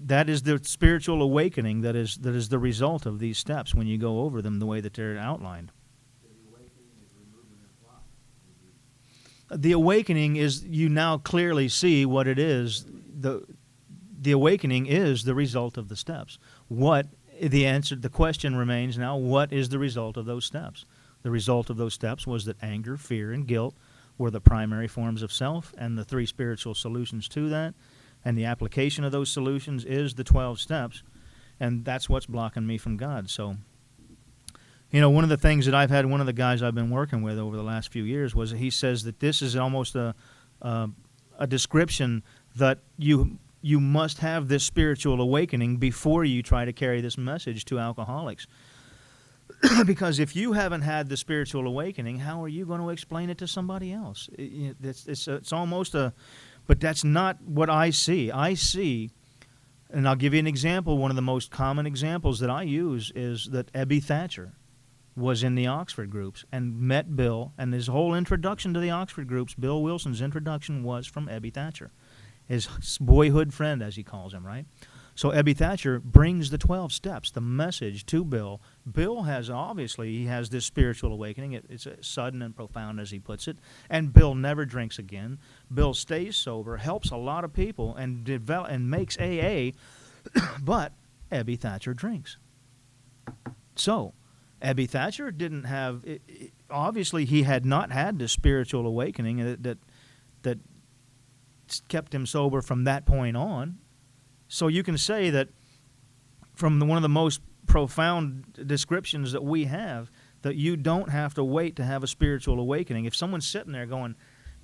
that is the spiritual awakening that is the result of these steps when you go over them the way that they're outlined. The awakening is you now clearly see what it is. The awakening is the result of the steps. The question remains now, what is the result of those steps? The result of those steps was that anger, fear, and guilt were the primary forms of self, and the 3 spiritual solutions to that. And the application of those solutions is the 12 steps, and that's what's blocking me from God. So, one of the things that I've had, one of the guys I've been working with over the last few years was that he says that this is almost a description that you must have this spiritual awakening before you try to carry this message to alcoholics. Because if you haven't had the spiritual awakening, how are you going to explain it to somebody else? It's almost but that's not what I see. I see, and I'll give you an example. One of the most common examples that I use is that Ebby Thatcher was in the Oxford groups and met Bill, and his whole introduction to the Oxford groups, Bill Wilson's introduction, was from Ebby Thatcher, his boyhood friend, as he calls him, right? So Ebby Thatcher brings the 12 steps, the message to Bill. Bill has this spiritual awakening. It's sudden and profound, as he puts it. And Bill never drinks again. Bill stays sober, helps a lot of people, and makes AA. But Ebby Thatcher drinks. So Ebby Thatcher didn't have. Obviously, he had not had the spiritual awakening that kept him sober from that point on. So you can say that from one of the most profound descriptions that we have, that you don't have to wait to have a spiritual awakening. If someone's sitting there going,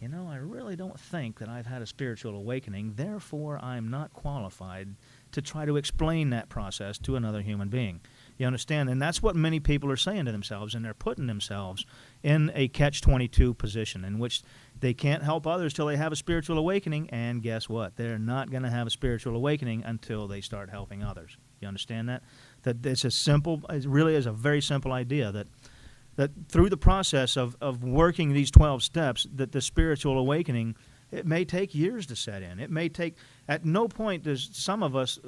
I really don't think that I've had a spiritual awakening, therefore I'm not qualified to try to explain that process to another human being. You understand? And that's what many people are saying to themselves, and they're putting themselves in a catch-22 position in which they can't help others till they have a spiritual awakening, and guess what? They're not going to have a spiritual awakening until they start helping others. You understand that? That it really is a very simple idea that through the process of working these 12 steps, that the spiritual awakening, it may take years to set in. It may take, at no point does some of us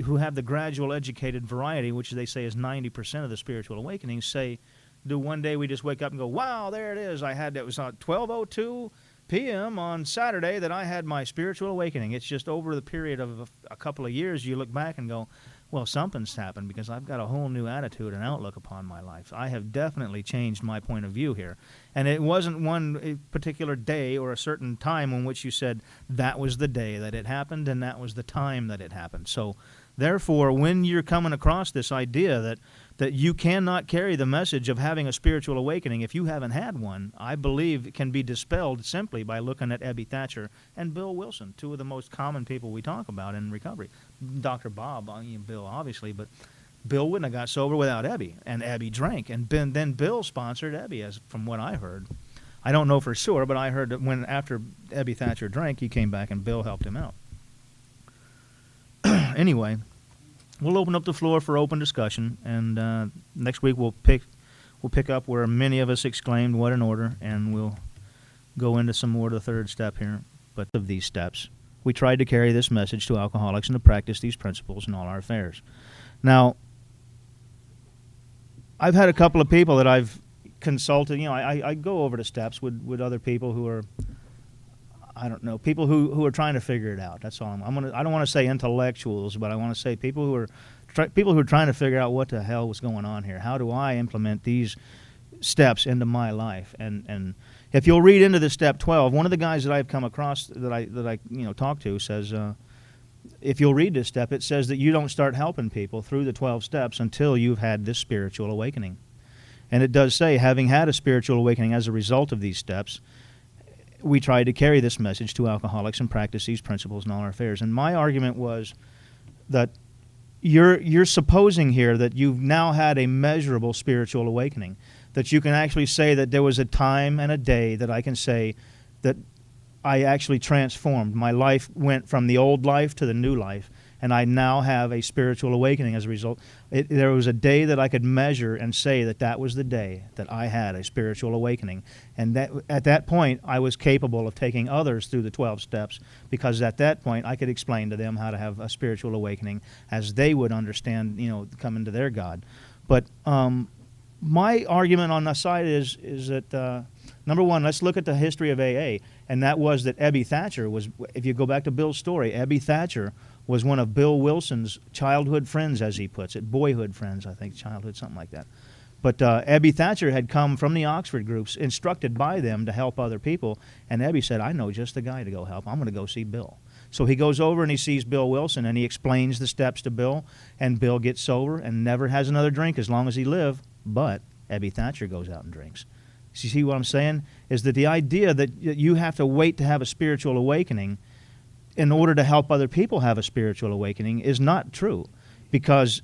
who have the gradual educated variety, which they say is 90% of the spiritual awakening, do one day we just wake up and go, wow, there it is. It was on 12:02 p.m. on Saturday that I had my spiritual awakening. It's just over the period of a couple of years, you look back and go, well, something's happened because I've got a whole new attitude and outlook upon my life. I have definitely changed my point of view here. And it wasn't one particular day or a certain time in which you said that was the day that it happened and that was the time that it happened. So therefore, when you're coming across this idea that you cannot carry the message of having a spiritual awakening if you haven't had one, I believe it can be dispelled simply by looking at Ebby Thatcher and Bill Wilson, 2 of the most common people we talk about in recovery. Dr. Bob, Bill obviously, but Bill wouldn't have got sober without Ebby, and Ebby drank, and then Bill sponsored Ebby, as from what I heard. I don't know for sure, but I heard that after Ebby Thatcher drank, he came back and Bill helped him out. Anyway, we'll open up the floor for open discussion, and next week we'll pick up where many of us exclaimed, "What an order!" and we'll go into some more of the third step here. But of these steps, we tried to carry this message to alcoholics and to practice these principles in all our affairs. Now, I've had a couple of people that I've consulted. I go over the steps with other people who are, I don't know, people who are trying to figure it out. That's all. I don't want to say intellectuals, but I want to say people who are trying to figure out what the hell was going on here. How do I implement these steps into my life? And if you'll read into the step 12, one of the guys that I've come across that I talk to says, if you'll read this step, it says that you don't start helping people through the 12 steps until you've had this spiritual awakening. And it does say, having had a spiritual awakening as a result of these steps, we tried to carry this message to alcoholics and practice these principles in all our affairs. And my argument was that you're supposing here that you've now had a measurable spiritual awakening, that you can actually say that there was a time and a day that I can say that I actually transformed. My life went from the old life to the new life, and I now have a spiritual awakening as a result. There was a day that I could measure and say that that was the day that I had a spiritual awakening. And that at that point, I was capable of taking others through the 12 steps, because at that point, I could explain to them how to have a spiritual awakening as they would understand, coming to their God. But my argument on the side is that, number one, let's look at the history of AA. And that was that Ebby Thatcher was, if you go back to Bill's story, Ebby Thatcher was one of Bill Wilson's childhood friends, as he puts it, boyhood friends, I think, childhood, something like that. But Ebby Thatcher had come from the Oxford groups, instructed by them to help other people. And Ebby said, I know just the guy to go help. I'm going to go see Bill. So he goes over and he sees Bill Wilson, and he explains the steps to Bill, and Bill gets sober and never has another drink as long as he lives. But Ebby Thatcher goes out and drinks. So you see what I'm saying? Is that the idea that you have to wait to have a spiritual awakening in order to help other people have a spiritual awakening is not true. Because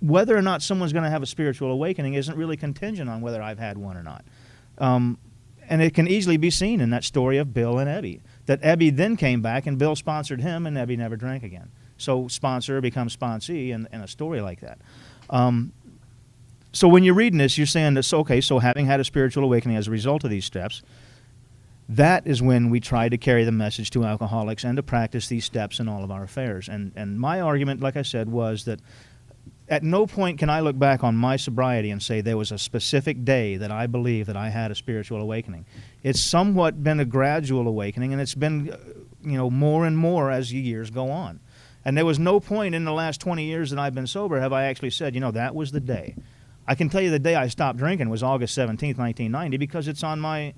whether or not someone's going to have a spiritual awakening isn't really contingent on whether I've had one or not. And it can easily be seen in that story of Bill and Ebby, that Ebby then came back and Bill sponsored him and Ebby never drank again. So sponsor becomes sponsee in a story like that. So when you're reading this, you're saying that, okay, so having had a spiritual awakening as a result of these steps, that is when we try to carry the message to alcoholics and to practice these steps in all of our affairs. And my argument, like I said, was that at no point can I look back on my sobriety and say there was a specific day that I believe that I had a spiritual awakening. It's somewhat been a gradual awakening, and it's been, more and more as the years go on. And there was no point in the last 20 years that I've been sober have I actually said, that was the day. I can tell you the day I stopped drinking was August 17th, 1990, because it's on my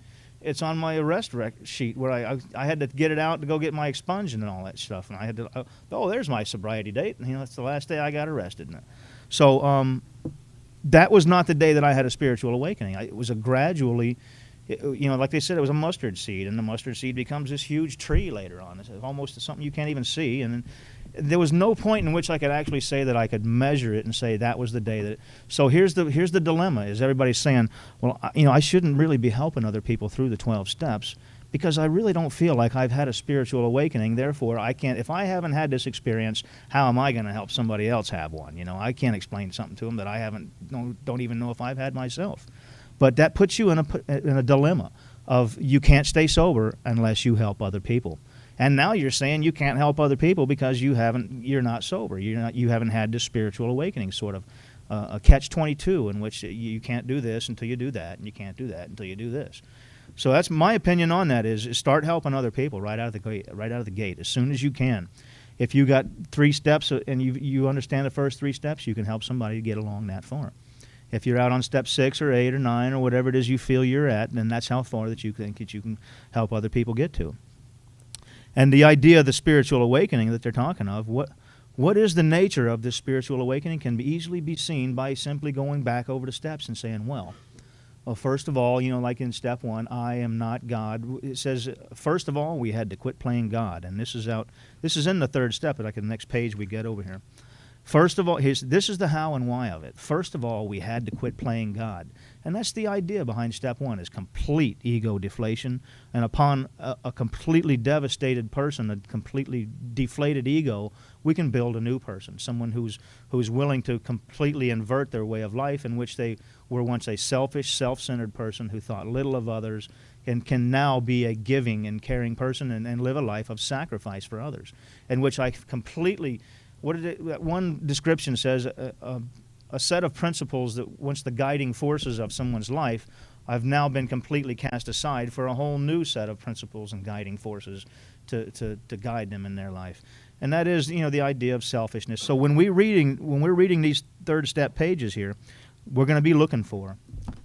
arrest sheet where I had to get it out to go get my expungement and all that stuff. And I had to, there's my sobriety date. And, that's the last day I got arrested. So that was not the day that I had a spiritual awakening. It was a gradually, like they said, it was a mustard seed. And the mustard seed becomes this huge tree later on. It's almost something you can't even see. And there was no point in which I could actually say that I could measure it and say that was the day that. So here's the dilemma: is everybody's saying, well, I shouldn't really be helping other people through the 12 steps because I really don't feel like I've had a spiritual awakening. Therefore, I can't. If I haven't had this experience, how am I going to help somebody else have one? I can't explain something to them that I don't even know if I've had myself. But that puts you in a dilemma of you can't stay sober unless you help other people. And now you're saying you can't help other people because you're not sober. You haven't had this spiritual awakening, sort of a catch-22 in which you can't do this until you do that, and you can't do that until you do this. So that's my opinion on that: is start helping other people right out of the gate as soon as you can. If you got 3 steps and you understand the first 3 steps, you can help somebody get along that far. If you're out on step 6 or 8 or 9 or whatever it is you feel you're at, then that's how far that you think that you can help other people get to. And the idea of the spiritual awakening that they're talking of, what is the nature of this spiritual awakening can easily be seen by simply going back over the steps and saying, well, first of all, like in step 1, I am not God. It says, first of all, we had to quit playing God. And this is in the 3rd step, like in the next page we get over here. First of all, this is the how and why of it. First of all, we had to quit playing God. And that's the idea behind step 1, is complete ego deflation. And upon a completely devastated person, a completely deflated ego, we can build a new person, someone who's willing to completely invert their way of life, in which they were once a selfish, self-centered person who thought little of others, and can now be a giving and caring person and live a life of sacrifice for others, in which I completely... one description says a set of principles that once the guiding forces of someone's life, I've now been completely cast aside for a whole new set of principles and guiding forces to guide them in their life. And that is, the idea of selfishness. So when we're reading these 3rd step pages here, we're going to be looking for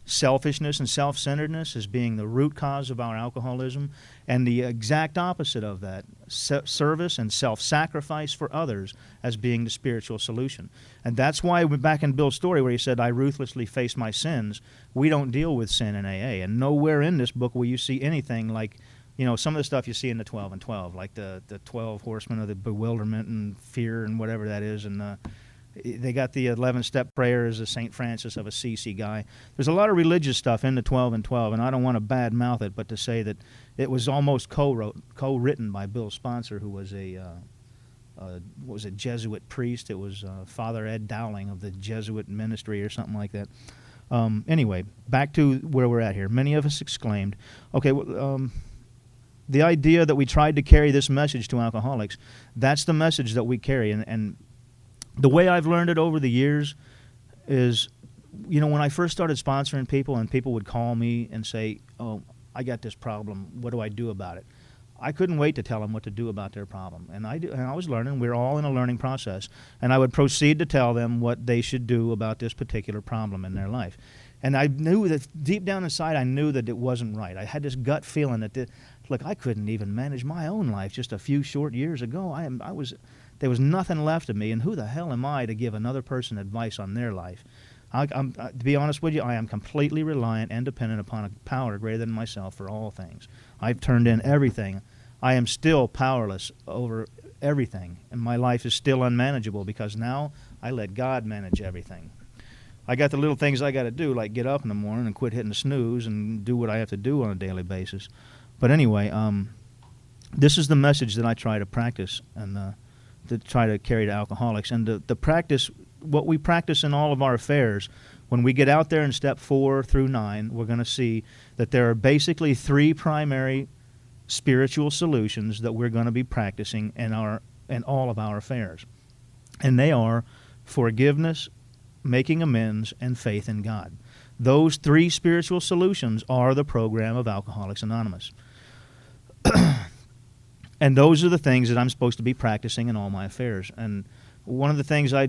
selfishness and self-centeredness as being the root cause of our alcoholism, and the exact opposite of that, service and self-sacrifice for others, as being the spiritual solution. And that's why back in Bill's story where he said, I ruthlessly face my sins, we don't deal with sin in AA. And nowhere in this book will you see anything like, some of the stuff you see in the 12 and 12, like the 12 horsemen of the bewilderment and fear and whatever that is, and they got the 11-step prayer as a St. Francis of Assisi guy. There's a lot of religious stuff in the 12 and 12, and I don't want to badmouth it, but to say that it was almost co-written by Bill Sponsor, who was a what was it, Jesuit priest. It was Father Ed Dowling of the Jesuit ministry or something like that. Anyway, back to where we're at here. Many of us exclaimed, okay, the idea that we tried to carry this message to alcoholics, that's the message that we carry. And the way I've learned it over the years is, when I first started sponsoring people and people would call me and say, oh, I got this problem, what do I do about it? I couldn't wait to tell them what to do about their problem. And I was learning. We're all in a learning process. And I would proceed to tell them what they should do about this particular problem in their life. And I knew that deep down inside, I knew that it wasn't right. I had this gut feeling that, look, I couldn't even manage my own life just a few short years ago. There was nothing left of me. And who the hell am I to give another person advice on their life? To be honest with you, I am completely reliant and dependent upon a power greater than myself for all things. I've turned in everything. I am still powerless over everything, and my life is still unmanageable because now I let God manage everything. I got the little things I got to do, like get up in the morning and quit hitting the snooze and do what I have to do on a daily basis. But anyway, this is the message that I try to practice and to try to carry to alcoholics. And the practice, what we practice in all of our affairs, when we get out there in step 4 through 9, we're going to see that there are basically 3 primary spiritual solutions that we're going to be practicing in all of our affairs. And they are forgiveness, making amends, and faith in God. Those 3 spiritual solutions are the program of Alcoholics Anonymous. And those are the things that I'm supposed to be practicing in all my affairs. And one of the things I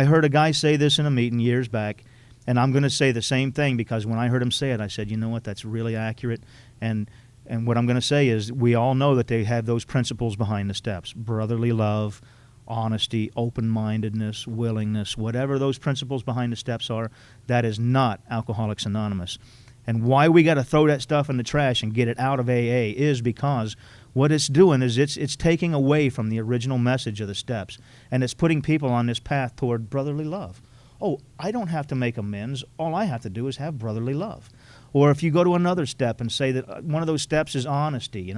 heard a guy say this in a meeting years back, and I'm going to say the same thing because when I heard him say it, I said, you know what, that's really accurate. And what I'm going to say is we all know that they have those principles behind the steps: brotherly love, honesty, open-mindedness, willingness, whatever those principles behind the steps are, that is not Alcoholics Anonymous. And why we got to throw that stuff in the trash and get it out of AA is because what it's doing is it's taking away from the original message of the steps, and it's putting people on this path toward brotherly love. Oh, I don't have to make amends. All I have to do is have brotherly love. Or if you go to another step and say that one of those steps is honesty,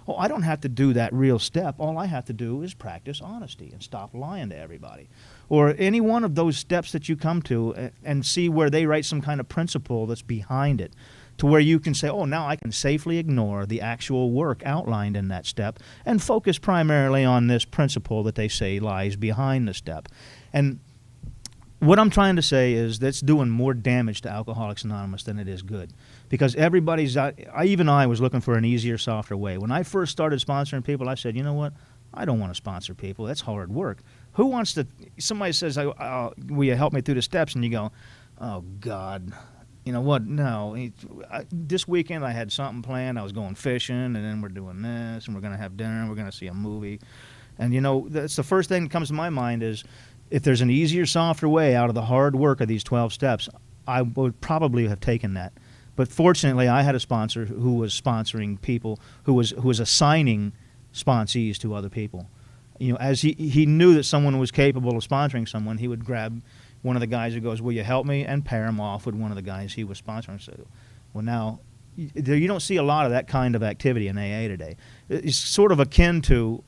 oh, I don't have to do that real step. All I have to do is practice honesty and stop lying to everybody. Or any one of those steps that you come to and see where they write some kind of principle that's behind it, to where you can say, oh, now I can safely ignore the actual work outlined in that step and focus primarily on this principle that they say lies behind the step. And what I'm trying to say is that's doing more damage to Alcoholics Anonymous than it is good. Because everybody's out, even I was looking for an easier, softer way. When I first started sponsoring people, I said, you know what? I don't want to sponsor people. That's hard work. Who wants to, somebody says, will you help me through the steps? And you go, oh, God. You know what? No. This weekend I had something planned. I was going fishing, and then we're doing this, and we're going to have dinner, and we're going to see a movie. And, that's the first thing that comes to my mind is, if there's an easier, softer way out of the hard work of these 12 steps, I would probably have taken that. But fortunately, I had a sponsor who was sponsoring people, who was assigning sponsees to other people. As he knew that someone was capable of sponsoring someone, he would grab one of the guys who goes, will you help me, and pair him off with one of the guys he was sponsoring. So, well, now, you don't see a lot of that kind of activity in AA today. It's sort of akin to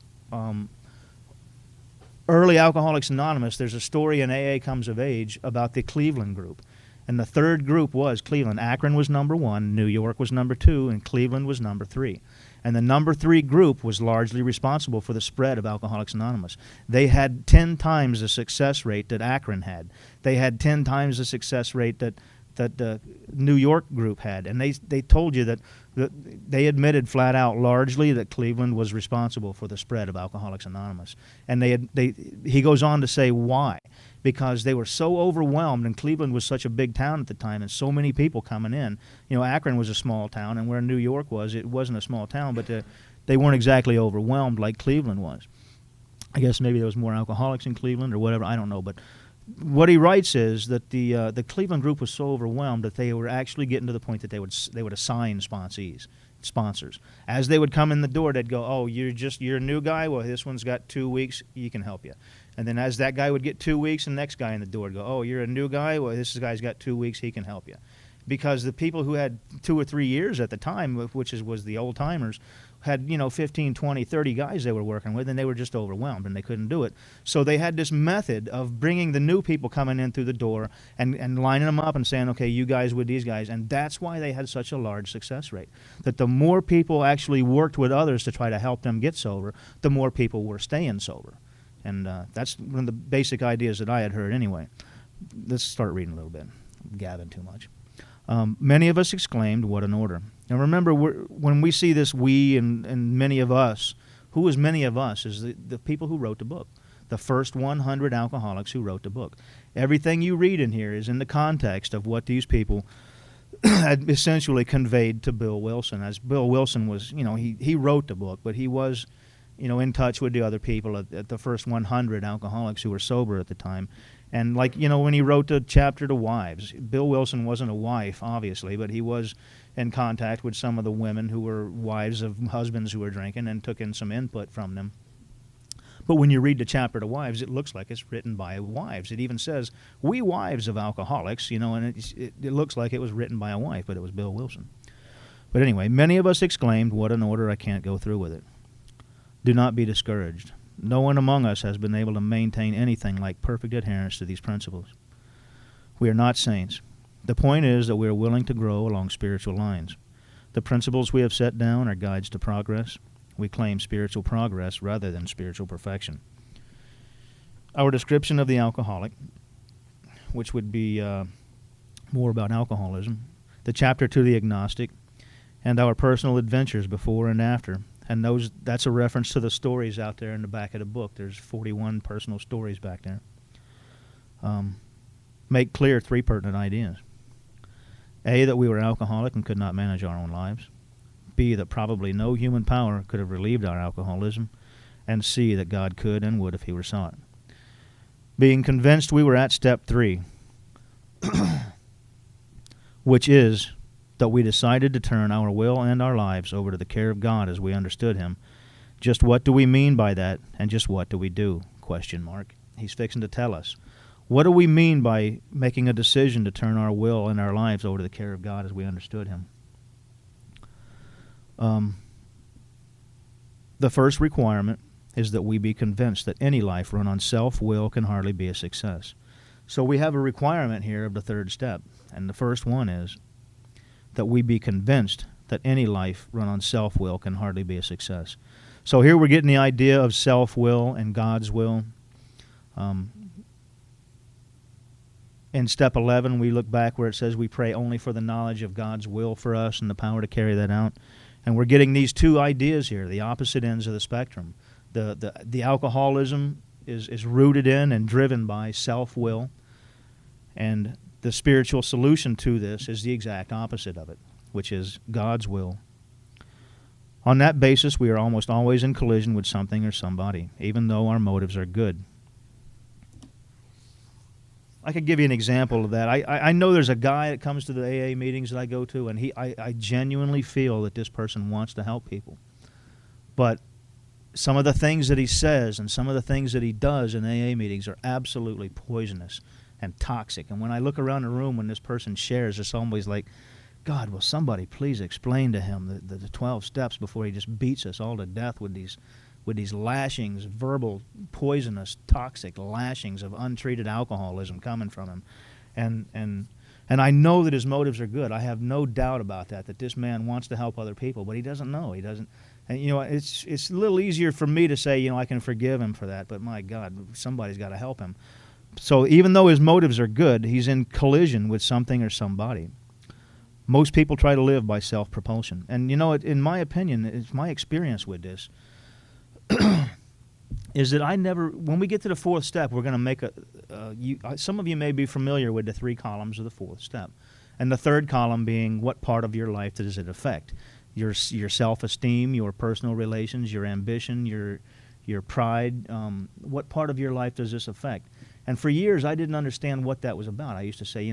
early Alcoholics Anonymous. There's a story in AA Comes of Age about the Cleveland group. And the third group was Cleveland. Akron was number 1, New York was number 2, and Cleveland was number 3. And the number 3 group was largely responsible for the spread of Alcoholics Anonymous. They had 10 times the success rate that Akron had. They had 10 times the success rate that the New York group had. And they told you that they admitted flat out largely that Cleveland was responsible for the spread of Alcoholics Anonymous. And he goes on to say why. Because they were so overwhelmed, and Cleveland was such a big town at the time, and so many people coming in. Akron was a small town, and where New York was, it wasn't a small town, but they weren't exactly overwhelmed like Cleveland was. I guess maybe there was more alcoholics in Cleveland or whatever, I don't know. But what he writes is that the Cleveland group was so overwhelmed that they were actually getting to the point that they would assign sponsors. As they would come in the door, they'd go, oh, you're a new guy? Well, this one's got 2 weeks, he can help you. And then as that guy would get 2 weeks, the next guy in the door would go, oh, you're a new guy? Well, this guy's got 2 weeks, he can help you. because the people who had 2 or 3 years at the time, was the old timers, had 15, 20, 30 guys they were working with, and they were just overwhelmed and they couldn't do it. So they had this method of bringing the new people coming in through the door and lining them up and saying, okay, you guys with these guys, and that's why they had such a large success rate. That the more people actually worked with others to try to help them get sober, the more people were staying sober. And that's one of the basic ideas that I had heard anyway. Let's start reading a little bit. I'm gabbing too much. Many of us exclaimed, what an order. Now remember, when we see this we and many of us, who is many of us? Is the people who wrote the book. The first 100 alcoholics who wrote the book. Everything you read in here is in the context of what these people had essentially conveyed to Bill Wilson. As Bill Wilson was, he wrote the book, but he was, in touch with the other people at the first 100 alcoholics who were sober at the time. And when he wrote the chapter to wives, Bill Wilson wasn't a wife, obviously, but he was in contact with some of the women who were wives of husbands who were drinking and took in some input from them. But when you read the chapter to wives, it looks like it's written by wives. It even says, we wives of alcoholics, and it looks like it was written by a wife, but it was Bill Wilson. But anyway, many of us exclaimed, what an order, I can't go through with it. Do not be discouraged. No one among us has been able to maintain anything like perfect adherence to these principles. We are not saints. The point is that we are willing to grow along spiritual lines. The principles we have set down are guides to progress. We claim spiritual progress rather than spiritual perfection. Our description of the alcoholic, which would be more about alcoholism, the chapter to the agnostic, and our personal adventures before and after. And that's a reference to the stories out there in the back of the book. There's 41 personal stories back there. Make clear 3 pertinent ideas. A, that we were alcoholic and could not manage our own lives. B, that probably no human power could have relieved our alcoholism. And C, that God could and would if he were sought. Being convinced we were at step 3, which is that we decided to turn our will and our lives over to the care of God as we understood him. Just what do we mean by that, and just what do we do? ? He's fixing to tell us. What do we mean by making a decision to turn our will and our lives over to the care of God as we understood him? The first requirement is that we be convinced that any life run on self-will can hardly be a success. So we have a requirement here of the 3rd step, and the first one is that we be convinced that any life run on self-will can hardly be a success. So here we're getting the idea of self-will and God's will. In step 11, we look back where it says we pray only for the knowledge of God's will for us and the power to carry that out. And we're getting these 2 ideas here, the opposite ends of the spectrum. The alcoholism is rooted in and driven by self-will, and the spiritual solution to this is the exact opposite of it, which is God's will. On that basis, we are almost always in collision with something or somebody, even though our motives are good. I could give you an example of that. I know there's a guy that comes to the AA meetings that I go to, and I genuinely feel that this person wants to help people. But some of the things that he says and some of the things that he does in AA meetings are absolutely poisonous and toxic. And when I look around the room when this person shares, it's always like, God, will somebody please explain to him the 12 steps before he just beats us all to death with these lashings, verbal, poisonous, toxic lashings of untreated alcoholism coming from him. And I know that his motives are good. I have no doubt about that this man wants to help other people, but he doesn't know. He doesn't. And, it's a little easier for me to say, I can forgive him for that, but my God, somebody's got to help him. So even though his motives are good, he's in collision with something or somebody. Most people try to live by self-propulsion. And, in my opinion, it's my experience with this, is that when we get to the 4th step, we're going to make some of you may be familiar with the 3 columns of the 4th step. And the 3rd column being, what part of your life does it affect? Your self-esteem, your personal relations, your ambition, your pride. What part of your life does this affect? And for years, I didn't understand what that was about. I used to say,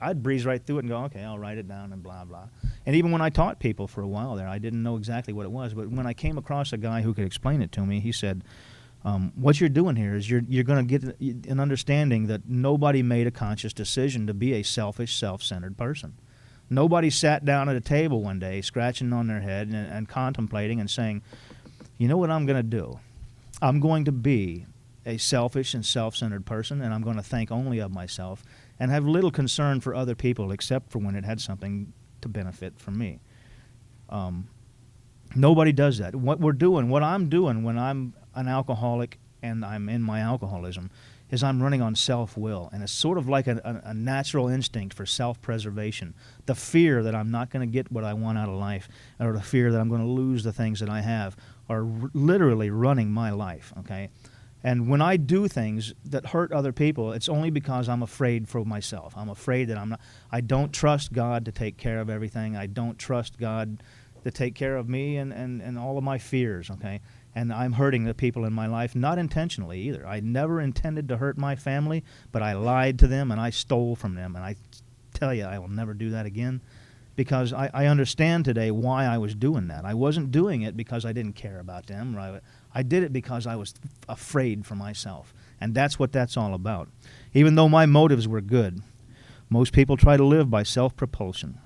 I'd breeze right through it and go, okay, I'll write it down and blah, blah. And even when I taught people for a while there, I didn't know exactly what it was. But when I came across a guy who could explain it to me, he said, what you're doing here is you're going to get an understanding that nobody made a conscious decision to be a selfish, self-centered person. Nobody sat down at a table one day, scratching on their head and contemplating and saying, you know what I'm going to do? I'm going to be a selfish and self-centered person, and I'm going to think only of myself and have little concern for other people except for when it had something to benefit from me. Nobody does that. What I'm doing when I'm an alcoholic and I'm in my alcoholism is I'm running on self-will, and it's sort of like a natural instinct for self-preservation. The fear that I'm not going to get what I want out of life, or the fear that I'm going to lose the things that I have, are literally running my life, okay? And when I do things that hurt other people, it's only because I'm afraid for myself. I'm afraid that I don't trust God to take care of everything. I don't trust God to take care of me and all of my fears, okay? And I'm hurting the people in my life, not intentionally either. I never intended to hurt my family, but I lied to them and I stole from them. And I tell you, I will never do that again, because I understand today why I was doing that. I wasn't doing it because I didn't care about them. I did it because I was afraid for myself. And that's what that's all about. Even though my motives were good, most people try to live by self-propulsion.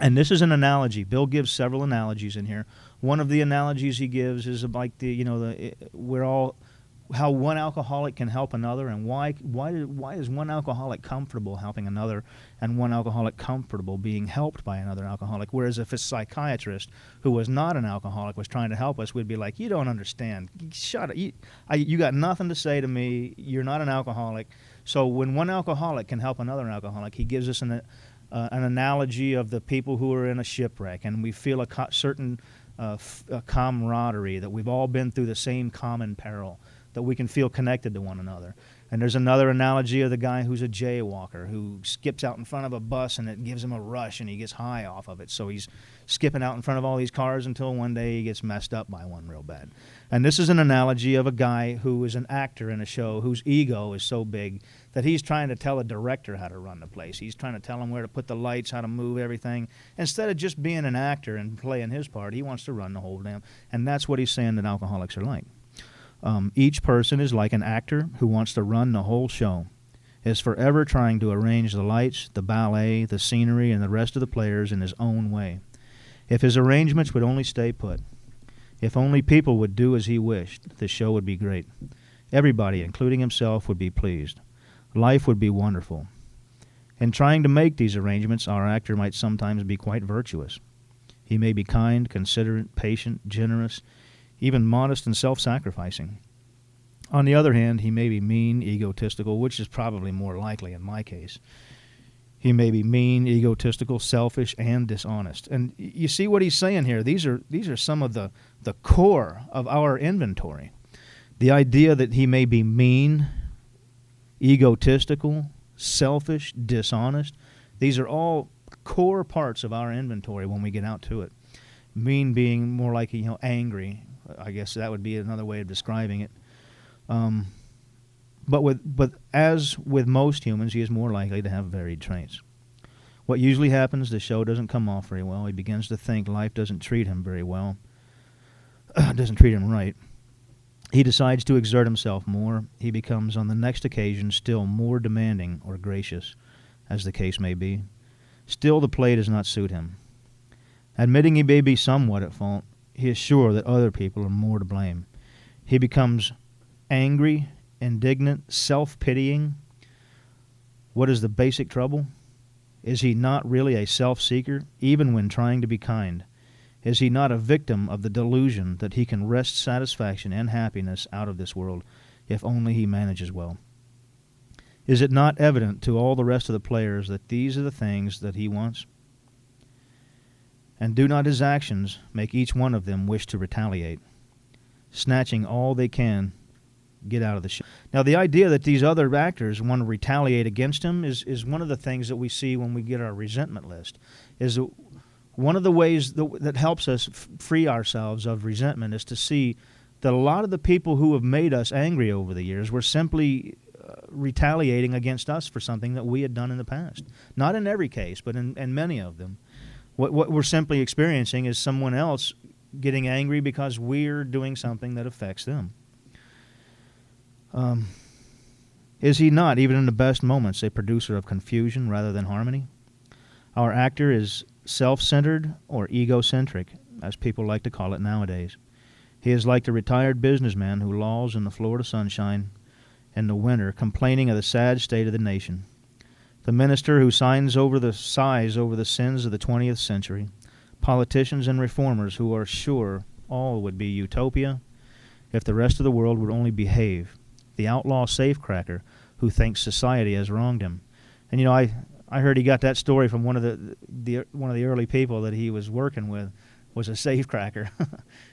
And this is an analogy. Bill gives several analogies in here. One of the analogies he gives is like how one alcoholic can help another, and why is one alcoholic comfortable helping another, and one alcoholic comfortable being helped by another alcoholic. Whereas if a psychiatrist who was not an alcoholic was trying to help us, we'd be like, you don't understand. Shut up. You got nothing to say to me. You're not an alcoholic. So when one alcoholic can help another alcoholic, he gives us an analogy of the people who are in a shipwreck, and we feel a certain camaraderie, that we've all been through the same common peril, that we can feel connected to one another. And there's another analogy of the guy who's a jaywalker, who skips out in front of a bus and it gives him a rush and he gets high off of it. So he's skipping out in front of all these cars until one day he gets messed up by one real bad. And this is an analogy of a guy who is an actor in a show whose ego is so big that he's trying to tell a director how to run the place. He's trying to tell him where to put the lights, how to move everything. Instead of just being an actor and playing his part, he wants to run the whole damn. And that's what he's saying that alcoholics are like. Each person is like an actor who wants to run the whole show, is forever trying to arrange the lights, the ballet, the scenery, and the rest of the players in his own way. If his arrangements would only stay put, if only people would do as he wished, the show would be great. Everybody, including himself, would be pleased. Life would be wonderful. In trying to make these arrangements, our actor might sometimes be quite virtuous. He may be kind, considerate, patient, generous, even modest and self-sacrificing. On the other hand, he may be mean, egotistical, which is probably more likely in my case. He may be mean, egotistical, selfish, and dishonest. And you see what he's saying here. These are some of the core of our inventory. The idea that he may be mean, egotistical, selfish, dishonest, these are all core parts of our inventory when we get out to it. Mean being more like, angry. I guess that would be another way of describing it. But as with most humans, he is more likely to have varied traits. What usually happens, the show doesn't come off very well. He begins to think life doesn't treat him very well, doesn't treat him right. He decides to exert himself more. He becomes, on the next occasion, still more demanding or gracious, as the case may be. Still, the play does not suit him. Admitting he may be somewhat at fault, he is sure that other people are more to blame. He becomes angry, indignant, self-pitying. What is the basic trouble? Is he not really a self-seeker, even when trying to be kind? Is he not a victim of the delusion that he can wrest satisfaction and happiness out of this world, if only he manages well? Is it not evident to all the rest of the players that these are the things that he wants? And do not his actions make each one of them wish to retaliate, snatching all they can get out of the show? Now, the idea that these other actors want to retaliate against him is one of the things that we see when we get our resentment list. Is one of the ways that helps us free ourselves of resentment is to see that a lot of the people who have made us angry over the years were simply retaliating against us for something that we had done in the past. Not in every case, but in many of them. What we're simply experiencing is someone else getting angry because we're doing something that affects them. Is he not, even in the best moments, a producer of confusion rather than harmony? Our actor is self-centered or egocentric, as people like to call it nowadays. He is like the retired businessman who lolls in the Florida sunshine in the winter, complaining of the sad state of the nation. The minister who sighs over the sins of the 20th century. Politicians and reformers who are sure all would be utopia if the rest of the world would only behave. The outlaw safecracker who thinks society has wronged him. And I heard he got that story from one of the early people that he was working with was a safecracker.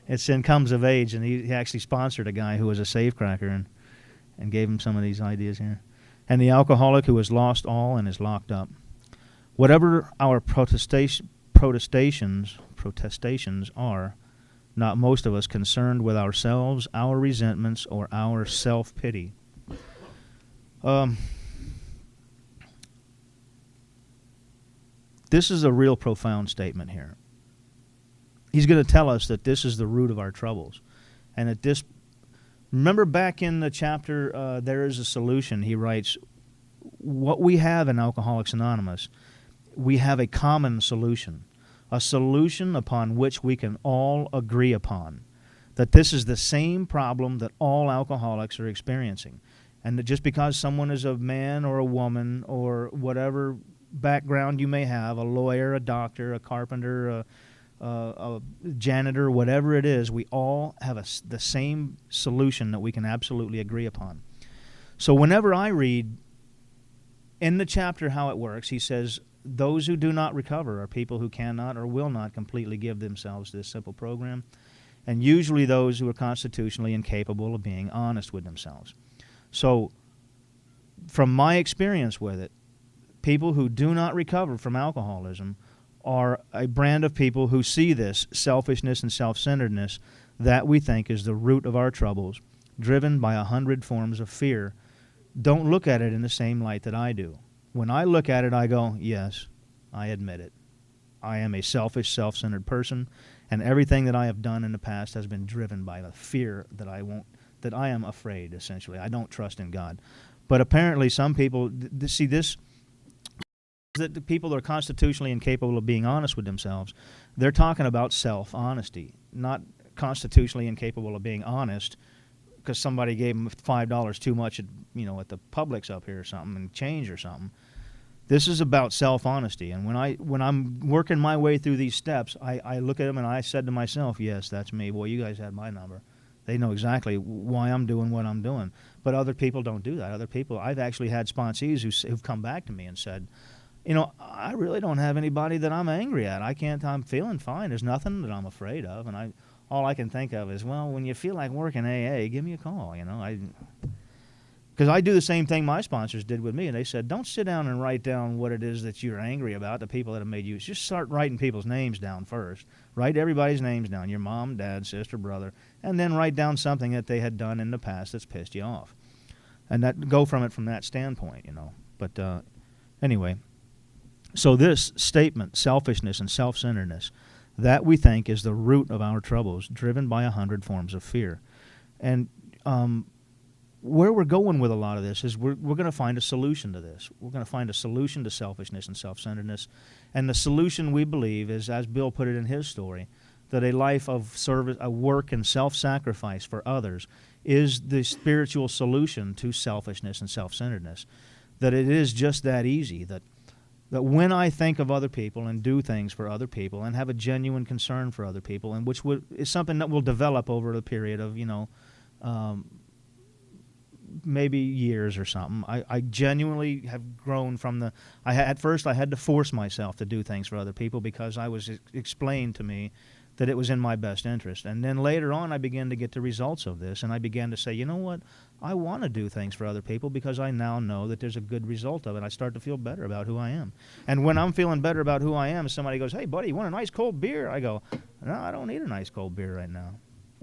It's in Comes of Age, and he actually sponsored a guy who was a safecracker and gave him some of these ideas here. And the alcoholic who has lost all and is locked up. Whatever our protestations are, not most of us concerned with ourselves, our resentments, or our self-pity. This is a real profound statement here. He's going to tell us that this is the root of our troubles. And that this, remember back in the chapter, There is a Solution, he writes, what we have in Alcoholics Anonymous, we have a common solution, a solution upon which we can all agree upon, that this is the same problem that all alcoholics are experiencing. And that just because someone is a man or a woman or whatever background you may have, a lawyer, a doctor, a carpenter, a janitor, whatever it is, we all have the same solution that we can absolutely agree upon. So whenever I read in the chapter how it works, he says, those who do not recover are people who cannot or will not completely give themselves to this simple program, and usually those who are constitutionally incapable of being honest with themselves. So from my experience with it, people who do not recover from alcoholism are a brand of people who see this selfishness and self-centeredness that we think is the root of our troubles, driven by 100 forms of fear. Don't look at it in the same light that I do. When I look at it, I go, yes, I admit it. I am a selfish, self-centered person, and everything that I have done in the past has been driven by the fear that I am afraid, essentially. I don't trust in God. But apparently some people see this, that the people that are constitutionally incapable of being honest with themselves, they're talking about self-honesty, not constitutionally incapable of being honest because somebody gave them $5 too much at the Publix up here or something and change or something. This is about self-honesty. And when I'm working my way through these steps, I look at them and I said to myself, yes, that's me. Boy, you guys had my number. They know exactly why I'm doing what I'm doing. But other people don't do that. Other people, I've actually had sponsees who've come back to me and said, I really don't have anybody that I'm angry at. I'm feeling fine. There's nothing that I'm afraid of. And all I can think of is, well, when you feel like working AA, give me a call, Because I do the same thing my sponsors did with me. And they said, don't sit down and write down what it is that you're angry about, the people that have made you. Just start writing people's names down first. Write everybody's names down, your mom, dad, sister, brother, and then write down something that they had done in the past that's pissed you off. And go from that standpoint, But anyway, so this statement, selfishness and self-centeredness, that we think is the root of our troubles, driven by 100 forms of fear. And where we're going with a lot of this is we're going to find a solution to this. We're going to find a solution to selfishness and self-centeredness. And the solution, we believe, is, as Bill put it in his story, that a life of service, a work and self-sacrifice for others is the spiritual solution to selfishness and self-centeredness. That it is just that easy, that when I think of other people and do things for other people and have a genuine concern for other people, and which is something that will develop over the period of, maybe years or something. I genuinely have grown from at first I had to force myself to do things for other people because I was explained to me that it was in my best interest. And then later on I began to get the results of this, and I began to say, you know what, I want to do things for other people because I now know that there's a good result of it. I start to feel better about who I am. And when I'm feeling better about who I am, somebody goes, hey buddy, you want a nice cold beer? I go, no, I don't need a nice cold beer right now.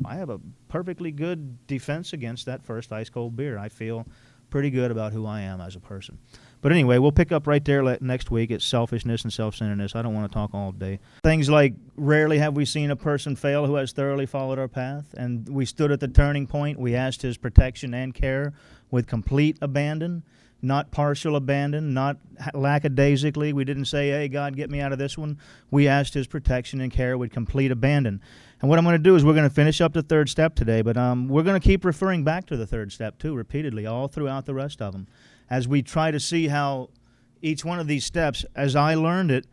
I have a perfectly good defense against that first ice cold beer. I feel pretty good about who I am as a person. But anyway, we'll pick up right there next week. It's selfishness and self-centeredness. I don't want to talk all day. Things like, rarely have we seen a person fail who has thoroughly followed our path. And we stood at the turning point. We asked his protection and care with complete abandon. not partial abandon, not lackadaisically. We didn't say, hey, God, get me out of this one. We asked his protection and care with complete abandon. And what I'm going to do is we're going to finish up the third step today, but we're going to keep referring back to the third step, too, repeatedly, all throughout the rest of them, as we try to see how each one of these steps, as I learned it,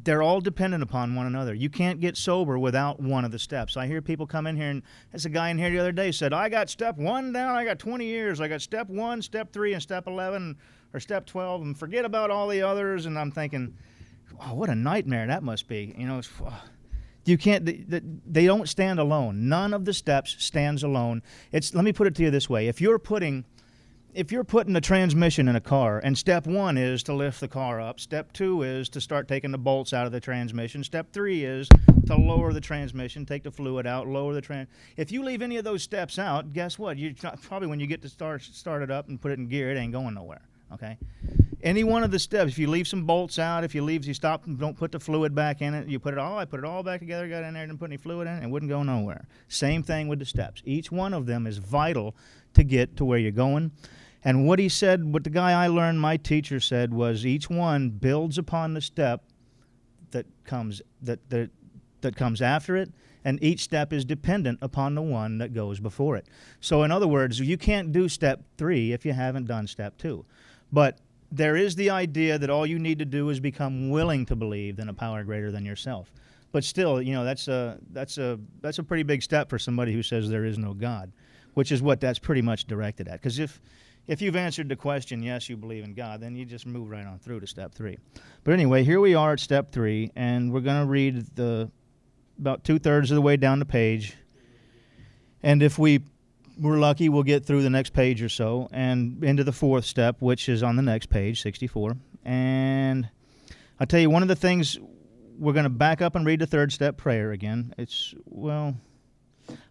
they're all dependent upon one another. You can't get sober without one of the steps. I hear people come in here, and there's a guy in here the other day said, I got step 1 down, I got 20 years. I got step 1, step 3, and step 11, or step 12, and forget about all the others. And I'm thinking, oh, what a nightmare that must be. You know, you can't, they don't stand alone. None of the steps stands alone. Let me put it to you this way. If you're putting a transmission in a car, and step 1 is to lift the car up, step 2 is to start taking the bolts out of the transmission, step 3 is to lower the transmission, take the fluid out, lower the if you leave any of those steps out, guess what? You probably, when you get to start it up and put it in gear, it ain't going nowhere. Okay? Any one of the steps, if you leave some bolts out, if you stop and don't put the fluid back in it, I put it all back together, got in there, didn't put any fluid in it, it wouldn't go nowhere. Same thing with the steps. Each one of them is vital to get to where you're going. And what he said, what the guy I learned, my teacher said, was each one builds upon the step that comes after it, and each step is dependent upon the one that goes before it. So in other words, you can't do step 3 if you haven't done step 2. But there is the idea that all you need to do is become willing to believe in a power greater than yourself. But still, you know, that's a pretty big step for somebody who says there is no God, which is what that's pretty much directed at. Because if you've answered the question, yes, you believe in God, then you just move right on through to step 3. But anyway, here we are at step 3, and we're going to read about 2/3 of the way down the page. And if we're lucky, we'll get through the next page or so and into the 4th step, which is on the next page, 64. And I'll tell you, one of the things, we're going to back up and read the 3rd step prayer again.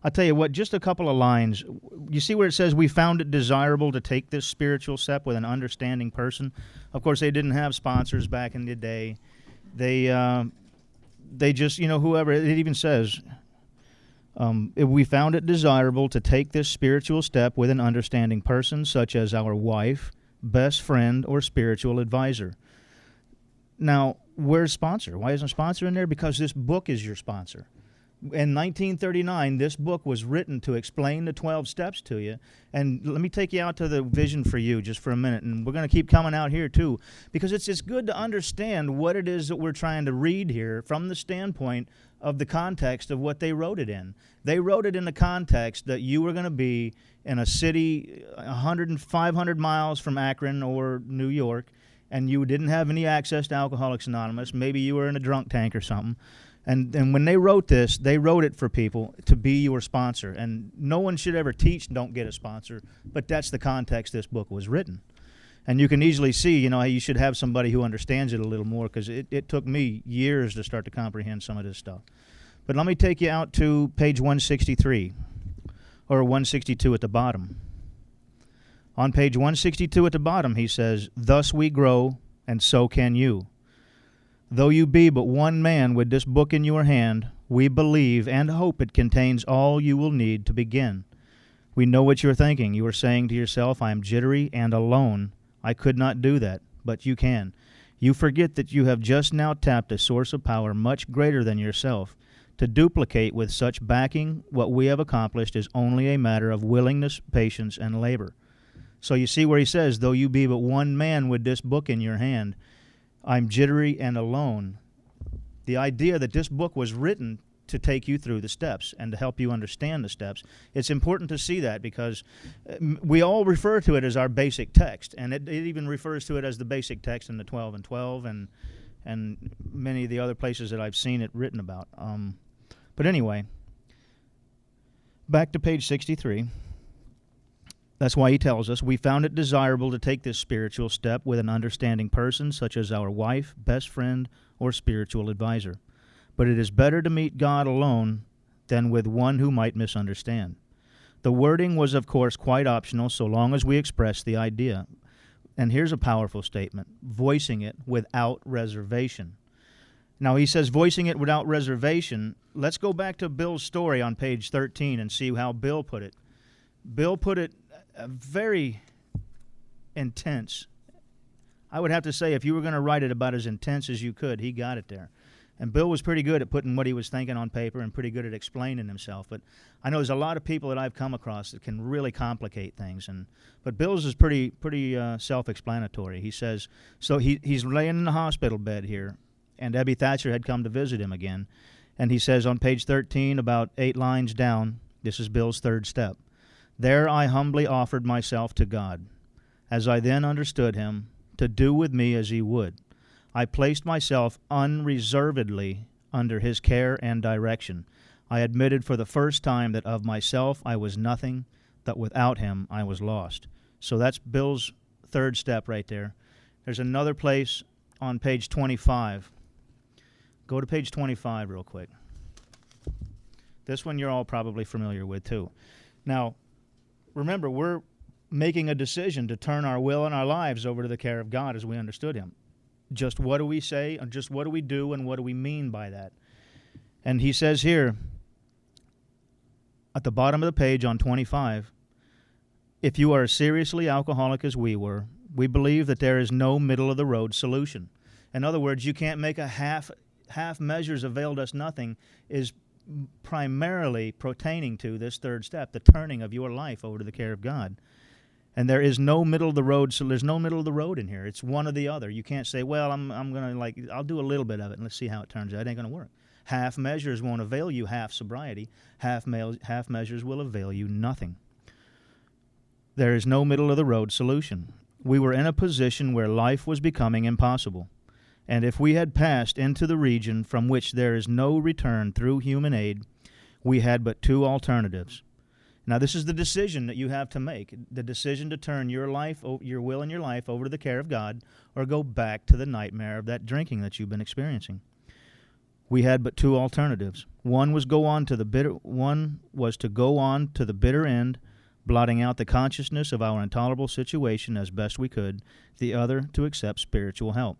I'll tell you what, just a couple of lines. You see where it says, we found it desirable to take this spiritual step with an understanding person? Of course, they didn't have sponsors back in the day. They just, whoever, it even says, we found it desirable to take this spiritual step with an understanding person, such as our wife, best friend, or spiritual advisor. Now, where's sponsor? Why isn't sponsor in there? Because this book is your sponsor. In 1939, this book was written to explain the 12 steps to you. And let me take you out to the vision for you just for a minute. And we're going to keep coming out here, too, because it's good to understand what it is that we're trying to read here from the standpoint of the context of what they wrote it in. They wrote it in the context that you were going to be in a city 100 and 500 miles from Akron or New York, and you didn't have any access to Alcoholics Anonymous. Maybe you were in a drunk tank or something. And when they wrote this, they wrote it for people to be your sponsor. And no one should ever teach don't get a sponsor, but that's the context this book was written. And you can easily see, you should have somebody who understands it a little more, because it took me years to start to comprehend some of this stuff. But let me take you out to page 163, or 162 at the bottom. On page 162 at the bottom, he says, thus we grow, and so can you. Though you be but one man with this book in your hand, we believe and hope it contains all you will need to begin. We know what you're thinking. You are saying to yourself, I am jittery and alone. I could not do that, but you can. You forget that you have just now tapped a source of power much greater than yourself. To duplicate with such backing what we have accomplished is only a matter of willingness, patience, and labor. So you see where he says, though you be but one man with this book in your hand, I'm jittery and alone. The idea that this book was written to take you through the steps and to help you understand the steps. It's important to see that, because we all refer to it as our basic text, and it even refers to it as the basic text in the 12 and 12 and many of the other places that I've seen it written about. But anyway, back to page 63. That's why he tells us, we found it desirable to take this spiritual step with an understanding person, such as our wife, best friend, or spiritual advisor. But it is better to meet God alone than with one who might misunderstand. The wording was, of course, quite optional, so long as we express the idea. And here's a powerful statement, voicing it without reservation. Now, he says voicing it without reservation. Let's go back to Bill's story on page 13 and see how Bill put it. Bill put it very intense. I would have to say, if you were going to write it about as intense as you could, he got it there. And Bill was pretty good at putting what he was thinking on paper and pretty good at explaining himself. But I know there's a lot of people that I've come across that can really complicate things. But Bill's is pretty self-explanatory. He says, so he's laying in the hospital bed here, and Debbie Thatcher had come to visit him again. And he says on page 13, about 8 lines down, this is Bill's third step. There I humbly offered myself to God, as I then understood him, to do with me as he would. I placed myself unreservedly under his care and direction. I admitted for the first time that of myself I was nothing, that without him I was lost. So that's Bill's third step right there. There's another place on page 25. Go to page 25 real quick. This one you're all probably familiar with too. Now, remember, we're making a decision to turn our will and our lives over to the care of God as we understood him. Just what do we say, and just what do we do, and what do we mean by that? And he says here, at the bottom of the page on 25, if you are as seriously alcoholic as we were, we believe that there is no middle-of-the-road solution. In other words, you can't make a half measures availed us nothing is primarily pertaining to this third step, the turning of your life over to the care of God. And there is no middle of the road, so there's no middle of the road in here. It's one or the other. You can't say, well, I'm going to I'll do a little bit of it and let's see how it turns out. It ain't going to work. Half measures won't avail you half sobriety. Half measures will avail you nothing. There is no middle of the road solution. We were in a position where life was becoming impossible. And if we had passed into the region from which there is no return through human aid, we had but 2 alternatives. Now, this is the decision that you have to make, the decision to turn your life, your will and your life over to the care of God, or go back to the nightmare of that drinking that you've been experiencing. We had but 2 alternatives. One was to go on to the bitter end, blotting out the consciousness of our intolerable situation as best we could. The other, to accept spiritual help.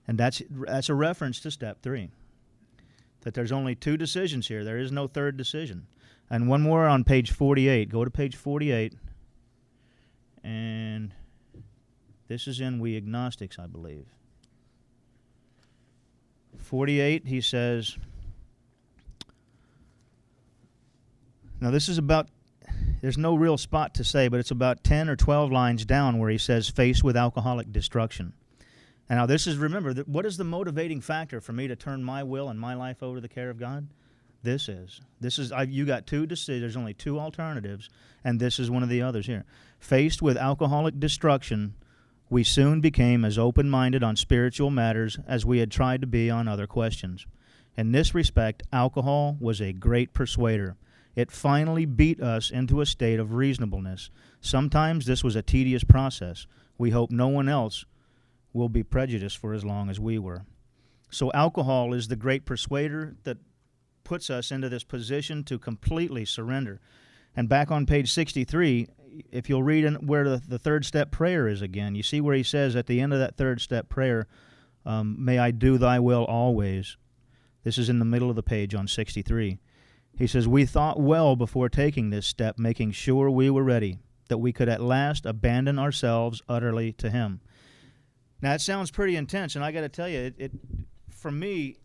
And that's a reference to step 3. That there's only 2 decisions here. There is no third decision. And one more on page 48. Go to page 48. And this is in We Agnostics, I believe. 48, he says, now this is about, there's no real spot to say, but it's about 10 or 12 lines down where he says, faced with alcoholic destruction. And now this is, remember, what is the motivating factor for me to turn my will and my life over to the care of God? This is you got 2 decisions. There's only 2 alternatives, and this is one of the others here. Faced with alcoholic destruction, we soon became as open-minded on spiritual matters as we had tried to be on other questions. In this respect, alcohol was a great persuader. It finally beat us into a state of reasonableness. Sometimes this was a tedious process. We hope no one else will be prejudiced for as long as we were. So alcohol is the great persuader that puts us into this position to completely surrender. And back on page 63, if you'll read where the third step prayer is again, you see where he says at the end of that third step prayer, may I do thy will always. This is in the middle of the page on 63. He says, we thought well before taking this step, making sure we were ready, that we could at last abandon ourselves utterly to him. Now, it sounds pretty intense, and I got to tell you, it for me,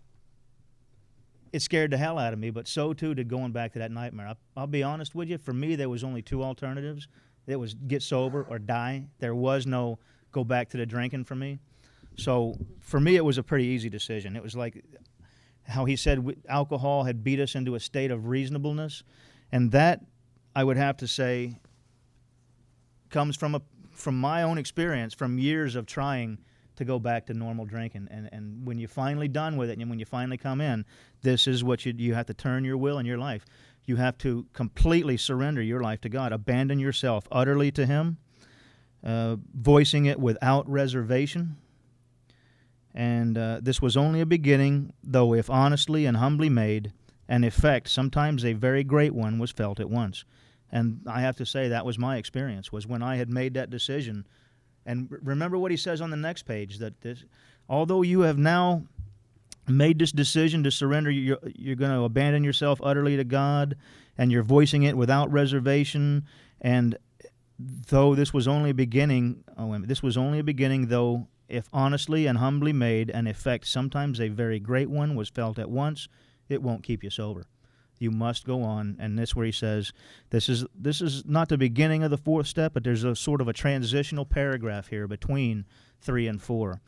it scared the hell out of me, but so too did going back to that nightmare. I'll be honest with you, for me, there was only 2 alternatives. It was get sober or die. There was no go back to the drinking for me. So for me, it was a pretty easy decision. It was like how he said alcohol had beat us into a state of reasonableness, and that, I would have to say, comes from my own experience, from years of trying to go back to normal drinking. And when you're finally done with it and when you finally come in, this is what you have to turn your will and your life. You have to completely surrender your life to God, abandon yourself utterly to him, voicing it without reservation. And this was only a beginning, though if honestly and humbly made, an effect, sometimes a very great one, was felt at once. And I have to say that was my experience, was when I had made that decision. And remember what he says on the next page, that although you have now made this decision to surrender, you're going to abandon yourself utterly to God, and you're voicing it without reservation, and though this was only a beginning, this was only a beginning, though, if honestly and humbly made, an effect, sometimes a very great one, was felt at once, it won't keep you sober. You must go on, and this where he says, this is not the beginning of the fourth step, but there's a sort of a transitional paragraph here between 3 and 4,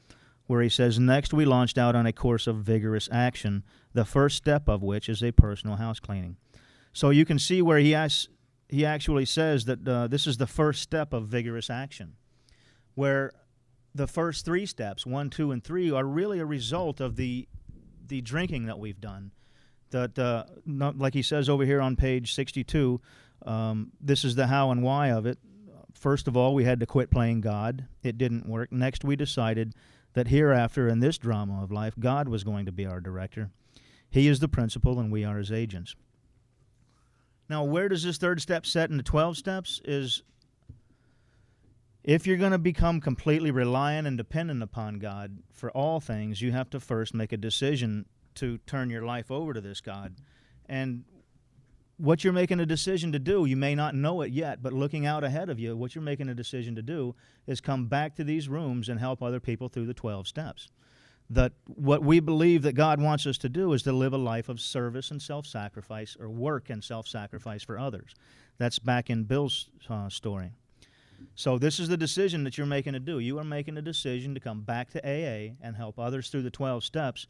where he says, next we launched out on a course of vigorous action, the first step of which is a personal house cleaning. So you can see where he actually says that this is the first step of vigorous action, where the first 3 steps, 1, 2, and 3, are really a result of the drinking that we've done. That, like he says over here on page 62, this is the how and why of it. First of all, we had to quit playing God. It didn't work. Next, we decided that hereafter in this drama of life, God was going to be our director. He is the principal, and we are his agents. Now, where does this third step set in the 12 steps is, if you're going to become completely reliant and dependent upon God for all things, you have to first make a decision to turn your life over to this God. And what you're making a decision to do, you may not know it yet, but looking out ahead of you, what you're making a decision to do is come back to these rooms and help other people through the 12 steps. That what we believe that God wants us to do is to live a life of service and self-sacrifice, or work and self-sacrifice for others. That's back in Bill's story. So this is the decision that you're making to do. You are making a decision to come back to AA and help others through the 12 steps,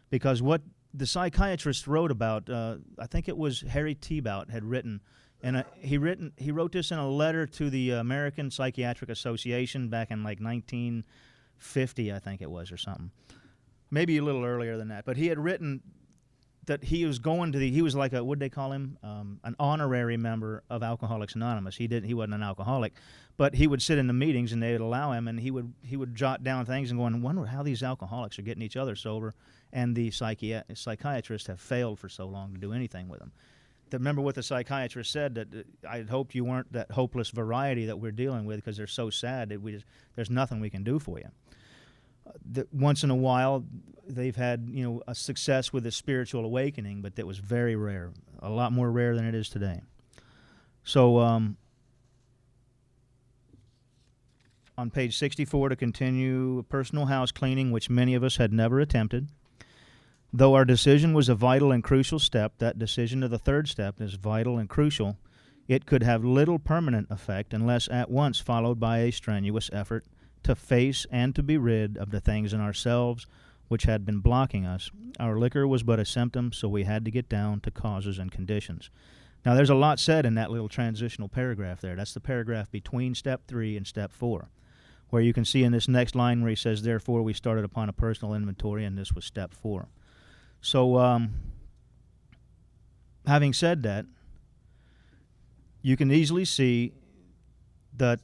because what the psychiatrist wrote about, I think it was Harry Tiebout had written, and he wrote this in a letter to the American Psychiatric Association back in like 1950, I think it was, or something. Maybe a little earlier than that. But he had written that he was going to he was like a, what'd they call him? An honorary member of Alcoholics Anonymous. He wasn't an alcoholic, but he would sit in the meetings and they would allow him, and he would jot down things and go, and wonder how these alcoholics are getting each other sober, and the psychiatrists have failed for so long to do anything with them. Remember what the psychiatrist said, that I hoped you weren't that hopeless variety that we're dealing with, because they're so sad that there's nothing we can do for you. Once in a while, they've had a success with a spiritual awakening, but that was very rare, a lot more rare than it is today. So on page 64, to continue, personal house cleaning, which many of us had never attempted. Though our decision was a vital and crucial step, that decision of the third step is vital and crucial. It could have little permanent effect unless at once followed by a strenuous effort to face and to be rid of the things in ourselves which had been blocking us. Our liquor was but a symptom, so we had to get down to causes and conditions. Now, there's a lot said in that little transitional paragraph there. That's the paragraph between step 3 and step 4, where you can see in this next line where he says, therefore we started upon a personal inventory, and this was step 4. So, having said that, you can easily see that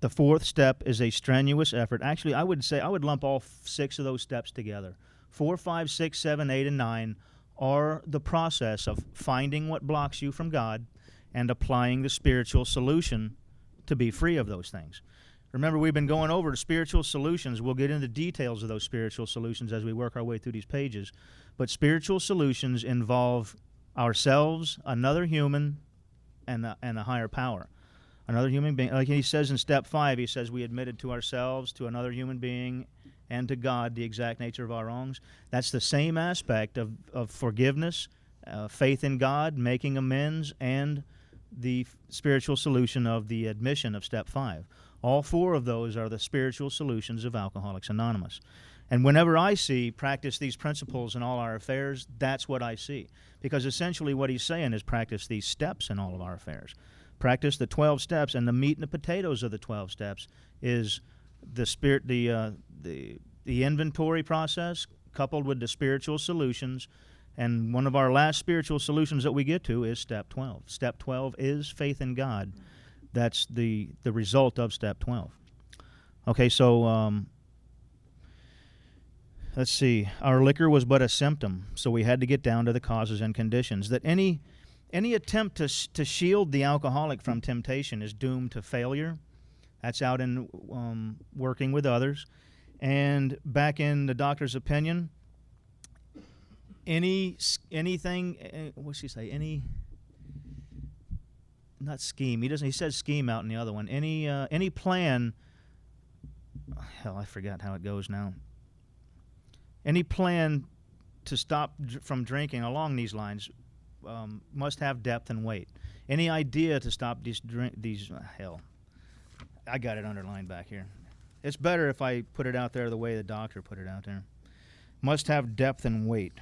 the fourth step is a strenuous effort. Actually, I would lump all 6 of those steps together. 4, 5, 6, 7, 8, and 9 are the process of finding what blocks you from God and applying the spiritual solution to be free of those things. Remember, we've been going over the spiritual solutions. We'll get into details of those spiritual solutions as we work our way through these pages. But spiritual solutions involve ourselves, another human, and a higher power. Another human being, like he says in step 5, he says we admitted to ourselves, to another human being, and to God the exact nature of our wrongs. That's the same aspect of forgiveness, faith in God, making amends, and the spiritual solution of the admission of step 5. All 4 of those are the spiritual solutions of Alcoholics Anonymous. And whenever I see practice these principles in all our affairs, that's what I see. Because essentially what he's saying is practice these steps in all of our affairs. Practice the 12 steps, and the meat and the potatoes of the 12 steps is the inventory process coupled with the spiritual solutions. And one of our last spiritual solutions that we get to is step 12. Step 12 is faith in God. That's the result of step 12. Okay, so let's see. Our liquor was but a symptom, so we had to get down to the causes and conditions. That any attempt to shield the alcoholic from temptation is doomed to failure. That's out in working with others. And back in the doctor's opinion, anything, what's he say? not scheme. He doesn't. He says scheme out in the other one. Any plan. Hell, I forgot how it goes now. Any plan to stop from drinking along these lines must have depth and weight. Any idea to stop these hell, I got it underlined back here. It's better if I put it out there the way the doctor put it out there. Must have depth and weight.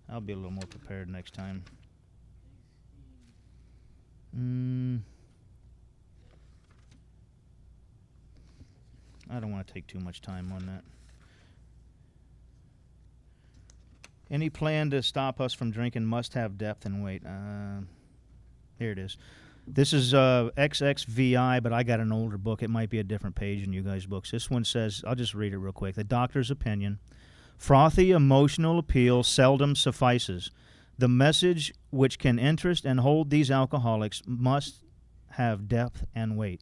I'll be a little more prepared next time. I don't want to take too much time on that. Any plan to stop us from drinking must have depth and weight. Here it is. This is XXVI, but I got an older book. It might be a different page in you guys' books. This one says, I'll just read it real quick. The doctor's opinion. Frothy emotional appeal seldom suffices. The message which can interest and hold these alcoholics must have depth and weight.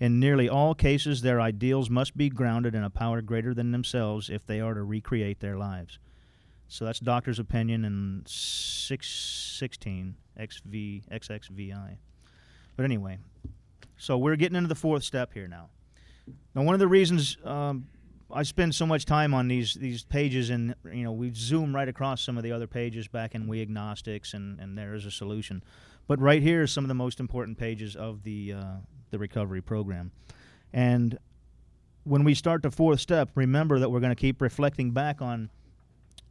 In nearly all cases, their ideals must be grounded in a power greater than themselves if they are to recreate their lives. So that's doctor's opinion in 616 XXVI. But anyway, so we're getting into the fourth step here now. Now, one of the reasons I spend so much time on these pages, and we zoom right across some of the other pages back in We Agnostics, and there is a solution. But right here are some of the most important pages of the recovery program. And when we start the fourth step, remember that we're going to keep reflecting back on,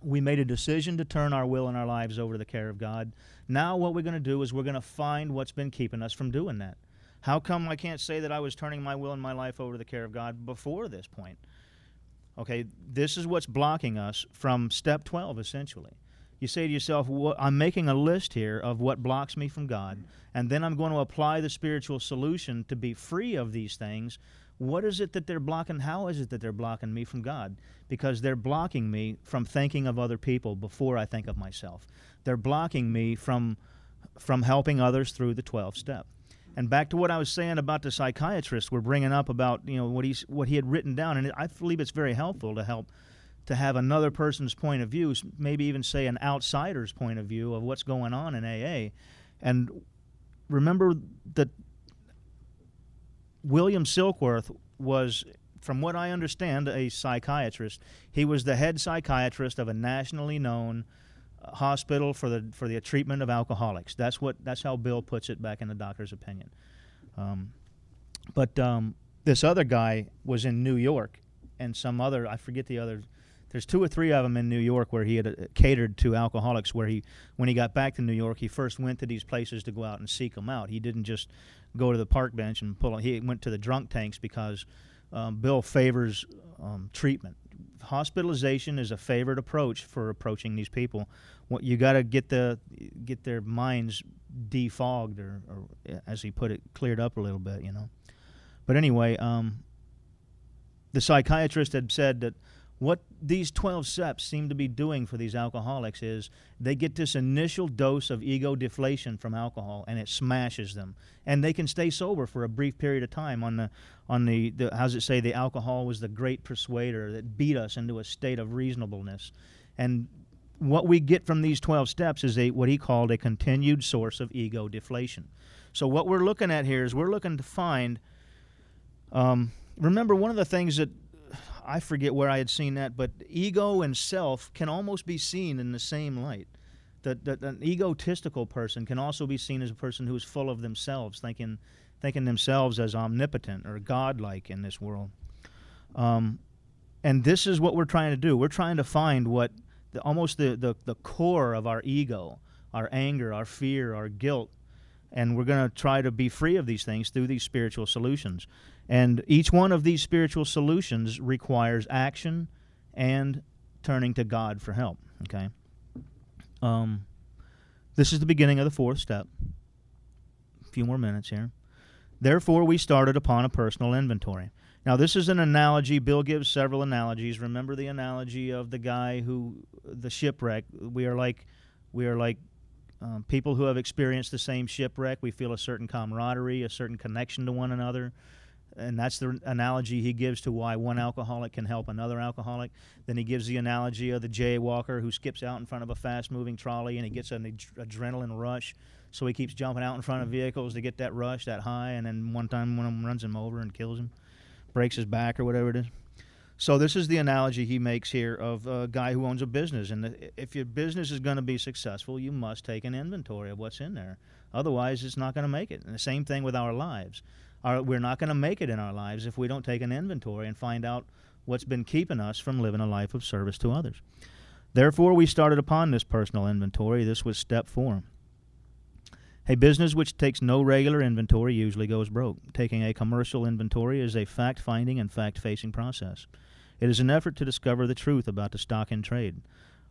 we made a decision to turn our will and our lives over to the care of God. Now what we're going to do is we're going to find what's been keeping us from doing that. How come I can't say that I was turning my will and my life over to the care of God before this point? Okay, this is what's blocking us from step 12, essentially. You say to yourself, well, I'm making a list here of what blocks me from God, and then I'm going to apply the spiritual solution to be free of these things. What is it that they're blocking? How is it that they're blocking me from God? Because they're blocking me from thinking of other people before I think of myself. They're blocking me from helping others through the 12th step. And back to what I was saying about the psychiatrist, we're bringing up about what he had written down, and I believe it's very helpful to have another person's point of view, maybe even say an outsider's point of view of what's going on in AA. And remember that William Silkworth was, from what I understand, a psychiatrist. He was the head psychiatrist of a nationally known hospital for the treatment of alcoholics. That's how Bill puts it back in the doctor's opinion. But this other guy was in New York, and some other, I forget the other. There's 2 or 3 of them in New York where he had catered to alcoholics, where when he got back to New York, he first went to these places to go out and seek them out. He didn't just go to the park bench and pull them. He went to the drunk tanks because Bill favors treatment. Hospitalization is a favored approach for approaching these people. You got to get their minds defogged, or as he put it, cleared up a little bit, But anyway, the psychiatrist had said that what these 12 steps seem to be doing for these alcoholics is they get this initial dose of ego deflation from alcohol, and it smashes them, and they can stay sober for a brief period of time. On the how's it say, the alcohol was the great persuader that beat us into a state of reasonableness. And what we get from these 12 steps is what he called a continued source of ego deflation. So what we're looking at here is we're looking to find. Remember, one of the things that I forget where I had seen that, but ego and self can almost be seen in the same light. That an egotistical person can also be seen as a person who is full of themselves, thinking themselves as omnipotent or godlike in this world. And this is what we're trying to do. We're trying to find what almost the core of our ego, our anger, our fear, our guilt, and we're going to try to be free of these things through these spiritual solutions. And each one of these spiritual solutions requires action and turning to God for help. Okay. This is the beginning of the 4th step. A few more minutes here. Therefore, we started upon a personal inventory. Now, this is an analogy. Bill gives several analogies. Remember the analogy of the guy the shipwreck. We are like people who have experienced the same shipwreck. We feel a certain camaraderie, a certain connection to one another. and that's the analogy he gives to why one alcoholic can help another alcoholic. Then he gives the analogy of the jaywalker who skips out in front of a fast-moving trolley and he gets an adrenaline rush, so he keeps jumping out in front of vehicles to get that rush, that high, and then one time one of them runs him over and kills him, breaks his back or whatever it is. So this is the analogy he makes here of a guy who owns a business. And if your business is going to be successful, you must take an inventory of what's in there. Otherwise, it's not going to make it. And the same thing with our lives. We're not going to make it in our lives if we don't take an inventory and find out what's been keeping us from living a life of service to others. Therefore, we started upon this personal inventory. This was step 4. A business which takes no regular inventory usually goes broke. Taking a commercial inventory is a fact-finding and fact-facing process. It is an effort to discover the truth about the stock in trade.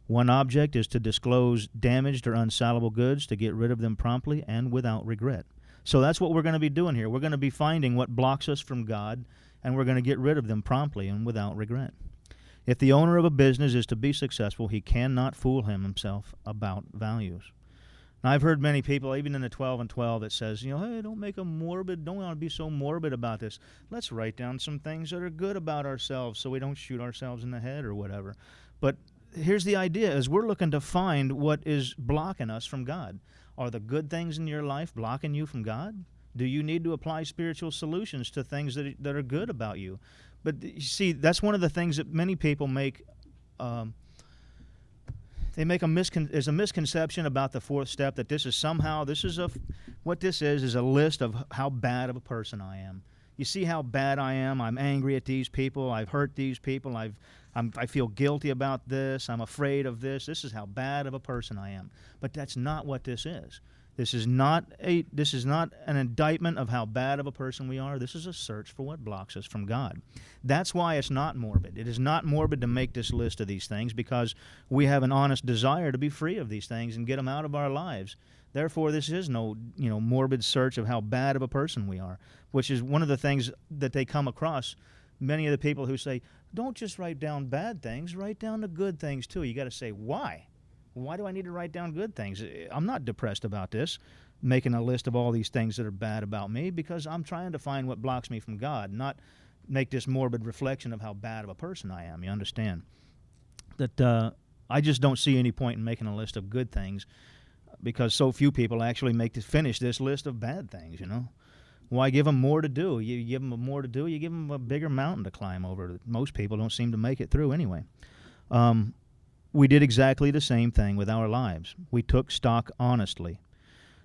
One object is to disclose damaged or unsalable goods, to get rid of them promptly and without regret. So that's what we're going to be doing here. We're going to be finding what blocks us from God, and we're going to get rid of them promptly and without regret. If the owner of a business is to be successful, he cannot fool himself about values. Now, I've heard many people, even in the 12 and 12, that says, hey, don't want to be so morbid about this. Let's write down some things that are good about ourselves so we don't shoot ourselves in the head or whatever. But here's the idea, is we're looking to find what is blocking us from God. Are the good things in your life blocking you from God? Do you need to apply spiritual solutions to things that are good about you? But you see, that's one of the things that many people make. There's a misconception about the 4th step that what this is a list of how bad of a person I am. You see how bad I am. I'm angry at these people. I've hurt these people. I feel guilty about this. I'm afraid of this. This is how bad of a person I am. But that's not what this is. This is not an indictment of how bad of a person we are. This is a search for what blocks us from God. That's why it's not morbid. It is not morbid to make this list of these things, because we have an honest desire to be free of these things and get them out of our lives. Therefore, this is no morbid search of how bad of a person we are, which is one of the things that they come across. Many of the people who say, don't just write down bad things, write down the good things too. You got to say, why? Why do I need to write down good things? I'm not depressed about this, making a list of all these things that are bad about me, because I'm trying to find what blocks me from God, not make this morbid reflection of how bad of a person I am. You understand? That I just don't see any point in making a list of good things, because so few people actually finish this list of bad things, Why give them more to do? You give them more to do, you give them a bigger mountain to climb over. Most people don't seem to make it through anyway. We did exactly the same thing with our lives. We took stock honestly.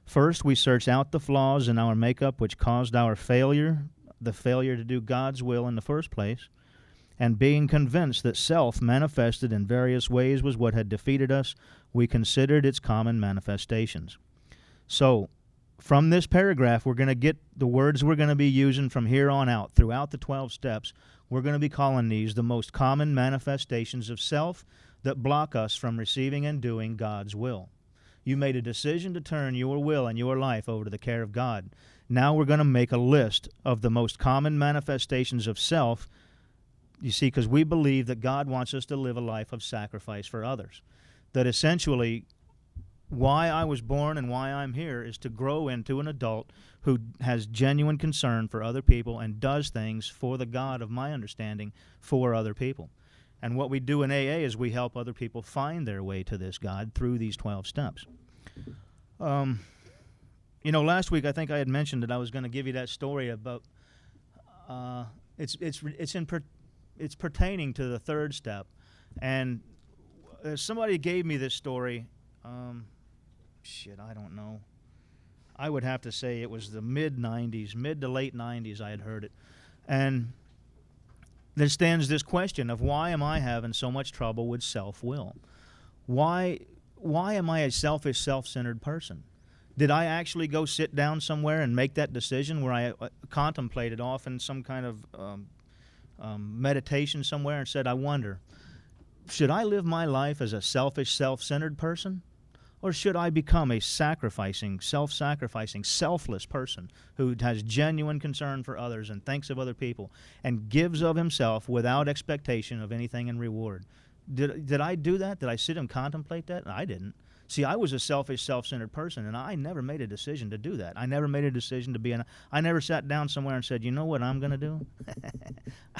First, we searched out the flaws in our makeup which caused our failure, the failure to do God's will in the first place, and being convinced that self manifested in various ways was what had defeated us, we considered its common manifestations. So, from this paragraph, we're going to get the words we're going to be using from here on out. Throughout the 12 steps, we're going to be calling these the most common manifestations of self that block us from receiving and doing God's will. You made a decision to turn your will and your life over to the care of God. Now we're going to make a list of the most common manifestations of self, you see, because we believe that God wants us to live a life of sacrifice for others. That essentially, why I was born and why I'm here is to grow into an adult who has genuine concern for other people and does things for the God of my understanding for other people. And what we do in AA is we help other people find their way to this God through these 12 steps. Last week I think I had mentioned that I was going to give you that story about it's pertaining to the 3rd step, and somebody gave me this story. I don't know. I would have to say it was the mid to late 90s I had heard it, and there stands this question of why am I having so much trouble with self-will? Why am I a selfish, self-centered person? Did I actually go sit down somewhere and make that decision where I contemplated off in some kind of meditation somewhere and said, I wonder, should I live my life as a selfish, self-centered person? Or should I become a self-sacrificing, selfless person who has genuine concern for others and thinks of other people and gives of himself without expectation of anything in reward? Did I do that? Did I sit and contemplate that? I didn't. See, I was a selfish, self-centered person, and I never made a decision to do that. I never made a decision to be I never sat down somewhere and said, you know what I'm going to do?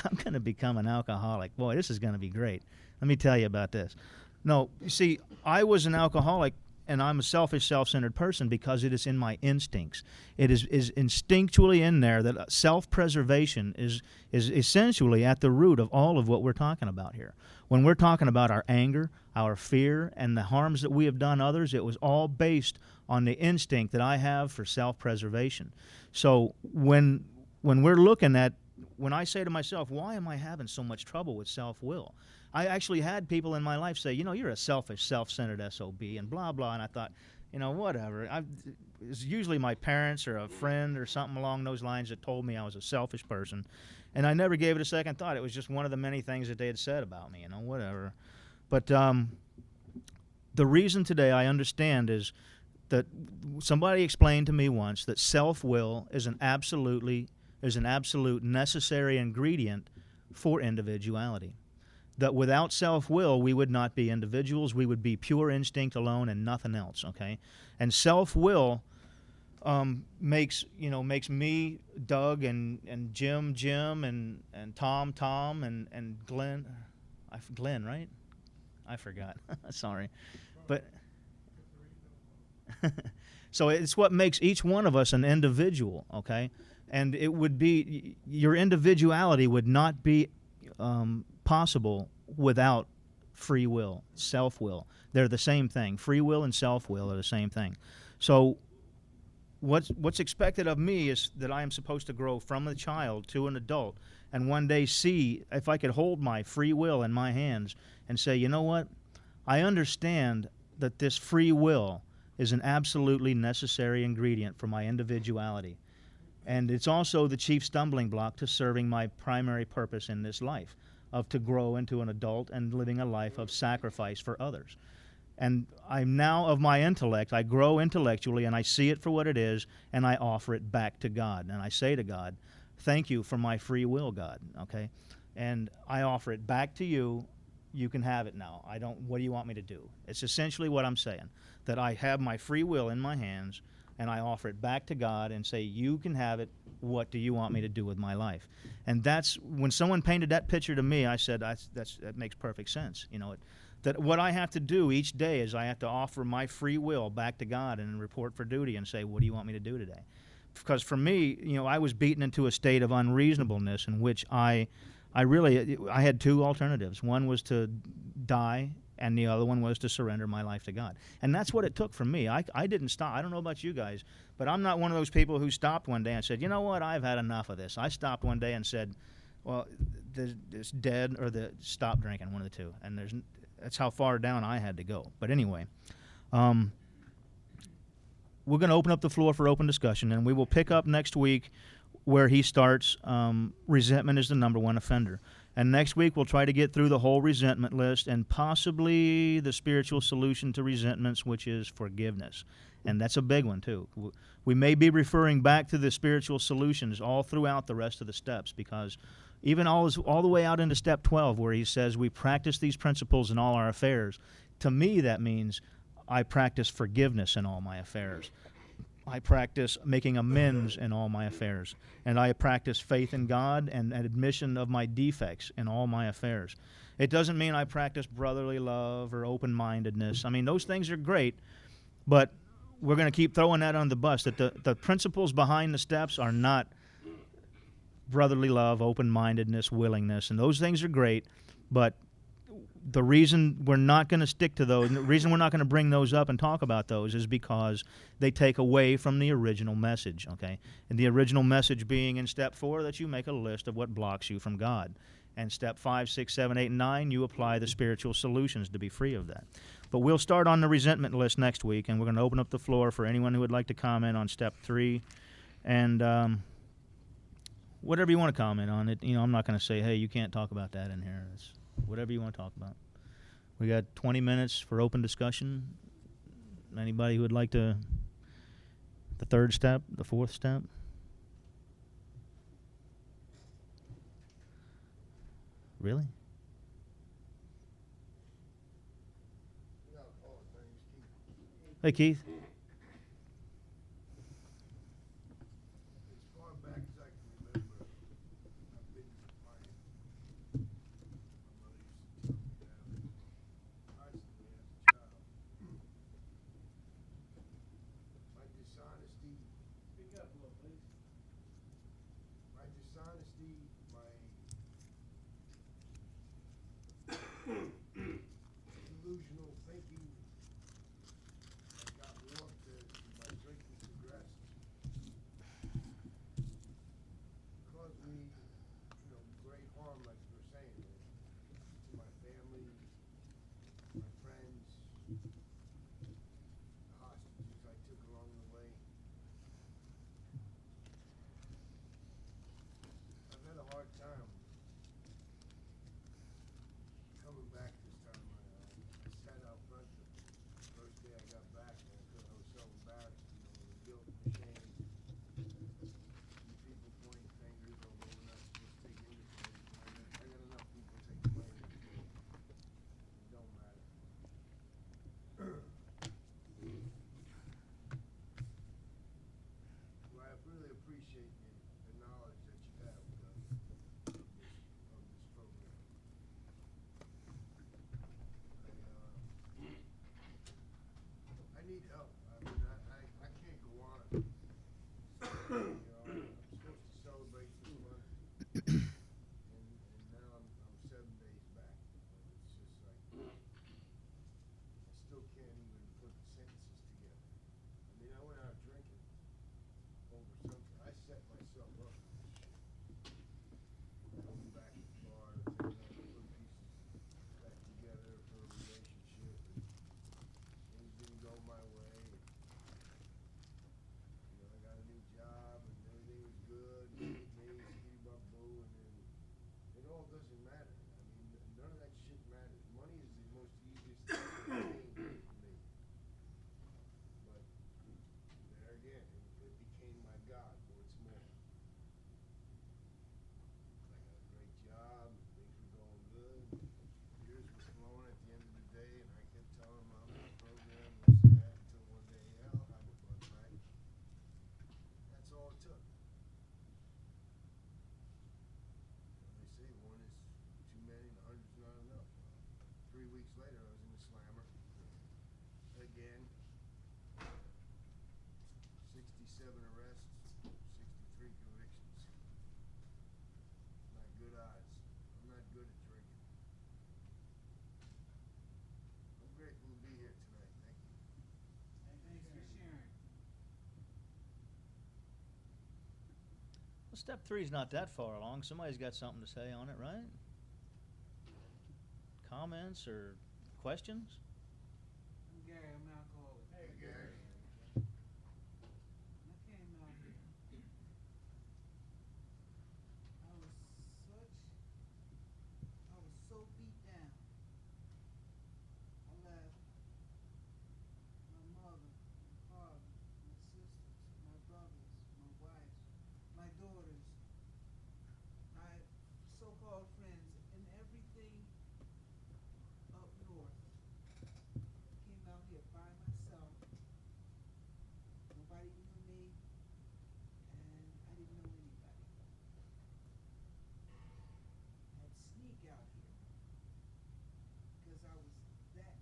I'm going to become an alcoholic. Boy, this is going to be great. Let me tell you about this. No, you see, I was an alcoholic, and I'm a selfish, self-centered person because it is in my instincts. It is instinctually in there that self-preservation is essentially at the root of all of what we're talking about here. When we're talking about our anger, our fear, and the harms that we have done others, it was all based on the instinct that I have for self-preservation. So when we're looking at, when I say to myself, why am I having so much trouble with self-will? I actually had people in my life say, you know, you're a selfish, self-centered SOB and blah, blah. And I thought, you know, whatever. It's usually my parents or a friend or something along those lines that told me I was a selfish person. And I never gave it a second thought. It was just one of the many things that they had said about me, you know, whatever. But the reason today I understand is that somebody explained to me once that self-will is an absolute necessary ingredient for individuality. That without self-will, we would not be individuals. We would be pure instinct alone and nothing else, okay? And self-will makes me, Doug, and Jim, and Tom, and Glenn. Glenn, right? I forgot. Sorry. But so it's what makes each one of us an individual, okay? And it would be, your individuality would not be possible without free will, self-will. They're the same thing. Free will and self-will are the same thing. So what's expected of me is that I am supposed to grow from a child to an adult and one day see if I could hold my free will in my hands and say, you know what? I understand that this free will is an absolutely necessary ingredient for my individuality. And it's also the chief stumbling block to serving my primary purpose in this life, of to grow into an adult and living a life of sacrifice for others. And I'm now of my intellect, I grow intellectually and I see it for what it is and I offer it back to God. And I say to God, thank you for my free will, God, okay? And I offer it back to you. You can have it now. What do you want me to do? It's essentially what I'm saying, that I have my free will in my hands and I offer it back to God and say, you can have it. What do you want me to do with my life? And that's when someone painted that picture to me, I said, that makes perfect sense. You know, that what I have to do each day is I have to offer my free will back to God and report for duty and say, what do you want me to do today? Because for me, you know, I was beaten into a state of unreasonableness in which I had two alternatives. One was to die, and the other one was to surrender my life to God. And that's what it took from me. I didn't stop. I don't know about you guys, but I'm not one of those people who stopped one day and said, you know what, I've had enough of this. I stopped one day and said, well, it's dead or stop drinking, one of the two. And that's how far down I had to go. But anyway, we're going to open up the floor for open discussion, and we will pick up next week where he starts. Resentment is the number one offender. And next week we'll try to get through the whole resentment list and possibly the spiritual solution to resentments, which is forgiveness. And that's a big one too. We may be referring back to the spiritual solutions all throughout the rest of the steps, because even all the way out into step 12 where he says we practice these principles in all our affairs, to me that means I practice forgiveness in all my affairs. I practice making amends in all my affairs. And I practice faith in God and an admission of my defects in all my affairs. It doesn't mean I practice brotherly love or open-mindedness. I mean, those things are great, but we're going to keep throwing that on the bus, that the principles behind the steps are not brotherly love, open-mindedness, willingness, and those things are great, but the reason we're not going to stick to those, and the reason we're not going to bring those up and talk about those is because they take away from the original message, okay? And the original message being in step 4 that you make a list of what blocks you from God. And step 5, 6, 7, 8, and 9, you apply the spiritual solutions to be free of that. But we'll start on the resentment list next week, and we're going to open up the floor for anyone who would like to comment on step 3. And whatever you want to comment on it, you know, I'm not going to say, hey, you can't talk about that in here. It's whatever you want to talk about. We got 20 minutes for open discussion. Anybody who would like to, the 3rd step, the 4th step? Really? Hey, Keith. As far back as I can remember, I've been defiant. My mother used to tell me that constantly as a child. My dishonesty, Speak up a little, please. my dishonesty, my delusional thinking that got warped as my drinking progressed caused me, great harm, like you were saying, to my family, my friends, the hostages I took along the way. I've had a hard time coming back this time. I sat out front the first day I got back, and I was so embarrassed, the guilt and the shame. You people pointing fingers, although we're not supposed to take inventory. I got enough people taking my inventory. It don't matter. Well, I really appreciate the knowledge that you have of this program. I need help. I mean, I can't go on. I'm supposed to celebrate this month, and now I'm 7 days back. It's just like I still can't even put the sentences together. I mean, I went out drinking over something. I set myself up for this shit. Going back to Florida, putting pieces back together for a relationship, and things didn't go my way. I got a new job, and everything was good, and skitty bop boo, and then it all doesn't matter. I mean, none of that shit matters. Money is the most easiest thing to gain for me. But there again, it became my God once more. I got a great job, things were going good, years were flowing at the end of the day, and I kept telling them I'm in the program, this and that, until one day, yeah, I'll have a bud back. That's all it took. They say one is too many and 100's not enough. 3 weeks later, I was in the slammer again. 67 arrests, 63 convictions. Not good odds. I'm not good at drinking. I'm grateful to be here tonight. Thank you. Hey, thanks for sharing. Well, step 3's not that far along. Somebody's got something to say on it, right? Comments or questions? I'm Gary, I'm an alcoholic. Hey, Gary. When I came out here, I was so beat down. I left my mother, my father, my sisters, my brothers, my wife, my daughters, my so-called friends, and everything up north. Came out here by myself. Nobody knew me, and I didn't know anybody. I'd sneak out here because I was that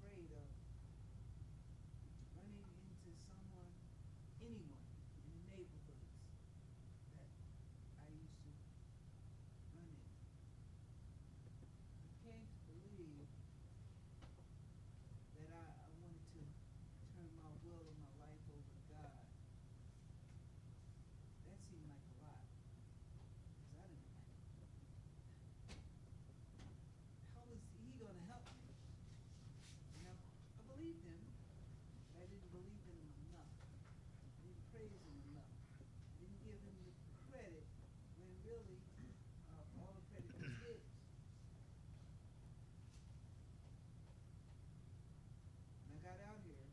afraid of running into anyone in the neighborhoods that I used to run in. I came to believe that I wanted to turn my will and my life over to God. That seemed like a lot, because I didn't. How was he gonna help me? I believed him, but I didn't believe in him enough. I didn't praise him enough. I didn't give him the credit when really all the credit was his. When I got out here,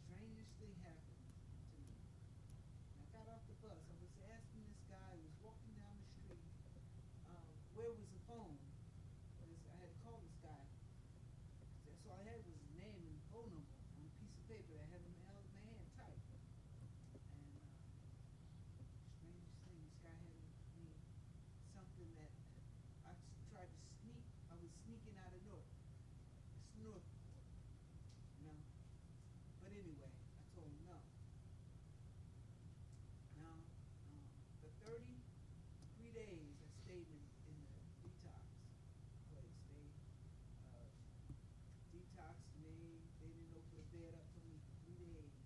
strangest thing happened to me. When I got off the bus, I was asking this guy who was walking down the street, where was the phone? Because I had to call this guy. That's all I stayed up for 3 days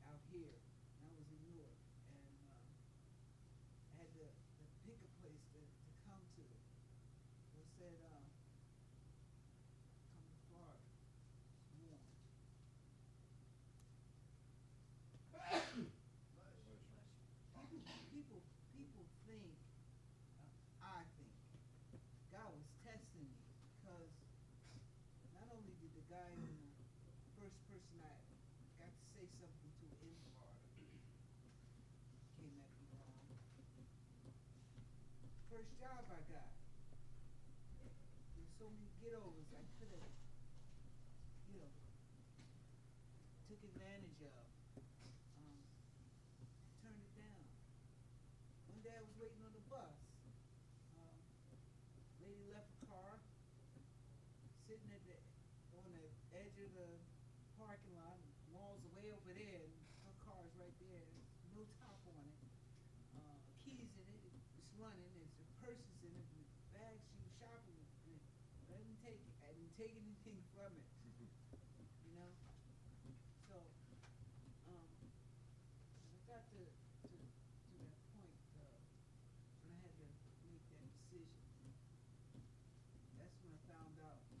out here. And I was in Newark, and I had to pick a place to come to. They said, come to Florida. It's warm. People think, I think, God was testing me because not only did the guy in the first person I got to say something to in Florida came at me wrong. First job I got, there's so many get-overs I could have, took advantage of. Turned it down. One day I was waiting on the bus. Lady left a car sitting on the edge of the parking lot. Walls are way over there, and her car is right there. There's no top on it. Keys in it. It's running. There's the purses in it. And the bags she was shopping with. But I didn't take it. I didn't take anything from it. You know. So, when I got to that point, when I had to make that decision, that's when I found out it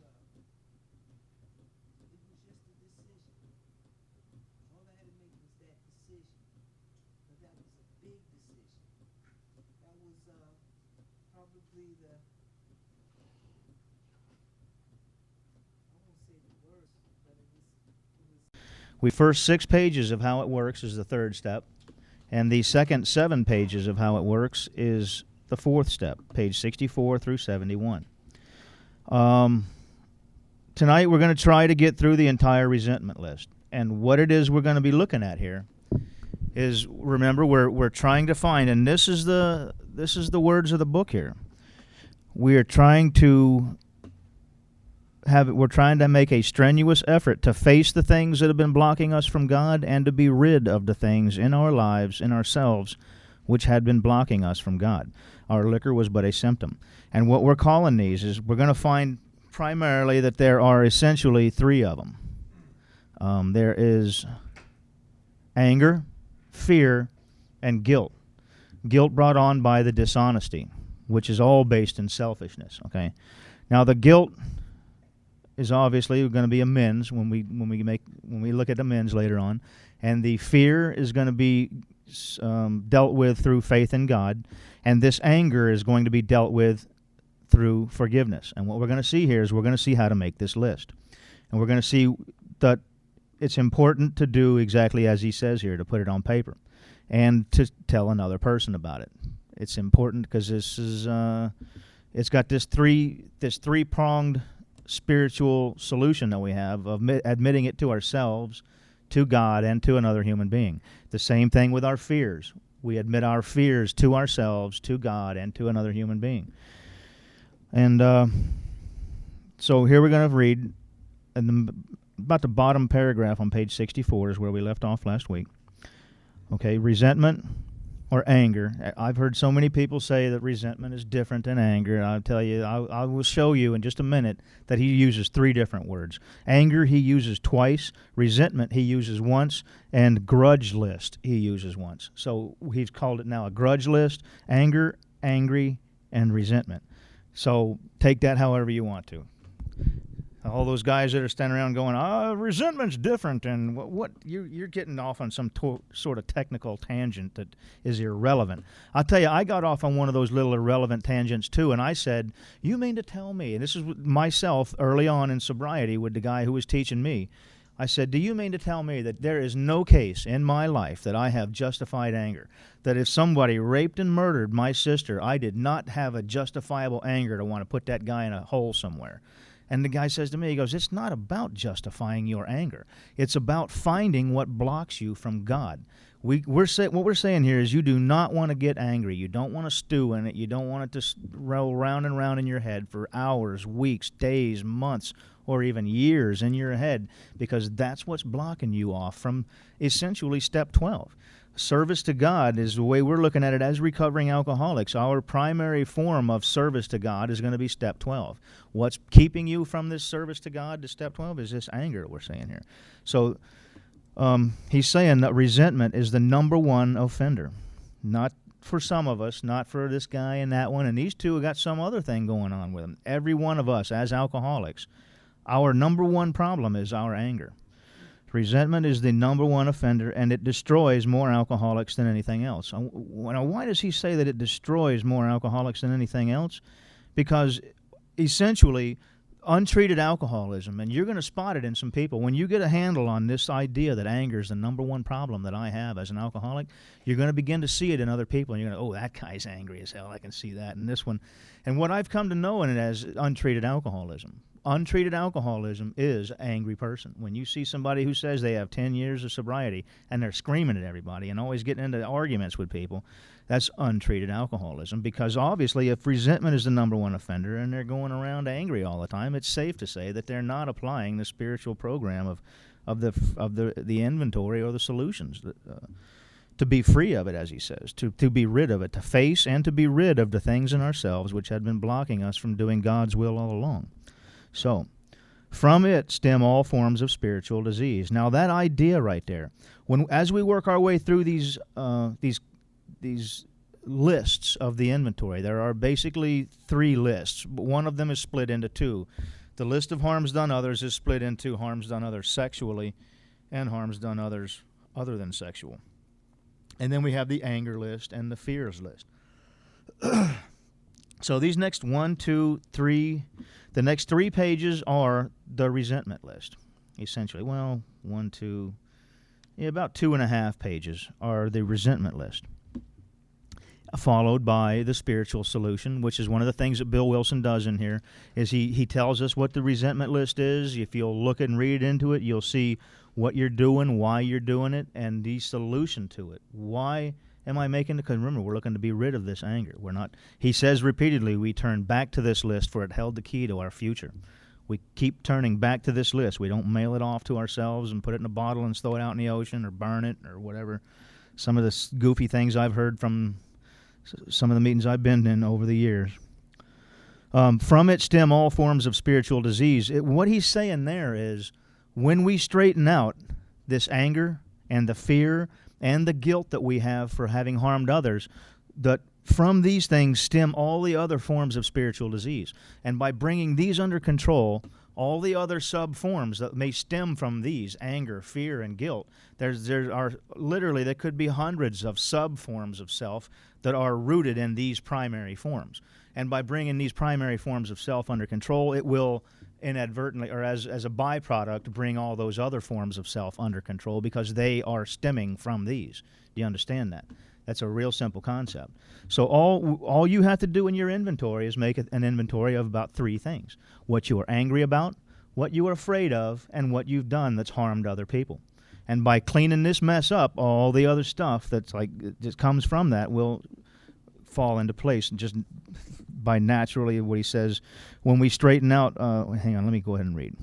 was just a decision. All I had to make was that decision. But that was a big decision. That was probably I won't say the worst, but it was. We first 6 pages of how it works is the third step, and the second 7 pages of how it works is the fourth step, page 64 through 71. Tonight we're going to try to get through the entire resentment list, and what it is we're going to be looking at here is, remember, we're trying to find, and this is the words of the book here. We are trying to we're trying to make a strenuous effort to face the things that have been blocking us from God and to be rid of the things in our lives, in ourselves, which had been blocking us from God. Our liquor was but a symptom. And what we're calling these is, we're going to find primarily that there are essentially 3 of them. There is anger, fear, and guilt. Guilt brought on by the dishonesty, which is all based in selfishness. Okay. Now the guilt is obviously going to be amends when we look at amends later on, and the fear is going to be dealt with through faith in God, and this anger is going to be dealt with through forgiveness. And what we're going to see here is we're going to see how to make this list, and we're going to see that it's important to do exactly as he says here, to put it on paper, and to tell another person about it. It's important because this is it's got this three-pronged spiritual solution that we have of admitting it to ourselves, to God, and to another human being. The same thing with our fears. We admit our fears to ourselves, to God, and to another human being. And so here we're going to read about the bottom paragraph on page 64 is where we left off last week. Okay, resentment or anger. I've heard so many people say that resentment is different than anger. I'll tell you, I will show you in just a minute that he uses 3 different words. Anger he uses twice, resentment he uses once, and grudge list he uses once. So he's called it now a grudge list: anger, angry, and resentment. So take that however you want to. All those guys that are standing around going, resentment's different, and what you're getting off on some sort of technical tangent that is irrelevant. I'll tell you, I got off on one of those little irrelevant tangents too, and I said, you mean to tell me, and this is myself early on in sobriety with the guy who was teaching me, I said, do you mean to tell me that there is no case in my life that I have justified anger? That if somebody raped and murdered my sister, I did not have a justifiable anger to want to put that guy in a hole somewhere? And the guy says to me, he goes, it's not about justifying your anger. It's about finding what blocks you from God. What we're saying here is you do not want to get angry. You don't want to stew in it. You don't want it to roll round and round in your head for hours, weeks, days, months, or even years in your head, because that's what's blocking you off from essentially step 12. service to God is the way we're looking at it as recovering alcoholics. Our primary form of service to God is going to be step 12. What's keeping you from this service to God to step 12 is this anger we're saying here. So he's saying that resentment is the number one offender. Not for some of us, not for this guy and that one, and these two have got some other thing going on with them. Every one of us as alcoholics, our number one problem is our anger. Resentment is the number one offender, and it destroys more alcoholics than anything else. Now, why does he say that it destroys more alcoholics than anything else? Because essentially, untreated alcoholism, and you're going to spot it in some people, when you get a handle on this idea that anger is the number one problem that I have as an alcoholic, you're going to begin to see it in other people, and you're going to, oh, that guy's angry as hell, I can see that in this one. And what I've come to know in it as untreated alcoholism. Untreated alcoholism is an angry person. When you see somebody who says they have 10 years of sobriety and they're screaming at everybody and always getting into arguments with people, that's untreated alcoholism, because obviously if resentment is the number one offender and they're going around angry all the time, it's safe to say that they're not applying the spiritual program of the inventory or the solutions to be free of it, as he says, to be rid of it, to face and to be rid of the things in ourselves which had been blocking us from doing God's will all along. So, from it stem all forms of spiritual disease. Now, that idea right there, as we work our way through these lists of the inventory, there are basically 3 lists. One of them is split into 2. The list of harms done others is split into harms done others sexually and harms done others other than sexual. And then we have the anger list and the fears list. So these next 1, 2, 3, the next 3 pages are the resentment list, essentially. Well, 1, 2, about 2.5 pages are the resentment list, followed by the spiritual solution, which is one of the things that Bill Wilson does in here, is he tells us what the resentment list is. If you'll look and read into it, you'll see what you're doing, why you're doing it, and the solution to it. Why am I making it? Because remember, we're looking to be rid of this anger. We're not. He says repeatedly, we turn back to this list, for it held the key to our future. We keep turning back to this list. We don't mail it off to ourselves and put it in a bottle and throw it out in the ocean or burn it or whatever. Some of the goofy things I've heard from some of the meetings I've been in over the years. From it stem all forms of spiritual disease. What he's saying there is, when we straighten out this anger and the fear and the guilt that we have for having harmed others, that from these things stem all the other forms of spiritual disease. And by bringing these under control, all the other sub-forms that may stem from these, anger, fear, and guilt, there could be hundreds of sub-forms of self that are rooted in these primary forms. And by bringing these primary forms of self under control, it will inadvertently, or as a byproduct, bring all those other forms of self under control, because they are stemming from these. Do you understand that? That's a real simple concept. So all you have to do in your inventory is make an inventory of about 3 things: what you are angry about, what you are afraid of, and what you've done that's harmed other people. And by cleaning this mess up, all the other stuff that's just comes from that will fall into place, and just by naturally what he says, when we straighten out, hang on, let me go ahead and read.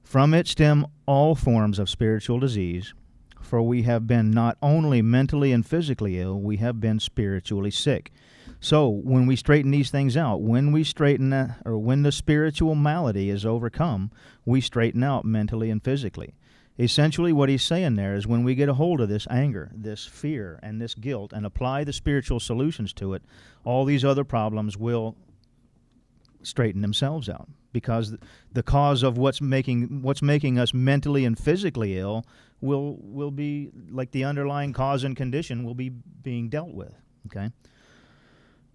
From it stem all forms of spiritual disease, for we have been not only mentally and physically ill, we have been spiritually sick. So when we straighten these things out, when the spiritual malady is overcome, we straighten out mentally and physically. Essentially what he's saying there is, when we get a hold of this anger, this fear, and this guilt, and apply the spiritual solutions to it, all these other problems will straighten themselves out, because the cause of what's making us mentally and physically ill will be, like, the underlying cause and condition will be being dealt with. Okay.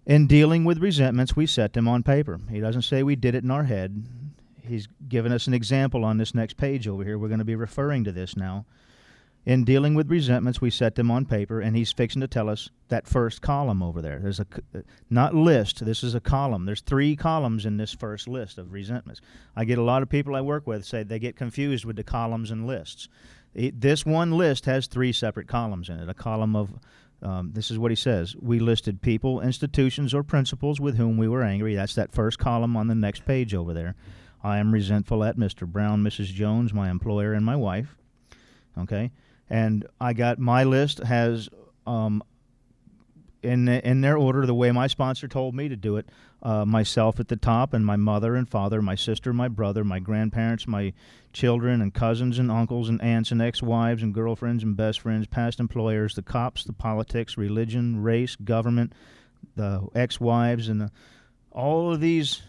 In dealing with resentments, we set them on paper. He doesn't say we did it in our head. He's given us an example on this next page over here. We're going to be referring to this now. In dealing with resentments, we set them on paper, and he's fixing to tell us that first column over there. There's not list, this is a column. There's 3 columns in this first list of resentments. I get a lot of people I work with say they get confused with the columns and lists. This one list has 3 separate columns in it. A column of, this is what he says: we listed people, institutions, or principles with whom we were angry. That's that first column on the next page over there. I am resentful at Mr. Brown, Mrs. Jones, my employer, and my wife. Okay? And I got my list has in their order, the way my sponsor told me to do it. Myself at the top, and my mother and father, my sister, my brother, my grandparents, my children and cousins and uncles and aunts and ex-wives and girlfriends and best friends, past employers, the cops, the politics, religion, race, government, the ex-wives, and all of these.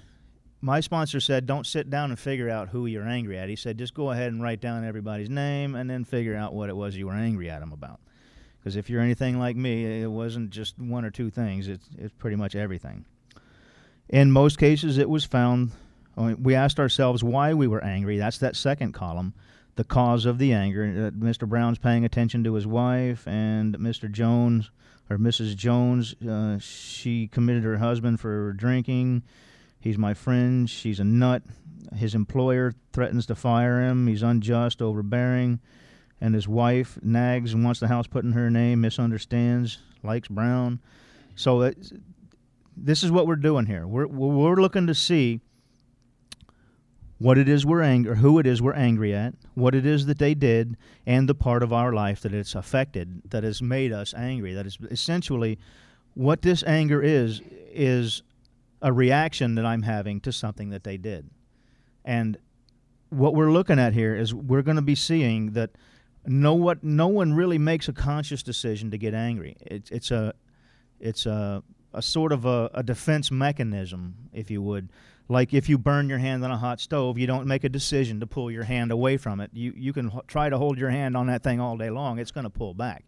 My sponsor said, don't sit down and figure out who you're angry at. He said, just go ahead and write down everybody's name and then figure out what it was you were angry at them about. Because if you're anything like me, it wasn't just one or two things. It's pretty much everything. In most cases, it was found, we asked ourselves why we were angry. That's that second column, the cause of the anger. Mr. Brown's paying attention to his wife, and Mr. Jones, or Mrs. Jones, she committed her husband for drinking. He's my friend. She's a nut. His employer threatens to fire him. He's unjust, overbearing. And his wife nags and wants the house put in her name, misunderstands, likes Brown. So this is what we're doing here. We're looking to see what it is we're angry, or who it is we're angry at, what it is that they did, and the part of our life that it's affected, that has made us angry. That is essentially what this anger is a reaction that I'm having to something that they did. And what we're looking at here is we're going to be seeing that no one really makes a conscious decision to get angry. It's a sort of a defense mechanism, if you would. Like if you burn your hand on a hot stove, you don't make a decision to pull your hand away from it. You can try to hold your hand on that thing all day long. It's going to pull back.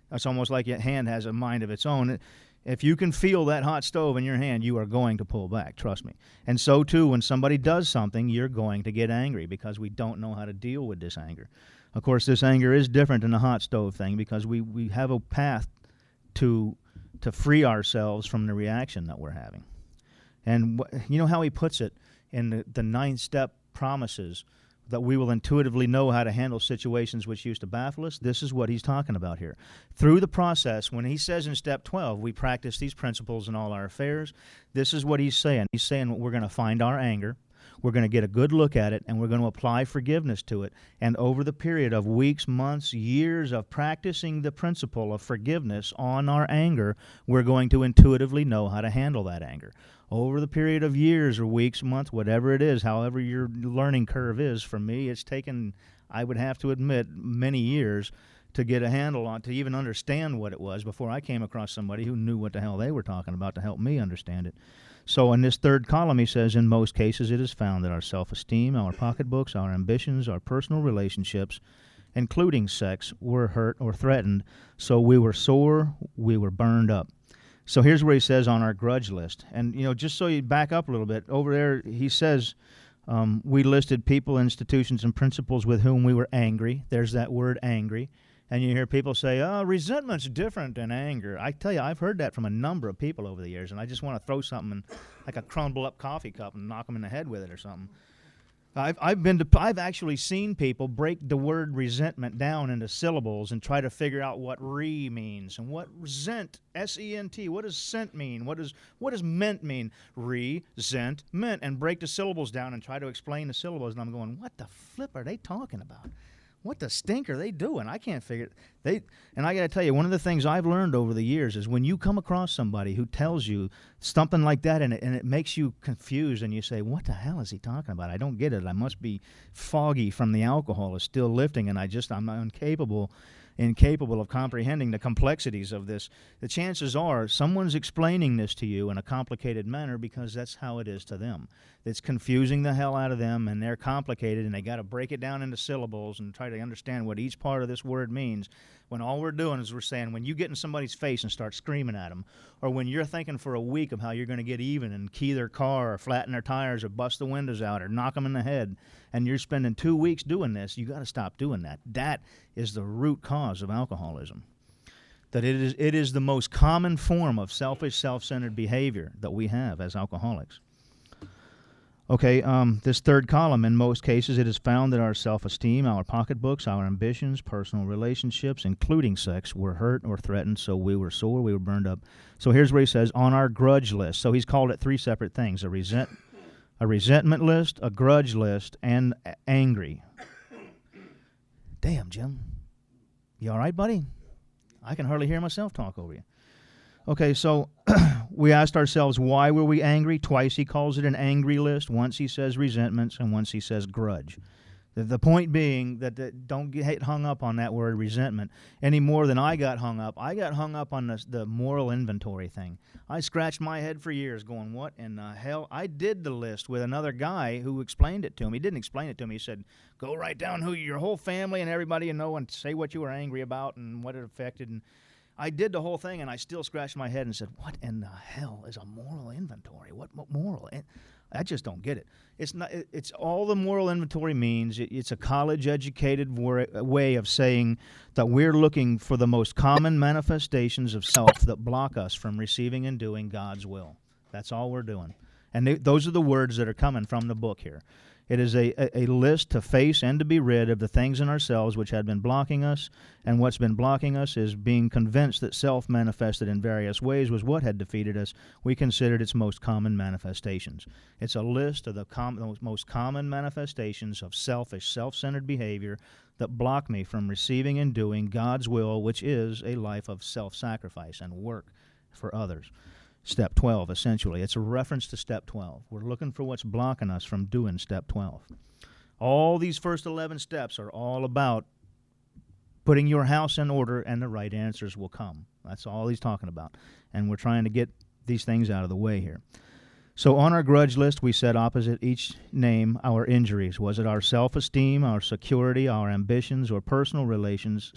That's almost like your hand has a mind of its own. If you can feel that hot stove in your hand, you are going to pull back, trust me. And so, too, when somebody does something, you're going to get angry because we don't know how to deal with this anger. Of course, this anger is different than the hot stove thing because we have a path to free ourselves from the reaction that we're having. And you know how he puts it in the 9-step promises that we will intuitively know how to handle situations which used to baffle us? This is what he's talking about here. Through the process, when he says in step 12, we practice these principles in all our affairs, this is what he's saying. He's saying we're going to find our anger, we're going to get a good look at it, and we're going to apply forgiveness to it. And over the period of weeks, months, years of practicing the principle of forgiveness on our anger, we're going to intuitively know how to handle that anger. Over the period of years or weeks, months, whatever it is, however your learning curve is, for me, it's taken, I would have to admit, many years to get a handle on, to even understand what it was before I came across somebody who knew what the hell they were talking about to help me understand it. So in this third column, he says, in most cases it is found that our self-esteem, our pocketbooks, our ambitions, our personal relationships, including sex, were hurt or threatened. So we were sore, we were burned up. So here's where he says on our grudge list. And, just so you back up a little bit, over there he says we listed people, institutions, and principles with whom we were angry. There's that word angry. And you hear people say, resentment's different than anger. I tell you, I've heard that from a number of people over the years, and I just want to throw something in, like a crumble-up coffee cup and knock them in the head with it or something. I've actually seen people break the word resentment down into syllables and try to figure out what re means and what resent, S-E-N-T, what does sent mean? What does meant mean? Re-sent, meant, and break the syllables down and try to explain the syllables. And I'm going, what the flip are they talking about? What the stink are they doing? I can't figure it. And I got to tell you, one of the things I've learned over the years is when you come across somebody who tells you something like that and it makes you confused and you say, what the hell is he talking about? I don't get it. I must be foggy from the alcohol is still lifting and I'm incapable of comprehending the complexities of this. The chances are someone's explaining this to you in a complicated manner because that's how it is to them. It's confusing the hell out of them, and they're complicated, and they got to break it down into syllables and try to understand what each part of this word means, when all we're doing is we're saying when you get in somebody's face and start screaming at them, or when you're thinking for a week of how you're going to get even and key their car or flatten their tires or bust the windows out or knock them in the head, and you're spending 2 weeks doing this, you got to stop doing that. That is the root cause of alcoholism. That it is the most common form of selfish, self-centered behavior that we have as alcoholics. Okay, this third column, in most cases, it is found that our self-esteem, our pocketbooks, our ambitions, personal relationships, including sex, were hurt or threatened, so we were sore, we were burned up. So here's where he says, on our grudge list. So he's called it 3 separate things, a resentment list, a grudge list, and angry. Damn, Jim. You all right, buddy? I can hardly hear myself talk over you. Okay, so we asked ourselves, why were we angry? Twice he calls it an angry list. Once he says resentments, and once he says grudge. The point being that don't get hung up on that word resentment any more than I got hung up. I got hung up on the moral inventory thing. I scratched my head for years going, what in the hell? I did the list with another guy who explained it to me. He didn't explain it to me. He said, go write down who your whole family and everybody you know and say what you were angry about and what it affected. And I did the whole thing, and I still scratched my head and said, what in the hell is a moral inventory? What moral? I just don't get it. It's not. It's all the moral inventory means. It's a college-educated way of saying that we're looking for the most common manifestations of self that block us from receiving and doing God's will. That's all we're doing. And those are the words that are coming from the book here. It is a list to face and to be rid of the things in ourselves which had been blocking us, and what's been blocking us is being convinced that self manifested in various ways was what had defeated us. We considered its most common manifestations. It's a list of the most common manifestations of selfish, self-centered behavior that block me from receiving and doing God's will, which is a life of self-sacrifice and work for others. Step 12, essentially. It's a reference to Step 12. We're looking for what's blocking us from doing Step 12. All these first 11 steps are all about putting your house in order, and the right answers will come. That's all he's talking about. And we're trying to get these things out of the way here. So on our grudge list, we said opposite each name our injuries. Was it our self-esteem, our security, our ambitions, or personal relations,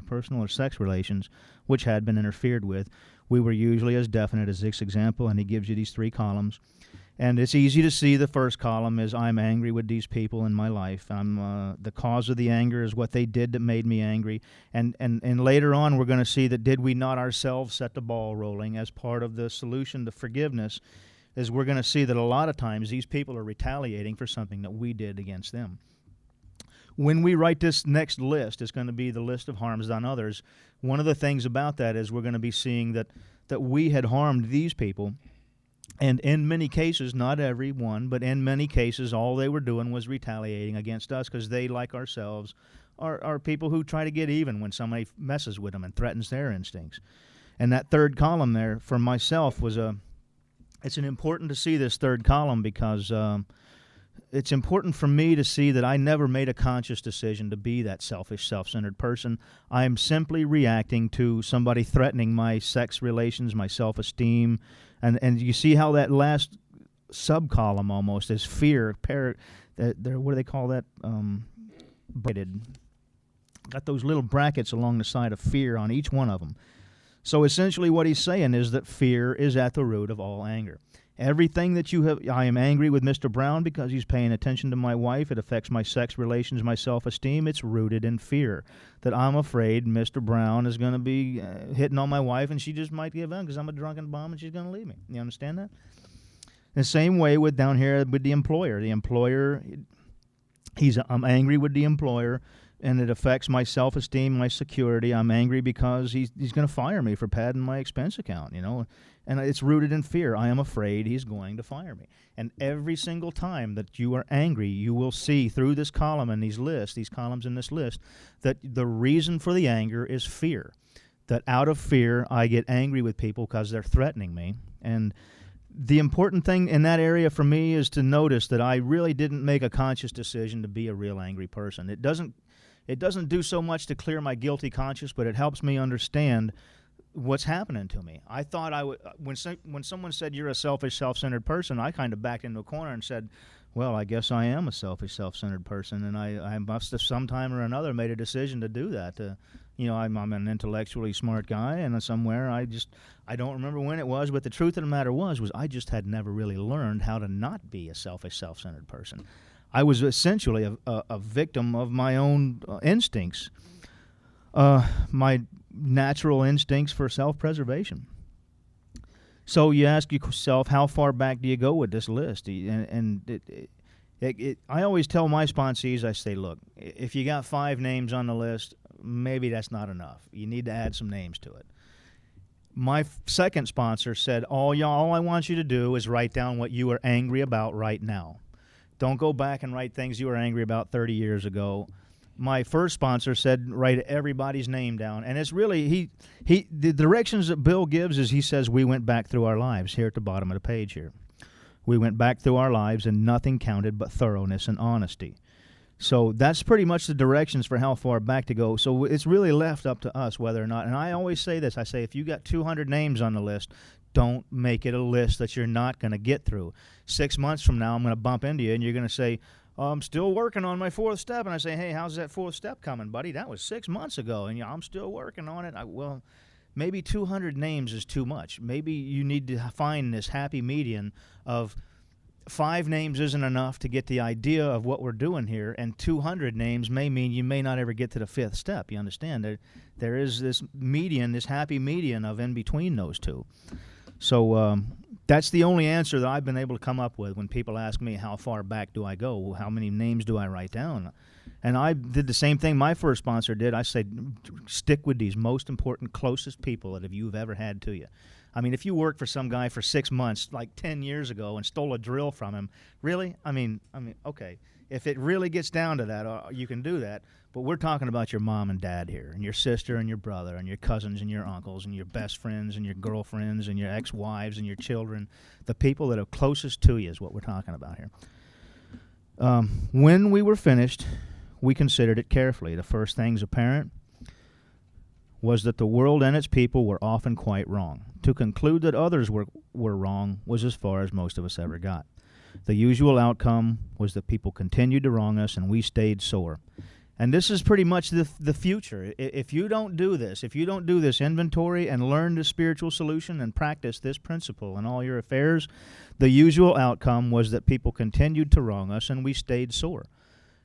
personal or sex relations, which had been interfered with? We were usually as definite as this example, and he gives you these 3 columns. And it's easy to see the first column is I'm angry with these people in my life. The cause of the anger is what they did that made me angry. And later on we're going to see that did we not ourselves set the ball rolling as part of the solution to forgiveness, is we're going to see that a lot of times these people are retaliating for something that we did against them. When we write this next list, it's going to be the list of harms done others. One of the things about that is we're going to be seeing that we had harmed these people, and in many cases, not every one, but in many cases, all they were doing was retaliating against us because they, like ourselves, are people who try to get even when somebody messes with them and threatens their instincts. And that third column there, for myself, it's important to see this third column because it's important for me to see that I never made a conscious decision to be that selfish, self-centered person. I'm simply reacting to somebody threatening my sex relations, my self-esteem. And you see how that last sub-column almost is fear. What do they call that? Braided. Got those little brackets along the side of fear on each one of them. So essentially what he's saying is that fear is at the root of all anger. Everything that you have, I am angry with Mr. Brown because he's paying attention to my wife. It affects my sex relations, my self-esteem. It's rooted in fear that I'm afraid Mr. Brown is going to be hitting on my wife and she just might give in because I'm a drunken bum and she's going to leave me. You understand that? The same way with down here with the employer. The employer, I'm angry with the employer, and it affects my self-esteem, my security. I'm angry because he's going to fire me for padding my expense account, and it's rooted in fear. I am afraid he's going to fire me. And every single time that you are angry, you will see through this column and these columns in this list, that the reason for the anger is fear. That out of fear, I get angry with people because they're threatening me. And the important thing in that area for me is to notice that I really didn't make a conscious decision to be a real angry person. It doesn't do so much to clear my guilty conscience, but it helps me understand what's happening to me. I thought when someone said you're a selfish, self-centered person, I kind of backed into a corner and said, well, I guess I am a selfish, self-centered person, and I must have sometime or another made a decision to do that. I'm an intellectually smart guy, and somewhere I don't remember when it was, but the truth of the matter was I just had never really learned how to not be a selfish, self-centered person. I was essentially a victim of my own instincts, my natural instincts for self-preservation. So you ask yourself, how far back do you go with this list? I always tell my sponsees, I say, look, if you got 5 names on the list, maybe that's not enough. You need to add some names to it. My second sponsor said, all I want you to do is write down what you are angry about right now. Don't go back and write things you were angry about 30 years ago. my first sponsor said write everybody's name down, and it's really the directions that Bill gives is he says we went back through our lives here at the bottom of the page here. We went back through our lives and nothing counted but thoroughness and honesty. So that's pretty much the directions for how far back to go. So it's really left up to us whether or not, and I always say this, I say if you got 200 names on the list, don't make it a list that you're not going to get through. 6 months from now, I'm going to bump into you and you're going to say, I'm still working on my 4th step. And I say, hey, how's that 4th step coming, buddy? That was 6 months ago, and I'm still working on it. Well, maybe 200 names is too much. Maybe you need to find this happy median of 5 names isn't enough to get the idea of what we're doing here, and 200 names may mean you may not ever get to the 5th step. You understand? There is this median, this happy median of in between those two. So that's the only answer that I've been able to come up with when people ask me how far back do I go, how many names do I write down. And I did the same thing my first sponsor did. I said, stick with these most important, closest people that you've ever had to you. I mean, if you worked for some guy for 6 months, like 10 years ago, and stole a drill from him, really? I mean, okay. If it really gets down to that, you can do that. But we're talking about your mom and dad here, and your sister and your brother, and your cousins and your uncles, and your best friends and your girlfriends and your ex-wives and your children. The people that are closest to you is what we're talking about here. When we were finished, we considered it carefully. The first things apparent was that the world and its people were often quite wrong. To conclude that others were wrong was as far as most of us ever got. The usual outcome was that people continued to wrong us, and we stayed sore. And this is pretty much the future. If you don't do this inventory and learn the spiritual solution and practice this principle in all your affairs, the usual outcome was that people continued to wrong us, and we stayed sore.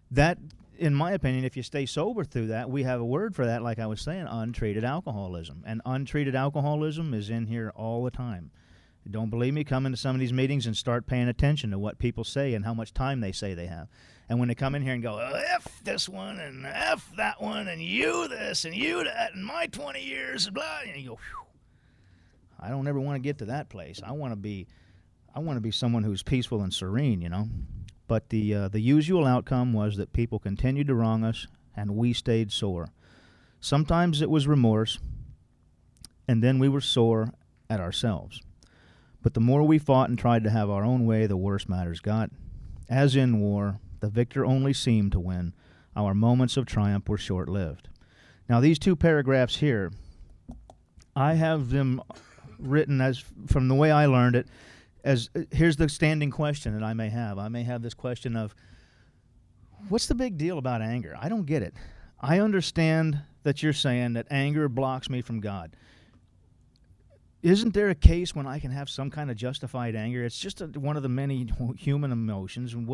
That, in my opinion, if you stay sober through that, we have a word for that, like I was saying, untreated alcoholism. And untreated alcoholism is in here all the time. Don't believe me? Come into some of these meetings and start paying attention to what people say and how much time they say they have. And when they come in here and go, F this one and F that one and you this and you that and my 20 years, blah, and you go, whew. I don't ever want to get to that place. I want to be someone who's peaceful and serene, you know. But the usual outcome was that people continued to wrong us, and we stayed sore. Sometimes it was remorse, and then we were sore at ourselves. But the more we fought and tried to have our own way, the worse matters got. As in war, the victor only seemed to win. Our moments of triumph were short-lived. Now, these 2 paragraphs here, I have them written as, from the way I learned it, as here's the standing question that I may have. I may have this question of, what's the big deal about anger? I don't get it. I understand that you're saying that anger blocks me from God. Isn't there a case when I can have some kind of justified anger? It's just one of the many human emotions. And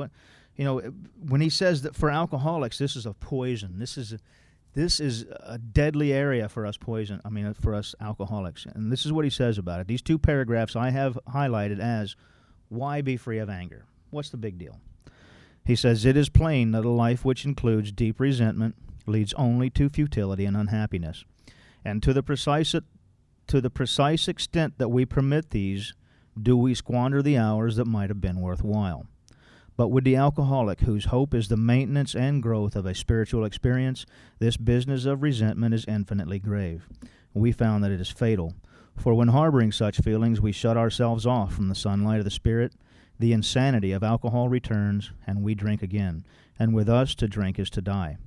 when he says that for alcoholics, this is a poison. This is a deadly area for us for us alcoholics. And this is what he says about it. These 2 paragraphs I have highlighted as, why be free of anger? What's the big deal? He says, it is plain that a life which includes deep resentment leads only to futility and unhappiness. And to the precise extent that we permit these, do we squander the hours that might have been worthwhile. But with the alcoholic, whose hope is the maintenance and growth of a spiritual experience, this business of resentment is infinitely grave. We found that it is fatal. For when harboring such feelings, we shut ourselves off from the sunlight of the Spirit. The insanity of alcohol returns, and we drink again. And with us, to drink is to die.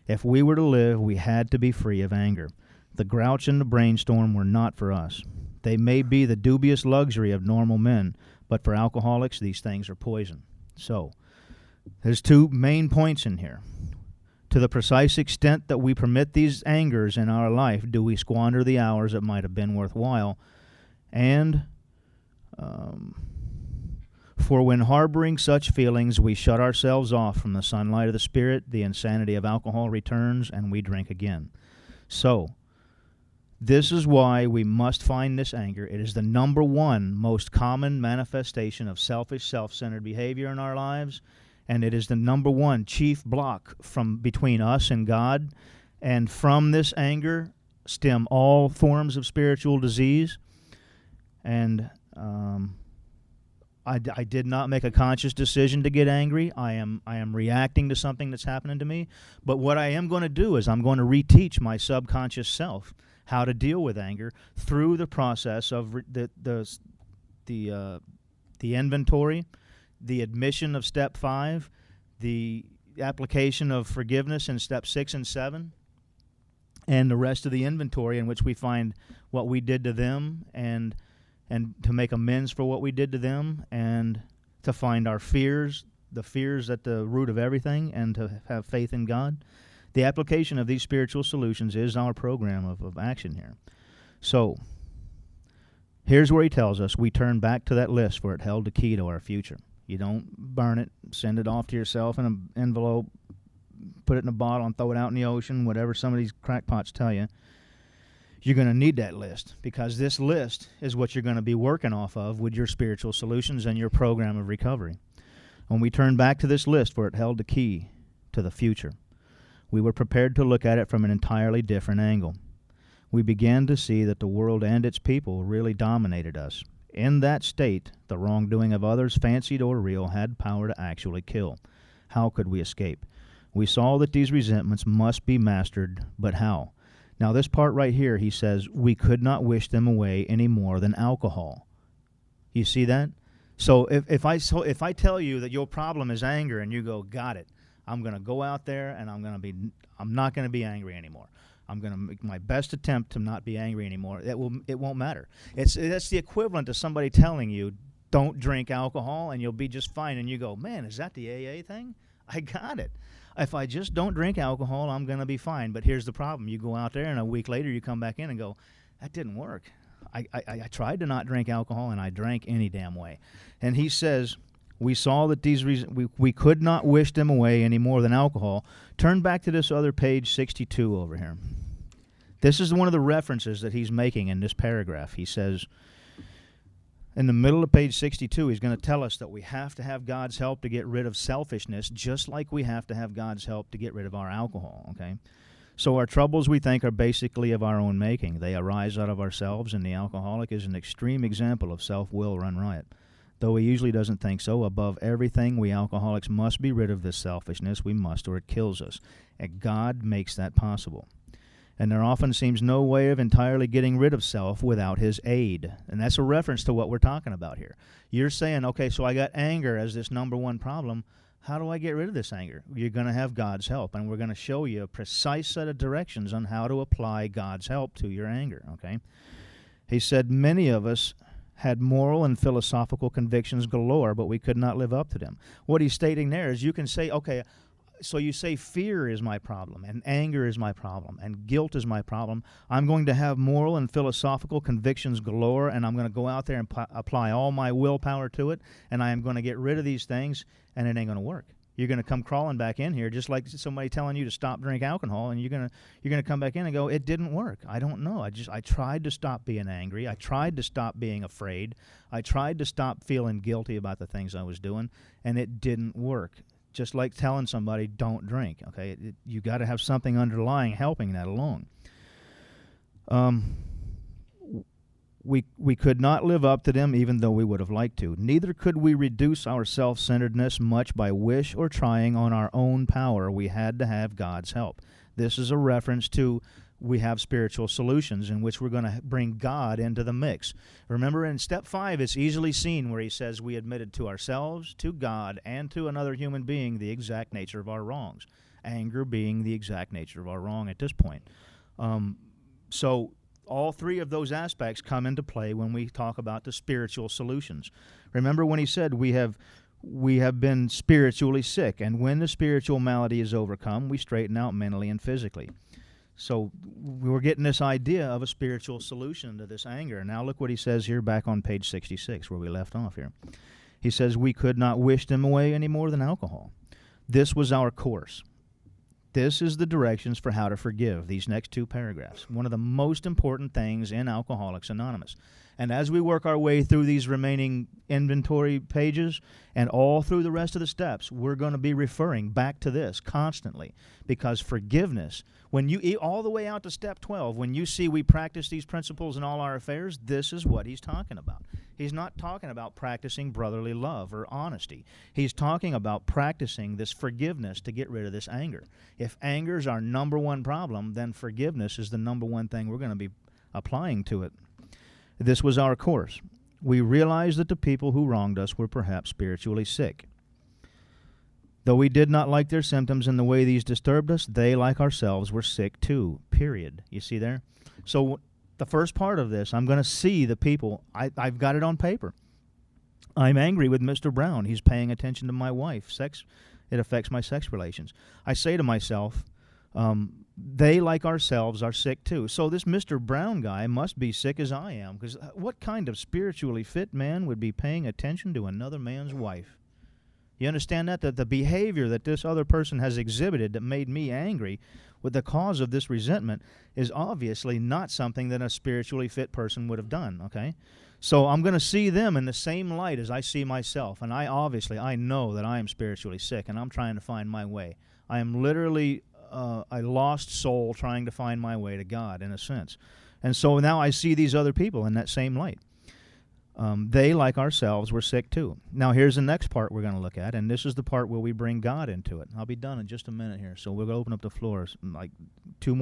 If we were to live, we had to be free of anger. The grouch and the brainstorm were not for us. They may be the dubious luxury of normal men, but for alcoholics, these things are poison. So, there's 2 main points in here. To the precise extent that we permit these angers in our life, do we squander the hours that might have been worthwhile. And for when harboring such feelings, we shut ourselves off from the sunlight of the Spirit, the insanity of alcohol returns, and we drink again. So, this is why we must find this anger. It is the number 1 most common manifestation of selfish, self-centered behavior in our lives, and it is the number 1 chief block from between us and God. And from this anger stem all forms of spiritual disease. And I did not make a conscious decision to get angry. I am reacting to something that's happening to me. But what I am going to do is I'm going to reteach my subconscious self how to deal with anger through the process of the inventory, the admission of step 5, the application of forgiveness in step 6 and 7, and the rest of the inventory in which we find what we did to them and to make amends for what we did to them, and to find our fears, the fears at the root of everything, and to have faith in God. The application of these spiritual solutions is our program of action here. So, here's where he tells us we turn back to that list for it held the key to our future. You don't burn it, send it off to yourself in an envelope, put it in a bottle and throw it out in the ocean, whatever some of these crackpots tell you. You're going to need that list, because this list is what you're going to be working off of with your spiritual solutions and your program of recovery. When we turn back to this list where it held the key to the future, we were prepared to look at it from an entirely different angle. We began to see that the world and its people really dominated us. In that state, the wrongdoing of others, fancied or real, had power to actually kill. How could we escape? We saw that these resentments must be mastered, but how? Now, this part right here, he says, we could not wish them away any more than alcohol. You see that? So if I tell you that your problem is anger and you go, got it, I'm going to go out there and I'm not going to be angry anymore. I'm going to make my best attempt to not be angry anymore. It won't matter. That's the equivalent to somebody telling you, don't drink alcohol and you'll be just fine. And you go, man, is that the AA thing? I got it. If I just don't drink alcohol, I'm going to be fine. But here's the problem. You go out there and a week later you come back in and go, that didn't work. I tried to not drink alcohol and I drank any damn way. And he says, we saw that these reasons, we could not wish them away any more than alcohol. Turn back to this other page 62 over here. This is one of the references that he's making in this paragraph. He says, in the middle of page 62, he's going to tell us that we have to have God's help to get rid of selfishness, just like we have to have God's help to get rid of our alcohol, okay? So our troubles, we think, are basically of our own making. They arise out of ourselves, and the alcoholic is an extreme example of self-will run riot. Though he usually doesn't think so, above everything, we alcoholics must be rid of this selfishness. We must, or it kills us. And God makes that possible. And there often seems no way of entirely getting rid of self without his aid. And that's a reference to what we're talking about here. You're saying, okay, so I got anger as this number one problem. How do I get rid of this anger? You're going to have God's help, and we're going to show you a precise set of directions on how to apply God's help to your anger, okay? He said, many of us had moral and philosophical convictions galore, but we could not live up to them. What he's stating there is you can say, okay, so you say fear is my problem, and anger is my problem, and guilt is my problem. I'm going to have moral and philosophical convictions galore, and I'm going to go out there and apply all my willpower to it, and I am going to get rid of these things, and it ain't going to work. You're going to come crawling back in here, just like somebody telling you to stop drink alcohol, and you're going to come back in and go, it didn't work. I don't know. I tried to stop being angry. I tried to stop being afraid. I tried to stop feeling guilty about the things I was doing, and it didn't work. Just like telling somebody, don't drink, okay? You got to have something underlying helping that along. We could not live up to them even though we would have liked to. Neither could we reduce our self-centeredness much by wish or trying on our own power. We had to have God's help. This is a reference to we have spiritual solutions in which we're going to bring God into the mix. Remember, in step 5, it's easily seen where he says we admitted to ourselves, to God, and to another human being the exact nature of our wrongs. Anger being the exact nature of our wrong at this point. So all three of those aspects come into play when we talk about the spiritual solutions. Remember when he said we have been spiritually sick, and when the spiritual malady is overcome, we straighten out mentally and physically. So we're getting this idea of a spiritual solution to this anger. Now look what he says here back on page 66 where we left off here. He says, we could not wish them away any more than alcohol. This was our course. This is the directions for how to forgive, these next two paragraphs. One of the most important things in Alcoholics Anonymous. And as we work our way through these remaining inventory pages and all through the rest of the steps, we're going to be referring back to this constantly, because forgiveness, when you all the way out to step 12, when you see we practice these principles in all our affairs, this is what he's talking about. He's not talking about practicing brotherly love or honesty. He's talking about practicing this forgiveness to get rid of this anger. If anger is our number one problem, then forgiveness is the number one thing we're going to be applying to it. This was our course. We realized that the people who wronged us were perhaps spiritually sick. Though we did not like their symptoms and the way these disturbed us, they, like ourselves, were sick too, period. You see there? So the first part of this, I'm going to see the people. I've got it on paper. I'm angry with Mr. Brown. He's paying attention to my wife. It affects my sex relations. I say to myself, they, like ourselves, are sick too. So this Mr. Brown guy must be sick as I am, because what kind of spiritually fit man would be paying attention to another man's wife? You understand that? That the behavior that this other person has exhibited that made me angry with the cause of this resentment is obviously not something that a spiritually fit person would have done, okay? So I'm going to see them in the same light as I see myself, and I know that I am spiritually sick, and I'm trying to find my way. I am literally a lost soul trying to find my way to God, in a sense. And so now I see these other people in that same light. They, like ourselves, were sick too. Now here's the next part we're going to look at, and this is the part where we bring God into it. I'll be done in just a minute here, so we're going to open up the floors, like 3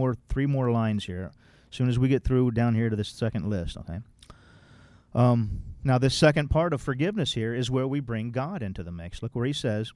more lines here, as soon as we get through down here to this second list, okay? Now this second part of forgiveness here is where we bring God into the mix. Look where he says,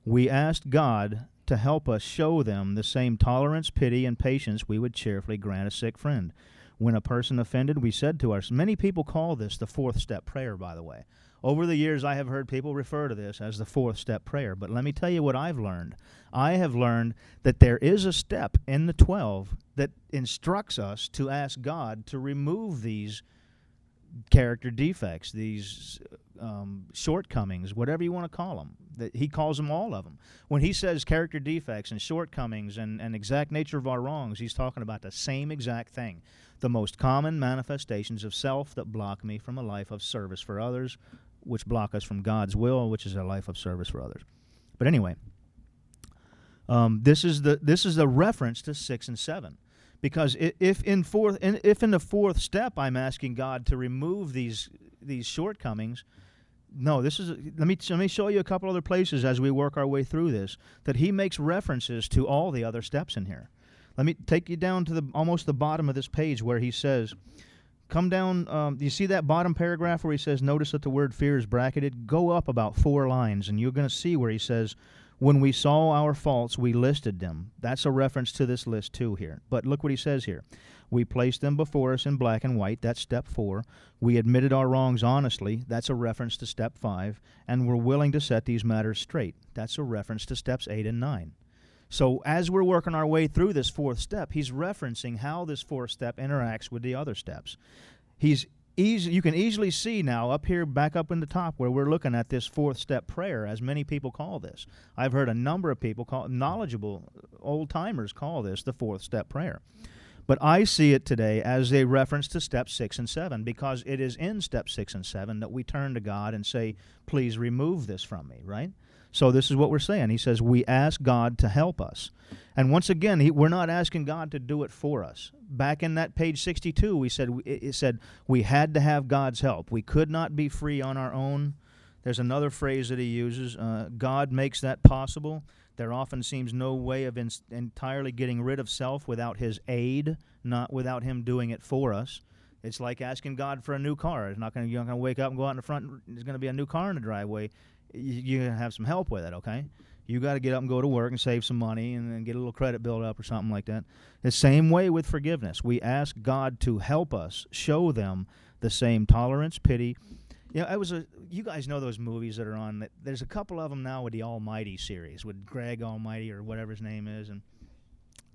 we asked God to help us show them the same tolerance, pity, and patience we would cheerfully grant a sick friend. When a person offended, we said to ourselves, many people call this the 4th step prayer, by the way. Over the years, I have heard people refer to this as the 4th step prayer, but let me tell you what I've learned. I have learned that there is a step in the 12 that instructs us to ask God to remove these character defects, these shortcomings, whatever you want to call them. That he calls them all of them. When he says character defects and shortcomings and exact nature of our wrongs, he's talking about the same exact thing. The most common manifestations of self that block me from a life of service for others, which block us from God's will, which is a life of service for others. But anyway, this is the reference to 6 and 7. Because if in the 4th step I'm asking God to remove these shortcomings, no, this is let me show you a couple other places as we work our way through this that he makes references to all the other steps in here. Let me take you down to almost the bottom of this page where he says, come down, do you see that bottom paragraph where he says, notice that the word fear is bracketed? Go up about 4 lines and you're going to see where he says, when we saw our faults, we listed them. That's a reference to this list too here. But look what he says here. We placed them before us in black and white. That's step 4. We admitted our wrongs honestly. That's a reference to step 5. And we're willing to set these matters straight. That's a reference to steps 8 and 9. So as we're working our way through this 4th step, he's referencing how this 4th step interacts with the other steps. You can easily see now up here, back up in the top, where we're looking at this 4th step prayer, as many people call this. I've heard a number of people knowledgeable old-timers call this the 4th step prayer. But I see it today as a reference to step 6 and 7, because it is in step 6 and 7 that we turn to God and say, please remove this from me, right? So this is what we're saying. He says, we ask God to help us. And once again, we're not asking God to do it for us. Back in that page 62, it said we had to have God's help. We could not be free on our own. There's another phrase that he uses, God makes that possible. There often seems no way of entirely getting rid of self without his aid, not without him doing it for us. It's like asking God for a new car. You're not going to wake up and go out in the front, there's going to be a new car in the driveway. You're going to have some help with it, okay? You got to get up and go to work and save some money and then get a little credit built up or something like that. The same way with forgiveness. We ask God to help us show them the same tolerance, pity. You know, you guys know those movies that are on. There's a couple of them now with the Almighty series, with Greg Almighty or whatever his name is, and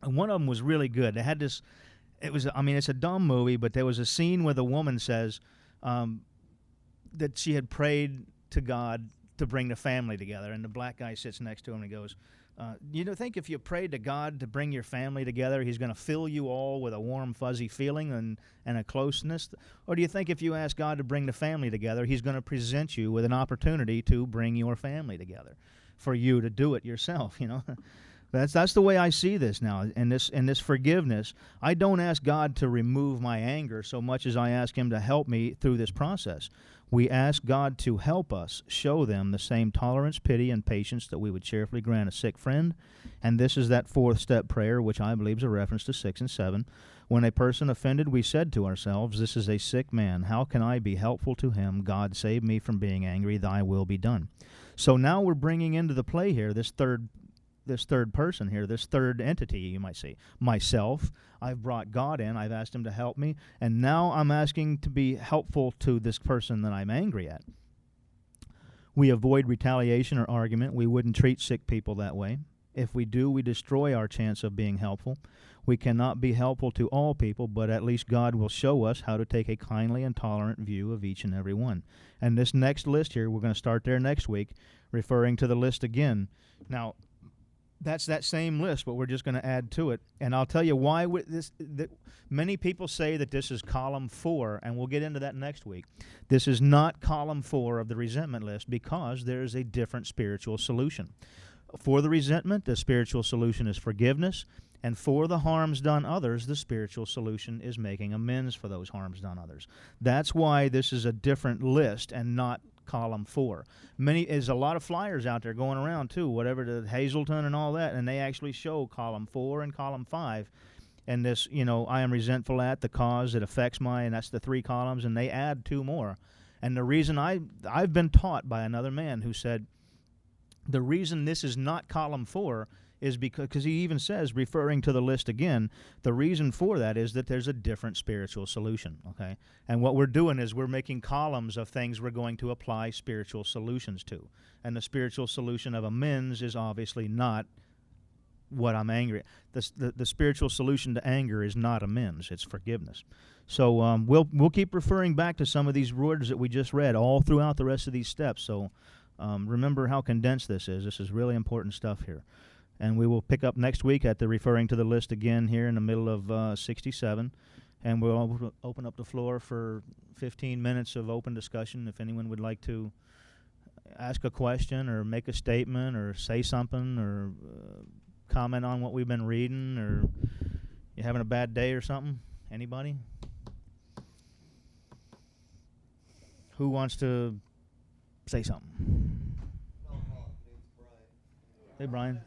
one of them was really good. They had this. It's a dumb movie, but there was a scene where the woman says that she had prayed to God to bring the family together. And the black guy sits next to him and he goes, you don't think if you prayed to God to bring your family together, he's going to fill you all with a warm, fuzzy feeling and a closeness? Or do you think if you ask God to bring the family together, he's going to present you with an opportunity to bring your family together for you to do it yourself, you know? That's the way I see this now. In this forgiveness, I don't ask God to remove my anger so much as I ask him to help me through this process. We ask God to help us show them the same tolerance, pity, and patience that we would cheerfully grant a sick friend. And this is that fourth step prayer, which I believe is a reference to 6 and 7. When a person offended, we said to ourselves, this is a sick man. How can I be helpful to him? God, save me from being angry. Thy will be done. So now we're bringing into the play here this third person here, this third entity, you might say. Myself, I've brought God in, I've asked him to help me, and now I'm asking to be helpful to this person that I'm angry at. We avoid retaliation or argument. We wouldn't treat sick people that way. If we do, we destroy our chance of being helpful. We cannot be helpful to all people, but at least God will show us how to take a kindly and tolerant view of each and every one. And this next list here, we're going to start there next week, referring to the list again. Now, that's that same list, but we're just going to add to it. And I'll tell you why many people say that this is column 4, and we'll get into that next week. This is not column 4 of the resentment list because there is a different spiritual solution. For the resentment, the spiritual solution is forgiveness. And for the harms done others, the spiritual solution is making amends for those harms done others. That's why this is a different list and not column 4. There's a lot of flyers out there going around too, whatever the Hazelton and all that, and they actually show column 4 and column 5. And this, I am resentful at the cause it affects and that's the 3 columns, and they add 2 more. And the reason I've been taught by another man who said the reason this is not column 4 is because he even says, referring to the list again, the reason for that is that there's a different spiritual solution, okay? And what we're doing is we're making columns of things we're going to apply spiritual solutions to. And the spiritual solution of amends is obviously not what I'm angry at. The spiritual solution to anger is not amends, it's forgiveness. So we'll keep referring back to some of these words that we just read all throughout the rest of these steps. So remember how condensed this is. This is really important stuff here. And we will pick up next week at the referring to the list again here in the middle of 67. And we'll open up the floor for 15 minutes of open discussion. If anyone would like to ask a question or make a statement or say something or comment on what we've been reading, or you having a bad day or something? Anybody? Who wants to say something? Hey, Brian.